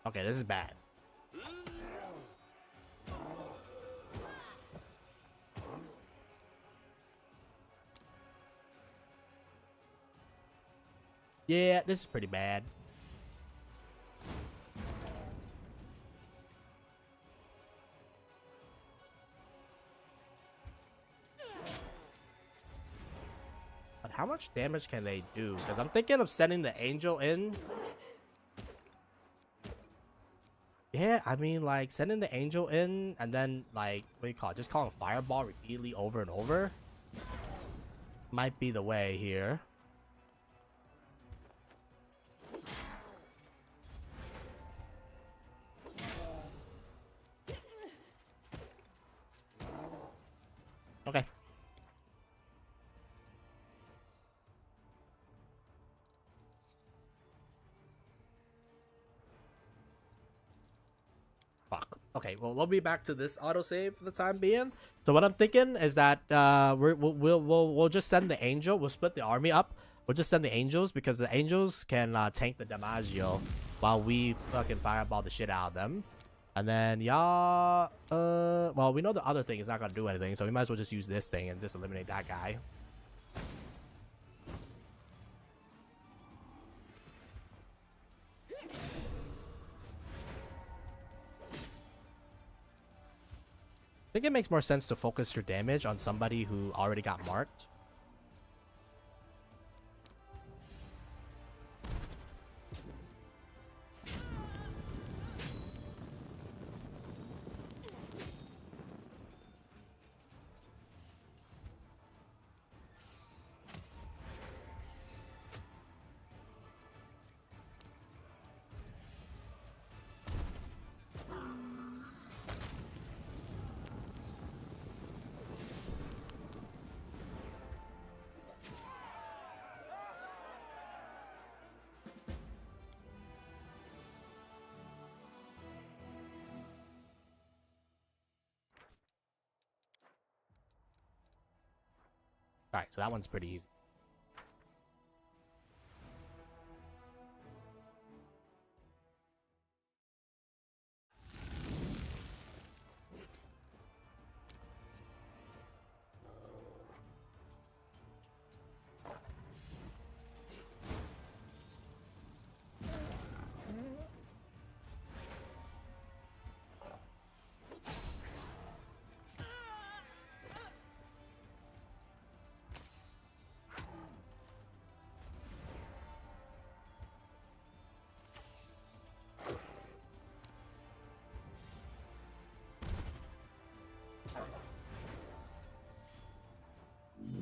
Okay, this is bad. Yeah, this is pretty bad. But how much damage can they do? Because I'm thinking of sending the angel in. Yeah, I mean, like, sending the angel in and then, like, what do you call it? Just calling fireball repeatedly over and over might be the way here. Okay. Fuck. Okay, well, we'll be back to this autosave for the time being. So what I'm thinking is that we'll just send the angel. We'll split the army up. We'll just send the angels because the angels can tank the Damaggio while we fucking fireball the shit out of them. And then y'all, well, we know the other thing is not gonna do anything, so we might as well just use this thing and just eliminate that guy. I think it makes more sense to focus your damage on somebody who already got marked. Alright, so that one's pretty easy.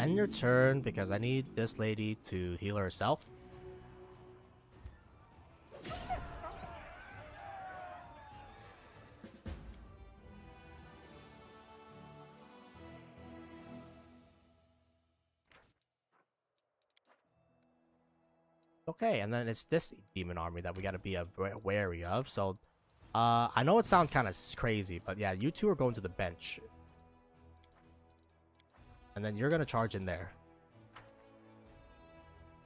End your turn because I need this lady to heal herself. Okay, and then it's this demon army that we gotta be wary of. So, I know it sounds kind of crazy, but yeah, you two are going to the bench. And then you're gonna charge in there.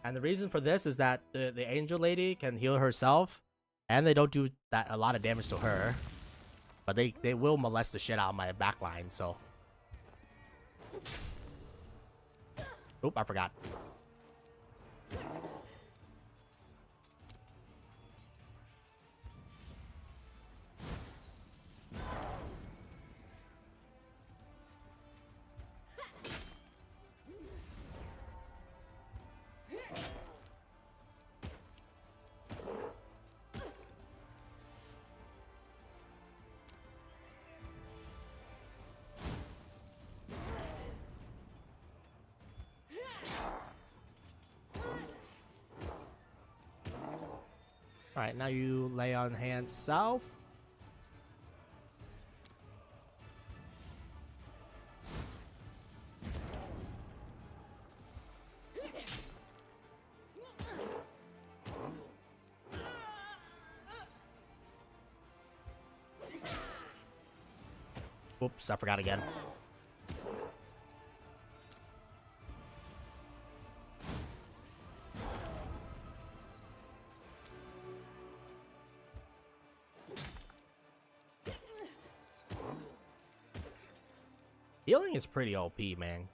And the reason for this is that the angel lady can heal herself, and they don't do that a lot of damage to her. But they will molest the shit out of my backline, so. Oop, I forgot. Alright, now you lay on hands south. Oops, I forgot again. Healing is pretty OP, man.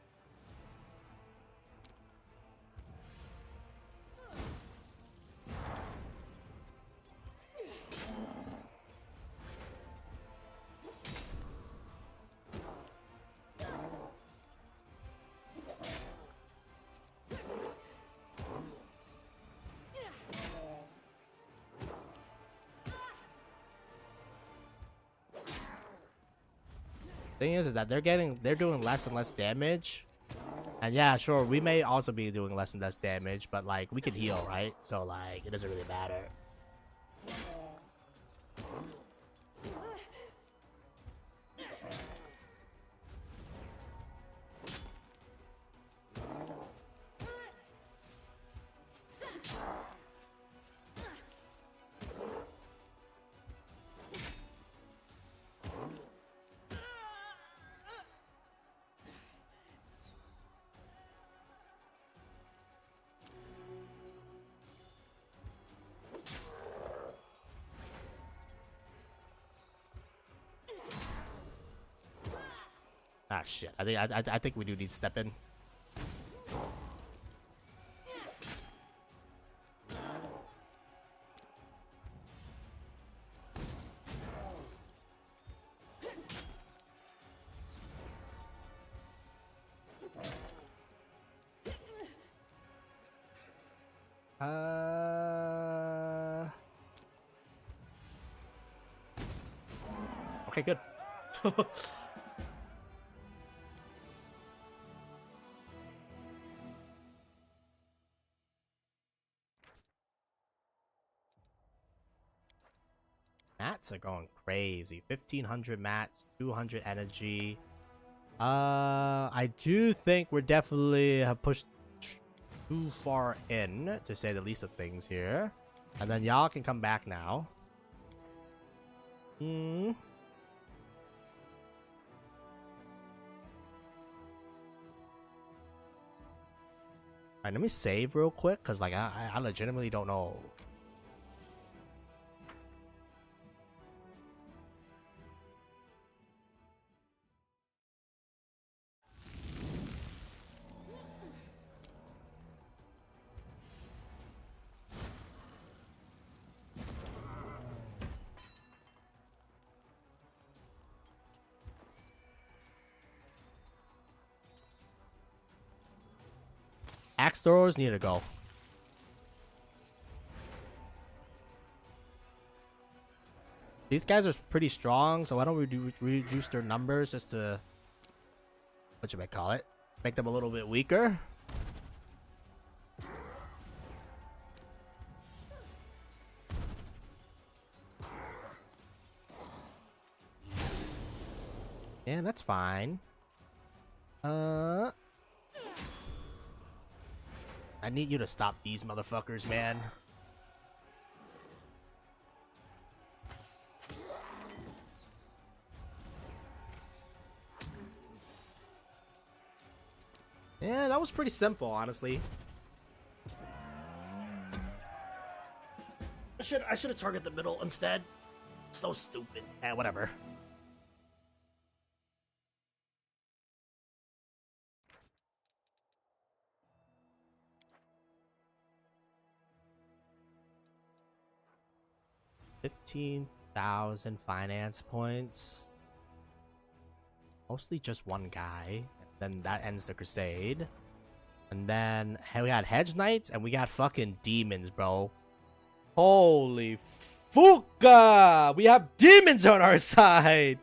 Thing is that they're doing less and less damage, and yeah, sure, we may also be doing less and less damage, but like we can heal, right? So like it doesn't really matter. Ah shit! I think we do need to step in. Okay, good. Mats are going crazy. 1500 mats, 200 energy. I do think we're definitely have pushed too far in, to say the least of things here. And then y'all can come back now. Alright, let me save real quick, because like I legitimately don't know. Axe throwers need to go. These guys are pretty strong, so why don't we reduce their numbers just to, what you might call it, make them a little bit weaker. Yeah, that's fine. I need you to stop these motherfuckers, man. Yeah, that was pretty simple, honestly. I should have targeted the middle instead. So stupid. Eh, whatever. $15,000 finance points. Mostly just one guy. Then that ends the crusade. And then we got hedge knights and we got fucking demons, bro. Holy fucka! We have demons on our side.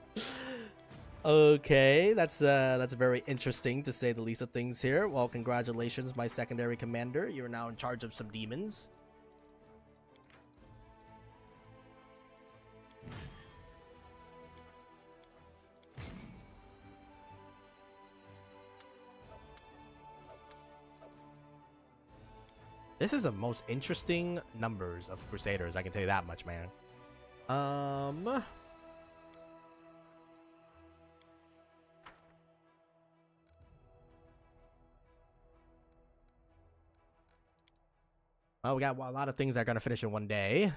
Okay, that's very interesting to say the least of things here. Well, congratulations, my secondary commander. You're now in charge of some demons. This is the most interesting numbers of Crusaders, I can tell you that much, man. Well, we got a lot of things that are going to finish in one day.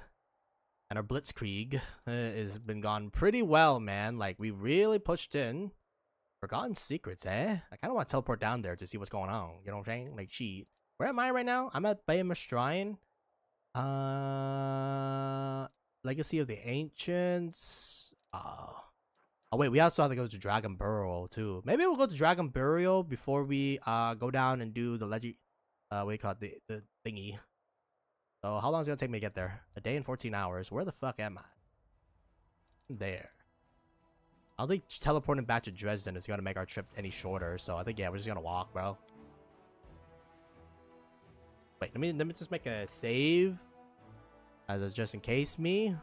And our Blitzkrieg has been gone pretty well, man. Like, we really pushed in. Forgotten Secrets, eh? I kind of want to teleport down there to see what's going on. You know what I'm saying? Like, cheat. Where am I right now? I'm at Bayama Shrine. Legacy of the Ancients. Oh wait, we also have to go to Dragon Burial too. Maybe we'll go to Dragon Burial before we go down and do the legend. What do you call it? The thingy. So how long is it gonna take me to get there? A day and 14 hours. Where the fuck am I? There. I don't think teleporting back to Dresden is gonna make our trip any shorter. So I think yeah, we're just gonna walk, bro. Wait, let me just make a save. As a just in case me. You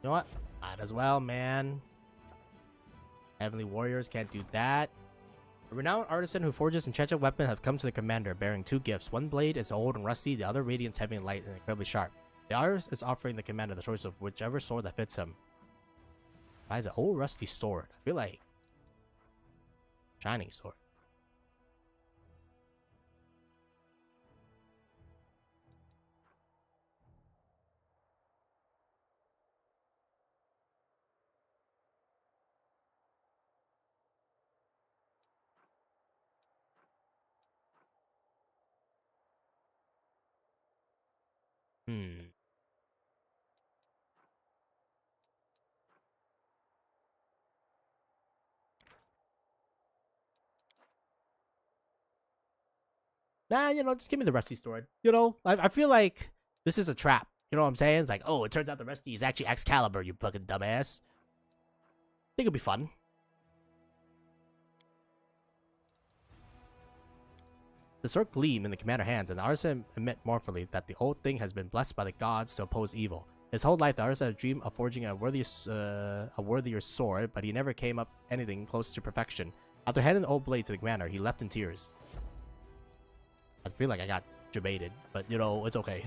know what? Might as well, man. Heavenly Warriors can't do that. A renowned artisan who forges enchanted weapons have come to the commander, bearing two gifts. One blade is old and rusty, the other radiant's heavy and light and incredibly sharp. The artist is offering the commander the choice of whichever sword that fits him. Buys an old rusty sword. I feel like shining sword. Nah, you know, just give me the rusty sword. You know, I feel like this is a trap. You know what I'm saying? It's like, oh, it turns out the rusty is actually Excalibur, you fucking dumbass. I think it'll be fun. The sword gleam in the commander's hands, and the artisan admit mournfully that the old thing has been blessed by the gods to oppose evil. His whole life, the artisan had dreamed of forging a worthier sword, but he never came up anything close to perfection. After handing the old blade to the commander, he left in tears. I feel like I got debated, but you know, it's okay.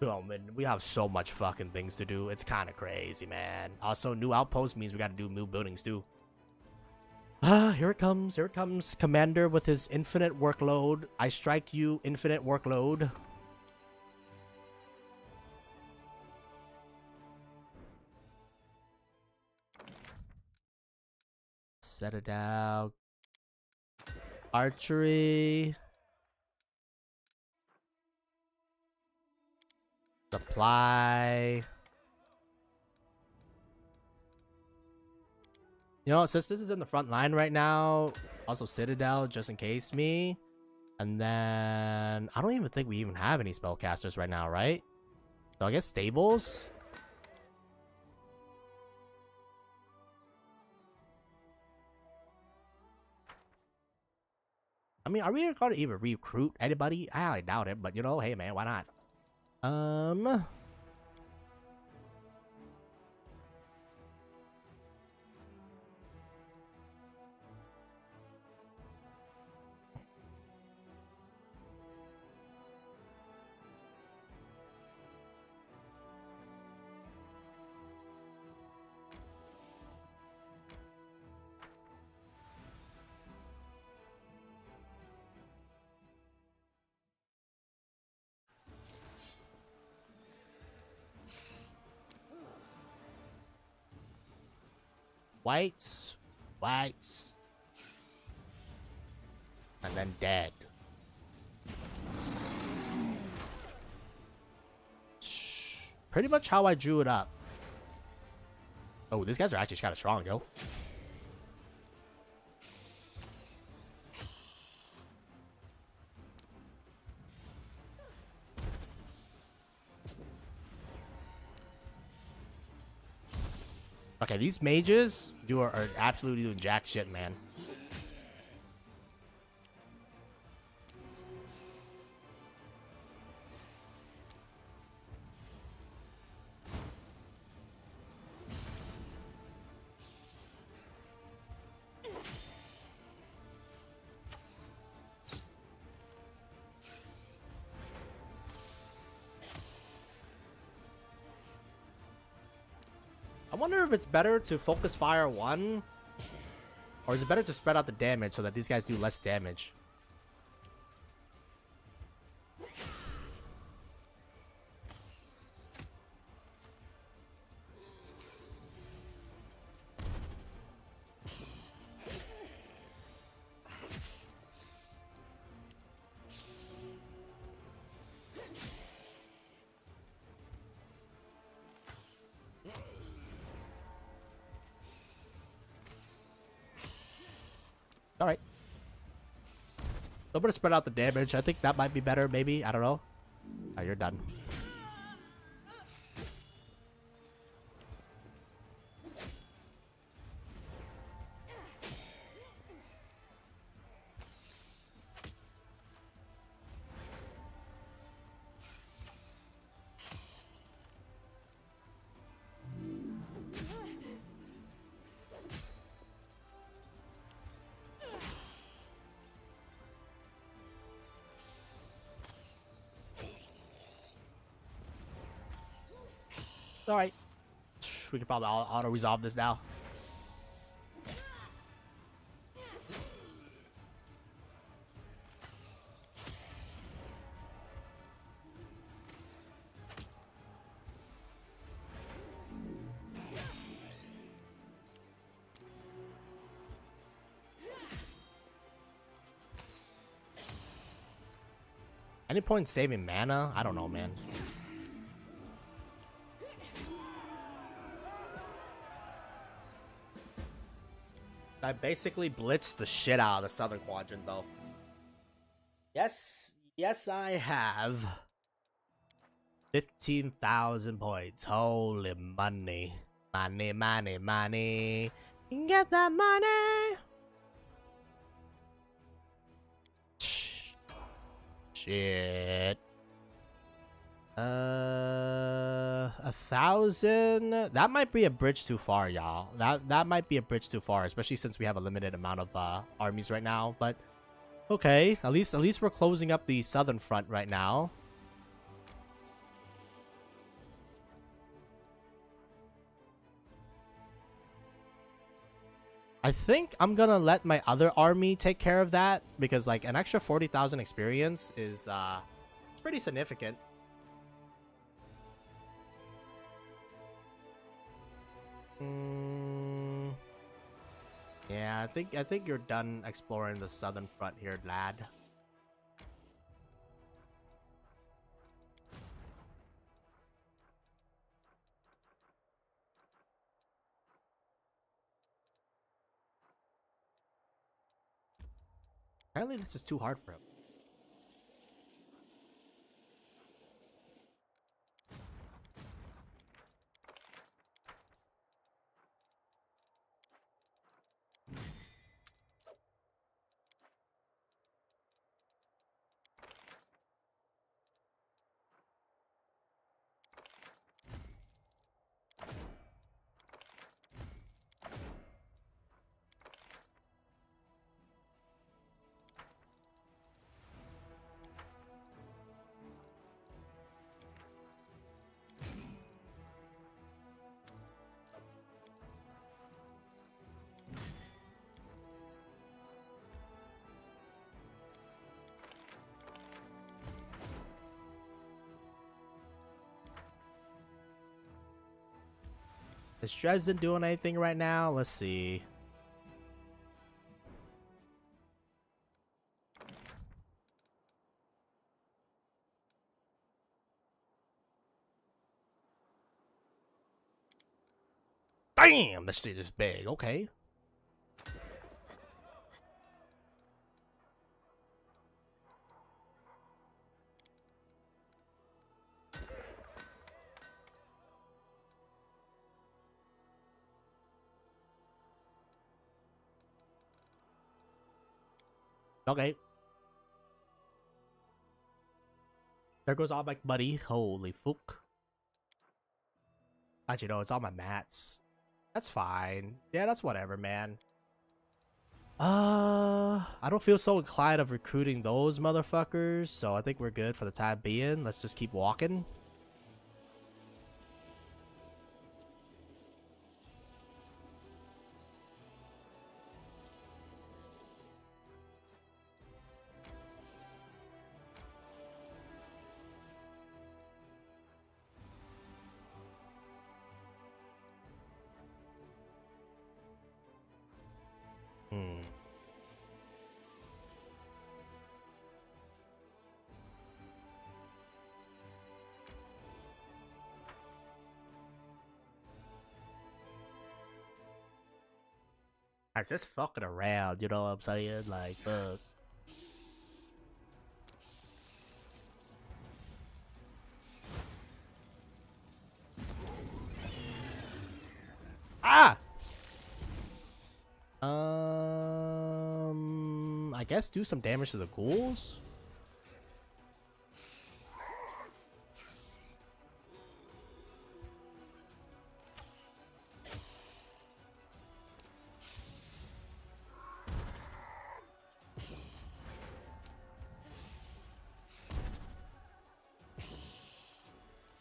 Oh man, we have so much fucking things to do. It's kind of crazy, man. Also, new outpost means we got to do new buildings too. Ah, here it comes. Here it comes. Commander with his infinite workload. I strike you, infinite workload. Set it out. Archery. Supply. You know, since this is in the front line right now, also Citadel just in case me. And then I don't even think we even have any spellcasters right now, right? So I guess stables. I mean, are we going to even recruit anybody? I highly doubt it, but you know, hey man, why not? Whites, whites, and then dead. Pretty much how I drew it up. Oh, these guys are actually kind of strong, yo. Okay, these mages are absolutely doing jack shit, man. I wonder if it's better to focus fire one, or is it better to spread out the damage so that these guys do less damage? Alright. I'm gonna spread out the damage. I think that might be better, maybe. I don't know. Oh, you're done. Alright. We can probably auto-resolve this now. Any point saving mana? I don't know, man. I basically blitzed the shit out of the southern quadrant, though. Yes, yes, I have 15,000 points. Holy money, money, money, money. Get that money. Shit. A 1,000. That might be a bridge too far, y'all. That might be a bridge too far, especially since we have a limited amount of armies right now. But okay, at least we're closing up the southern front right now. I think I'm gonna let my other army take care of that because like an extra 40,000 experience is pretty significant. Yeah, I think you're done exploring the southern front here, lad. Apparently this is too hard for him. Is Dresden doing anything right now? Let's see. Damn, this shit is big. Okay. Okay. There goes all my money. Holy fuck. Actually, no, it's all my mats. That's fine. Yeah, that's whatever, man. I don't feel so inclined of recruiting those motherfuckers, so I think we're good for the time being. Let's just keep walking. I'm just fucking around, you know what I'm saying? Like, fuck. Ah! I guess do some damage to the ghouls?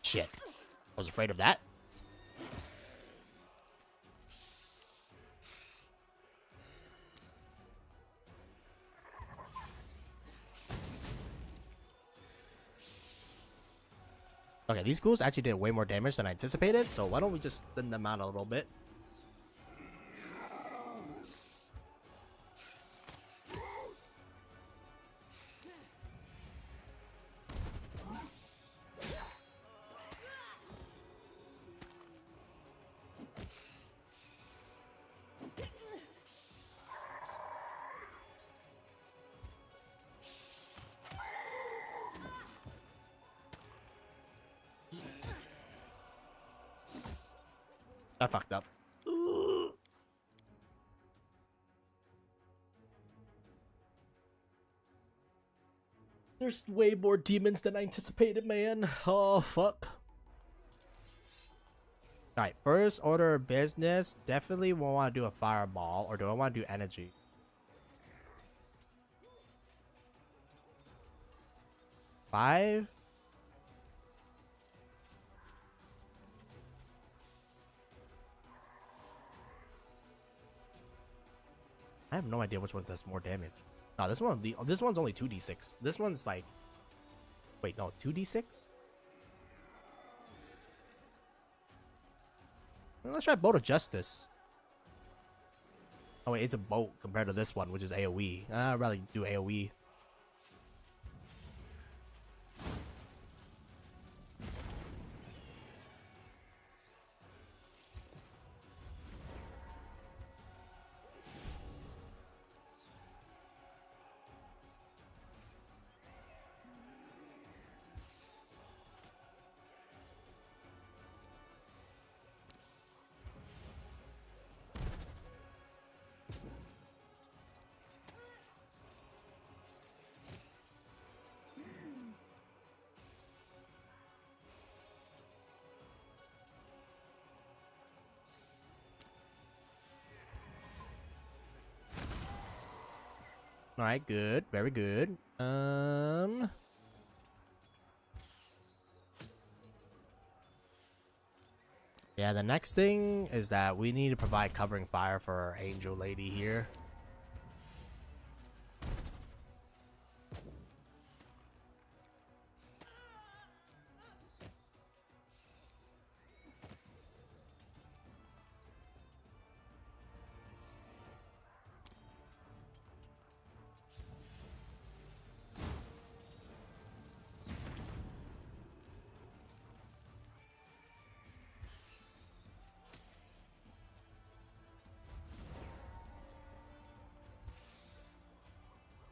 Shit. I was afraid of that. Okay, these ghouls actually did way more damage than I anticipated, so why don't we just thin them out a little bit? I fucked up. There's way more demons than I anticipated, man. Oh, fuck. Alright, first order of business. Definitely won't want to do a fireball, or do I want to do energy? Five? I have no idea which one does more damage. No, this one's only 2d6. This one's like, wait, no, 2d6? Let's try Boat of Justice. Oh wait, it's a boat compared to this one, which is AoE. I'd rather do AoE. All right, good, very good. Yeah, the next thing is that we need to provide covering fire for our angel lady here.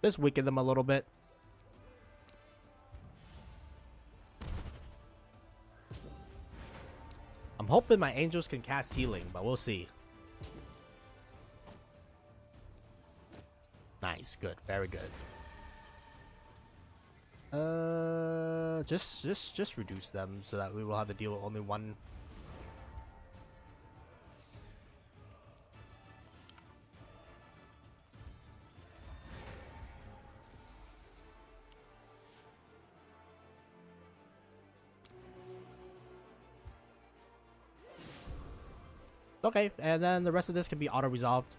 Just weaken them a little bit. I'm hoping my angels can cast healing, but we'll see. Nice, good, very good. Just reduce them so that we will have to deal with only one. Okay, and then the rest of this can be auto-resolved.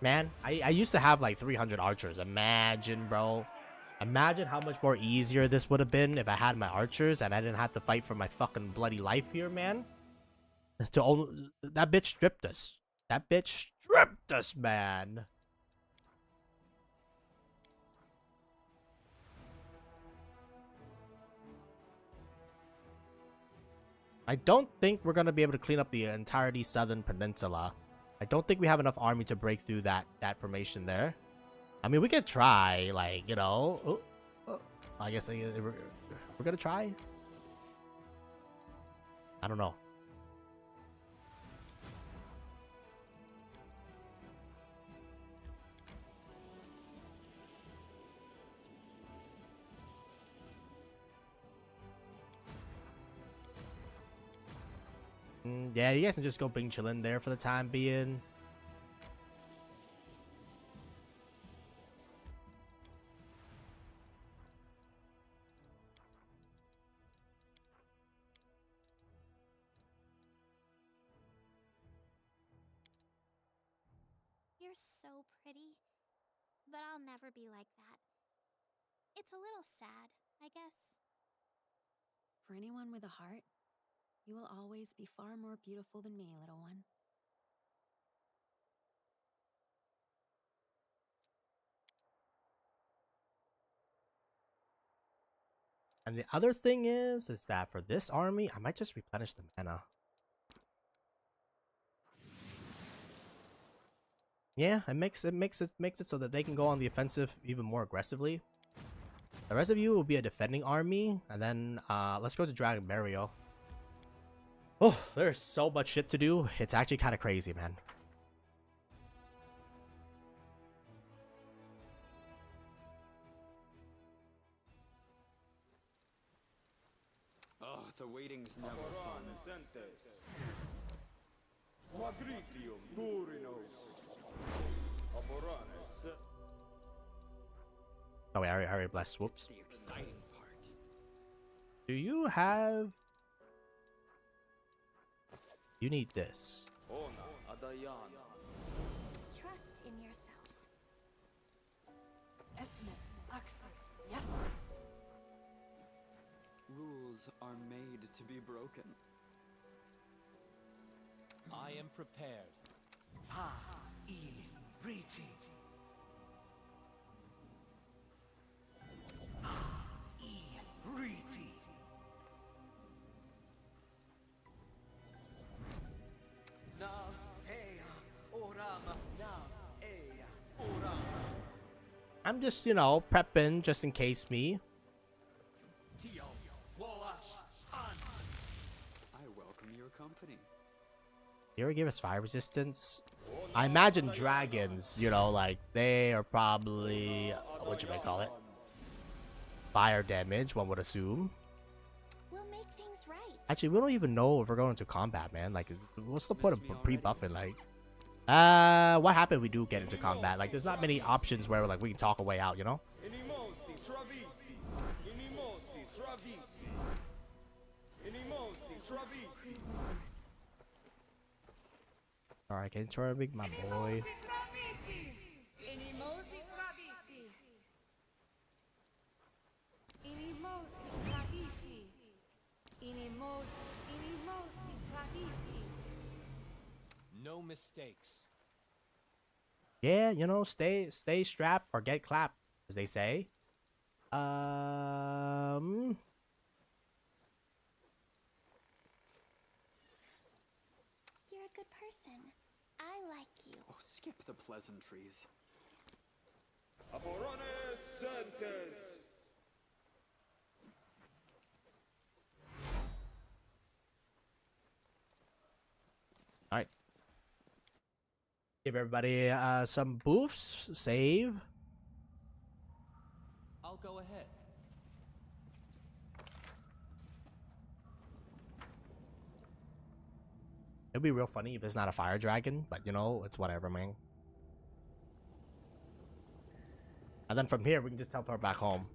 Man, I used to have like 300 archers. Imagine, bro. Imagine how much more easier this would have been if I had my archers and I didn't have to fight for my fucking bloody life here, man. That bitch stripped us. That bitch stripped us, man. I don't think we're going to be able to clean up the entirety southern peninsula. I don't think we have enough army to break through that formation there. I mean, we could try, like, you know. I guess we're going to try. I don't know. Yeah, you guys can just go bring chillin' there for the time being. You're so pretty, but I'll never be like that. It's a little sad, I guess. For anyone with a heart, you will always be far more beautiful than me, little one. And the other thing is that for this army, I might just replenish the mana. Yeah, it makes it so that they can go on the offensive even more aggressively. The rest of you will be a defending army, and then let's go to Dragon Burial. Oh, there's so much shit to do. It's actually kind of crazy, man. waiting's never fun. Oh wait, I already blessed. Whoops. The exciting part. Do you have? You need this. Trust in yourself. Yes. Rules are made to be broken. I am prepared. I'm just, you know, prepping just in case me. I welcome your company. You ever give us fire resistance? I imagine dragons, you know, like they are probably what you might call it, fire damage. One would assume. We'll make things right. Actually, we don't even know if we're going into combat, man. Like, what's the point of pre-buffing? Like, what happened if we do get into combat? Like, there's not many options where like we can talk a way out, you know? Alright, can you try to make my boy? No mistakes. Yeah, you know, stay strapped or get clapped, as they say. You're a good person. I like you. Oh, skip the pleasantries. Alright. Give everybody some boofs. Save. I'll go ahead. It'd be real funny if it's not a fire dragon, but you know, it's whatever, man. And then from here, we can just teleport back home.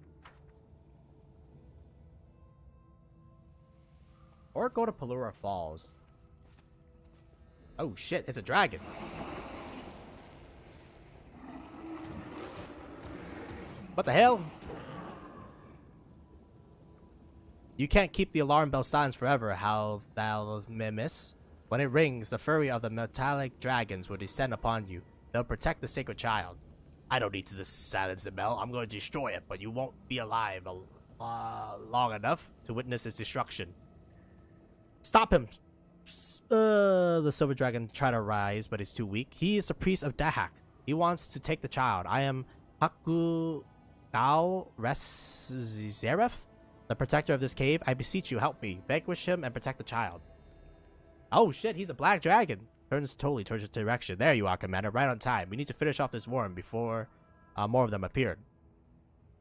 Or go to Pelura Falls. Oh shit, it's a dragon. What the hell? You can't keep the alarm bell silenced forever, how thou miss. When it rings, the fury of the metallic dragons will descend upon you. They'll protect the sacred child. I don't need to silence the bell. I'm going to destroy it, but you won't be alive long enough to witness its destruction. Stop him! The silver dragon tried to rise, but he's too weak. He is the priest of Dahak. He wants to take the child. I am Haku Gao Zeref, the protector of this cave. I beseech you, help me. Vanquish him and protect the child. Oh shit, he's a black dragon. Turns his direction. There you are, Commander. Right on time. We need to finish off this war before more of them appeared.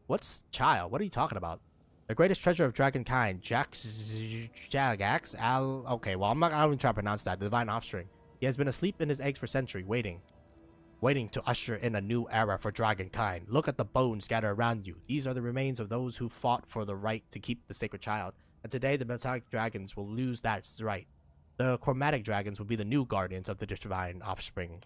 What's child? What are you talking about? The greatest treasure of dragonkind, Jagax, okay, well, I'm not even trying to pronounce that. The divine offspring. He has been asleep in his eggs for centuries, waiting to usher in a new era for dragonkind. Look at the bones scattered around you. These are the remains of those who fought for the right to keep the sacred child. And today, the metallic dragons will lose that right. The chromatic dragons will be the new guardians of the divine offspring.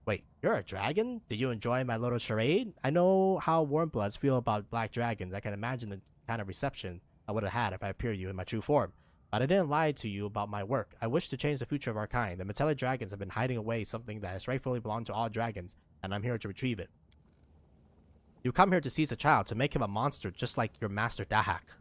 Wait, you're a dragon? Did you enjoy my little charade? I know how warmbloods feel about black dragons. I can imagine the kind of reception I would have had if I appeared you in my true form. But I didn't lie to you about my work. I wish to change the future of our kind. The metallic dragons have been hiding away something that has rightfully belonged to all dragons, and I'm here to retrieve it. You come here to seize a child, to make him a monster just like your master Dahak.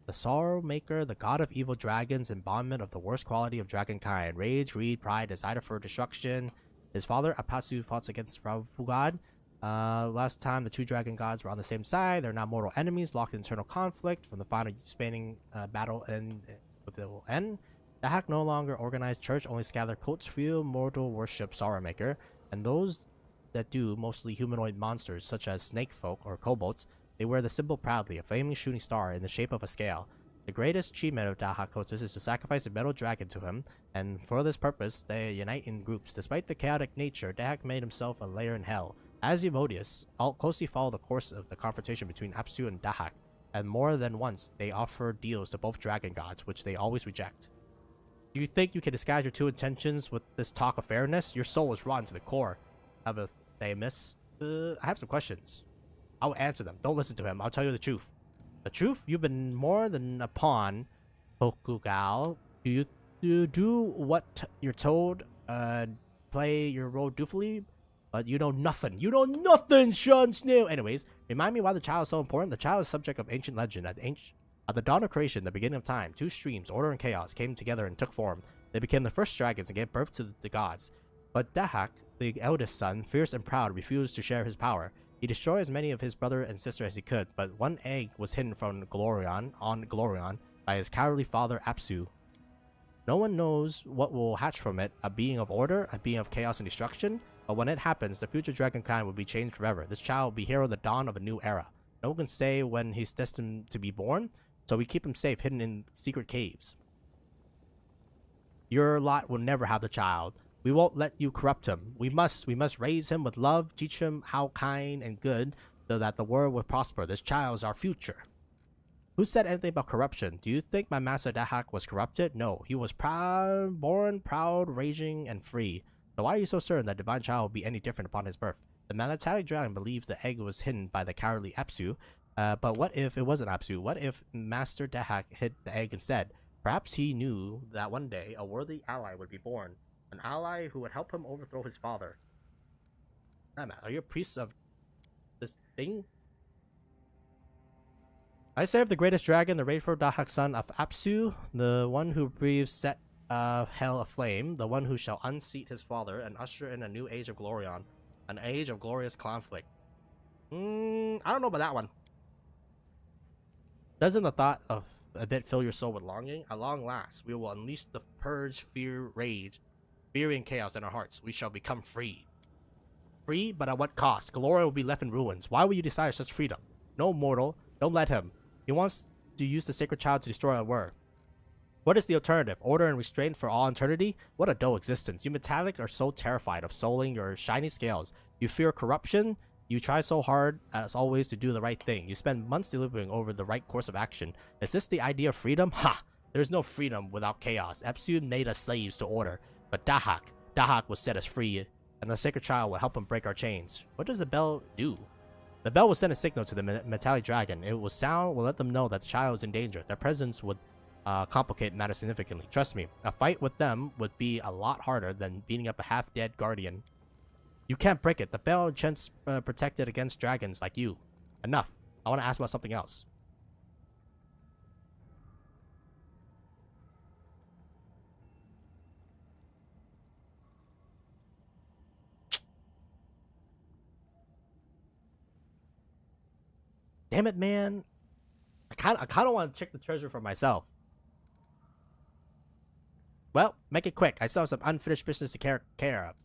The Sorrow Maker, the god of evil dragons, embodiment of the worst quality of dragonkind. Rage, greed, pride, desire for destruction. His father, Apasu, fought against Ravugad. Last time the two dragon gods were on the same side. They're now mortal enemies, locked in internal conflict. From the final spanning battle with the end. Dahak no longer organized church, only scattered cults, few mortal worship Sorrow Maker. And those that do, mostly humanoid monsters, such as snake folk or kobolds. They wear the symbol proudly, a flaming shooting star in the shape of a scale. The greatest achievement of Dahak cultists is to sacrifice a metal dragon to him, and for this purpose, they unite in groups. Despite the chaotic nature, Dahak made himself a lair in hell. As Evodius, all closely follow the course of the confrontation between Apsu and Dahak, and more than once, they offer deals to both dragon gods, which they always reject. Do you think you can disguise your true intentions with this talk of fairness? Your soul is rotten to the core. Have a Thamus? I have some questions. I'll answer them. Don't listen to him. I'll tell you the truth. The truth? You've been more than a pawn, Bokugal. Do you do what you're told? Play your role dutifully? But you know nothing. You know nothing, Sean Snow! Anyways, remind me why the child is so important. The child is subject of ancient legend. At the dawn of creation, the beginning of time, two streams, order and chaos, came together and took form. They became the first dragons and gave birth to the gods. But Dahak, the eldest son, fierce and proud, refused to share his power. He destroyed as many of his brother and sister as he could, but one egg was hidden from Glorion by his cowardly father Apsu. No one knows what will hatch from it, a being of order, a being of chaos and destruction, but when it happens, the future dragonkind will be changed forever. This child will be hero of the dawn of a new era. No one can say when he's destined to be born, so we keep him safe, hidden in secret caves. Your lot will never have the child. We won't let you corrupt him. We must raise him with love, teach him how kind and good, so that the world will prosper. This child is our future. Who said anything about corruption? Do you think my master Dahak was corrupted? No, he was born proud, raging, and free. So why are you so certain that divine child will be any different upon his birth? The metallic dragon believed the egg was hidden by the cowardly Apsu, but what if it wasn't Apsu? What if Master Dahak hid the egg instead? Perhaps he knew that one day a worthy ally would be born. An ally who would help him overthrow his father. Are you a priest of this thing? I serve the greatest dragon, the rightful Dahak son of Apsu, the one who breathes set hell aflame, the one who shall unseat his father and usher in a new age of Glorion, an age of glorious conflict. I don't know about that one. Doesn't the thought of a bit fill your soul with longing? At long last, we will unleash the purge, fear, rage, fury, and chaos in our hearts. We shall become free. Free, but at what cost? Gloria will be left in ruins. Why will you desire such freedom? No mortal. Don't let him. He wants to use the sacred child to destroy our world. What is the alternative? Order and restraint for all eternity? What a dull existence. You metallic are so terrified of souling your shiny scales. You fear corruption. You try so hard, as always, to do the right thing. You spend months deliberating over the right course of action. Is this the idea of freedom? Ha! There's no freedom without chaos. Epsu made us slaves to order. But Dahak will set us free, and the sacred child will help him break our chains. What does the bell do? The bell will send a signal to the metallic dragon. It will sound, will let them know that the child is in danger. Their presence would complicate matters significantly. Trust me, a fight with them would be a lot harder than beating up a half-dead guardian. You can't break it. The bell chance protected against dragons like you. Enough. I want to ask about something else. Damn it, man. I kind of want to check the treasure for myself. Well, make it quick. I still have some unfinished business to care of.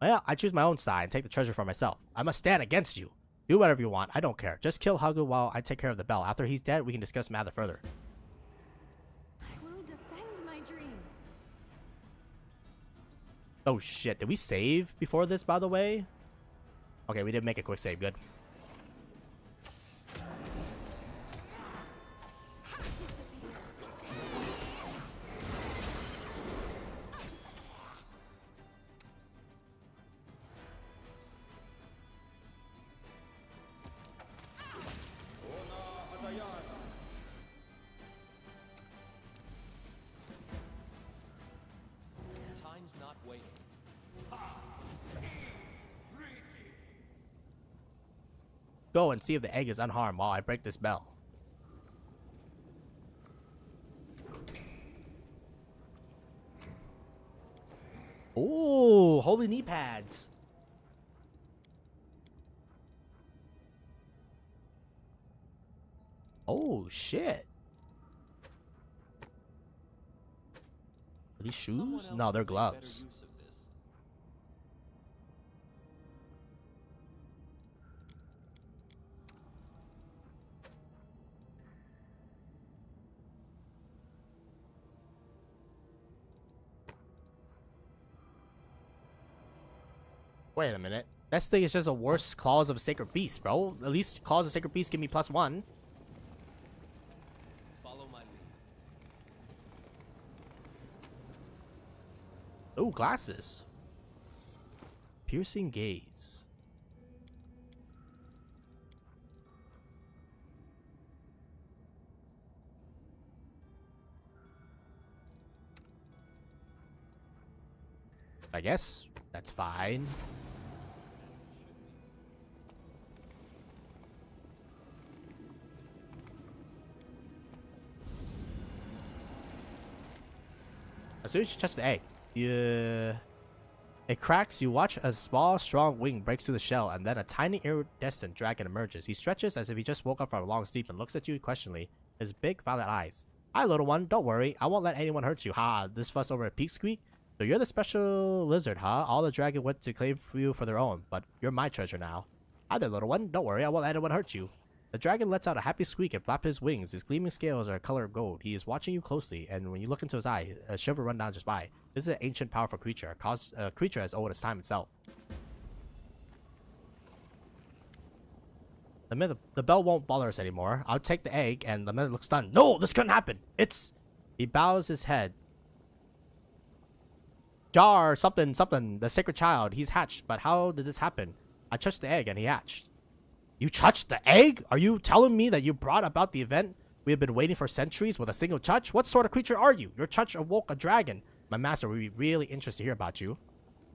Well, I choose my own side and take the treasure for myself. I must stand against you. Do whatever you want. I don't care. Just kill Hagu while I take care of the bell. After he's dead, we can discuss the matter further. I will defend my dream. Oh shit. Did we save before this, by the way? Okay, we did make a quick save. Good. Time's not waiting. Go and see if the egg is unharmed while I break this bell. Ooh, holy knee pads. Oh shit. Are these shoes? No, they're gloves. Wait a minute. That thing is just a worse claws of a sacred beast, bro. At least claws of sacred beast give me +1. Follow my lead. Oh, glasses. Piercing gaze. I guess that's fine. As soon as you touch the egg, it cracks. You watch a small, strong wing breaks through the shell, and then a tiny, iridescent dragon emerges. He stretches as if he just woke up from a long sleep and looks at you questioningly, his big violet eyes. Hi, little one. Don't worry. I won't let anyone hurt you. Ha, this fuss over a peak squeak? So you're the special lizard, huh? All the dragon went to claim you for their own, but you're my treasure now. Hi there, little one. Don't worry. I won't let anyone hurt you. The dragon lets out a happy squeak and flaps his wings. His gleaming scales are a color of gold. He is watching you closely, and when you look into his eye, a shiver runs down your spine. This is an ancient, powerful creature, a creature as old as time itself. The bell won't bother us anymore. I'll take the egg, and the man looks stunned. No, this couldn't happen. He bows his head. Jar, something, the sacred child. He's hatched, but how did this happen? I touched the egg, and he hatched. You touched the egg? Are you telling me that you brought about the event we have been waiting for centuries with a single touch? What sort of creature are you? Your touch awoke a dragon. My master would be really interested to hear about you.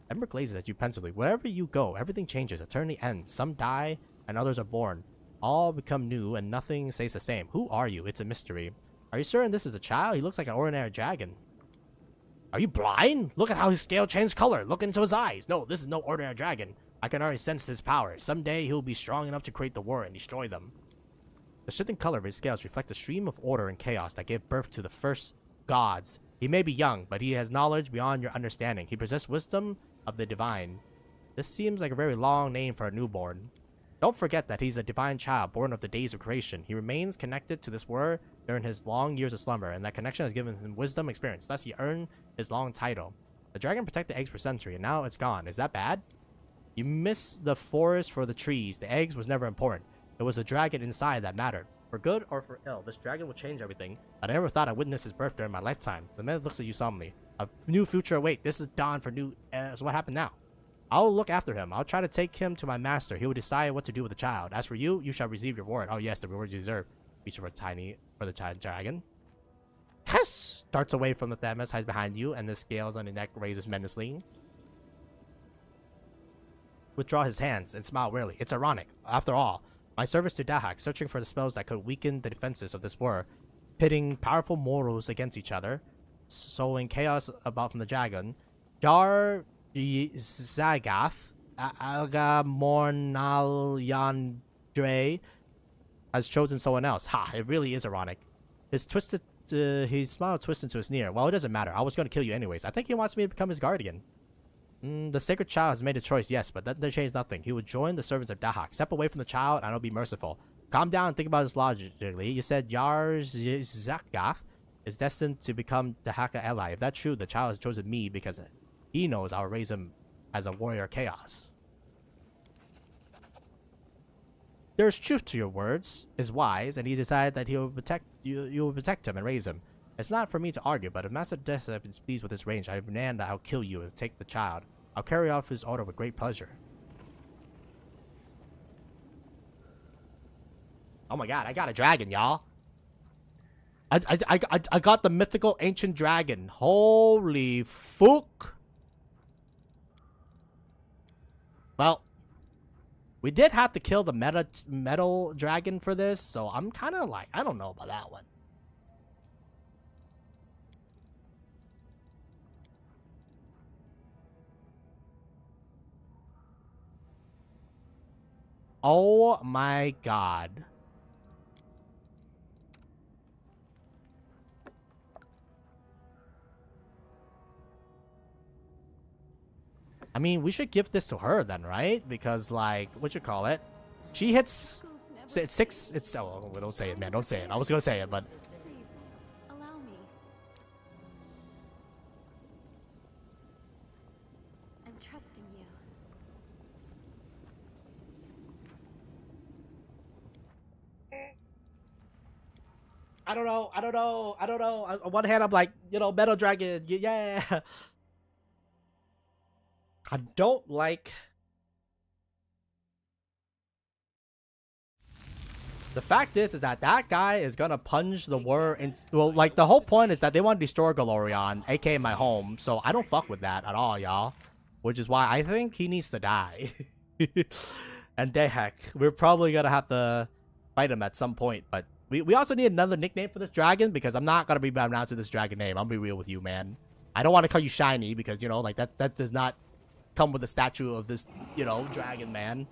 Ember glazes at you pensively. Wherever you go, everything changes. Eternity ends. Some die, and others are born. All become new, and nothing stays the same. Who are you? It's a mystery. Are you certain this is a child? He looks like an ordinary dragon. Are you blind? Look at how his scale changed color. Look into his eyes. No, this is no ordinary dragon. I can already sense his power. Someday he'll be strong enough to create the war and destroy them. The shifting color of his scales reflect the stream of order and chaos that gave birth to the first gods. He may be young, but he has knowledge beyond your understanding. He possesses wisdom of the divine. This seems like a very long name for a newborn. Don't forget that he's a divine child born of the days of creation. He remains connected to this world during his long years of slumber, and that connection has given him wisdom and experience. Thus, he earned his long title. The dragon protected eggs for centuries, and now it's gone. Is that bad? You miss the forest for the trees. The eggs was never important. It was the dragon inside that mattered. For good or for ill, this dragon will change everything. I never thought I'd witness his birth during my lifetime. The man looks at you solemnly. A new future await. This is dawn for new... so what happened now? I'll look after him. I'll try to take him to my master. He will decide what to do with the child. As for you, you shall receive your reward. Oh yes, the reward you deserve. Reach for the dragon. Hess! Darts away from the Thamus, hides behind you, and the scales on the neck raises menacingly. Withdraw his hands and smile wearily. It's ironic. After all, my service to Dahak, searching for the spells that could weaken the defenses of this war, pitting powerful mortals against each other, sowing chaos about from the dragon. Jar Zagath Alga Mornalyandre has chosen someone else. Ha! It really is ironic. His smile twists into a sneer. Well, it doesn't matter. I was going to kill you anyways. I think he wants me to become his guardian. The sacred child has made a choice, yes, but that changes nothing. He will join the servants of Dahak. Step away from the child, and I'll be merciful. Calm down and think about this logically. You said Yar Zagath is destined to become Dahaka ally. If that's true, the child has chosen me because he knows I'll raise him as a warrior of chaos. There's truth to your words, is wise, and he decided that he will protect you will protect him and raise him. It's not for me to argue, but if Master Death is pleased with his range, I demand that I'll kill you and take the child. I'll carry off his order with great pleasure. Oh my god, I got a dragon, y'all. I got the mythical ancient dragon. Holy fuck. Well, we did have to kill the metal dragon for this, so I'm kind of like, I don't know about that one. Oh my god. I mean, we should give this to her then, right? Because, like, what you call it? She hits... It's 6... It's... Oh, don't say it, man. Don't say it. I was gonna say it, but... Please, allow me. I'm trusting you. I don't know. I don't know. I don't know. On one hand, I'm like, you know, Metal Dragon. Yeah. I don't like... The fact is that guy is gonna punch the war in. Well, like, the whole point is that they want to destroy Galorion, aka my home. So I don't fuck with that at all, y'all. Which is why I think he needs to die. And heck, we're probably gonna have to fight him at some point. But we also need another nickname for this dragon, because I'm not gonna be pronouncing this dragon name. I'm gonna be real with you, man. I don't want to call you Shiny because, you know, like that does not come with the statue of this, you know, dragon, man.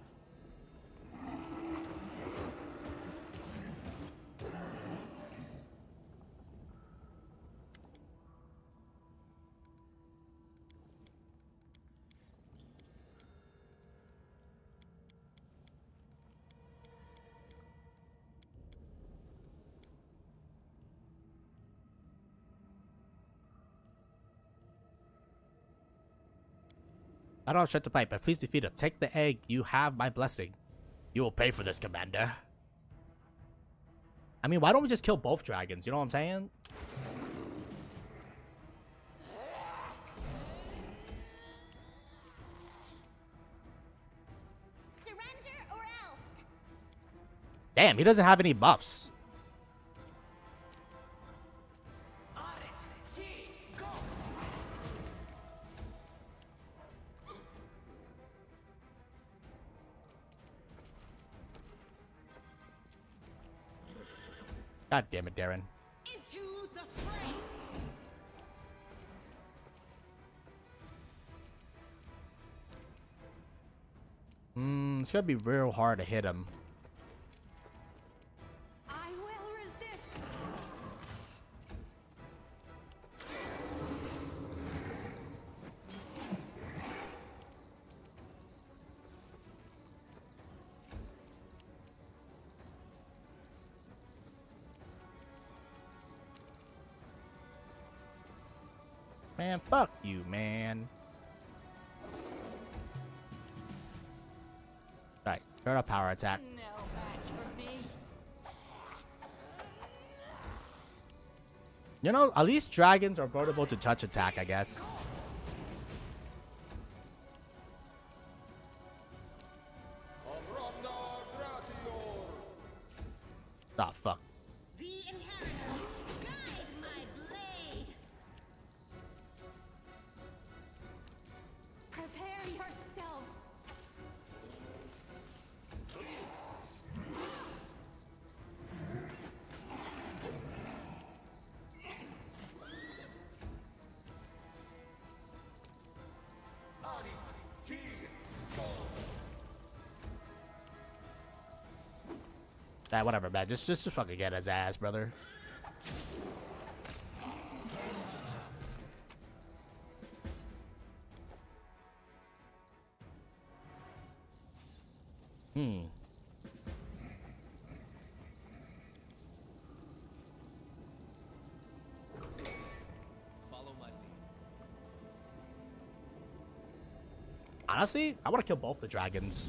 I don't shut the pipe, but please defeat him. Take the egg. You have my blessing. You will pay for this, Commander. I mean, why don't we just kill both dragons? You know what I'm saying? Surrender or else. Damn, he doesn't have any buffs. God damn it, Darren. Into the fray. It's gonna be real hard to hit him. I will resist. Man, fuck you, man. Right, start a power attack. No match for me. You know, at least dragons are vulnerable to touch attack, I guess. Oh, fuck. The inheritor, guide my blade. Prepare yourself. Nah, whatever, man. Just fucking get his ass, brother. Follow my lead. Honestly, I want to kill both the dragons.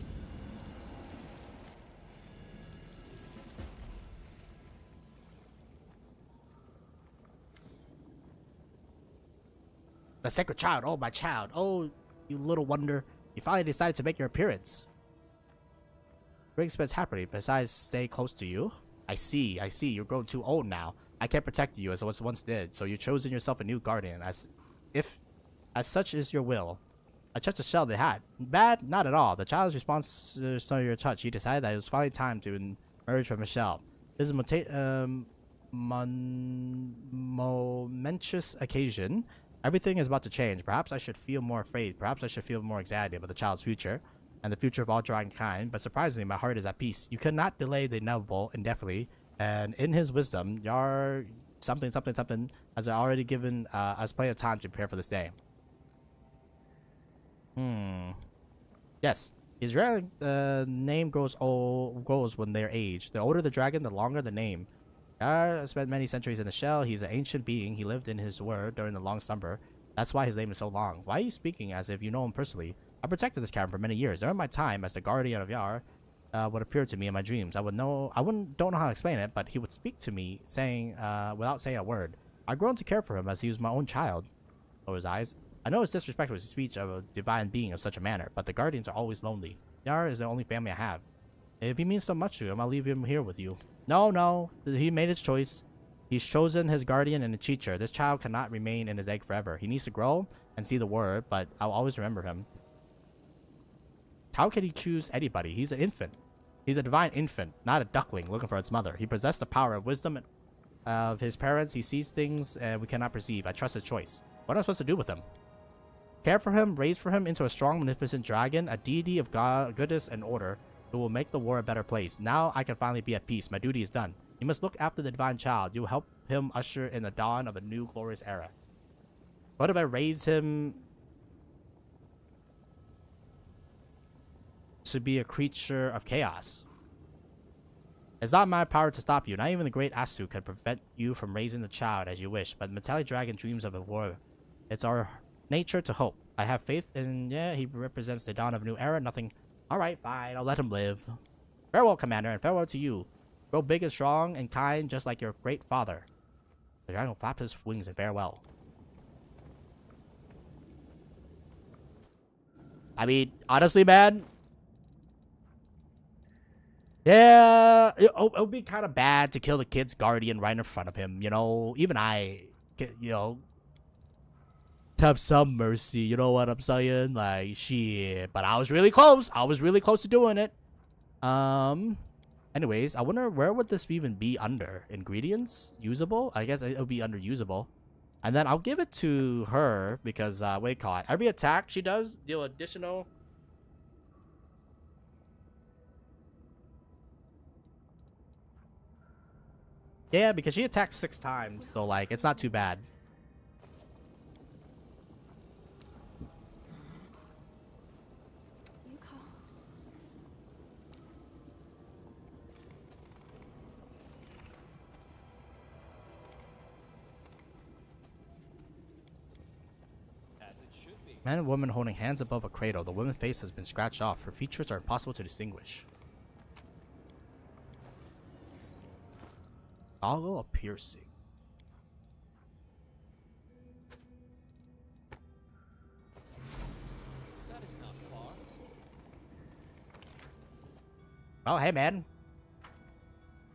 The sacred child. Oh, my child. Oh, you little wonder. You finally decided to make your appearance. Brings spends happily. Besides, stay close to you. I see. You're grown too old now. I can't protect you as I once did, so you've chosen yourself a new guardian. As such is your will. I touched the shell they had. Bad? Not at all. The child's response to your touch. He decided that it was finally time to emerge from the shell. This is a momentous occasion. Everything is about to change. Perhaps I should feel more afraid. Perhaps I should feel more anxiety about the child's future and the future of all dragonkind. But surprisingly, my heart is at peace. You cannot delay the inevitable indefinitely. And in his wisdom, Yar something has already given us plenty of time to prepare for this day. Yes. His dragon name grows when they're aged. The older the dragon, the longer the name. Yar spent many centuries in the shell. He's an ancient being. He lived in his word during the long slumber. That's why his name is so long. Why are you speaking as if you know him personally? I protected this cavern for many years. During my time as the guardian of Yar, would appear to me in my dreams. I don't know how to explain it, but he would speak to me, saying, without saying a word. I've grown to care for him as he was my own child. Lower his eyes. I know it's disrespectful to speech of a divine being of such a manner, but the guardians are always lonely. Yara is the only family I have. If he means so much to him, I'll leave him here with you. No. He made his choice. He's chosen his guardian and a teacher. This child cannot remain in his egg forever. He needs to grow and see the world, but I'll always remember him. How can he choose anybody? He's an infant. He's a divine infant, not a duckling looking for its mother. He possessed the power of wisdom of his parents. He sees things we cannot perceive. I trust his choice. What am I supposed to do with him? Care for him, raise for him into a strong, magnificent dragon, a deity of goodness and order, who will make the war a better place. Now I can finally be at peace. My duty is done. You must look after the divine child. You will help him usher in the dawn of a new glorious era. What if I raise him to be a creature of chaos? It's not my power to stop you. Not even the great Asu can prevent you from raising the child as you wish. But the metallic dragon dreams of a war. It's our nature to hope. I have faith in, he represents the dawn of a new era. Nothing. Alright, fine. I'll let him live. Farewell, Commander, and farewell to you. Grow big and strong and kind, just like your great father. The dragon will flap his wings in farewell. I mean, honestly, man. Yeah, it would be kind of bad to kill the kid's guardian right in front of him, you know? Even I, you know, have some mercy, you know what I'm saying? Like, shit. But I was really close. I was really close to doing it. Anyways, I wonder where would this even be under? Ingredients? Usable? I guess it would be under usable. And then I'll give it to her because, wait, call it. Every attack she does deal additional. Yeah, because she attacks 6 times, so like it's not too bad. Man and woman holding hands above a cradle. The woman's face has been scratched off. Her features are impossible to distinguish. Goggle of piercing. That is not far. Oh, hey, man.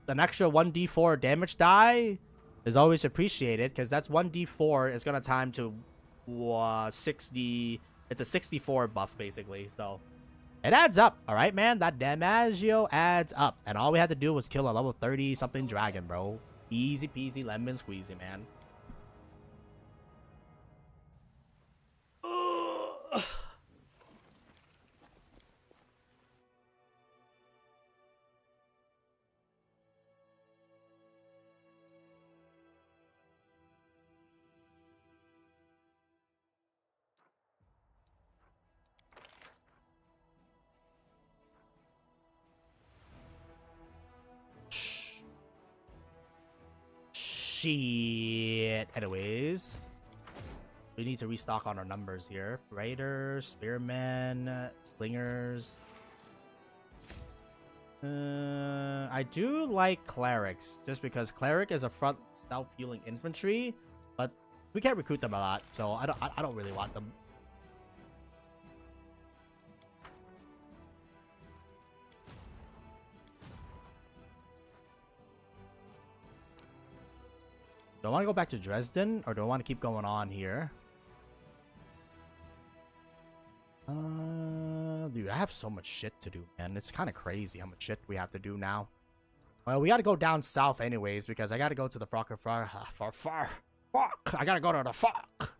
An extra 1d4 damage die is always appreciated because that's 1d4 is going to time to 60. It's a 64 buff, basically. So it adds up. All right, man. That Damaggio adds up. And all we had to do was kill a level 30-something dragon, bro. Easy peasy, lemon squeezy, man. Shit. Anyways, we need to restock on our numbers here. Raiders, spearmen, slingers. I do like clerics just because cleric is a front stealth healing infantry, but we can't recruit them a lot, so I don't really want them. Do I want to go back to Dresden, or do I want to keep going on here? Dude, I have so much shit to do, man. It's kind of crazy how much shit we have to do now. Well, we got to go down south anyways, because I got to go to the fuck. I got to go to the fuck.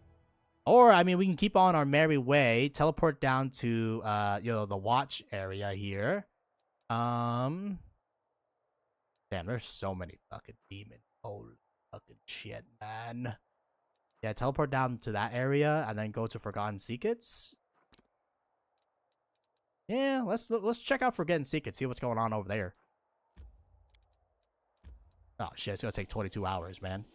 Or, I mean, we can keep on our merry way, teleport down to, you know, the watch area here. Damn, there's so many fucking demons. Holy fucking shit, man. Yeah, teleport down to that area and then go to Forgotten Secrets. Yeah, let's check out Forgotten Secrets, see what's going on over there. Oh shit, it's gonna take 22 hours, man.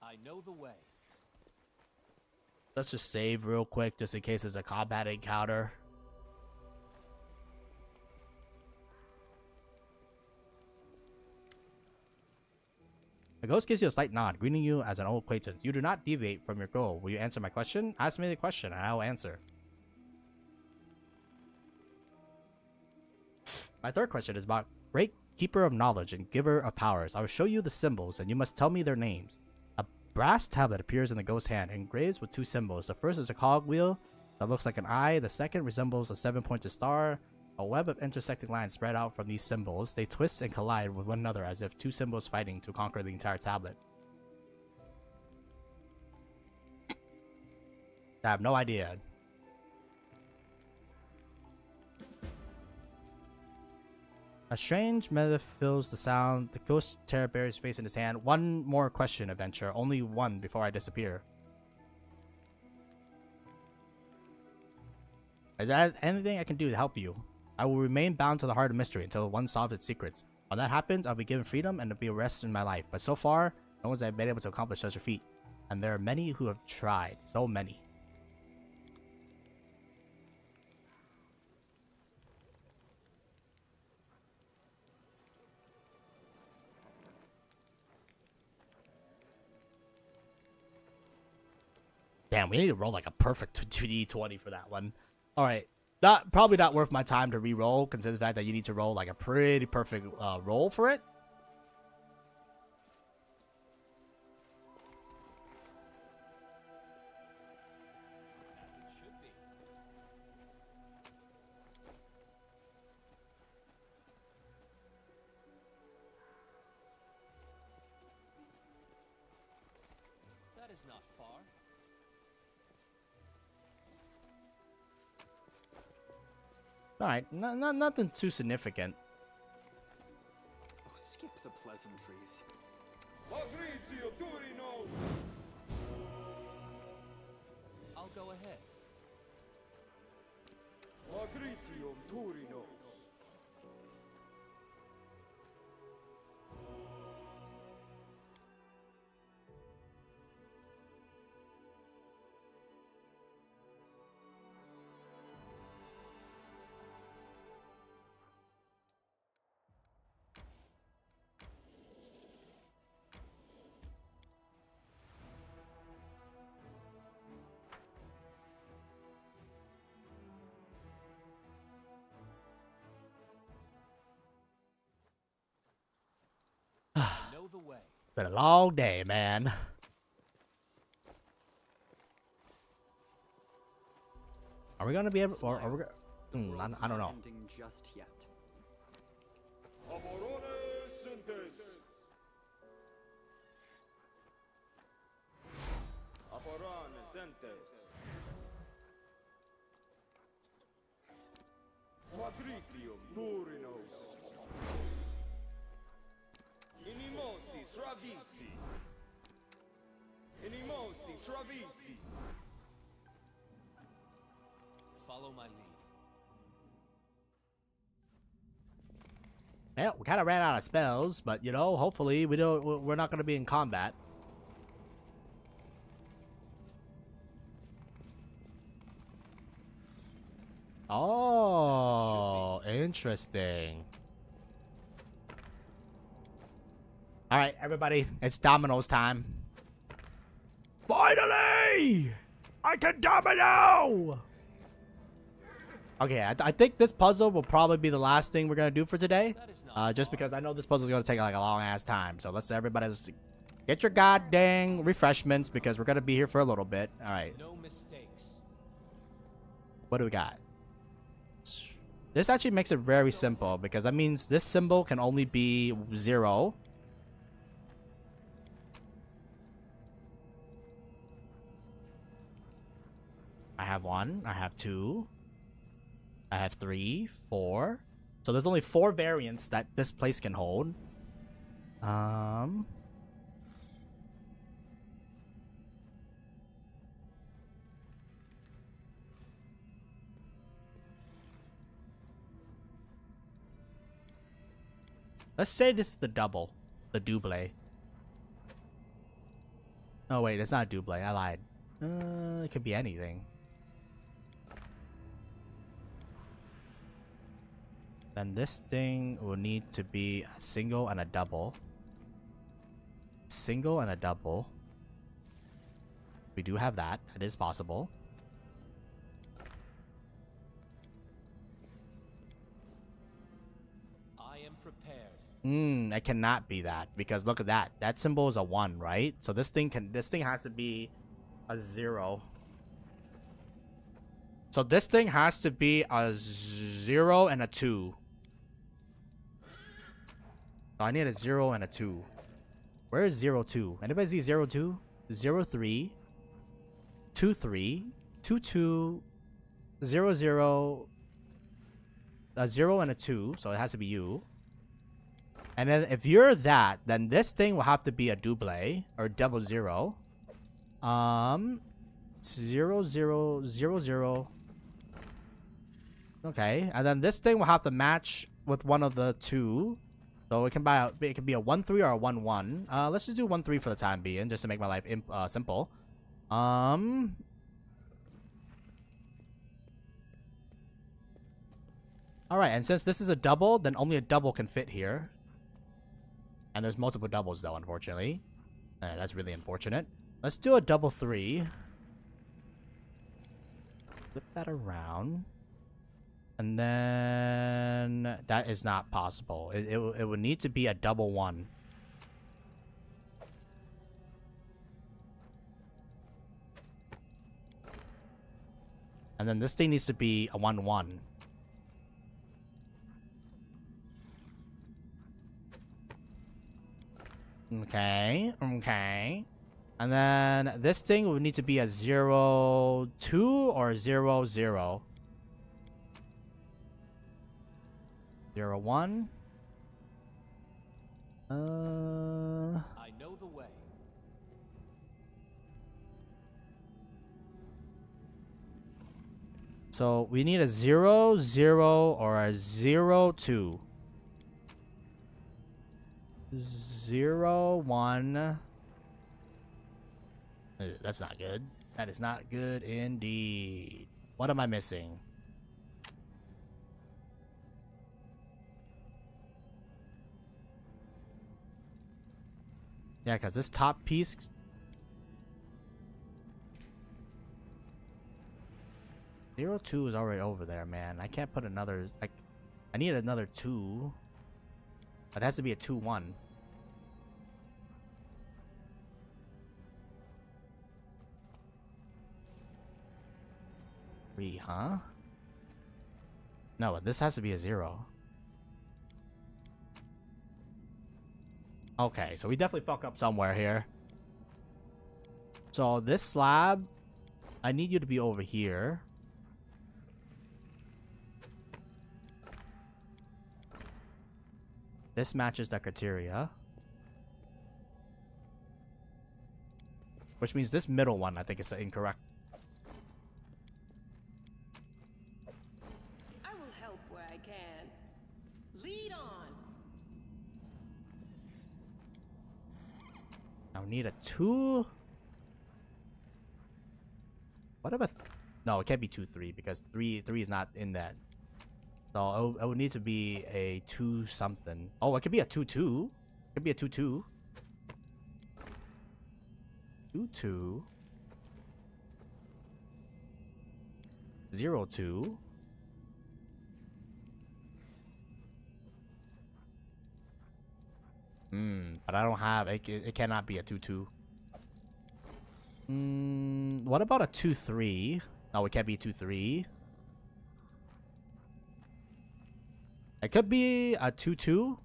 I know the way. Let's just save real quick just in case there's a combat encounter. The ghost gives you a slight nod, greeting you as an old acquaintance. You do not deviate from your goal. Will you answer my question? Ask me the question and I will answer. My third question is about Great Keeper of Knowledge and Giver of Powers. I will show you the symbols and you must tell me their names. A brass tablet appears in the ghost's hand, engraved with two symbols. The first is a cogwheel that looks like an eye. The second resembles a 7-pointed star. A web of intersecting lines spread out from these symbols. They twist and collide with one another as if two symbols fighting to conquer the entire tablet. I have no idea. A strange meta fills the sound. The ghost terror bears his face in his hand. One more question, adventure. Only one before I disappear. Is there anything I can do to help you? I will remain bound to the heart of mystery until one solves its secrets. When that happens, I'll be given freedom and there'll be a rest in my life. But so far, no one's been able to accomplish such a feat. And there are many who have tried. So many. Damn, we need to roll like a perfect 2d20 for that one. Alright. Probably not worth my time to re-roll, considering the fact that you need to roll like a pretty perfect roll for it. That is not far. Alright, nothing too significant. Oh, skip the pleasantries. I'll go ahead. Know the way. Been a long day, man. Are we gonna be able, or are we gonna, I don't know. Just yet. Follow my lead. Yeah, we kind of ran out of spells, but you know, hopefully we're not going to be in combat. Oh, interesting. All right, everybody, it's dominoes time. Finally! I can domino! Okay, I think this puzzle will probably be the last thing we're going to do for today. Just because I know this puzzle is going to take like a long ass time. So let's everybody just get your goddamn refreshments because we're going to be here for a little bit. All right. No mistakes. What do we got? This actually makes it very simple because that means this symbol can only be 0. I have 1. I have 2. I have 3, 4. So there's only 4 variants that this place can hold. Let's say this is the double. The double. Oh wait, it's not a double. I lied. It could be anything. Then this thing will need to be a single and a double. Single and a double. We do have that. That is possible. I am prepared. It cannot be that because look at that. That symbol is a 1, right? So this thing has to be a 0. So this thing has to be a 0 and a 2. So I need a 0 and a 2. Where is 0, 2? Anybody see 0, 2? 0, 3. 2, 3. 2, 2. 0, 0. A 0 and a 2. So it has to be you. And then if you're that, then this thing will have to be a double or double 0. 0, 0, 0, 0. Okay, and then this thing will have to match with one of the two. So it can be a 1-3 or a 1-1. Let's just do 1-3 for the time being, just to make my life simple. Alright, and since this is a double, then only a double can fit here. And there's multiple doubles though, unfortunately. That's really unfortunate. Let's do a double 3. Flip that around. And then that is not possible. It would need to be a double 1. And then this thing needs to be a 1-1. Okay, okay. And then this thing would need to be a 0-2 or 0-0. 0-1. I know the way. So we need a 0-0 or a 0-2. 0-1. That's not good. That is not good indeed. What am I missing? Yeah, because this top piece... 0-2 is already over there, man. I can't put another... Like, I need another 2. It has to be a 2-1. 3, huh? No, this has to be a 0. Okay, so we definitely fuck up somewhere here. So this slab, I need you to be over here. This matches the criteria. Which means this middle one, I think, is the incorrect. I will help where I can. Lead on. Now we need a 2. What about... No, it can't be 2-3 because 3 is not in that. So it would need to be a 2 something. Oh, it could be a 2-2. It could be a 2-2. 2-2. 0-2. But I don't have it. It cannot be a 2-2. What about a 2-3? No, it can't be 2-3. It could be a 2-2.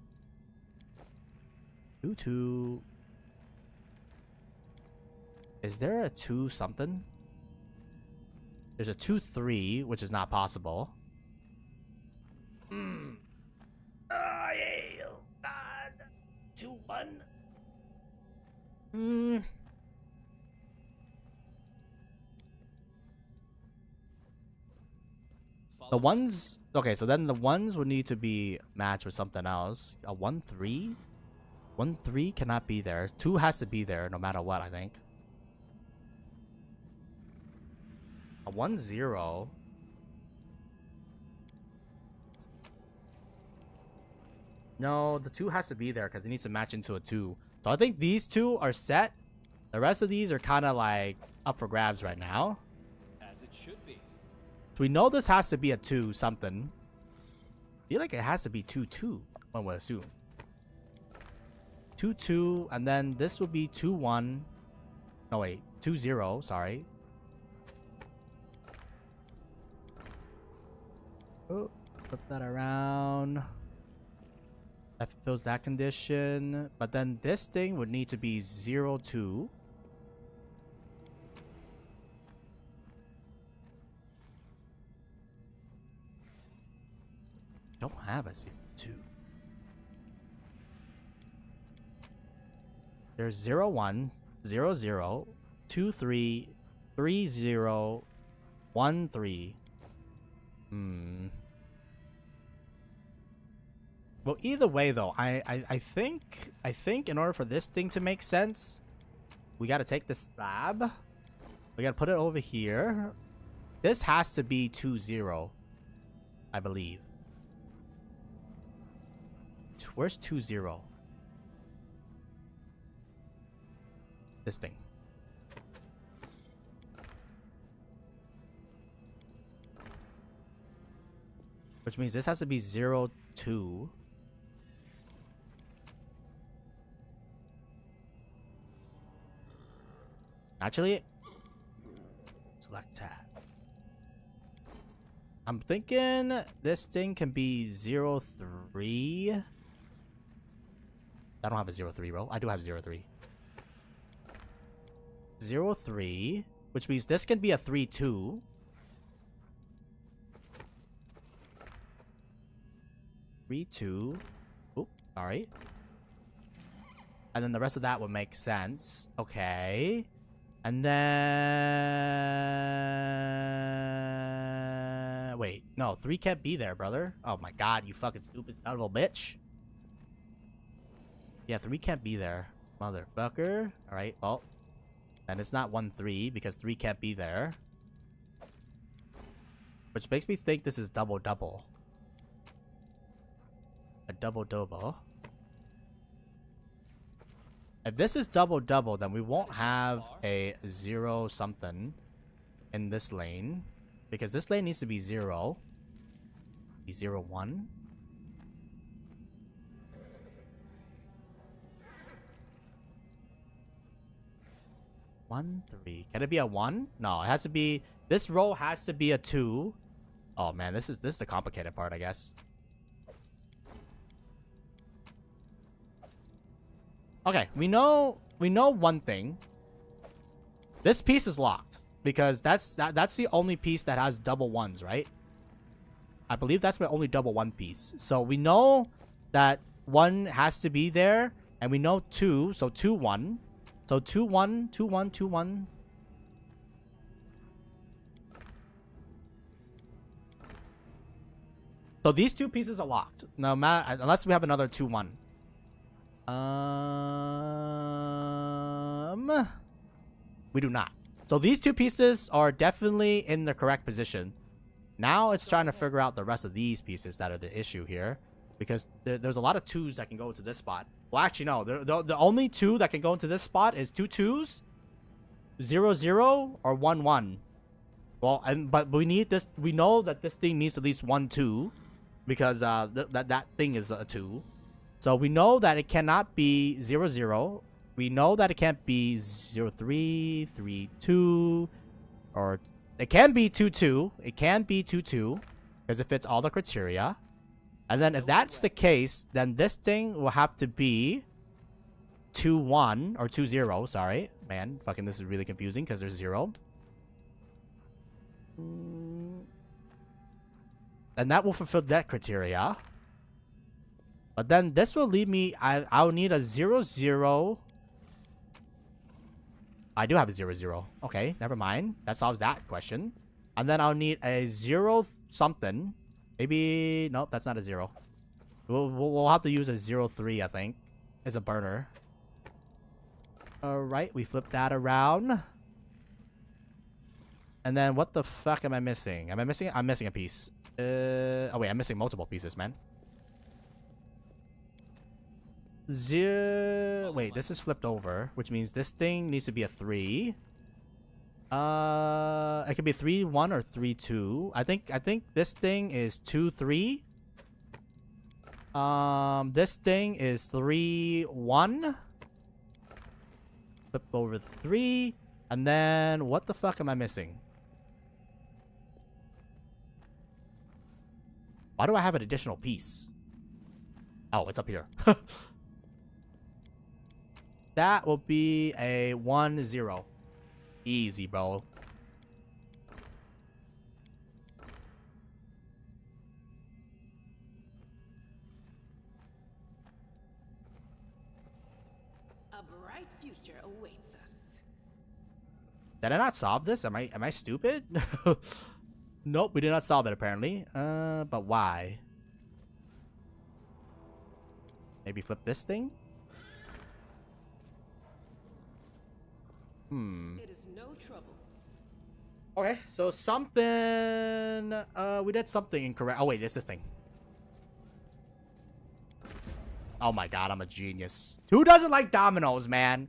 2-2. Is there a 2 something? There's a 2-3, which is not possible. Oh, yeah. 2-1. The ones... Okay, so then the ones would need to be matched with something else. A 1-3? 1-3 cannot be there. 2 has to be there no matter what, I think. A 1-0. No, the 2 has to be there because it needs to match into a 2. So I think these 2 are set. The rest of these are kind of like up for grabs right now. As it should be. So we know this has to be a 2 something. I feel like it has to be 2-2, one would assume. 2-2, and then this would be 2-1. No, wait. 2-0, sorry. Oh, flip that around. That fulfills that condition. But then this thing would need to be 0-2. Don't have a 0-2. There's 0-1, 0-0, 2-3, 3-0, 1-3. Well, either way though, I think in order for this thing to make sense, we gotta take this slab. We gotta put it over here. This has to be 2-0, I believe. Where's 2-0? This thing. Which means this has to be 0-2. Actually, select tab. I'm thinking this thing can be 0-3. I don't have a 0-3, bro. I do have 0-3. 0-3, which means this can be a 3-2. Oop, sorry. And then the rest of that would make sense. Okay. And then... Wait, no, 3 can't be there, brother. Oh my god, you fucking stupid son of a bitch. Yeah, 3 can't be there, motherfucker. Alright, well. And it's not 1-3 because 3 can't be there. Which makes me think this is double-double. A double-double. If this is double-double, then we won't have a 0-something in this lane. Because this lane needs to be 0. Be 0-1. One, 3. Can it be a 1? No, it has to be... This row has to be a 2. Oh man, this is the complicated part, I guess. Okay, we know one thing. This piece is locked because that's the only piece that has double 1s, right? I believe that's my only double 1 piece. So we know that 1 has to be there, and we know 2, so 2-1. So 2-1, 2-1, 2-1. So these 2 pieces are locked. No matter, unless we have another 2-1. We do not. So these 2 pieces are definitely in the correct position. Now it's trying to figure out the rest of these pieces that are the issue here. Because there's a lot of 2s that can go into this spot. Well, actually, no. The only 2 that can go into this spot is 2 2s, 0-0, or 1-1. Well, but we need this. We know that this thing needs at least 1-2. Because that thing is a 2. So we know that it cannot be 0-0. We know that it can't be 0-3, 3-2, or it can be 2-2. It can be 2-2 because it fits all the criteria. And then if that's the case, then this thing will have to be 2-1 or 2-0. Sorry, man, fucking this is really confusing because there's 0. And that will fulfill that criteria. But then this will leave me... I'll need a 0-0. I do have a 0-0. Okay, never mind. That solves that question. And then I'll need a 0-something. Maybe... Nope, that's not a 0. We'll have to use a 0-3, I think. As a burner. Alright, we flip that around. And then what the fuck am I missing? Am I missing? I'm missing a piece. Oh wait, I'm missing multiple pieces, man. Zero. Wait, this is flipped over, which means this thing needs to be a 3. It could be 3-1 or 3-2. I think this thing is 2-3. This thing is 3-1. Flip over 3, and then what the fuck am I missing? Why do I have an additional piece? Oh, it's up here. That will be a 1-0. Easy, bro. A bright future awaits us. Did I not solve this? Am I stupid? Nope, we did not solve it apparently. But why? Maybe flip this thing? It is no trouble. Okay, so something we did something incorrect. Oh wait, it's this thing. Oh my god, I'm a genius. Who doesn't like dominoes, man?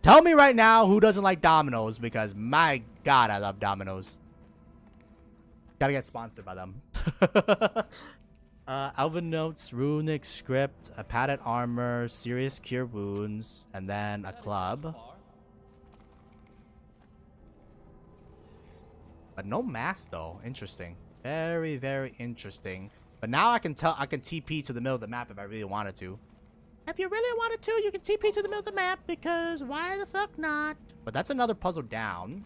Tell me right now who doesn't like dominoes, because my god, I love dominoes. Gotta get sponsored by them. Elven Notes, Runic Script, a padded armor, serious cure wounds, and then a club. But no mask though. Interesting. Very, very interesting. But now I can TP to the middle of the map if I really wanted to. If you really wanted to, you can TP to the middle of the map, because why the fuck not? But that's another puzzle down.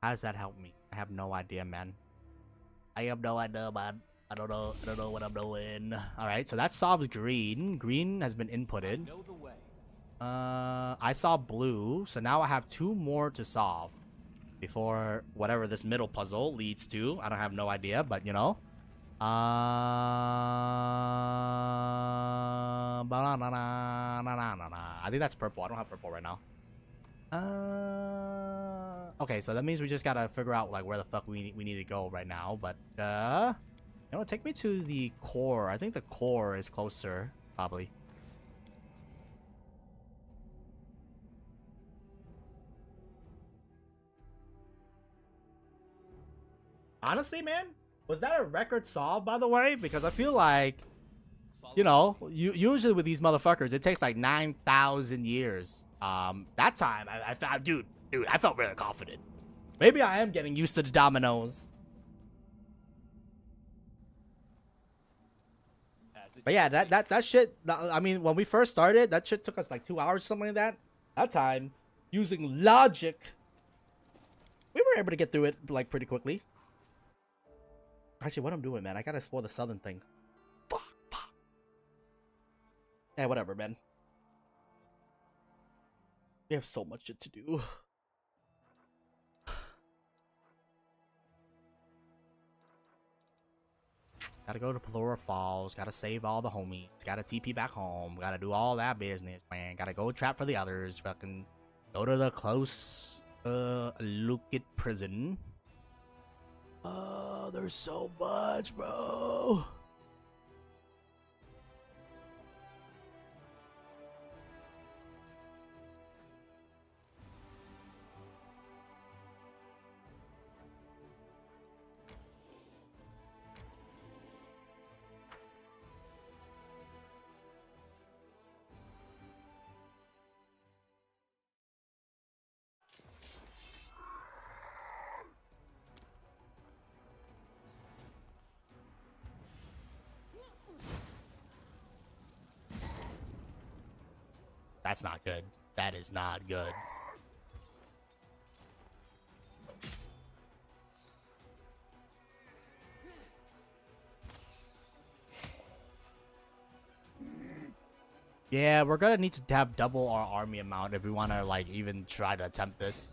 How does that help me? I have no idea, man. I have no idea, man. I don't know what I'm doing. Alright, so that solves green. Green has been inputted. I saw blue, so now I have 2 more to solve before whatever this middle puzzle leads to. I don't have no idea, but you know. I think that's purple. I don't have purple right now. Okay, so that means we just gotta figure out like where the fuck we need to go right now. But you know, take me to the core. I think the core is closer, probably. Honestly, man, was that a record solve, by the way? Because I feel like, you know, usually with these motherfuckers, it takes like 9,000 years. That time, I felt, dude, I felt really confident. Maybe I am getting used to the dominoes. But yeah, that shit, I mean, when we first started, that shit took us like 2 hours, something like that. That time, using logic, we were able to get through it like pretty quickly. Actually, what I'm doing, man, I gotta explore the southern thing. Fuck. Yeah, whatever, man. We have so much shit to do. Gotta go to Pelora Falls, gotta save all the homies, gotta TP back home, gotta do all that business, man. Gotta go trap for the others, fucking go to the close Lukit prison. There's so much, bro. That's not good. That is not good. Yeah, we're gonna need to have double our army amount if we want to like even try to attempt this.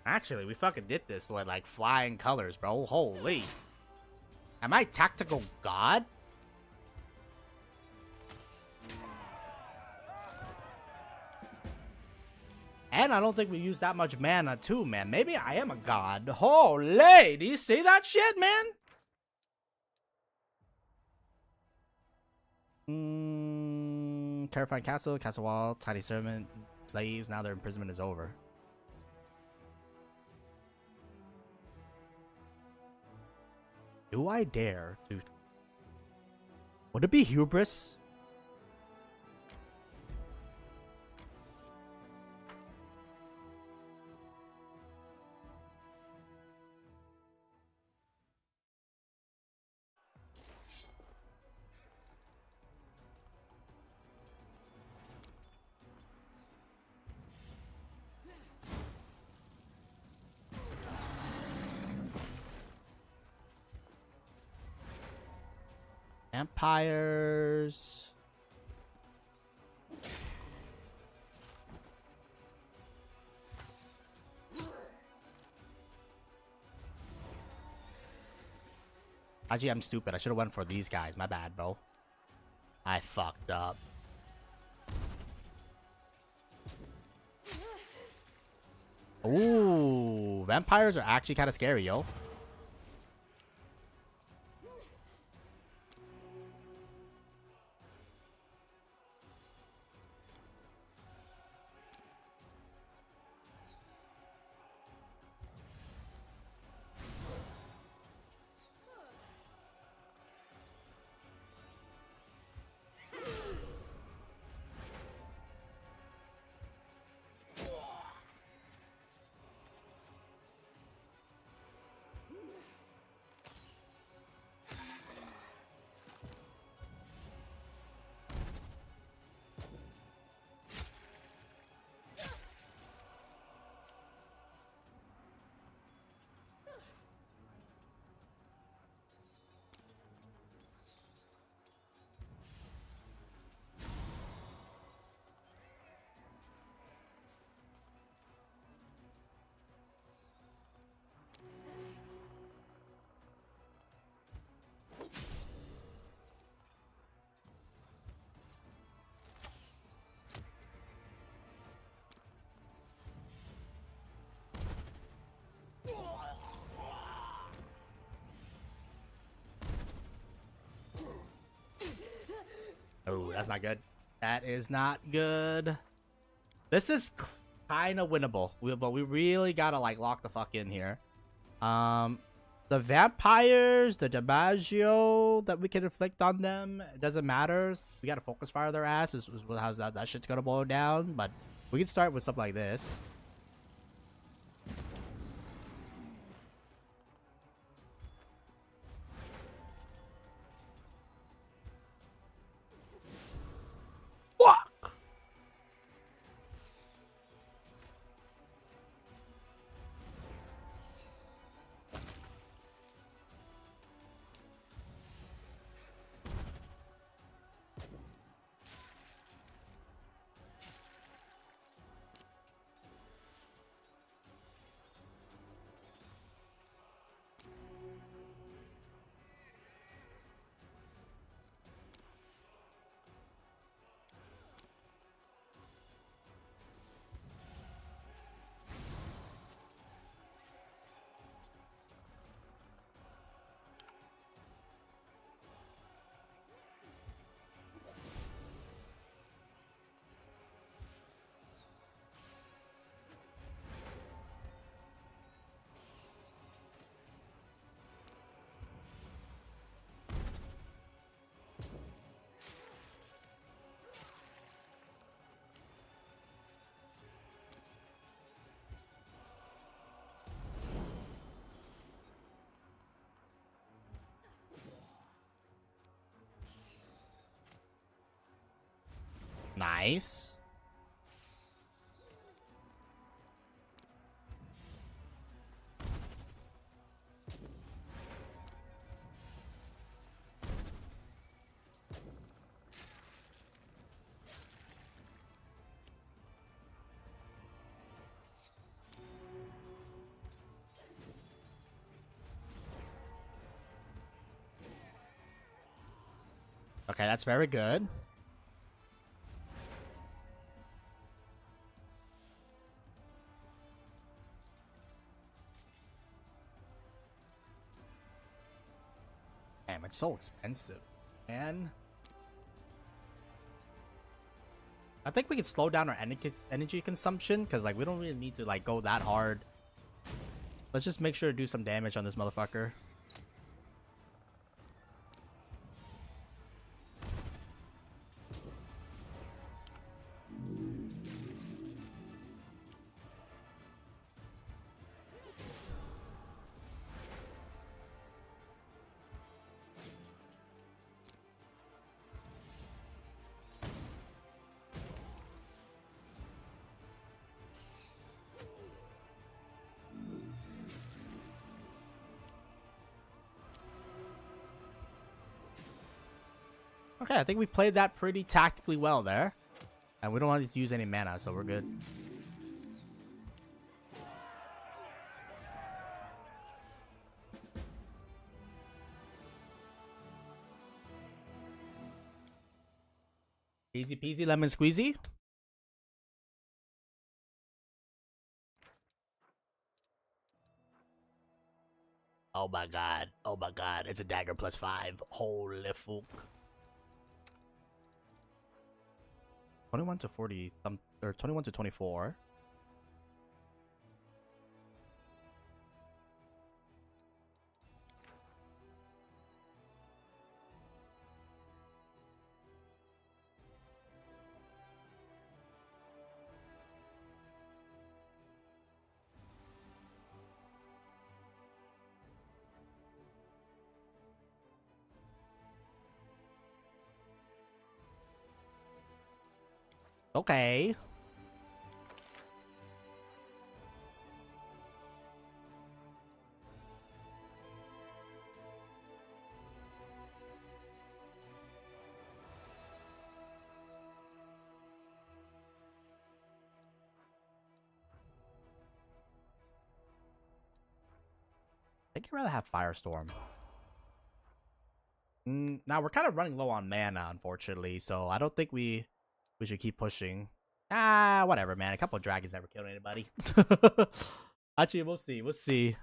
Actually, we fucking did this with like flying colors, bro. Holy. Am I tactical god? And I don't think we used that much mana too, man. Maybe I am a god. Holy, do you see that shit, man? Terrifying castle, castle wall, tiny servant, slaves. Now their imprisonment is over. Do I dare to? Would it be hubris? Vampires. Actually, I'm stupid. I should have went for these guys. My bad, bro. I fucked up. Ooh, vampires are actually kind of scary, yo. Oh, that's not good. That is not good. This is kind of winnable, but we really gotta like lock the fuck in here. The vampires, the DiMaggio that we can inflict on them, it doesn't matter. We gotta focus fire their ass. Is how's that shit's gonna blow down. But we can start with something like this. Nice. Okay, that's very good. Damn, it's so expensive, man. I think we can slow down our energy consumption because, like, we don't really need to, like, go that hard. Let's just make sure to do some damage on this motherfucker. Okay, I think we played that pretty tactically well there. And we don't want to use any mana, so we're good. Easy peasy lemon squeezy. Oh my god. Oh my god. It's a dagger +5. Holy fuck. 21 to 40 or 21 to 24. Okay. I think I'd rather have Firestorm. Now we're kind of running low on mana, unfortunately, so I don't think we should keep pushing. Ah, whatever, man. A couple of dragons never killed anybody. Actually, we'll see. We'll see.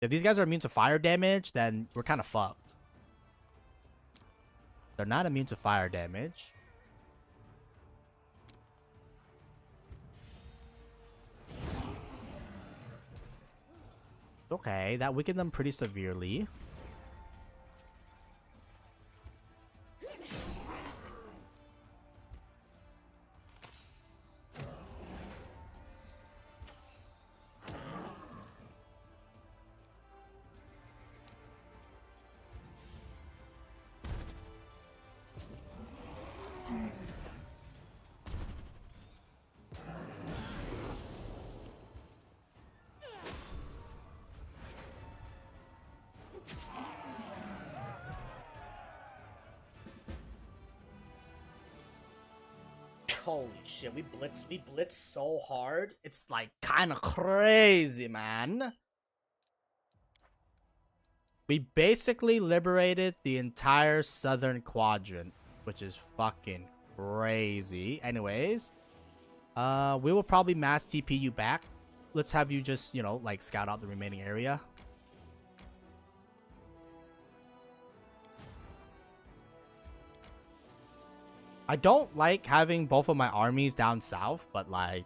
If these guys are immune to fire damage, then we're kind of fucked. They're not immune to fire damage. Okay, that weakened them pretty severely. Holy shit, we blitz so hard. It's like kind of crazy, man. We basically liberated the entire southern quadrant, which is fucking crazy. Anyways, we will probably mass TP you back. Let's have you just, you know, like scout out the remaining area. I don't like having both of my armies down south, but like,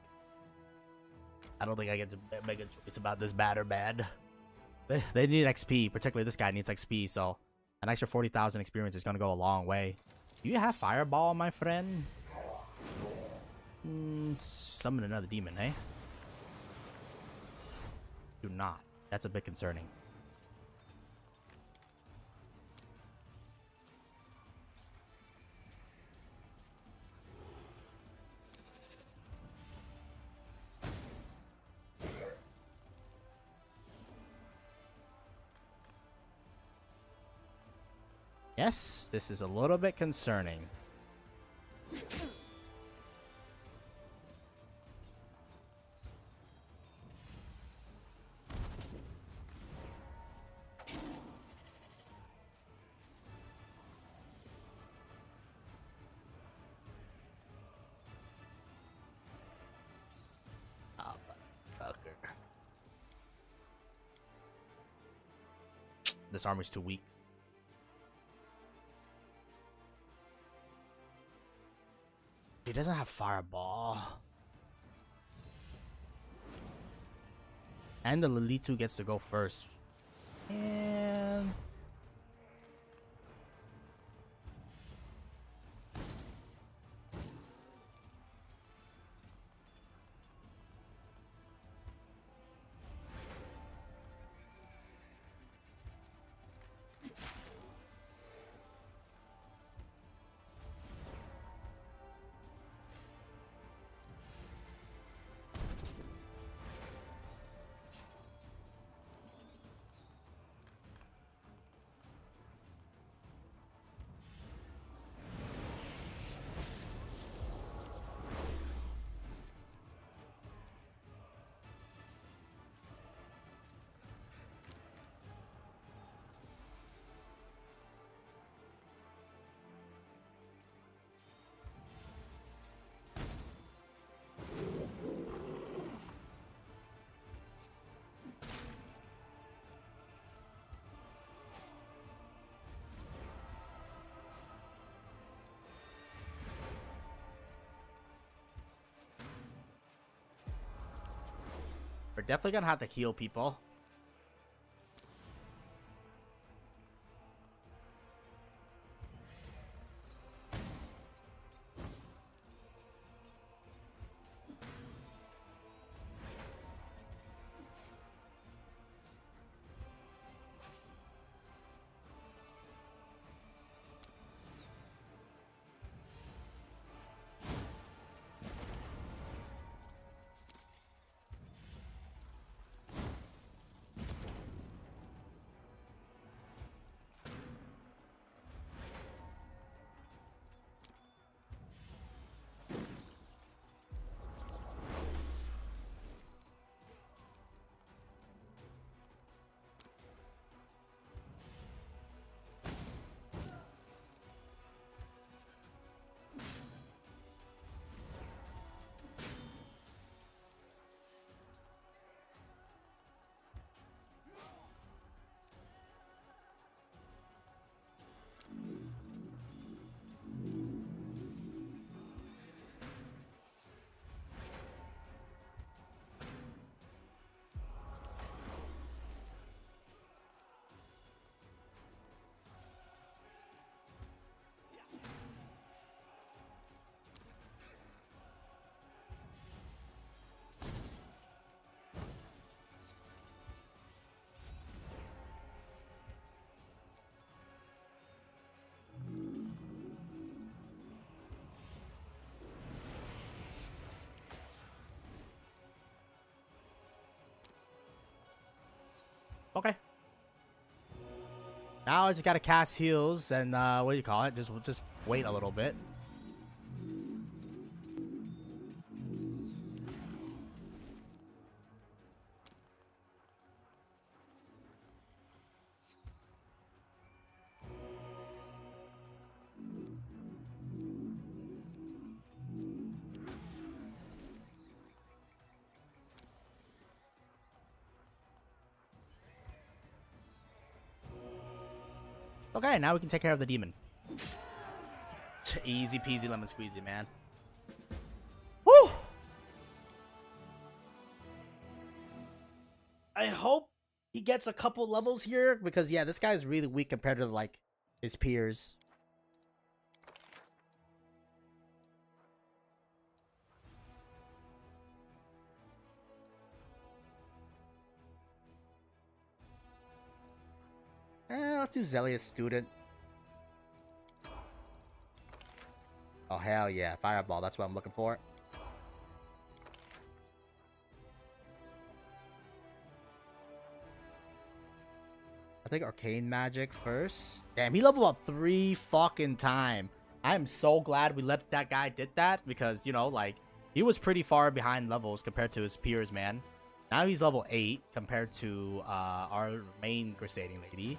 I don't think I get to make a choice about this bad or bad. They need XP, particularly this guy needs XP, so an extra 40,000 experience is gonna go a long way. Do you have Fireball, my friend? Summon another demon, eh? Do not. That's a bit concerning. Yes, this is a little bit concerning. This armor's too weak. He doesn't have fireball. And the Lilitu gets to go first. And we're definitely gonna have to heal people. Okay. Now I just gotta cast heals and what do you call it? Just wait a little bit. Okay, now we can take care of the demon. Easy peasy lemon squeezy, man. Woo! I hope he gets a couple levels here because yeah, this guy's really weak compared to like his peers. Let's do Zealous Student. Oh, hell yeah. Fireball, that's what I'm looking for. I think Arcane Magic first. Damn, he leveled up 3 fucking times. I am so glad we let that guy did that because, you know, like, he was pretty far behind levels compared to his peers, man. Now he's level 8 compared to our main Crusading Lady,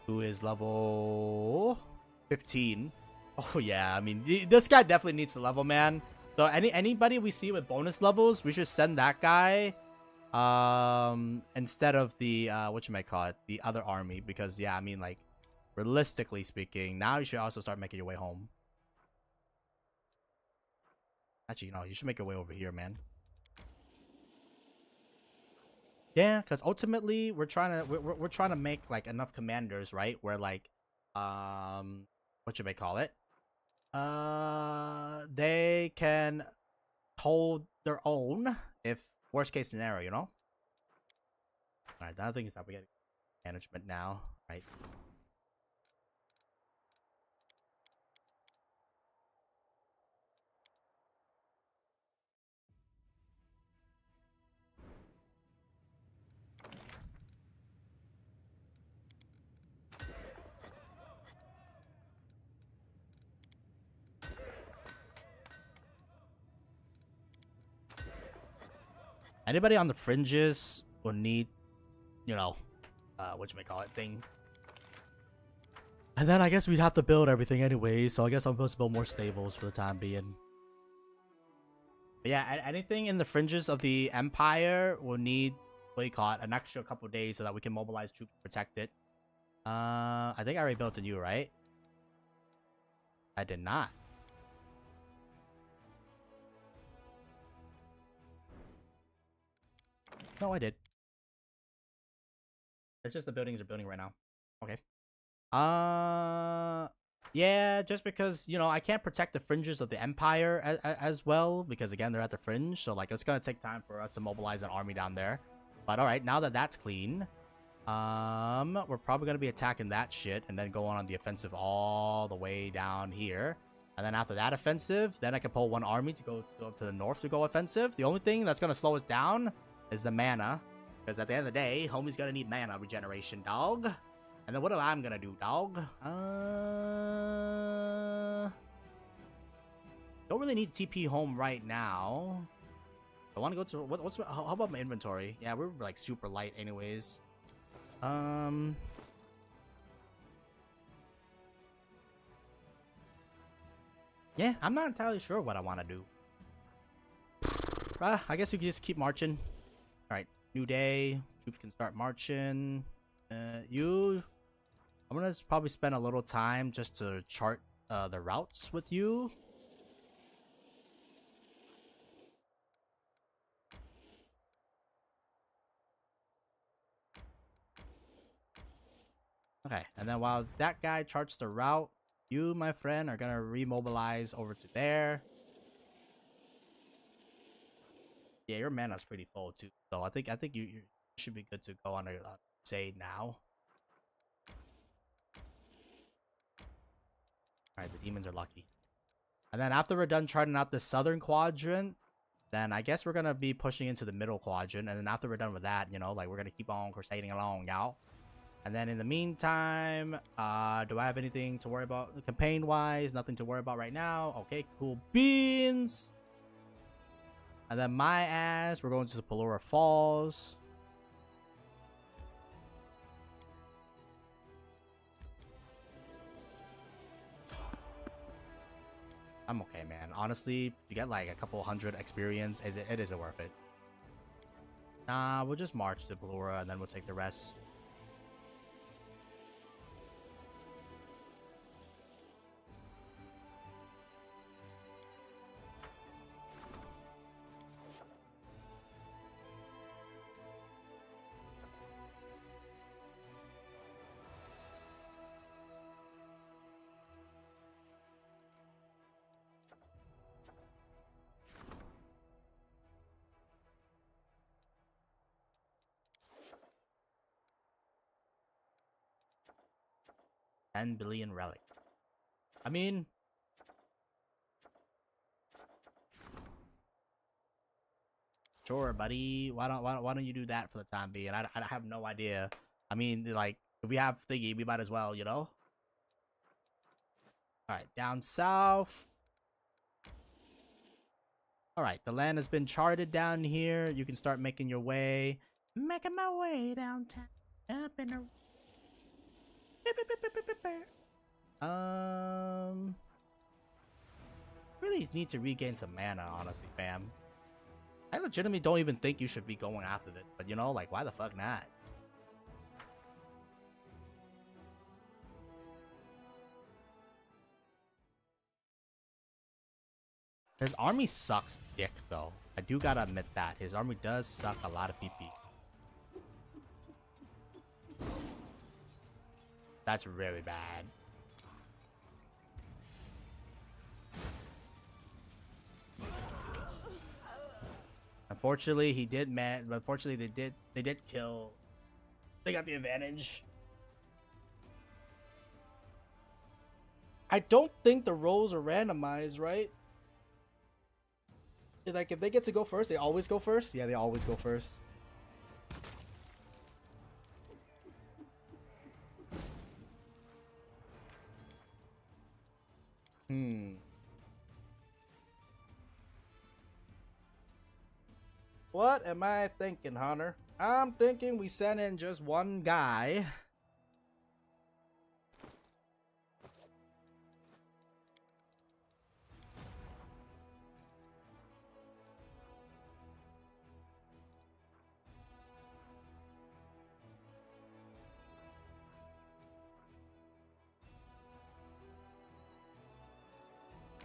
who is level 15. Oh yeah, I mean, this guy definitely needs to level, man. So anybody we see with bonus levels, we should send that guy instead of the whatchamacallit, the other army, because yeah, I mean, like, realistically speaking, now you should also start making your way home. Actually, no, you should make your way over here, man. Yeah, because ultimately we're trying to make like enough commanders, right? Where like, whatchamacallit, they can hold their own if worst case scenario, you know. All right, the other thing is that we get management now, right? Anybody on the fringes will need, you know, whatchamacallit thing. And then I guess we'd have to build everything anyway, so I guess I'm supposed to build more stables for the time being. But yeah, anything in the fringes of the Empire will need, what do you call it, an extra couple days so that we can mobilize troops to protect it. I think I already built a new, right? I did not. No, I did. It's just the buildings are building right now. Okay. Yeah, just because, you know, I can't protect the fringes of the Empire as well, because again, they're at the fringe, so like it's gonna take time for us to mobilize an army down there. But all right, now that that's clean, we're probably gonna be attacking that shit and then going on the offensive all the way down here. And then after that offensive, then I can pull one army to go up to the north to go offensive. The only thing that's gonna slow us down is the mana, because at the end of the day, homie's gonna need mana regeneration, dog. And then what am I gonna do, dog? Don't really need TP home right now. I want to go to how about my inventory? Yeah, we're like super light, anyways. Yeah, I'm not entirely sure what I want to do. I guess we can just keep marching. All right, new day. Troops can start marching. I'm gonna probably spend a little time just to chart the routes with you. Okay, and then while that guy charts the route, you, my friend, are gonna remobilize over to there. Yeah, your mana's pretty full too, so I think you should be good to go on a say now. Alright, the demons are lucky. And then after we're done charting out the southern quadrant, then I guess we're gonna be pushing into the middle quadrant. And then after we're done with that, you know, like we're gonna keep on crusading along, y'all. And then in the meantime, do I have anything to worry about campaign-wise? Nothing to worry about right now. Okay, cool beans. And then my ass, we're going to the Pelora Falls. I'm okay, man. Honestly, you get like a couple hundred experience, it isn't worth it. Nah, we'll just march to Pelora and then we'll take the rest. $10 billion relic. I mean, sure, buddy. Why don't you do that for the time being? I have no idea. I mean, like, if we have thingy, we might as well, you know. All right, down south. All right, the land has been charted down here. You can start making your way. Making my way downtown. Up in a... Really need to regain some mana, honestly, fam. I legitimately don't even think you should be going after this. But you know, like, why the fuck not? His army sucks dick, though. I do gotta admit that. His army does suck a lot of PP. That's really bad. Unfortunately, he did man. Unfortunately, they did kill. They got the advantage. I don't think the roles are randomized, right? Like, if they get to go first, they always go first? Yeah, they always go first. What am I thinking, Hunter? I'm thinking we send in just one guy.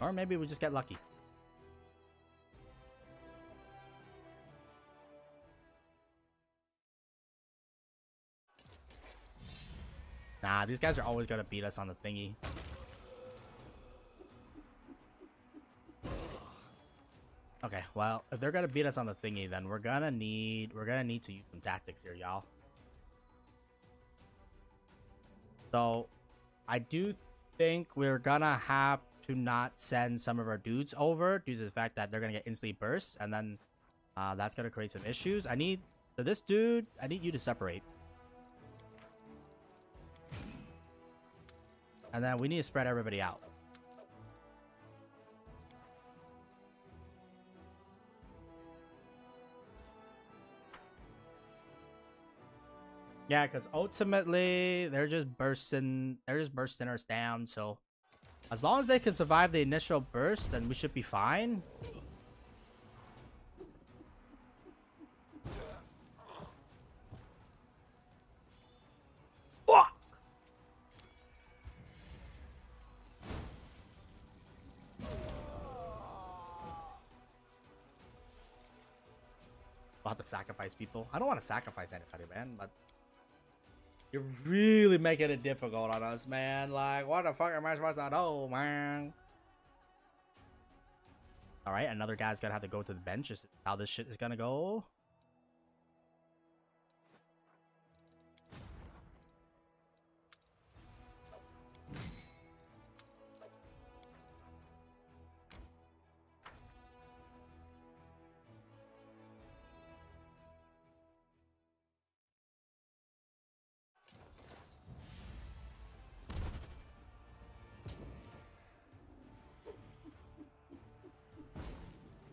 Or maybe we just get lucky. Nah, these guys are always gonna beat us on the thingy. Okay, well, if they're gonna beat us on the thingy, then we're gonna need to use some tactics here, y'all. So, I do think we're gonna have to not send some of our dudes over due to the fact that they're gonna get instantly burst, and then that's gonna create some issues. So this dude, I need you to separate. And then we need to spread everybody out. Yeah, because ultimately they're just bursting us down. So as long as they can survive the initial burst, then we should be fine. I'll have to sacrifice people. I don't want to sacrifice anybody, man, but you're really making it difficult on us, man. Like, what the fuck am I supposed to do, man? Alright, another guy's gonna have to go to the bench. Is how this shit is gonna go.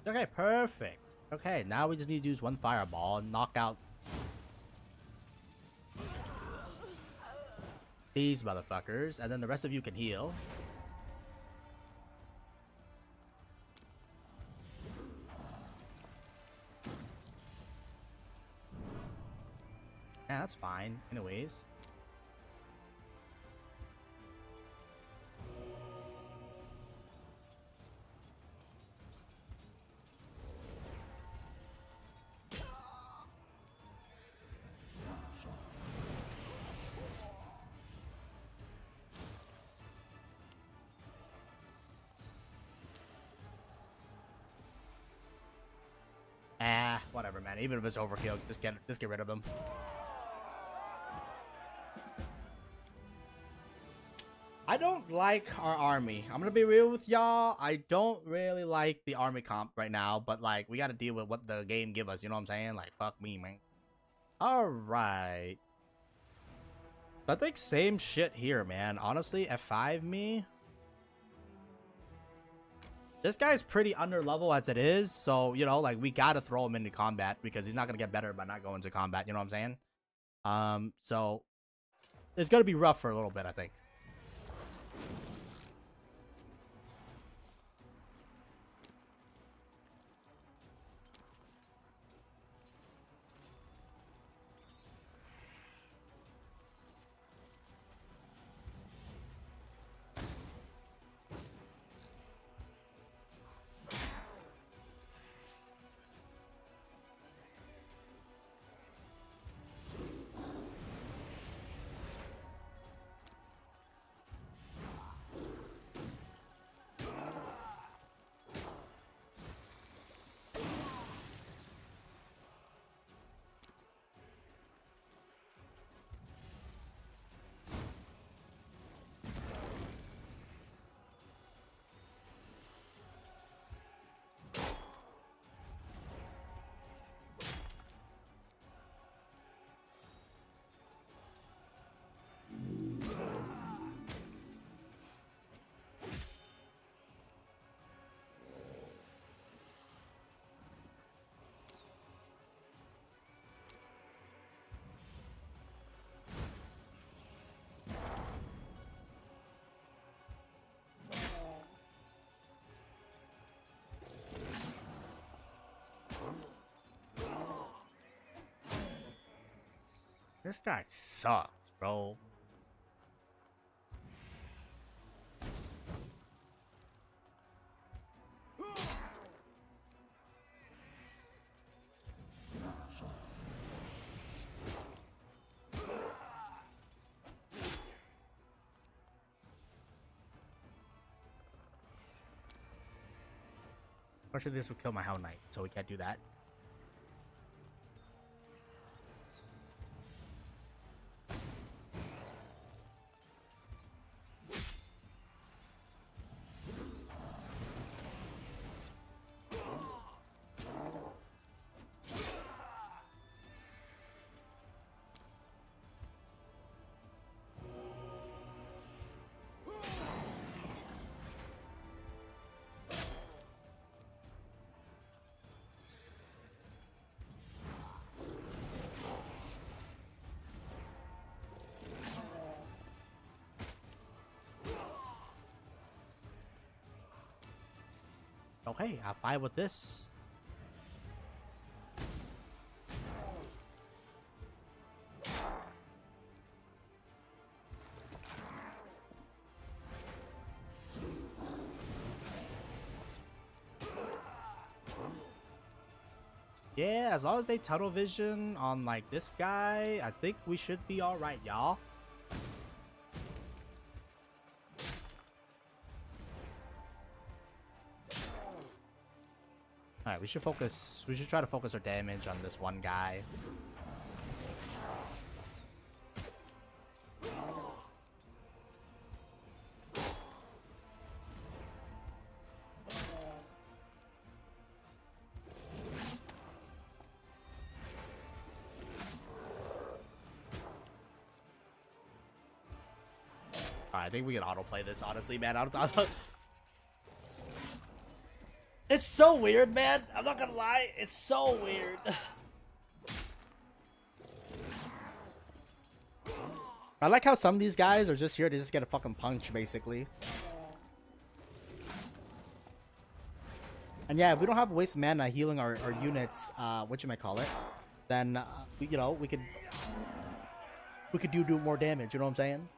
Okay, perfect. Okay, now we just need to use one fireball and knock out these motherfuckers, and then the rest of you can heal. Yeah, that's fine. Anyways. Whatever, man. Even if it's overkill, just get rid of them. I don't like our army. I'm gonna be real with y'all. I don't really like the army comp right now, but like we gotta deal with what the game give us. You know what I'm saying? Like, fuck me, man. All right. I think same shit here, man. Honestly, F5 me. This guy's pretty under level as it is, so, you know, like, we gotta throw him into combat because he's not gonna get better by not going to combat, you know what I'm saying? So, it's gonna be rough for a little bit, I think. This guy sucks, bro. Unfortunately, this will kill my Hell Knight, so we can't do that. Okay, I'll fight with this. Yeah, as long as they tunnel vision on like this guy, I think we should be all right, y'all. Alright, we should focus. We should try to focus our damage on this one guy. I think we can autoplay this, honestly, man. It's so weird, man. I'm not gonna lie. It's so weird. I like how some of these guys are just here to just get a fucking punch, basically. And yeah, if we don't have waste mana healing our units, what you might call it, then you know, we could do more damage. You know what I'm saying?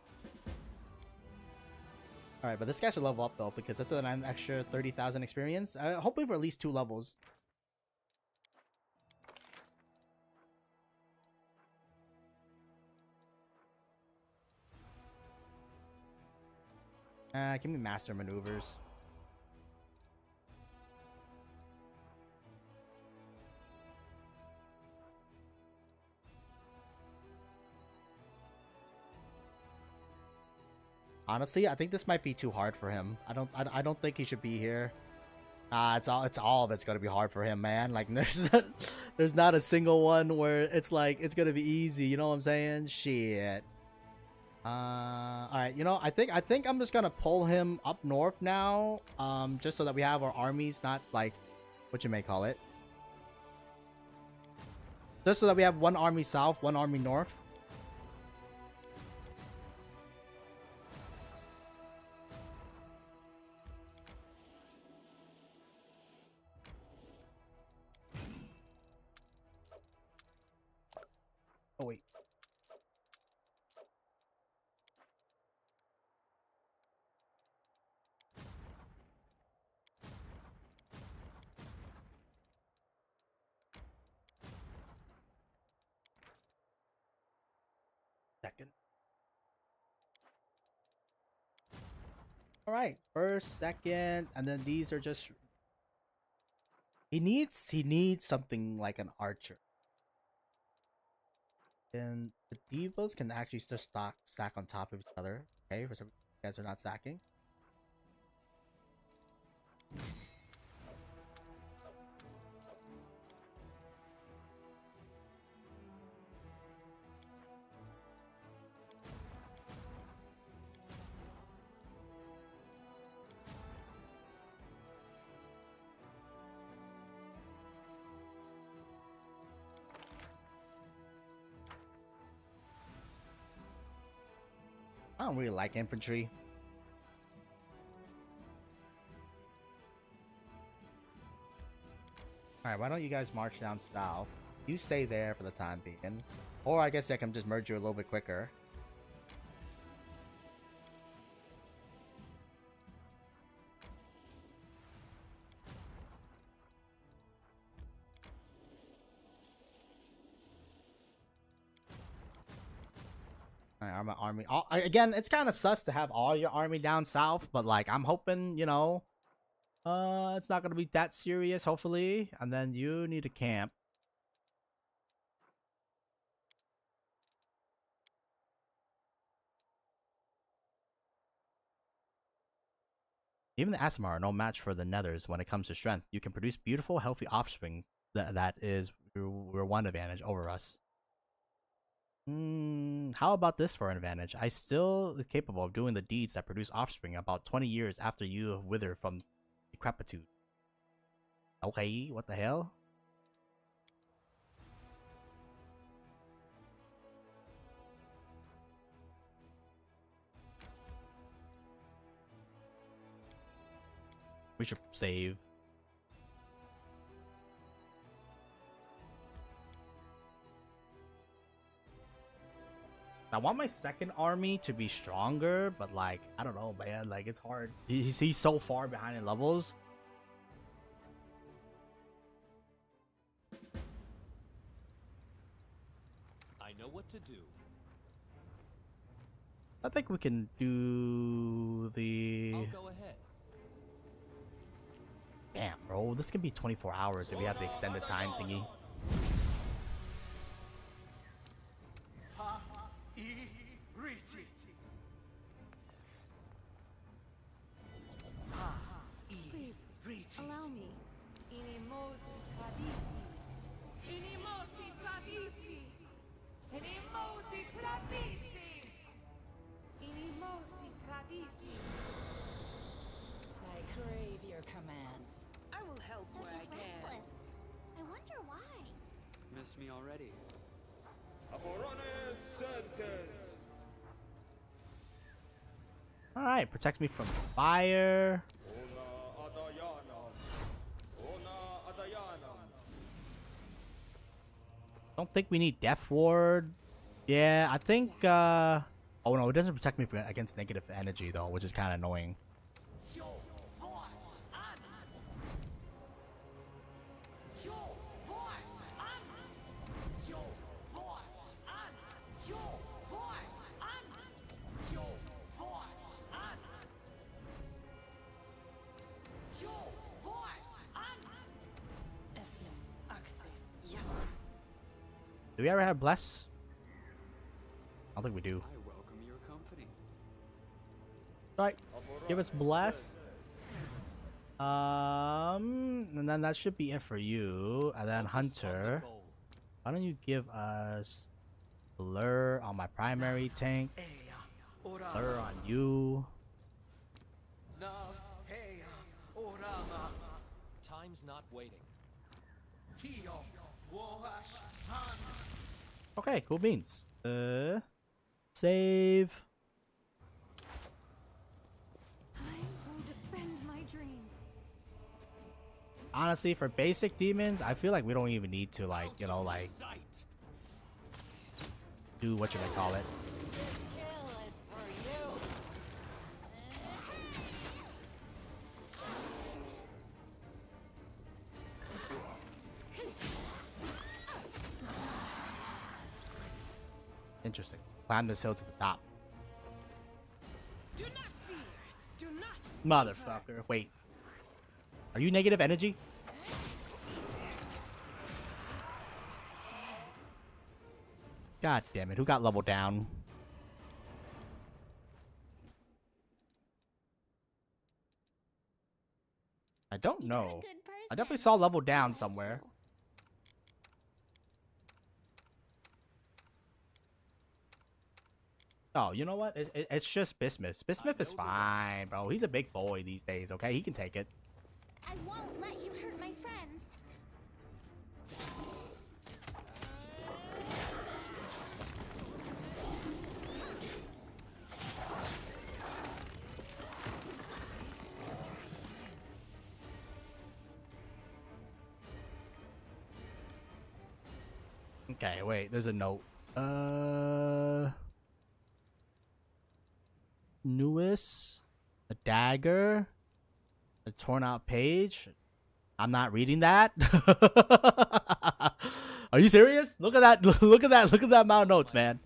Alright, but this guy should level up though, because that's an extra 30,000 experience. Hoping for at least 2 levels. Give me master maneuvers. Honestly, I think this might be too hard for him. I don't think he should be here. It's all of it's gonna be hard for him, man. Like there's not a single one where it's like it's gonna be easy. You know what I'm saying? Shit. All right. You know, I think I'm just gonna pull him up north now. Just so that we have our armies not like what you may call it. Just so that we have one army south, one army north. Oh wait. Second. All right, first, second, and then these are just. He needs something like an archer. And the divas can actually just stack on top of each other. Okay, for some you guys are not stacking. I don't really like infantry. Alright, why don't you guys march down south? You stay there for the time being. Or I guess I can just merge you a little bit quicker. My army. Again, it's kind of sus to have all your army down south, but like I'm hoping, you know, it's not gonna be that serious. Hopefully, and then you need to camp. Even the Aasimar are no match for the Nethers when it comes to strength. You can produce beautiful, healthy offspring. That is your one advantage over us. How about this for an advantage? I still capable of doing the deeds that produce offspring about 20 years after you wither from decrepitude. Okay, what the hell? We should save. I want my second army to be stronger, but like, I don't know, man. Like, it's hard. He's so far behind in levels. I know what to do. I think we can do the... I'll go ahead. Damn, bro. This can be 24 hours if we have the extended time thingy. Please, allow me. I crave your commands. I will help So where I he's can. restless. I wonder why. Missed me already. Alright, protect me from fire. Don't think we need Death Ward. Yeah, I think, oh no, it doesn't protect me against negative energy though, which is kind of annoying. Do we ever have Bless? I don't think we do. I welcome your company. Alright, give us Bless. And then that should be it for you. And then Hunter. Why don't you give us Blur on my primary tank? Blur on you. Time's not waiting. Okay, cool beans. Save. I will defend my dream. Honestly, for basic demons, I feel like we don't even need to, like, you know, like, do what you may call it. Interesting. Climb this hill to the top. Do not fear. Do not. Motherfucker. Wait. Are you negative energy? God damn it. Who got leveled down? I don't know. I definitely saw level down somewhere. Oh, you know what? It's just Bismuth. Bismuth is fine, bro. He's a big boy these days, okay? He can take it. I won't let you hurt my friends. Okay, wait, there's a note. Newest, a dagger, a torn out page. I'm not reading that. Are you serious? Look at that. Look at that. Look at that amount of notes, man.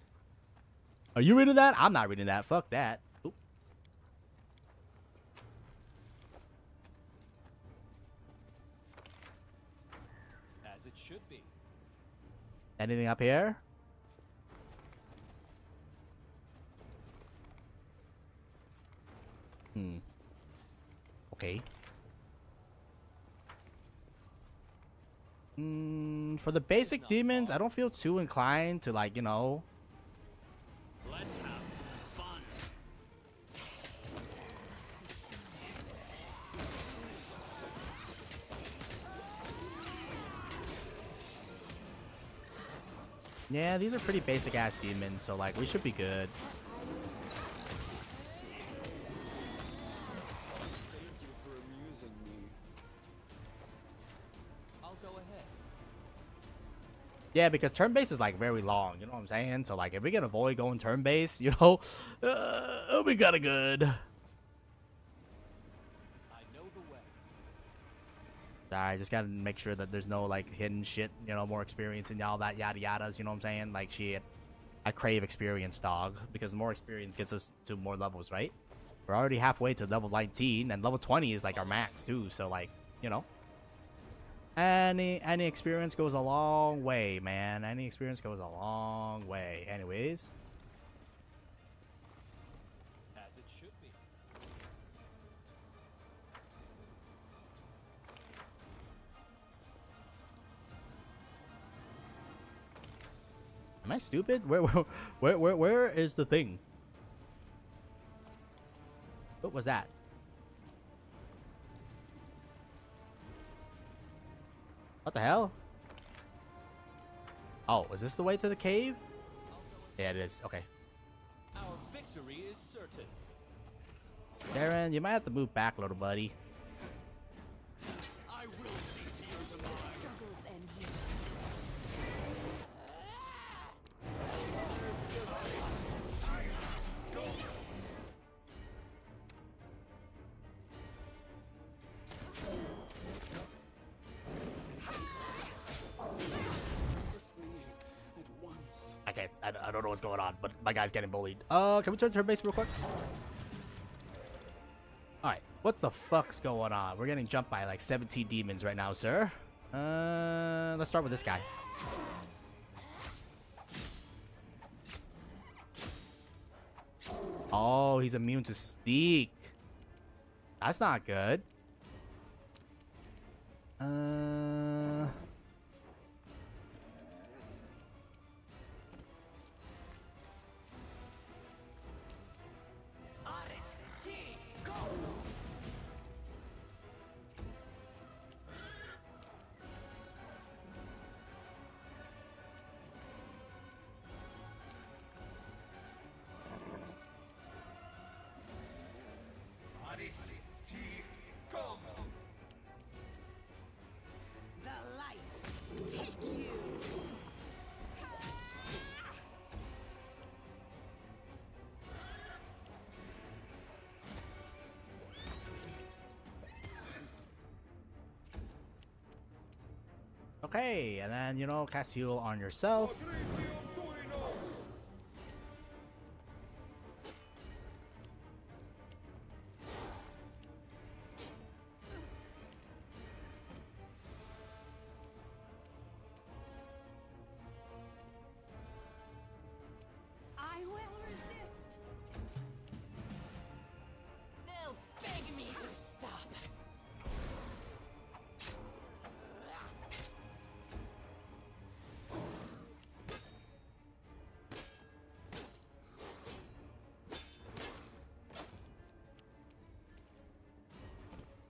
Are you reading that? I'm not reading that. Fuck that. Oop. As it should be. Anything up here? Okay. For the basic demons, I don't feel too inclined to, like, you know. Let's have some fun. Yeah, these are pretty basic ass demons, so like we should be good. Yeah, because turn base is like very long, you know what I'm saying? So like if we can avoid going turn base, you know, it'll be kind of good. I know the way. I just gotta make sure that there's no like hidden shit, you know, more experience and all that yada yadas, you know what I'm saying? Like shit, I crave experience, dog, because more experience gets us to more levels, right? We're already halfway to level 19, and level 20 is like our max too, so like, you know. Any experience goes a long way, man. Any experience goes a long way. Anyways. As it should be. Am I stupid? Where is the thing? What was that? What the hell? Oh, is this the way to the cave? Yeah, it is. Okay. Our victory is certain. Darren, you might have to move back a little, buddy. I will see to your demise. Struggles end here. I don't know what's going on, but my guy's getting bullied. Can we turn turn base real quick? Alright, what the fuck's going on? We're getting jumped by like 17 demons right now, sir. Let's start with this guy. Oh, he's immune to Steak. That's not good. The light, take you. Okay, and then, you know, cast heal on yourself. I will resist. They'll beg me to stop.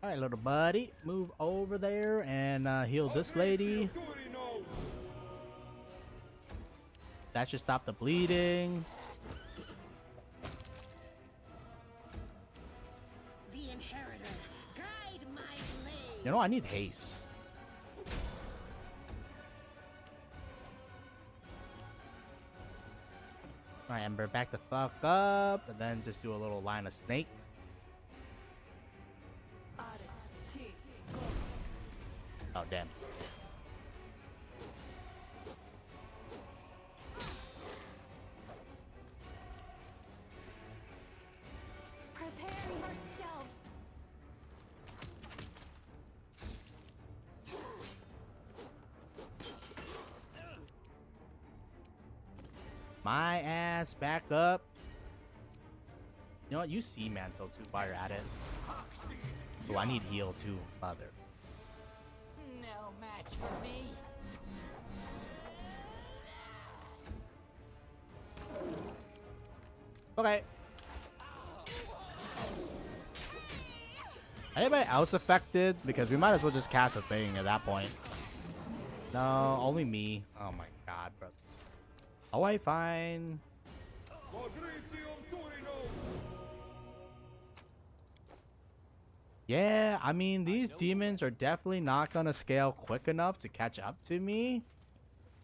Alright, little buddy, move over there and heal this lady. That should stop the bleeding. The inheritor, guide my blade. You know, I need haste. Alright, Ember, back the fuck up, and then just do a little line of snake. Oh, damn. Prepare yourself. My ass back up. You know what? You see Mantle too while you're at it. Oh, I need heal too, mother. No match for me. Okay. Anybody else affected? Because we might as well just cast a thing at that point. No, only me. Oh my god, bro. Alright, fine. Yeah, I mean, these demons are definitely not gonna scale quick enough to catch up to me.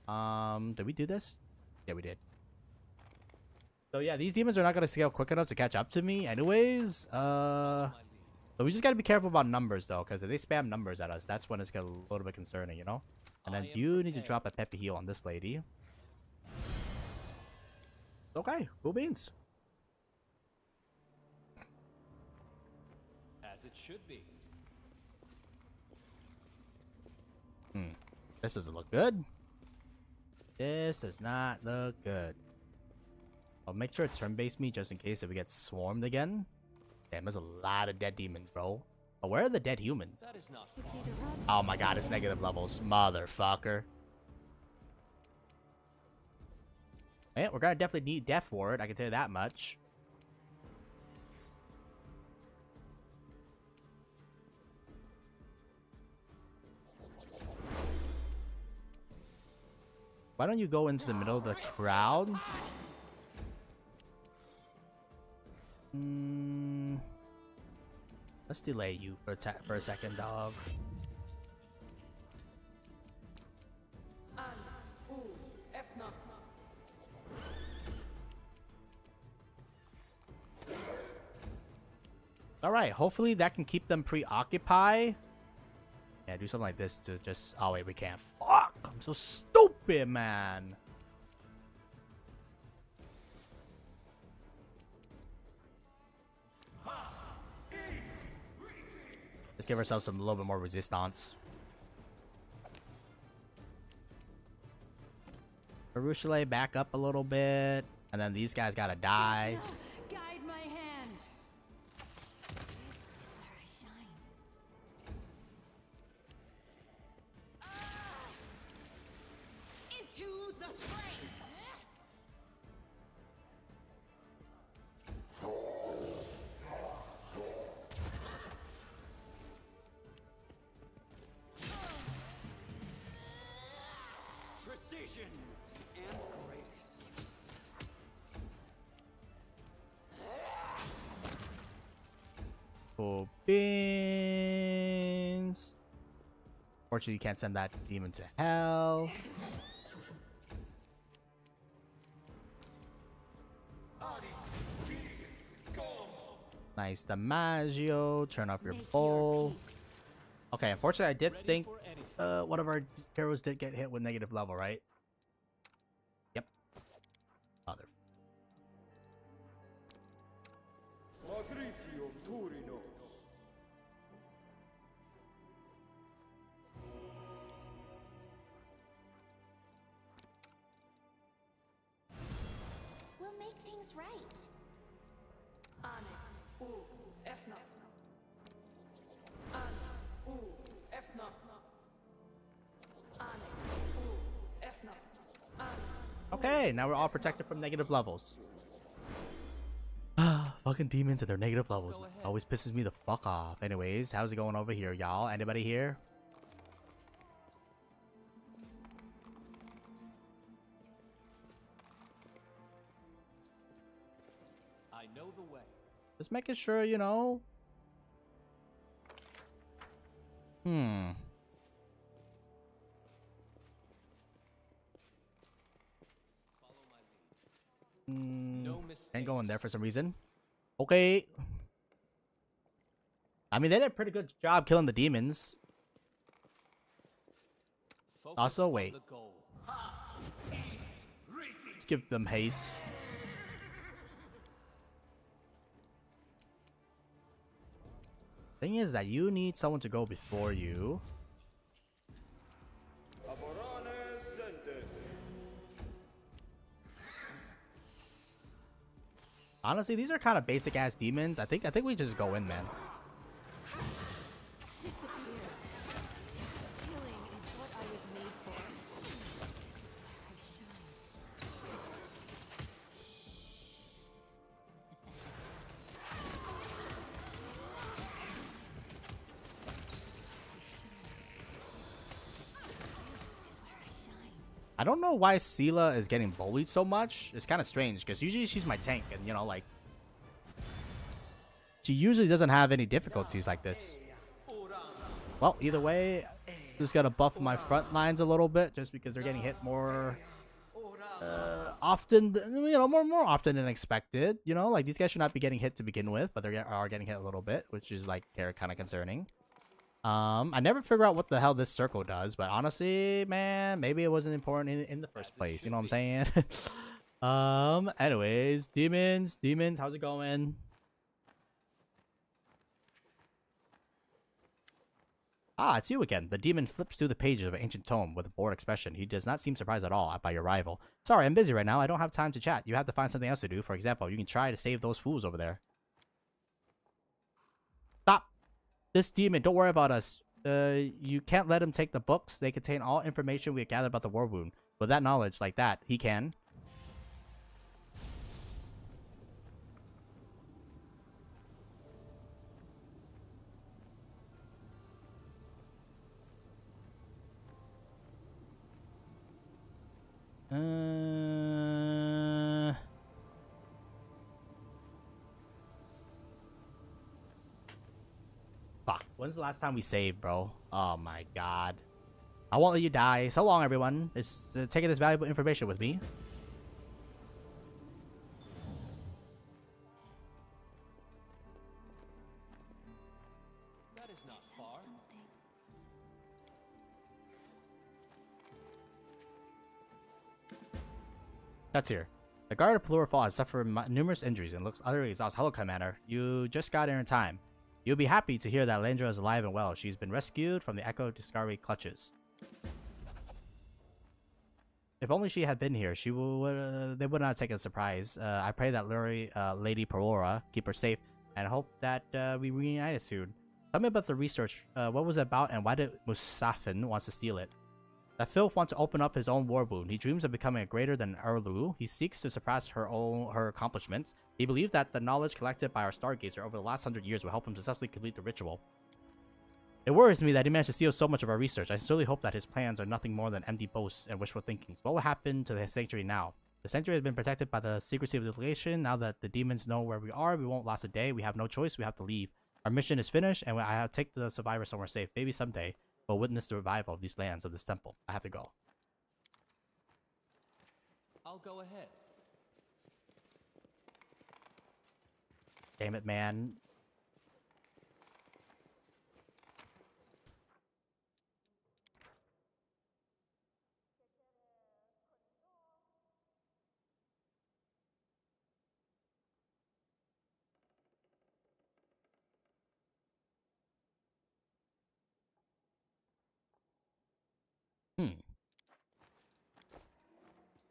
Did we do this? Yeah, we did. So yeah, these demons are not gonna scale quick enough to catch up to me anyways. So we just gotta be careful about numbers though, because if they spam numbers at us, that's when it's gonna a little bit concerning, you know? And then you need to drop a peppy heal on this lady. Okay, cool beans. As it should be. This doesn't look good. This does not look good. I'll make sure to turn-base me just in case if we get swarmed again. Damn, there's a lot of dead demons, bro. But where are the dead humans? That is not Oh my god, it's negative levels. Motherfucker. Yeah, we're gonna definitely need Death Ward, I can tell you that much. Why don't you go into the middle of the crowd? Let's delay you for a second, dog. Alright, hopefully that can keep them preoccupied. Yeah, do something like this to just... Oh, wait, we can't. Fuck! I'm so stupid, man! Let's give ourselves some a little bit more resistance. Baruchele back up a little bit. And then these guys gotta die. Guide my hand. Into the fray. Precision and grace. Cool beans. Fortunately, you can't send that demon to hell. Nice DiMaggio. Turn off your bowl. Okay, unfortunately, I did think one of our heroes did get hit with negative level, right? Yep. Mother. We'll make things right. Okay, now we're all protected from negative levels. Fucking demons and their negative levels. Always pisses me the fuck off. Anyways, how's it going over here, y'all? Anybody here? I know the way. Just making sure, you know. No Can't go in there mistakes. for some reason. Okay. I mean, they did a pretty good job killing the demons. Focus Also, on wait. the goal. Let's give them haste. Thing is that you need someone to go before you. Honestly, these are kind of basic ass demons. I think we just go in, man. I don't know why Sela is getting bullied so much. It's kind of strange because usually she's my tank, and you know, like, she usually doesn't have any difficulties like this. Well, either way, just gotta buff my front lines a little bit just because they're getting hit more often, more often than expected. You know, like these guys should not be getting hit to begin with, but they are getting hit a little bit, which is like kind of concerning. I never figure out what the hell this circle does, but honestly, man, maybe it wasn't important in the first place. You know what I'm saying? Anyways, demons, how's it going? Ah, it's you again. The demon flips through the pages of an ancient tome with a bored expression. He does not seem surprised at all by your arrival. Sorry, I'm busy right now. I don't have time to chat. You have to find something else to do. For example, you can try to save those fools over there. Stop! This demon, don't worry about us. You can't let him take the books. They contain all information we have gathered about the war wound. With that knowledge like that, he can. Fuck. When's the last time we saved, bro? Oh my god. I won't let you die. So long, everyone. It's taking this valuable information with me. That is not far. That's here. The guard of Plurifal has suffered numerous injuries and looks utterly exhausted. Hello, Commander. You just got here in time. You'll be happy to hear that Landra is alive and well. She's been rescued from the Echo Discovery clutches. If only she had been here, they would not take a surprise. I pray that Lady Perora keep her safe and hope that we reunite soon. Tell me about the research. What was it about and why did Musafin wants to steal it? That Filth wants to open up his own war wound. He dreams of becoming a greater than Erlu. He seeks to surpass her accomplishments. He believes that the knowledge collected by our Stargazer over the last 100 years will help him successfully complete the ritual. It worries me that he managed to steal so much of our research. I sincerely hope that his plans are nothing more than empty boasts and wishful thinkings. What will happen to the sanctuary now? The sanctuary has been protected by the secrecy of the delegation. Now that the demons know where we are, we won't last a day. We have no choice. We have to leave. Our mission is finished, and I have to take the survivors somewhere safe. Maybe someday we'll witness the revival of these lands, of this temple. I have to go. I'll go ahead. Damn it, man.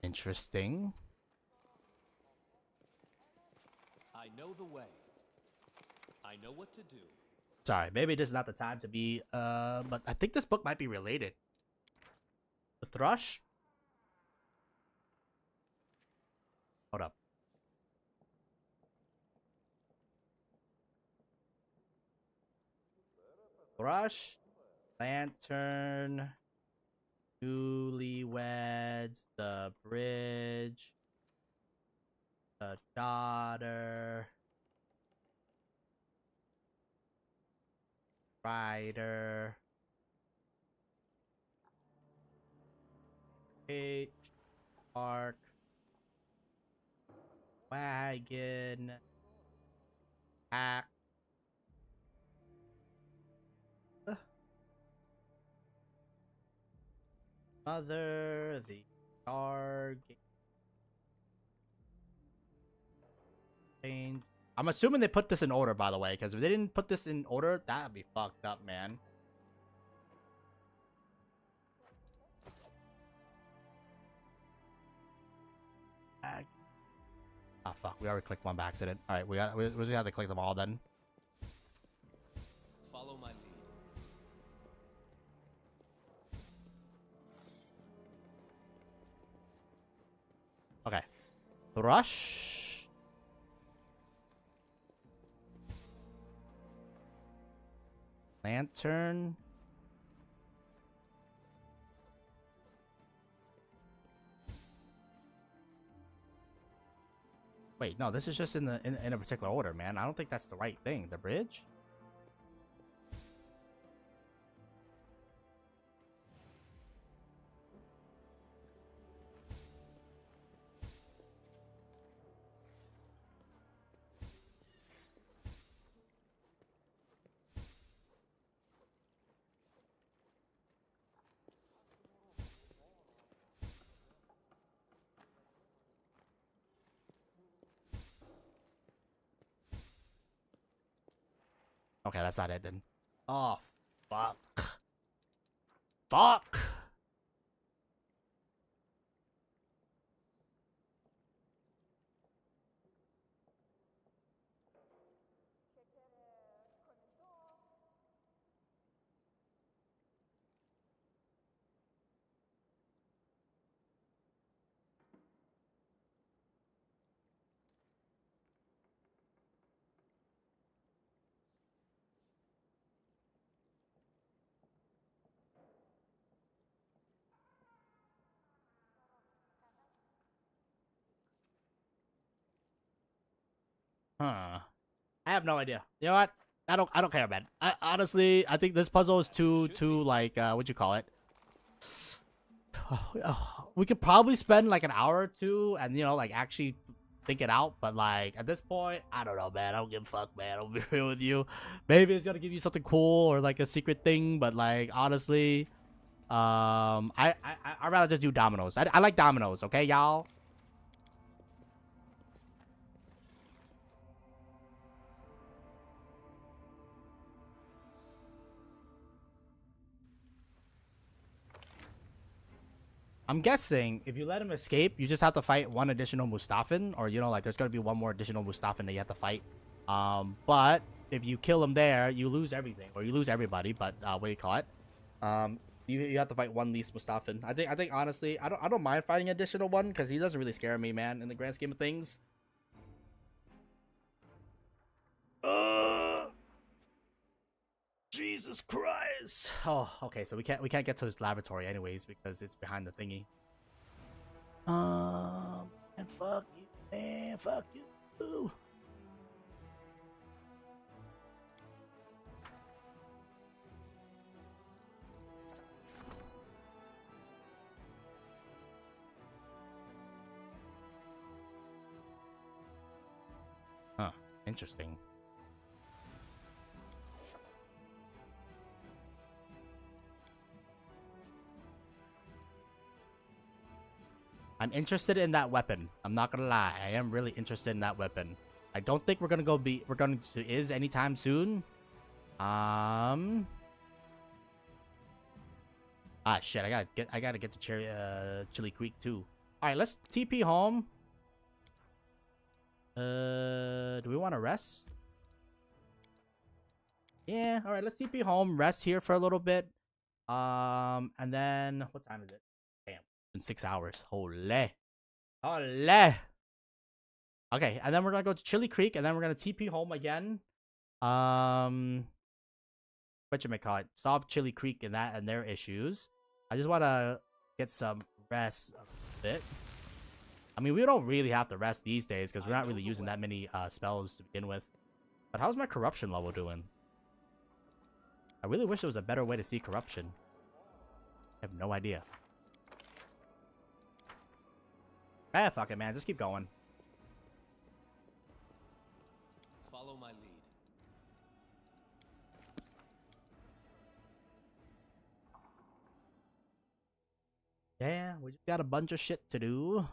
Interesting. I know the way. I know what to do. Sorry, maybe this is not the time to be, but I think this book might be related. The Thrush? Hold up. Thrush, Lantern, Newlyweds, The Bridge, The Daughter, Rider, H, Arc, Wagon. Pack. Mother, the Stargate. I'm assuming they put this in order, by the way, because if they didn't put this in order, that'd be fucked up, man. Ah, fuck. We already clicked one by accident. Alright, we just have to click them all then. Follow my lead. Okay. Thrush. Lantern. Wait, no, this is just in a particular order, man. I don't think that's the right thing. The bridge? Okay, that's not it then. Oh, fuck. Fuck! Huh. I have no idea. You know what? I don't care, man. Honestly, I think this puzzle is too like what'd you call it? We could probably spend like an hour or two and like actually think it out, but like at this point, I don't know, man. I don't give a fuck, man. I'll be real with you. Maybe it's gonna give you something cool or like a secret thing, but like honestly, I'd rather just do dominoes. I like dominoes, okay, y'all? I'm guessing if you let him escape, you just have to fight one additional Mustafan, or like there's gonna be one more additional Mustafan that you have to fight. But if you kill him there, you lose everything, or you lose everybody. But what do you call it? You have to fight one least Mustafan. I think honestly, I don't mind fighting an additional one because he doesn't really scare me, man. In the grand scheme of things. Jesus Christ! Oh, okay. So we can't get to his laboratory anyways because it's behind the thingy. And fuck you, man. Fuck you. Ooh. Huh. Interesting. I'm interested in that weapon. I'm not gonna lie. I am really interested in that weapon. I don't think we're going to Is anytime soon. Ah shit, I gotta get to Chili Creek too. Alright, let's TP home. Do we want to rest? Yeah, alright, let's TP home, rest here for a little bit. And then what time is it? Damn, it's been 6 hours. Holy. Holy. Okay, and then we're gonna go to Chili Creek, and then we're gonna TP home again. Whatchamacallit, solve Chili Creek and their issues. I just wanna get some rest a bit. I mean, we don't really have to rest these days because we're not really using that many spells to begin with. But how's my corruption level doing? I really wish there was a better way to see corruption. I have no idea. Ah, fuck it, man. Just keep going. We just got a bunch of shit to do.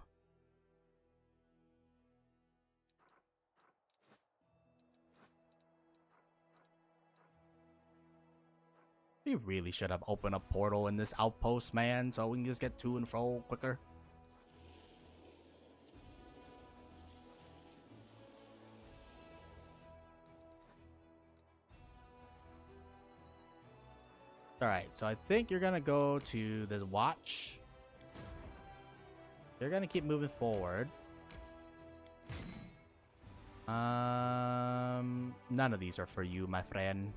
We really should have opened a portal in this outpost, man, so we can just get to and fro quicker. Alright, so I think you're gonna go to the watch. You're gonna keep moving forward. None of these are for you, my friend.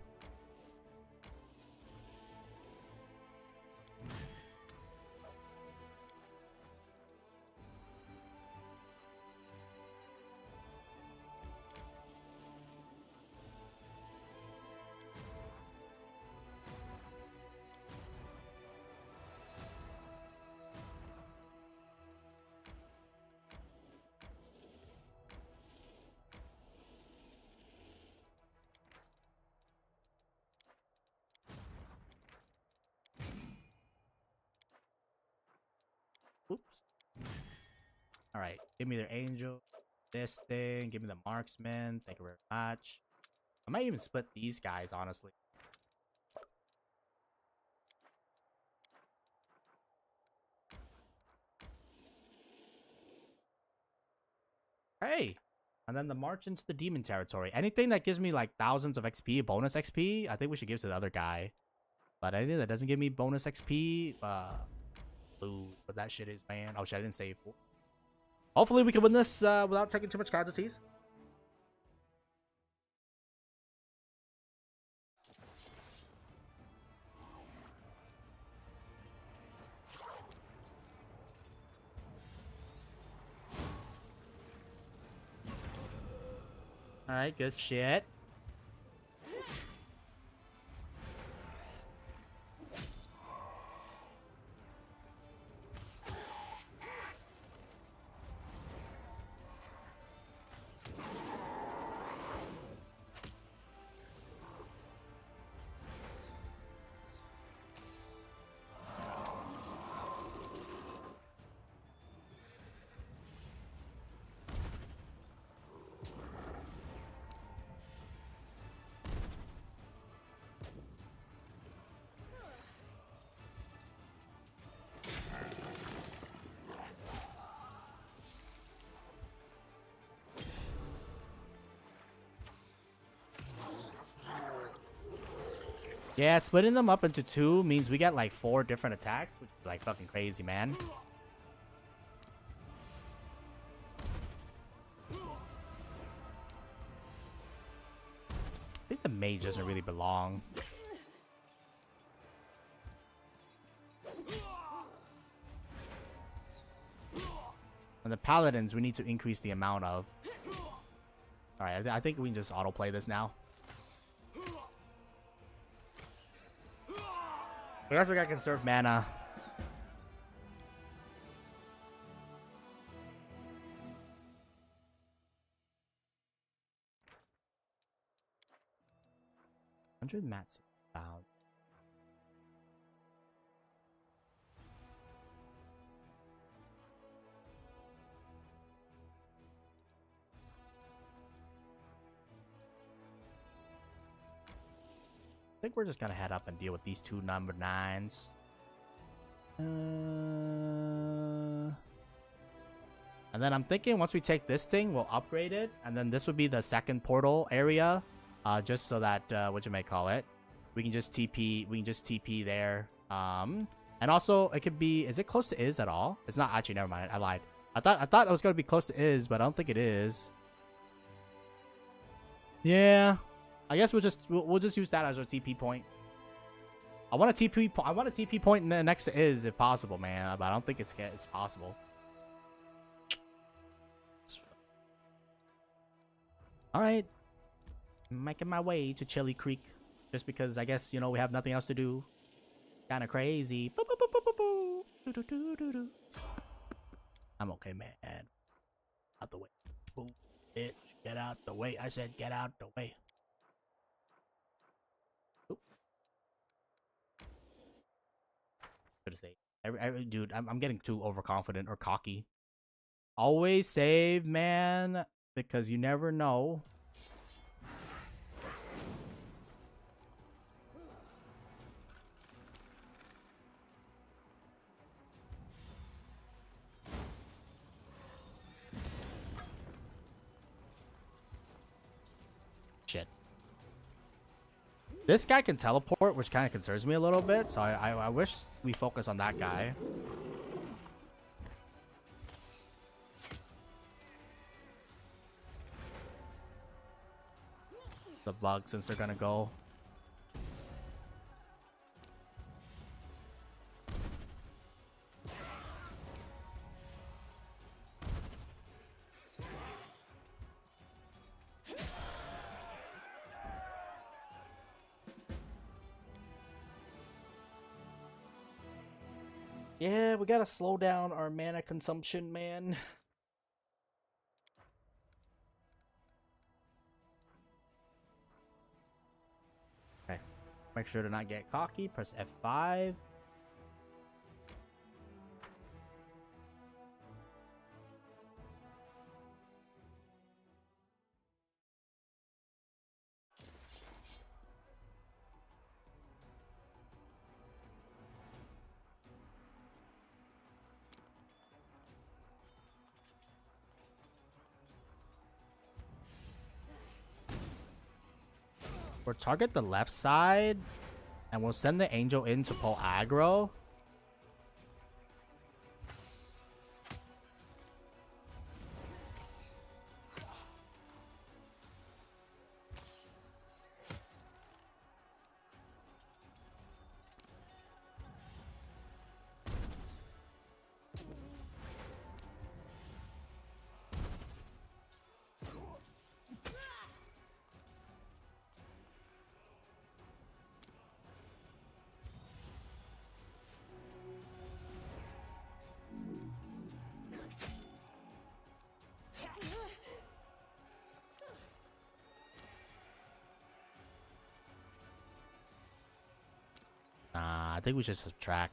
Oops. Alright, give me the angel. This thing. Give me the marksman. Thank you very much. I might even split these guys, honestly. Hey! And then the march into the demon territory. Anything that gives me like thousands of XP, bonus XP, I think we should give to the other guy. But anything that doesn't give me bonus XP, ooh, what that shit is, man. Oh shit, I didn't save. Hopefully we can win this without taking too much casualties. Alright, good shit. Yeah, splitting them up into two means we get like 4 different attacks, which is like fucking crazy, man. I think the mage doesn't really belong. And the paladins, we need to increase the amount of. Alright, I think we can just autoplay this now. I guess we gotta conserve mana. $100 mats down. I think we're just gonna head up and deal with these 2 number 9s. And then I'm thinking once we take this thing, we'll upgrade it, and then this would be the second portal area, just so that what you may call it, we can just TP. We can just TP there. And also it could be. Is it close to Iz at all? It's not actually. Never mind. I lied. I thought it was gonna be close to Iz, but I don't think it is. Yeah. I guess we'll just use that as our TP point. I want a TP point next to Iz if possible, man. But I don't think it's possible. All right, making my way to Chili Creek, just because I guess we have nothing else to do. Kind of crazy. I'm okay, man. Out the way. Boom, bitch, get out the way. I said get out the way. Should have said Dude, I'm getting too overconfident or cocky. Always save, man, because you never know. Shit. This guy can teleport, which kind of concerns me a little bit, so I wish we focus on that guy. The bug, since they're gonna go. Yeah, we gotta slow down our mana consumption, man. Okay. Make sure to not get cocky. Press F5. We'll target the left side, and we'll send the angel in to pull aggro. I think we should subtract.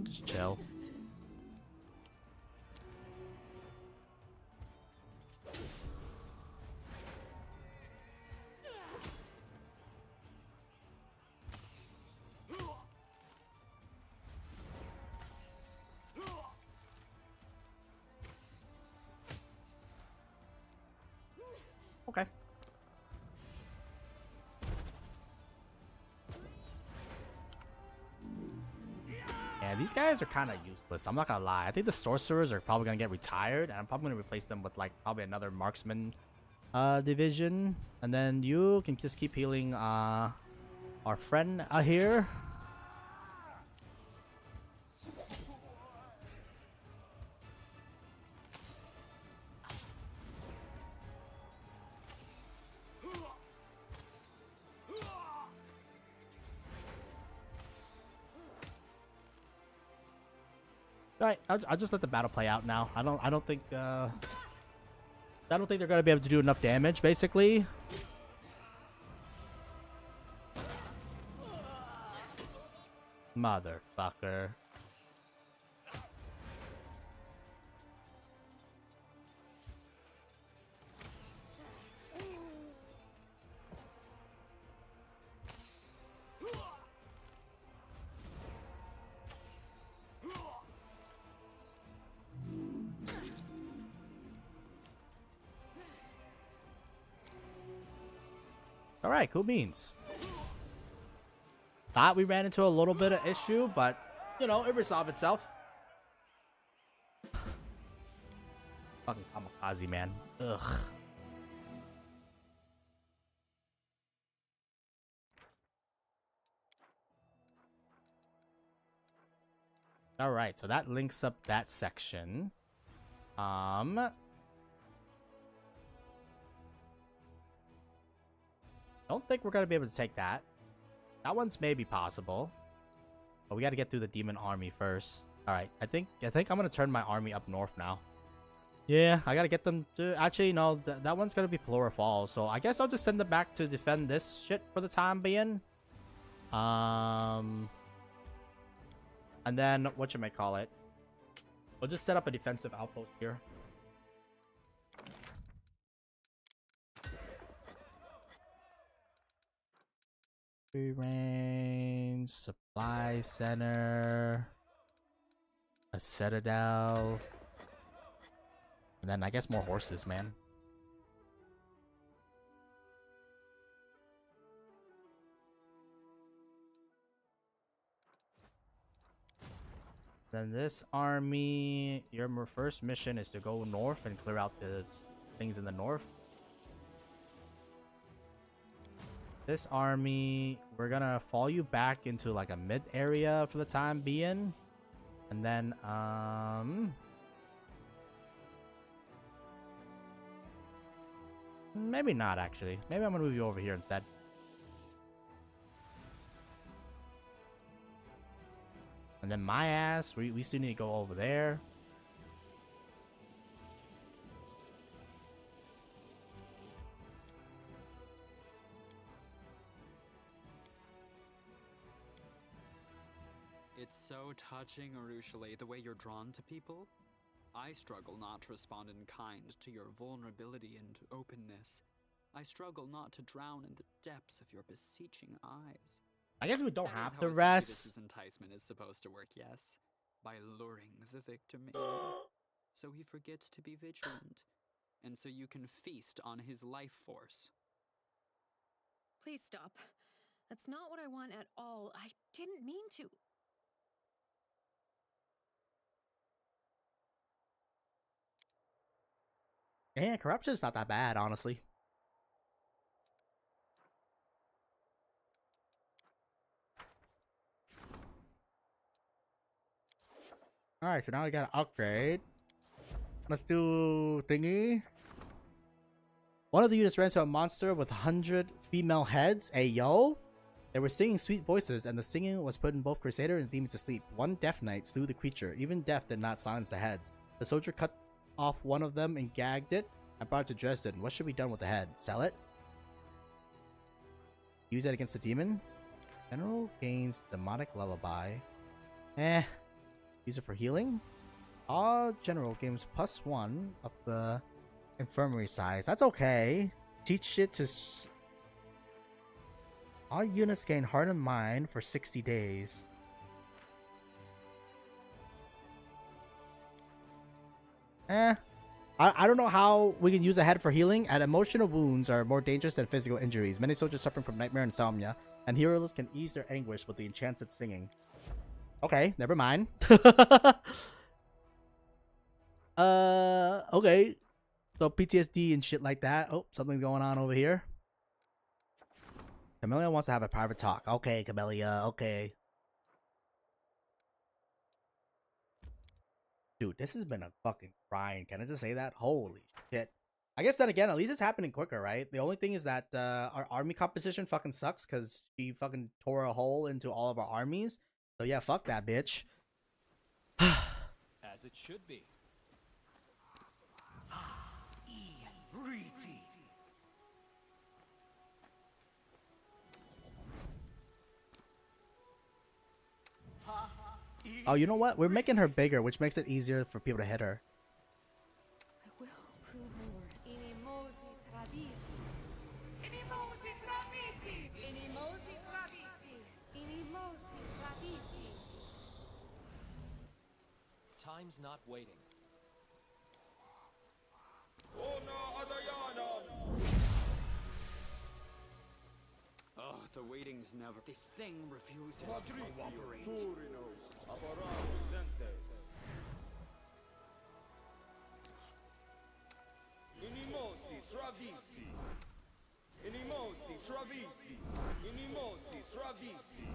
Just chill. Okay. Yeah, these guys are kind of useless. I'm not gonna lie. I think the sorcerers are probably gonna get retired, and I'm probably gonna replace them with like probably another marksman division, and then you can just keep healing our friend here. Alright, I'll just let the battle play out now. I don't think they're gonna be able to do enough damage, basically. Motherfucker. Alright, cool beans. Thought we ran into a little bit of issue, but, you know, it resolved itself. Ozzy, man. Ugh. All right, so that links up that section. Don't think we're gonna be able to take that. That one's maybe possible, but we got to get through the demon army first. All right, I think I'm gonna turn my army up north now. Yeah, I gotta get them to actually no. That one's gonna be Pelora Falls, so I guess I'll just send them back to defend this shit for the time being. And then whatchamacallit, we'll just set up a defensive outpost here. Free range, supply center, a citadel, and then I guess more horses, man. Then this army, your first mission is to go north and clear out the things in the north. This army, we're gonna fall you back into like a mid area for the time being. And then, maybe not actually. Maybe I'm gonna move you over here instead. And then my ass, we still need to go over there. It's so touching, Arushale, the way you're drawn to people. I struggle not to respond in kind to your vulnerability and openness. I struggle not to drown in the depths of your beseeching eyes. I guess we don't have to rest. rest. This enticement is supposed to work, yes, by luring the victim in, so he forgets to be vigilant, and so you can feast on his life force. Please stop. That's not what I want at all. I didn't mean to. Yeah, corruption's not that bad, honestly. Alright, so now we gotta upgrade. Let's do thingy. One of the units ran into a monster with 100 female heads. Hey, yo! They were singing sweet voices, and the singing was putting both Crusader and Demon to sleep. One Death Knight slew the creature. Even Death did not silence the heads. The soldier cut off one of them and gagged it and brought it to Dresden. What should be done with the head? Sell it? Use it against the demon? General gains demonic lullaby. Use it for healing? All general gains +1 of the infirmary size. That's okay. Teach it to... All units gain heart and mind for 60 days. I don't know how we can use a head for healing, and emotional wounds are more dangerous than physical injuries. Many soldiers suffering from nightmare and insomnia, and heroes can ease their anguish with the enchanted singing. Okay, never mind. Okay. So PTSD and shit like that. Oh, something's going on over here. Camellia wants to have a private talk. Okay, Camellia, okay. Dude, this has been a fucking grind. Can I just say that? Holy shit. I guess then again, at least it's happening quicker, right? The only thing is that our army composition fucking sucks because she fucking tore a hole into all of our armies. So yeah, fuck that bitch. As it should be. Oh, you know what? We're making her bigger, which makes it easier for people to hit her. I will prove my worth. Time's not waiting. Oh, the waiting's never... This thing refuses to cooperate. travisi. Inimosi travisi. Inimosi travisi.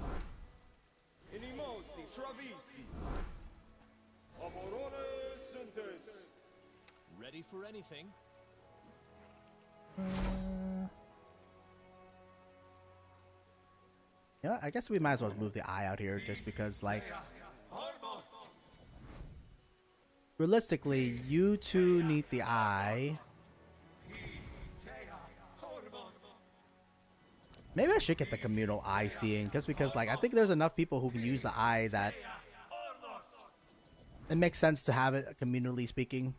Inimosi travisi. Aborone sentes. Ready for anything? You know, I guess we might as well move the eye out here just because, like, realistically, you two need the eye. Maybe I should get the communal eye seeing, just because, like, I think there's enough people who can use the eye that it makes sense to have it communally speaking.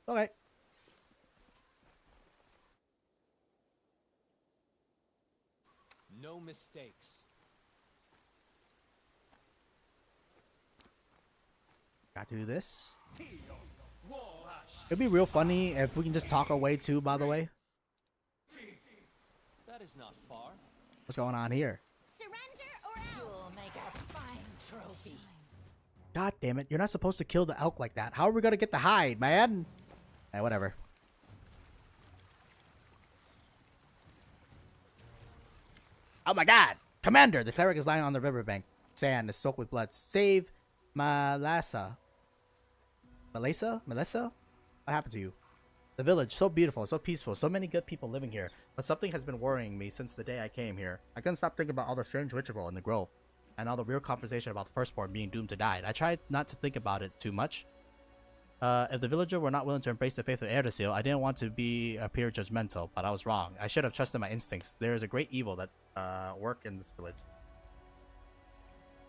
Okay. No mistakes. Got to do this. It'd be real funny if we can just talk our way too, by the way. That is not far. What's going on here? Surrender or else. You'll make a fine trophy. God damn it. You're not supposed to kill the elk like that. How are we gonna get the hide, man? Eh, whatever. Oh my god! Commander! The cleric is lying on the riverbank. Sand is soaked with blood. Save Melissa. Melissa? Melissa? What happened to you? The village, so beautiful, so peaceful, so many good people living here. But something has been worrying me since the day I came here. I couldn't stop thinking about all the strange ritual in the grove, and all the weird conversation about the firstborn being doomed to die. I tried not to think about it too much. If the villager were not willing to embrace the faith of Erdasil, I didn't want to appear judgmental, but I was wrong. I should have trusted my instincts. There is a great evil that work in this village.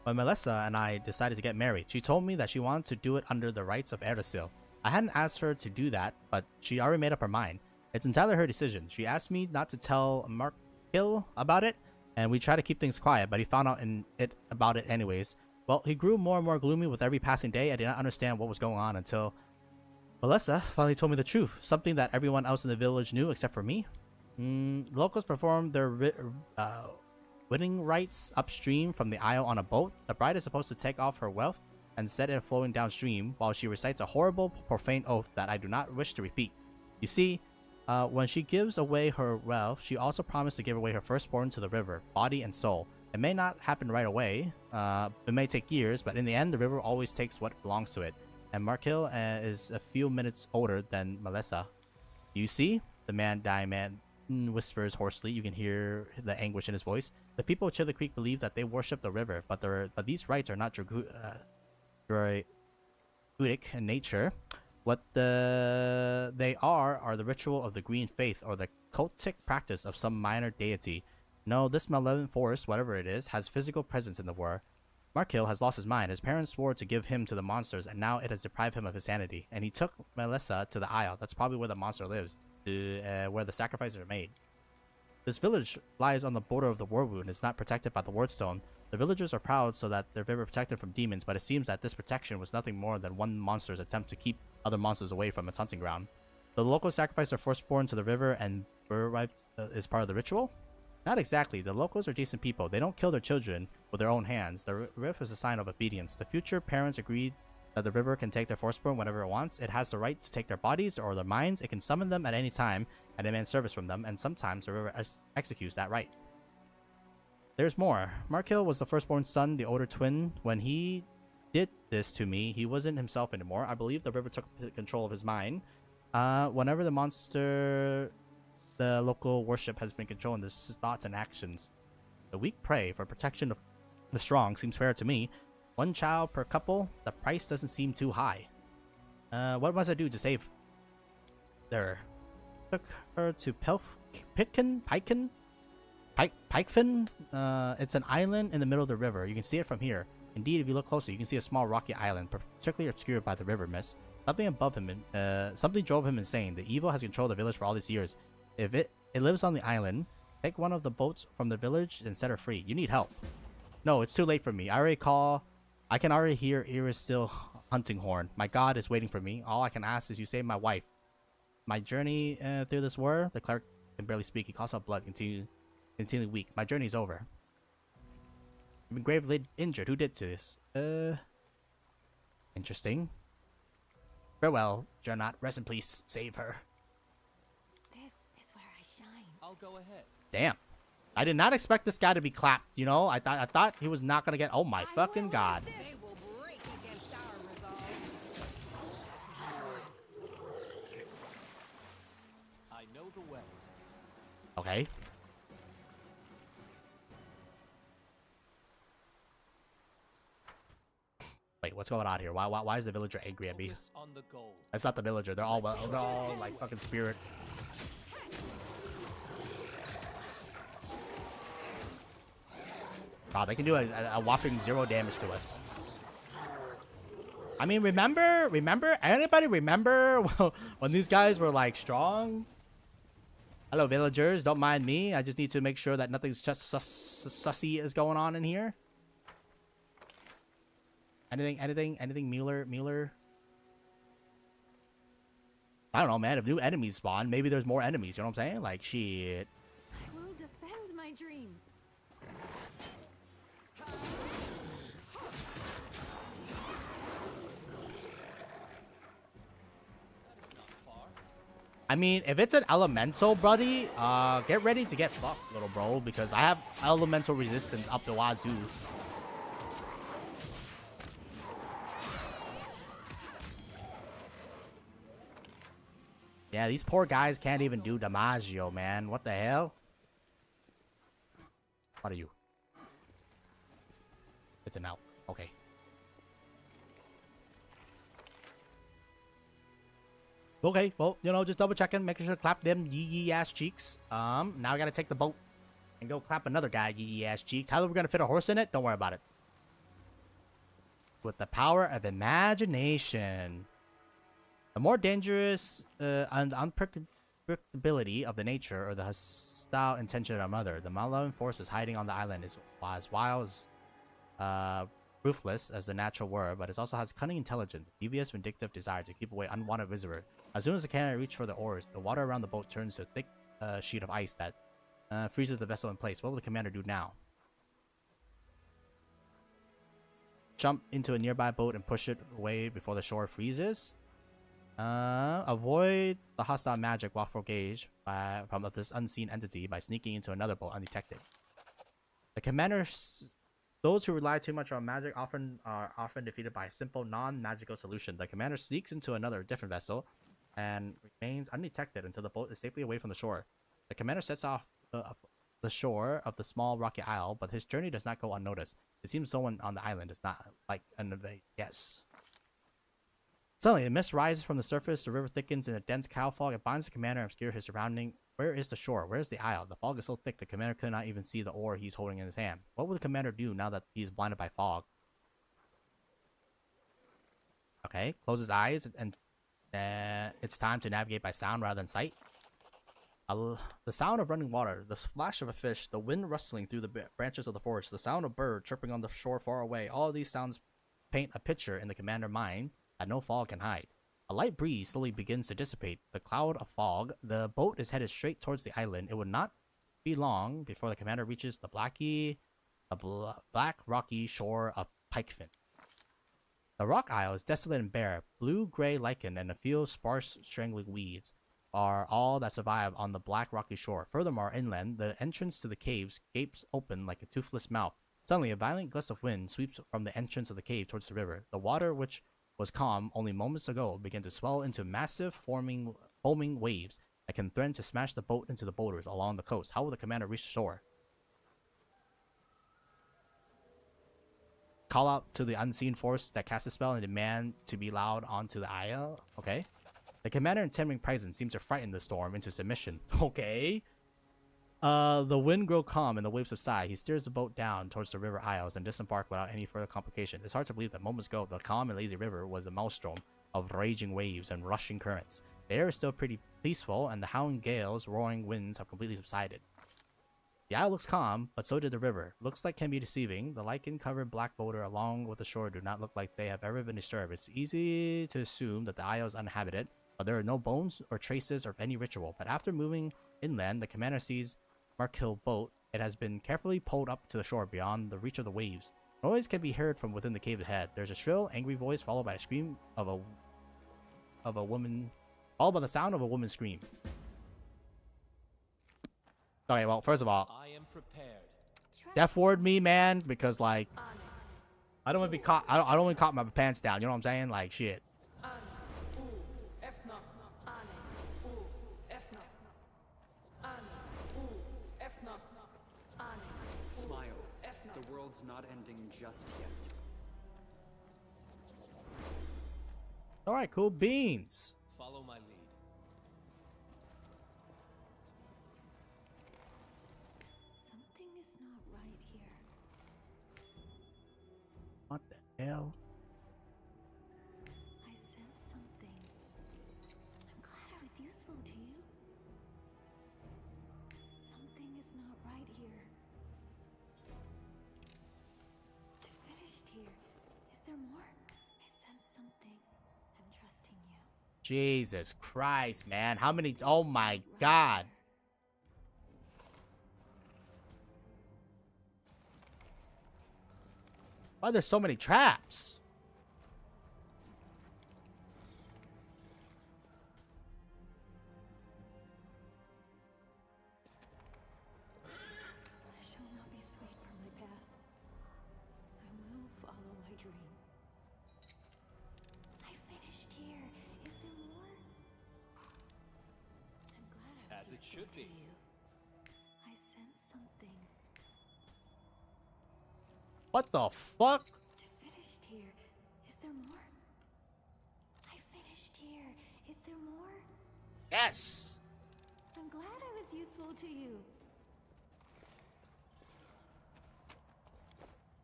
When Melissa and I decided to get married, she told me that she wanted to do it under the rites of Erdasil. I hadn't asked her to do that, but she already made up her mind. It's entirely her decision. She asked me not to tell Markil about it, and we tried to keep things quiet, but he found out about it anyways. Well, he grew more and more gloomy with every passing day. I did not understand what was going on until Melissa finally told me the truth, something that everyone else in the village knew except for me. Locals performed their wedding rites upstream from the isle on a boat. The bride is supposed to take off her wealth and set it flowing downstream while she recites a horrible, profane oath that I do not wish to repeat. You see, when she gives away her wealth, she also promised to give away her firstborn to the river, body and soul. It may not happen right away, it may take years, but in the end, the river always takes what belongs to it. And Markil is a few minutes older than Melissa. You see? The man whispers hoarsely. You can hear the anguish in his voice. The people of Chili Creek believe that they worship the river, but these rites are not druidic in nature. What they are the ritual of the green faith or the cultic practice of some minor deity. No, this malevolent force, whatever it is, has physical presence in the war. Markil has lost his mind. His parents swore to give him to the monsters, and now it has deprived him of his sanity. And he took Melissa to the isle. That's probably where the monster lives, where the sacrifices are made. This village lies on the border of the war wound and is not protected by the wardstone. The villagers are proud so that they're very protected from demons, but it seems that this protection was nothing more than one monster's attempt to keep other monsters away from its hunting ground. The locals sacrifice their firstborn to the river, and birthright is part of the ritual? Not exactly. The locals are decent people. They don't kill their children with their own hands. The river is a sign of obedience. The future parents agreed that the river can take their firstborn whenever it wants. It has the right to take their bodies or their minds. It can summon them at any time and demand service from them, and sometimes the river executes that right. There's more. Markil was the firstborn son, the older twin. When he did this to me, he wasn't himself anymore. I believe the river took control of his mind. Whenever the monster... The local worship has been controlling his thoughts and actions. The weak pray for protection of the strong seems fair to me. One child per couple, the price doesn't seem too high. What must I do to save her? Took her to Pikefin? It's an island in the middle of the river. You can see it from here. Indeed, if you look closely, you can see a small rocky island, particularly obscured by the river mist. Something drove him insane. The evil has controlled the village for all these years. If it lives on the island, take one of the boats from the village and set her free. You need help. No, it's too late for me. I can already hear Iris still hunting horn. My god is waiting for me. All I can ask is you save my wife. My journey through this war, the cleric can barely speak. He coughs out blood, continually weak. My journey's over. Been gravely injured. Who did this? Interesting. Farewell, Jarnot. Rest in peace. Save her. This is where I shine. I'll go ahead. Damn. I did not expect this guy to be clapped, you know? I thought he was not gonna get. Oh my fucking god. They will break against our resolve. I know the way. Okay. Wait, what's going on here? Why is the villager angry at me? Focus on the goal. That's not the villager. They're all like fucking spirit. Wow, they can do a whopping 0 damage to us. I mean, remember? Anybody remember when these guys were like strong? Hello, villagers. Don't mind me. I just need to make sure that nothing's just sussy is going on in here. Anything Mueller? I don't know, man. If new enemies spawn, maybe there's more enemies. You know what I'm saying? Like, shit. I will defend my dream. I mean, if it's an elemental, buddy, get ready to get fucked, little bro, because I have elemental resistance up the wazoo. Yeah, these poor guys can't even do Damaggio, man. What the hell? What are you? It's an out. Okay. Okay, well, you know, just double checking, making sure to clap them yee ass cheeks. Now I gotta take the boat and go clap another guy yee ass cheeks. How are we gonna fit a horse in it? Don't worry about it. With the power of imagination. The more dangerous and unpredictability of the nature or the hostile intention of another, the malevolent forces hiding on the island is as wild as ruthless as the natural were, but it also has cunning intelligence, devious, vindictive desire to keep away unwanted visitor. As soon as the cannon reach for the oars, the water around the boat turns to a thick sheet of ice that freezes the vessel in place. What will the commander do now? Jump into a nearby boat and push it away before the shore freezes? Avoid the hostile magic while engaged from this unseen entity by sneaking into another boat undetected. The commander... Those who rely too much on magic are often defeated by a simple, non-magical solution. The commander sneaks into another different vessel and remains undetected until the boat is safely away from the shore. The commander sets off the shore of the small rocky isle, but his journey does not go unnoticed. It seems someone on the island does not like an evade. Yes. Suddenly, the mist rises from the surface, the river thickens in a dense cow fog. It binds the commander and obscures his surrounding. Where is the shore? Where is the isle? The fog is so thick the commander could not even see the oar he's holding in his hand. What will the commander do now that he's blinded by fog? Okay, close his eyes and it's time to navigate by sound rather than sight. The sound of running water, the splash of a fish, the wind rustling through the branches of the forest, the sound of bird chirping on the shore far away. All of these sounds paint a picture in the commander's mind that no fog can hide. A light breeze slowly begins to dissipate the cloud of fog. The boat is headed straight towards the island. It would not be long before the commander reaches the black rocky shore of Pikefin. The rock isle is desolate and bare. Blue-gray lichen and a few sparse strangling weeds are all that survive on the black rocky shore. Furthermore, inland, the entrance to the caves gapes open like a toothless mouth. Suddenly, a violent gust of wind sweeps from the entrance of the cave towards the river. The water, which was calm only moments ago, began to swell into massive foaming waves that can threaten to smash the boat into the boulders along the coast. How will the commander reach the shore? Call out to the unseen force that casts a spell and demand to be allowed onto the isle. Okay. The commander in Temmering presence seems to frighten the storm into submission. Okay. The wind grows calm and the waves subside. He steers the boat down towards the river isles and disembark without any further complication. It's hard to believe that moments ago, the calm and lazy river was a maelstrom of raging waves and rushing currents. The air is still pretty peaceful, and the howling gales, roaring winds have completely subsided. The isle looks calm, but so did the river. Looks like can be deceiving. The lichen-covered black boulder along with the shore do not look like they have ever been disturbed. It's easy to assume that the isle is uninhabited, but there are no bones or traces of any ritual. But after moving inland, the commander sees Markhill boat It has been carefully pulled up to the shore beyond the reach of the waves. Noise can be heard from within the cave ahead. There's a shrill, angry voice followed by a scream of a woman, followed by the sound of a woman's scream. Okay, well, first of all, I am prepared. Death ward me, man, because like I don't want to be caught. I don't want to caught my pants down. You know what I'm saying? Like shit. Smile. The world's not ending just yet. All right, cool beans. Follow my lead. Something is not right here. What the hell? I sense something. I'm glad I was useful to you. Something is not right here. I finished here. Is there more? I sense something. I'm trusting you. Jesus Christ, man. How many? Oh my God. Why are there so many traps? I shall not be swayed from my path. I will follow my dream. I finished here. Is there more? I'm glad I was As it useful should to be. you. I sense something. What the fuck? I finished here. Is there more? I finished here. Is there more? Yes. I'm glad I was useful to you.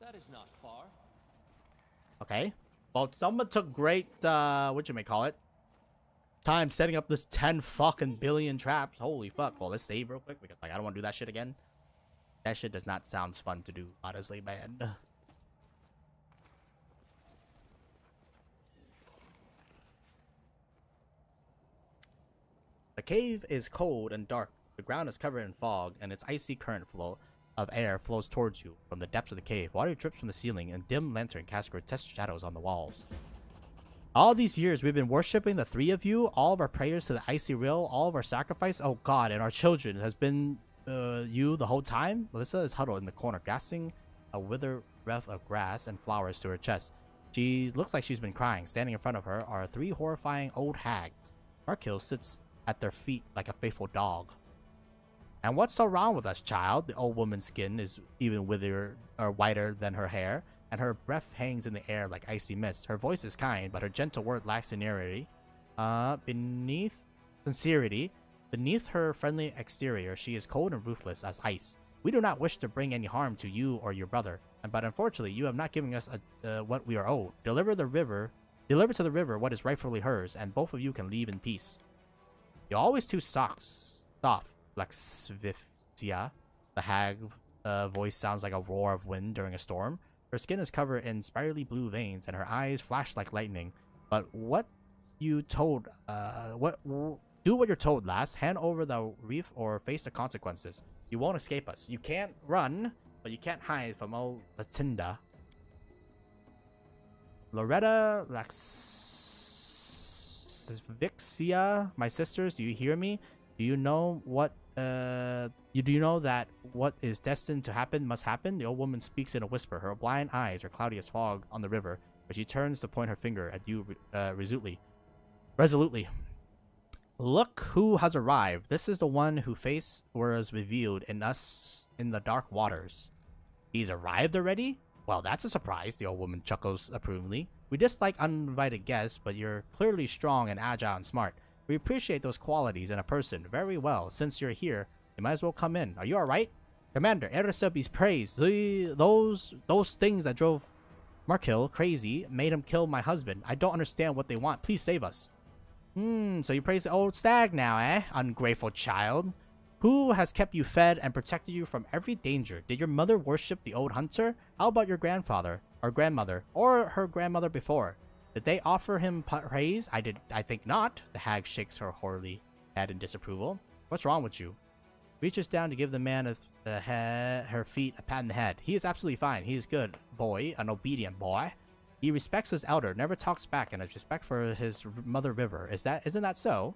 That is not far. Okay. Well, someone took great, what you may call it, time setting up this 10 fucking billion traps. Holy fuck. Well, let's save real quick because, like, I don't want to do that shit again. That shit does not sound fun to do, honestly, man. The cave is cold and dark. The ground is covered in fog, and its icy current flow of air flows towards you from the depths of the cave. Water drips from the ceiling, and dim lantern casts grotesque shadows on the walls. All these years, we've been worshipping the three of you. All of our prayers to the icy rill, all of our sacrifice. Oh God, and our children has been you the whole time. Melissa is huddled in the corner, gasping a withered breath of grass and flowers to her chest. She looks like she's been crying. Standing in front of her are three horrifying old hags. Markhill sits at their feet like a faithful dog. And what's so wrong with us, child? The old woman's skin is even withered or whiter than her hair, and her breath hangs in the air like icy mist. Her voice is kind, but her gentle word lacks sincerity. Beneath her friendly exterior, she is cold and ruthless as ice. We do not wish to bring any harm to you or your brother, but unfortunately, you have not given us what we are owed. Deliver to the river what is rightfully hers, and both of you can leave in peace. You're always too soft, Laxviftia. The hag voice sounds like a roar of wind during a storm. Her skin is covered in spirally blue veins, and her eyes flash like lightning. But what you told, do what you're told, lass. Hand over the reef or face the consequences. You won't escape us. You can't run, but you can't hide from old Latinda. Loretta, Laxvixia, my sisters, do you hear me? Do you know what? Do you know that what is destined to happen must happen? The old woman speaks in a whisper. Her blind eyes are cloudy as fog on the river, but she turns to point her finger at you resolutely. Look who has arrived. This is the one whose face was revealed in us in the dark waters. He's arrived already? Well, that's a surprise, the old woman chuckles approvingly. We dislike uninvited guests, but you're clearly strong and agile and smart. We appreciate those qualities in a person very well. Since you're here, you might as well come in. Are you alright? Commander, Erisa be praised. Those things that drove Markhill crazy made him kill my husband. I don't understand what they want. Please save us. So you praise the old stag now, eh? Ungrateful child. Who has kept you fed and protected you from every danger? Did your mother worship the old hunter? How about your grandfather, or grandmother, or her grandmother before? Did they offer him praise? I think not. The hag shakes her hoary head in disapproval. What's wrong with you? Reaches down to give the man the head, her feet, a pat on the head. He is absolutely fine. He is good boy, an obedient boy. He respects his elder, never talks back, and has respect for his mother river. Isn't that so?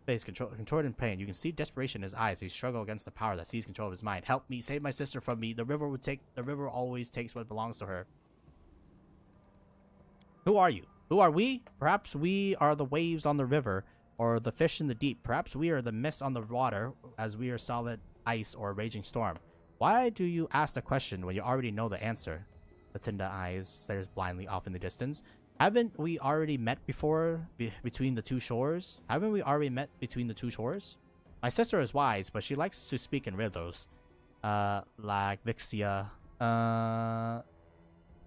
Face controlled in pain. You can see desperation in his eyes. He struggles against the power that seizes control of his mind. Help me, save my sister from me. The river always takes what belongs to her. Who are you? Who are we? Perhaps we are the waves on the river, or the fish in the deep. Perhaps we are the mist on the water, as we are solid ice or a raging storm. Why do you ask the question when you already know the answer? Latinda eyes stares blindly off in the distance. Haven't we already met before between the two shores? Haven't we already met between the two shores? My sister is wise, but she likes to speak in riddles. Like Vixia.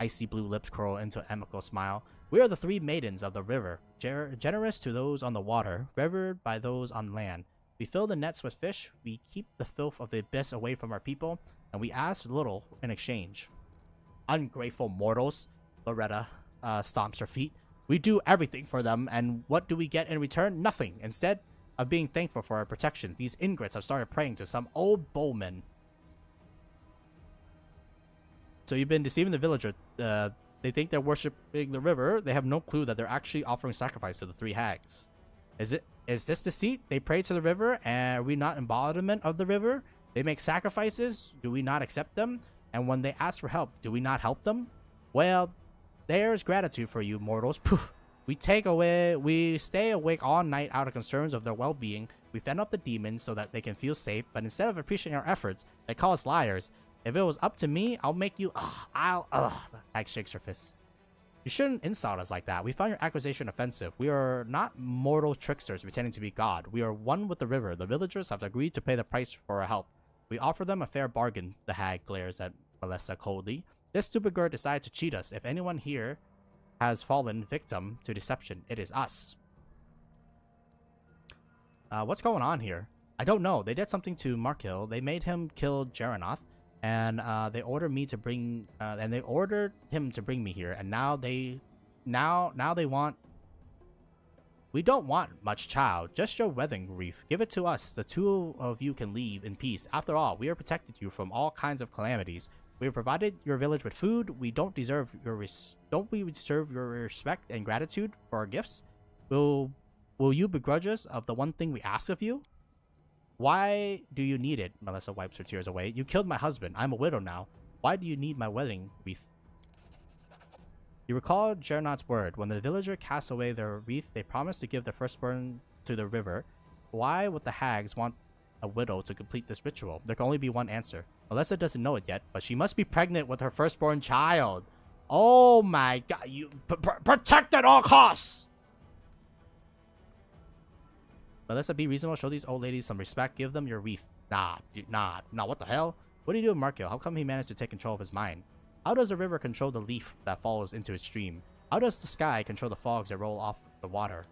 Icy blue lips curl into an amicable smile. We are the three maidens of the river, generous to those on the water, revered by those on land. We fill the nets with fish, we keep the filth of the abyss away from our people, and we ask little in exchange. Ungrateful mortals, Loretta stomps her feet. We do everything for them, and what do we get in return? Nothing. Instead of being thankful for our protection, these ingrates have started praying to some old bowman. So you've been deceiving the villager. They think they're worshipping the river. They have no clue that they're actually offering sacrifice to the three hags. Is this deceit? They pray to the river, and are we not embodiment of the river? They make sacrifices. Do we not accept them? And when they ask for help, do we not help them? Well, there's gratitude for you, mortals. Poof. We stay awake all night out of concerns of their well-being. We fend off the demons so that they can feel safe, but instead of appreciating our efforts, they call us liars. If it was up to me, I'll make you... The hag shakes her fist. You shouldn't insult us like that. We find your accusation offensive. We are not mortal tricksters pretending to be God. We are one with the river. The villagers have agreed to pay the price for our help. We offer them a fair bargain. The hag glares at Melissa coldly. This stupid girl decided to cheat us. If anyone here has fallen victim to deception, it is us. What's going on here? I don't know. They did something to Markil. They made him kill Jarenoth. And they ordered me to bring, and they ordered him to bring me here. And now they want. We don't want much child, just your wedding wreath. Give it to us. The two of you can leave in peace. After all, we have protected you from all kinds of calamities. We have provided your village with food. We don't deserve your don't we deserve your respect and gratitude for our gifts? Will you begrudge us of the one thing we ask of you? Why do you need it? Melissa wipes her tears away. You killed my husband. I'm a widow now. Why do you need my wedding wreath? You recall Jarenoth's word. When the villager casts away their wreath, they promise to give their firstborn to the river. Why would the hags want a widow to complete this ritual? There can only be one answer. Melissa doesn't know it yet, but she must be pregnant with her firstborn child. Oh my god. You protect at all costs! Melissa, be reasonable. Show these old ladies some respect. Give them your wreath. Nah, what the hell? What do you do with Markil? How come he managed to take control of his mind? How does the river control the leaf that falls into its stream? How does the sky control the fogs that roll off the water?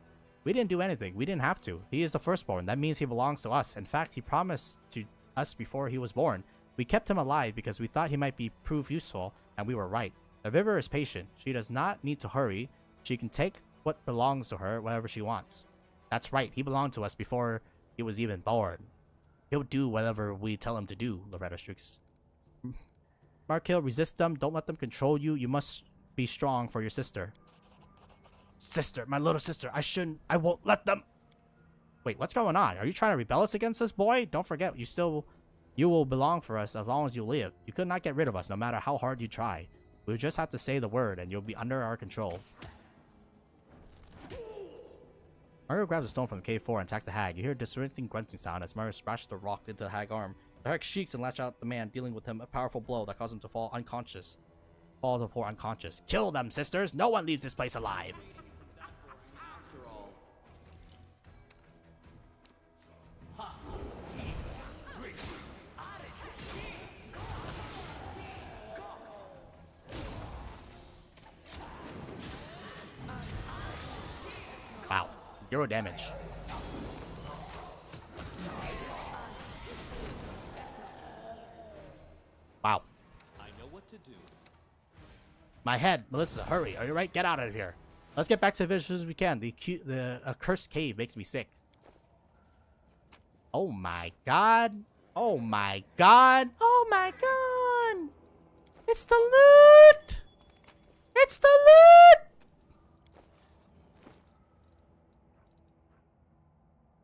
We didn't do anything. We didn't have to. He is the firstborn. That means he belongs to us. In fact, he promised to us before he was born. We kept him alive because we thought he might prove useful, and we were right. The river is patient. She does not need to hurry. She can take what belongs to her whenever she wants. That's right. He belonged to us before he was even born. He'll do whatever we tell him to do, Loretta shrieks. Markil, resist them. Don't let them control you. You must be strong for your sister. Sister, my little sister. I won't let them. Wait, what's going on? Are you trying to rebel us against this boy? Don't forget, you will belong for us as long as you live. You could not get rid of us no matter how hard you try. We'll just have to say the word and you'll be under our control. Mario grabs a stone from the cave floor and attacks the hag. You hear a disorienting grunting sound as Mario splashes the rock into the hag's arm. The hag shrieks and lashes out the man, dealing with him a powerful blow that causes him to fall unconscious. Fall to the floor unconscious. Kill them, sisters! No one leaves this place alive! Wow. 0 damage. Wow. I know what to do. My head. Melissa, hurry. Are you right? Get out of here. Let's get back to the village as soon as we can. The accursed cave makes me sick. Oh my god. Oh my god. Oh my god. It's the loot. It's the loot.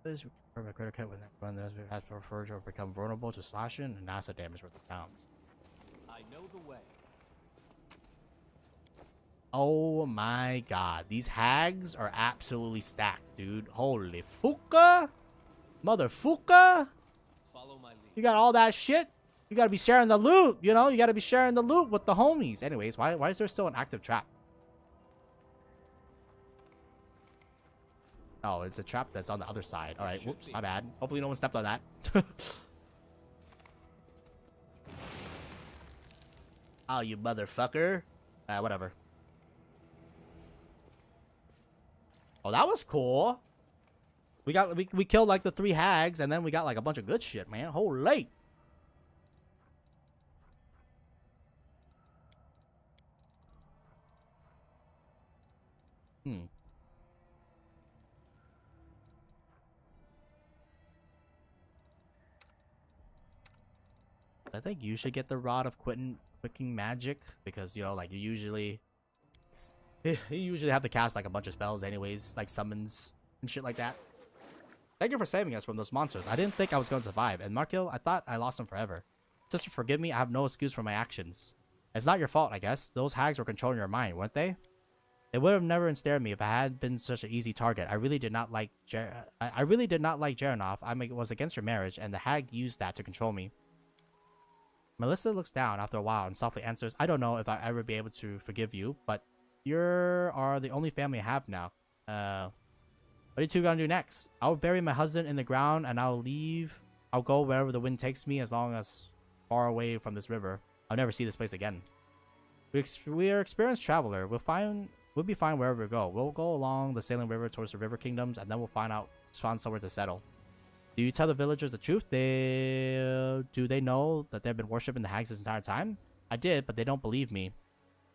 This critical hit with one that has preferred to become vulnerable to slashing and acid damage with the pounds. I know the way. Oh my god. These hags are absolutely stacked, dude. Holy fuka. Motherfucker. Follow my lead. You got all that shit. You gotta be sharing the loot, you know? You gotta be sharing the loot with the homies. Anyways, why is there still an active trap? Oh, it's a trap that's on the other side. Alright, whoops, my bad. Hopefully no one stepped on that. Oh, you motherfucker. Whatever. Oh, that was cool. We killed like the 3 hags, and then we got like a bunch of good shit, man. Holy. I think you should get the Rod of Quicking Magic, because, you know, like, you usually have to cast like a bunch of spells anyways, like summons and shit like that. Thank you for saving us from those monsters. I didn't think I was going to survive, and Markil, I thought I lost him forever. Sister, forgive me, I have no excuse for my actions. It's not your fault, I guess. Those hags were controlling your mind, weren't they? They would have never ensnared me if I had been such an easy target. I really did not like Jarenoff. I was against your marriage, and the hag used that to control me. Melissa looks down after a while and softly answers, I don't know if I'll ever be able to forgive you, but you are the only family I have now. What are you two gonna do next? I'll bury my husband in the ground and I'll go wherever the wind takes me, as long as far away from this river. I'll never see this place again. We are experienced traveler. We'll be fine wherever we go. We'll go along the sailing river towards the river kingdoms, and then we'll find somewhere to settle. Do you tell the villagers the truth? Do they know that they've been worshipping the hags this entire time? I did, but they don't believe me.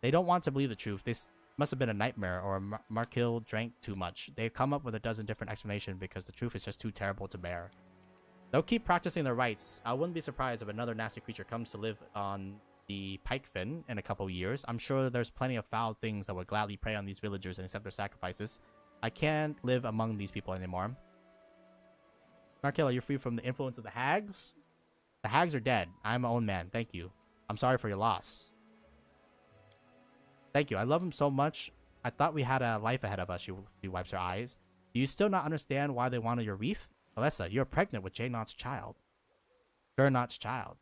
They don't want to believe the truth. This must have been a nightmare, or Markil drank too much. They've come up with a dozen different explanations because the truth is just too terrible to bear. They'll keep practicing their rites. I wouldn't be surprised if another nasty creature comes to live on the Pikefin in a couple of years. I'm sure there's plenty of foul things that would gladly prey on these villagers and accept their sacrifices. I can't live among these people anymore. Markil, are you free from the influence of the hags? The hags are dead. I'm my own man. Thank you. I'm sorry for your loss. Thank you. I love him so much. I thought we had a life ahead of us. She wipes her eyes. Do you still not understand why they wanted your reef? Alyssa, you're pregnant with Jaynot's child. Gernot's child.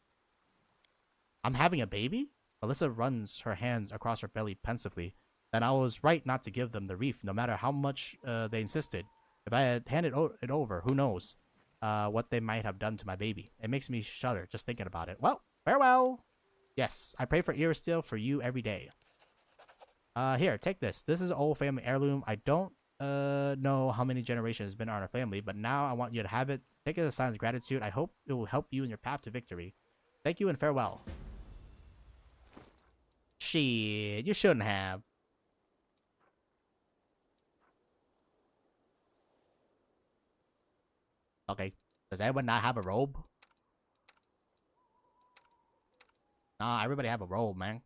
I'm having a baby? Alyssa runs her hands across her belly pensively. Then I was right not to give them the reef, no matter how much they insisted. If I had handed it over, who knows what they might have done to my baby. It makes me shudder just thinking about it. Well, farewell. Yes, I pray for Iristil for you every day. Here, take this. This is an old family heirloom. I don't know how many generations it's been on our family, but now I want you to have it. Take it as a sign of gratitude. I hope it will help you in your path to victory. Thank you and farewell. Shit, you shouldn't have. Okay, does anyone not have a robe? Nah, everybody have a robe, man.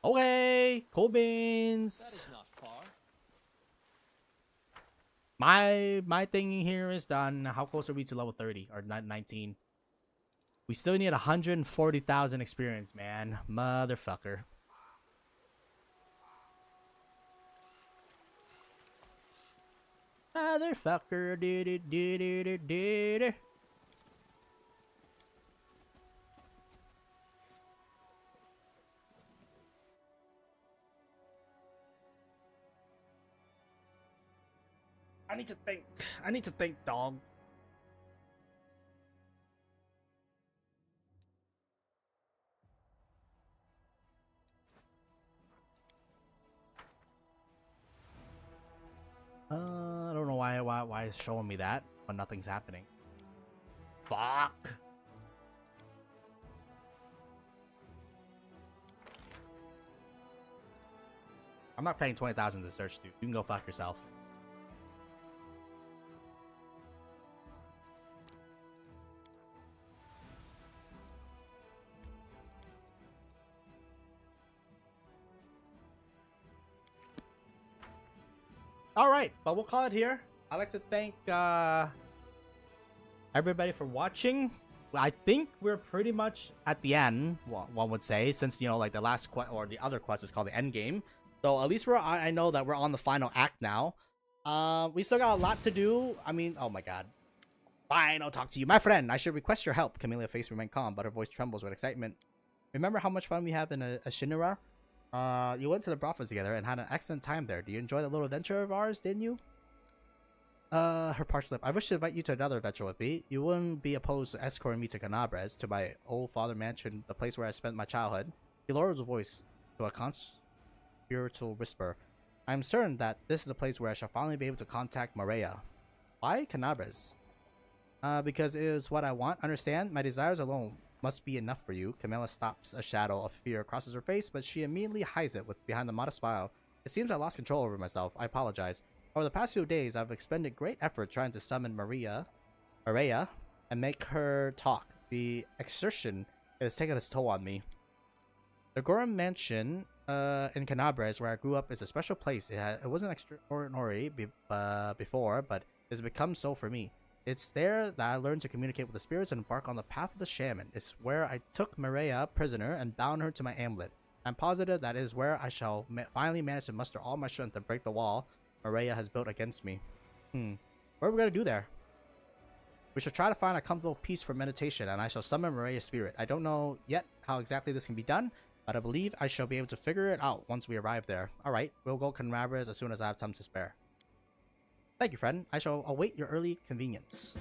Okay, cool beans. That is not far. My thing here is done. How close are we to level 30 or 19? We still need 140,000 experience, man. Motherfucker. Motherfucker. I need to think. I need to think, dog. I don't know why it's showing me that when nothing's happening. Fuck. I'm not paying 20,000 to search, dude. You can go fuck yourself. All right, but we'll call it here. I'd like to thank everybody for watching. I think we're pretty much at the end, one would say, since, you know, like the last quest or the other quest is called the end game. So at least I know that we're on the final act now. We still got a lot to do. I mean, oh my god. Fine, I'll talk to you. My friend, I should request your help. Camillea's face remained calm, but her voice trembles with excitement. Remember how much fun we had in a Shinra? You went to the brothel together and had an excellent time there. Do you enjoy that little adventure of ours, didn't you? Her parched lip. I wish to invite you to another adventure with me. You wouldn't be opposed to escorting me to Canabres, to my old father mansion, the place where I spent my childhood. He lowered his voice to a spiritual whisper. I am certain that this is the place where I shall finally be able to contact Maria. Why Canabres? Because it is what I want. Understand? My desires alone must be enough for you. Camilla stops. A shadow of fear crosses her face, but she immediately hides it behind a modest smile. It seems I lost control over myself. I apologize. Over the past few days, I've expended great effort trying to summon Maria, and make her talk. The exertion has taken its toll on me. The Gorum Mansion in Canabres, where I grew up, is a special place. It wasn't extraordinary before, but it's become so for me. It's there that I learned to communicate with the spirits and embark on the path of the shaman. It's where I took Maria prisoner and bound her to my amulet. I'm positive that is where I shall finally manage to muster all my strength to break the wall Maria has built against me. What are we going to do there? We shall try to find a comfortable peace for meditation, and I shall summon Maria's spirit. I don't know yet how exactly this can be done, but I believe I shall be able to figure it out once we arrive there. Alright, we'll go Canabres as soon as I have time to spare. Thank you, friend. I shall await your early convenience.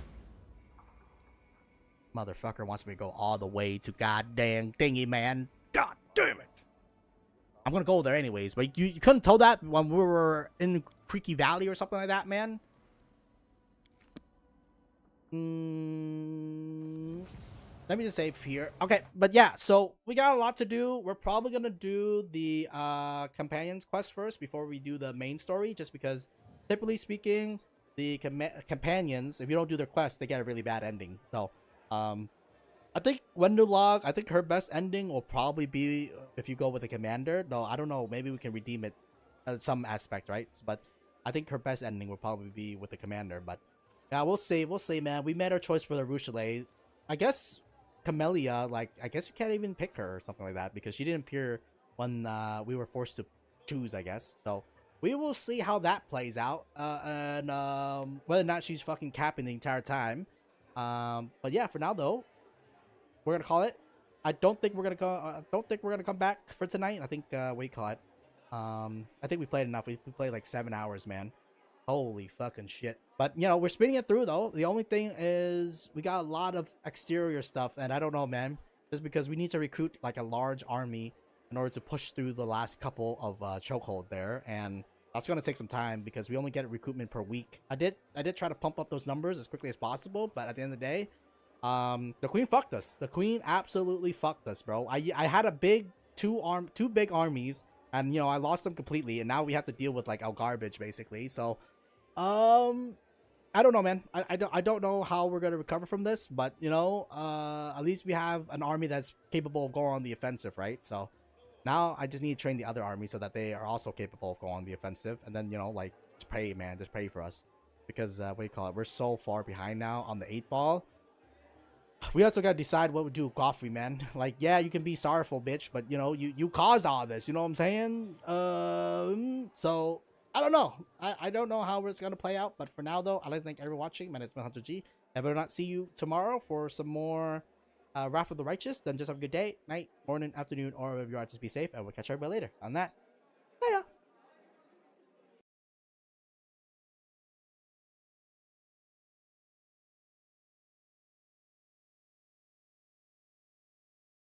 Motherfucker wants me to go all the way to goddamn thingy, man. God damn it. I'm gonna go there anyways, but you couldn't tell that when we were in Creaky Valley or something like that, man? Let me just save here. Okay, but yeah, so we got a lot to do. We're probably gonna do the companions quest first before we do the main story, just because typically speaking, the companions, if you don't do their quest, they get a really bad ending. So I think Wendulog, I think her best ending will probably be if you go with the commander. No, I don't know, maybe we can redeem it at some aspect, right? But I think her best ending will probably be with the commander. But yeah, we'll see, man. We made our choice for the Ruchelet. I guess Camellia, like, I guess you can't even pick her or something like that, because she didn't appear when we were forced to choose, I guess. So we will see how that plays out, and whether or not she's fucking capping the entire time. But yeah, for now though, we're gonna call it. I don't think we're gonna go. I don't think we're gonna come back for tonight. I think what do you call it? I think we played enough. We played like 7 hours, man. Holy fucking shit. But you know, we're speeding it through though. The only thing is we got a lot of exterior stuff, and I don't know, man. Just because we need to recruit like a large army in order to push through the last couple of chokehold there, and that's gonna take some time because we only get recruitment per week. I did try to pump up those numbers as quickly as possible, but at the end of the day, the queen fucked us. The queen absolutely fucked us, bro. I had a big two big armies, and you know, I lost them completely, and now we have to deal with like our garbage basically. So I don't know, man. I don't know how we're gonna recover from this, but you know, at least we have an army that's capable of going on the offensive, right? So now I just need to train the other army so that they are also capable of going on the offensive, and then, you know, like, just pray, man, just pray for us, because what do you call it? We're so far behind now on the 8-ball. We also gotta decide what we do with Galfrey, man. Like, yeah, you can be sorrowful, bitch, but you know, you caused all this. You know what I'm saying? So I don't know. I don't know how it's gonna play out, but for now though, I'd like to thank everyone watching. My name is Hunter G. I will not see you tomorrow for some more Wrath of the Righteous. Then just have a good day, night, morning, afternoon, or wherever you are. Just be safe, and we'll catch everybody later on that.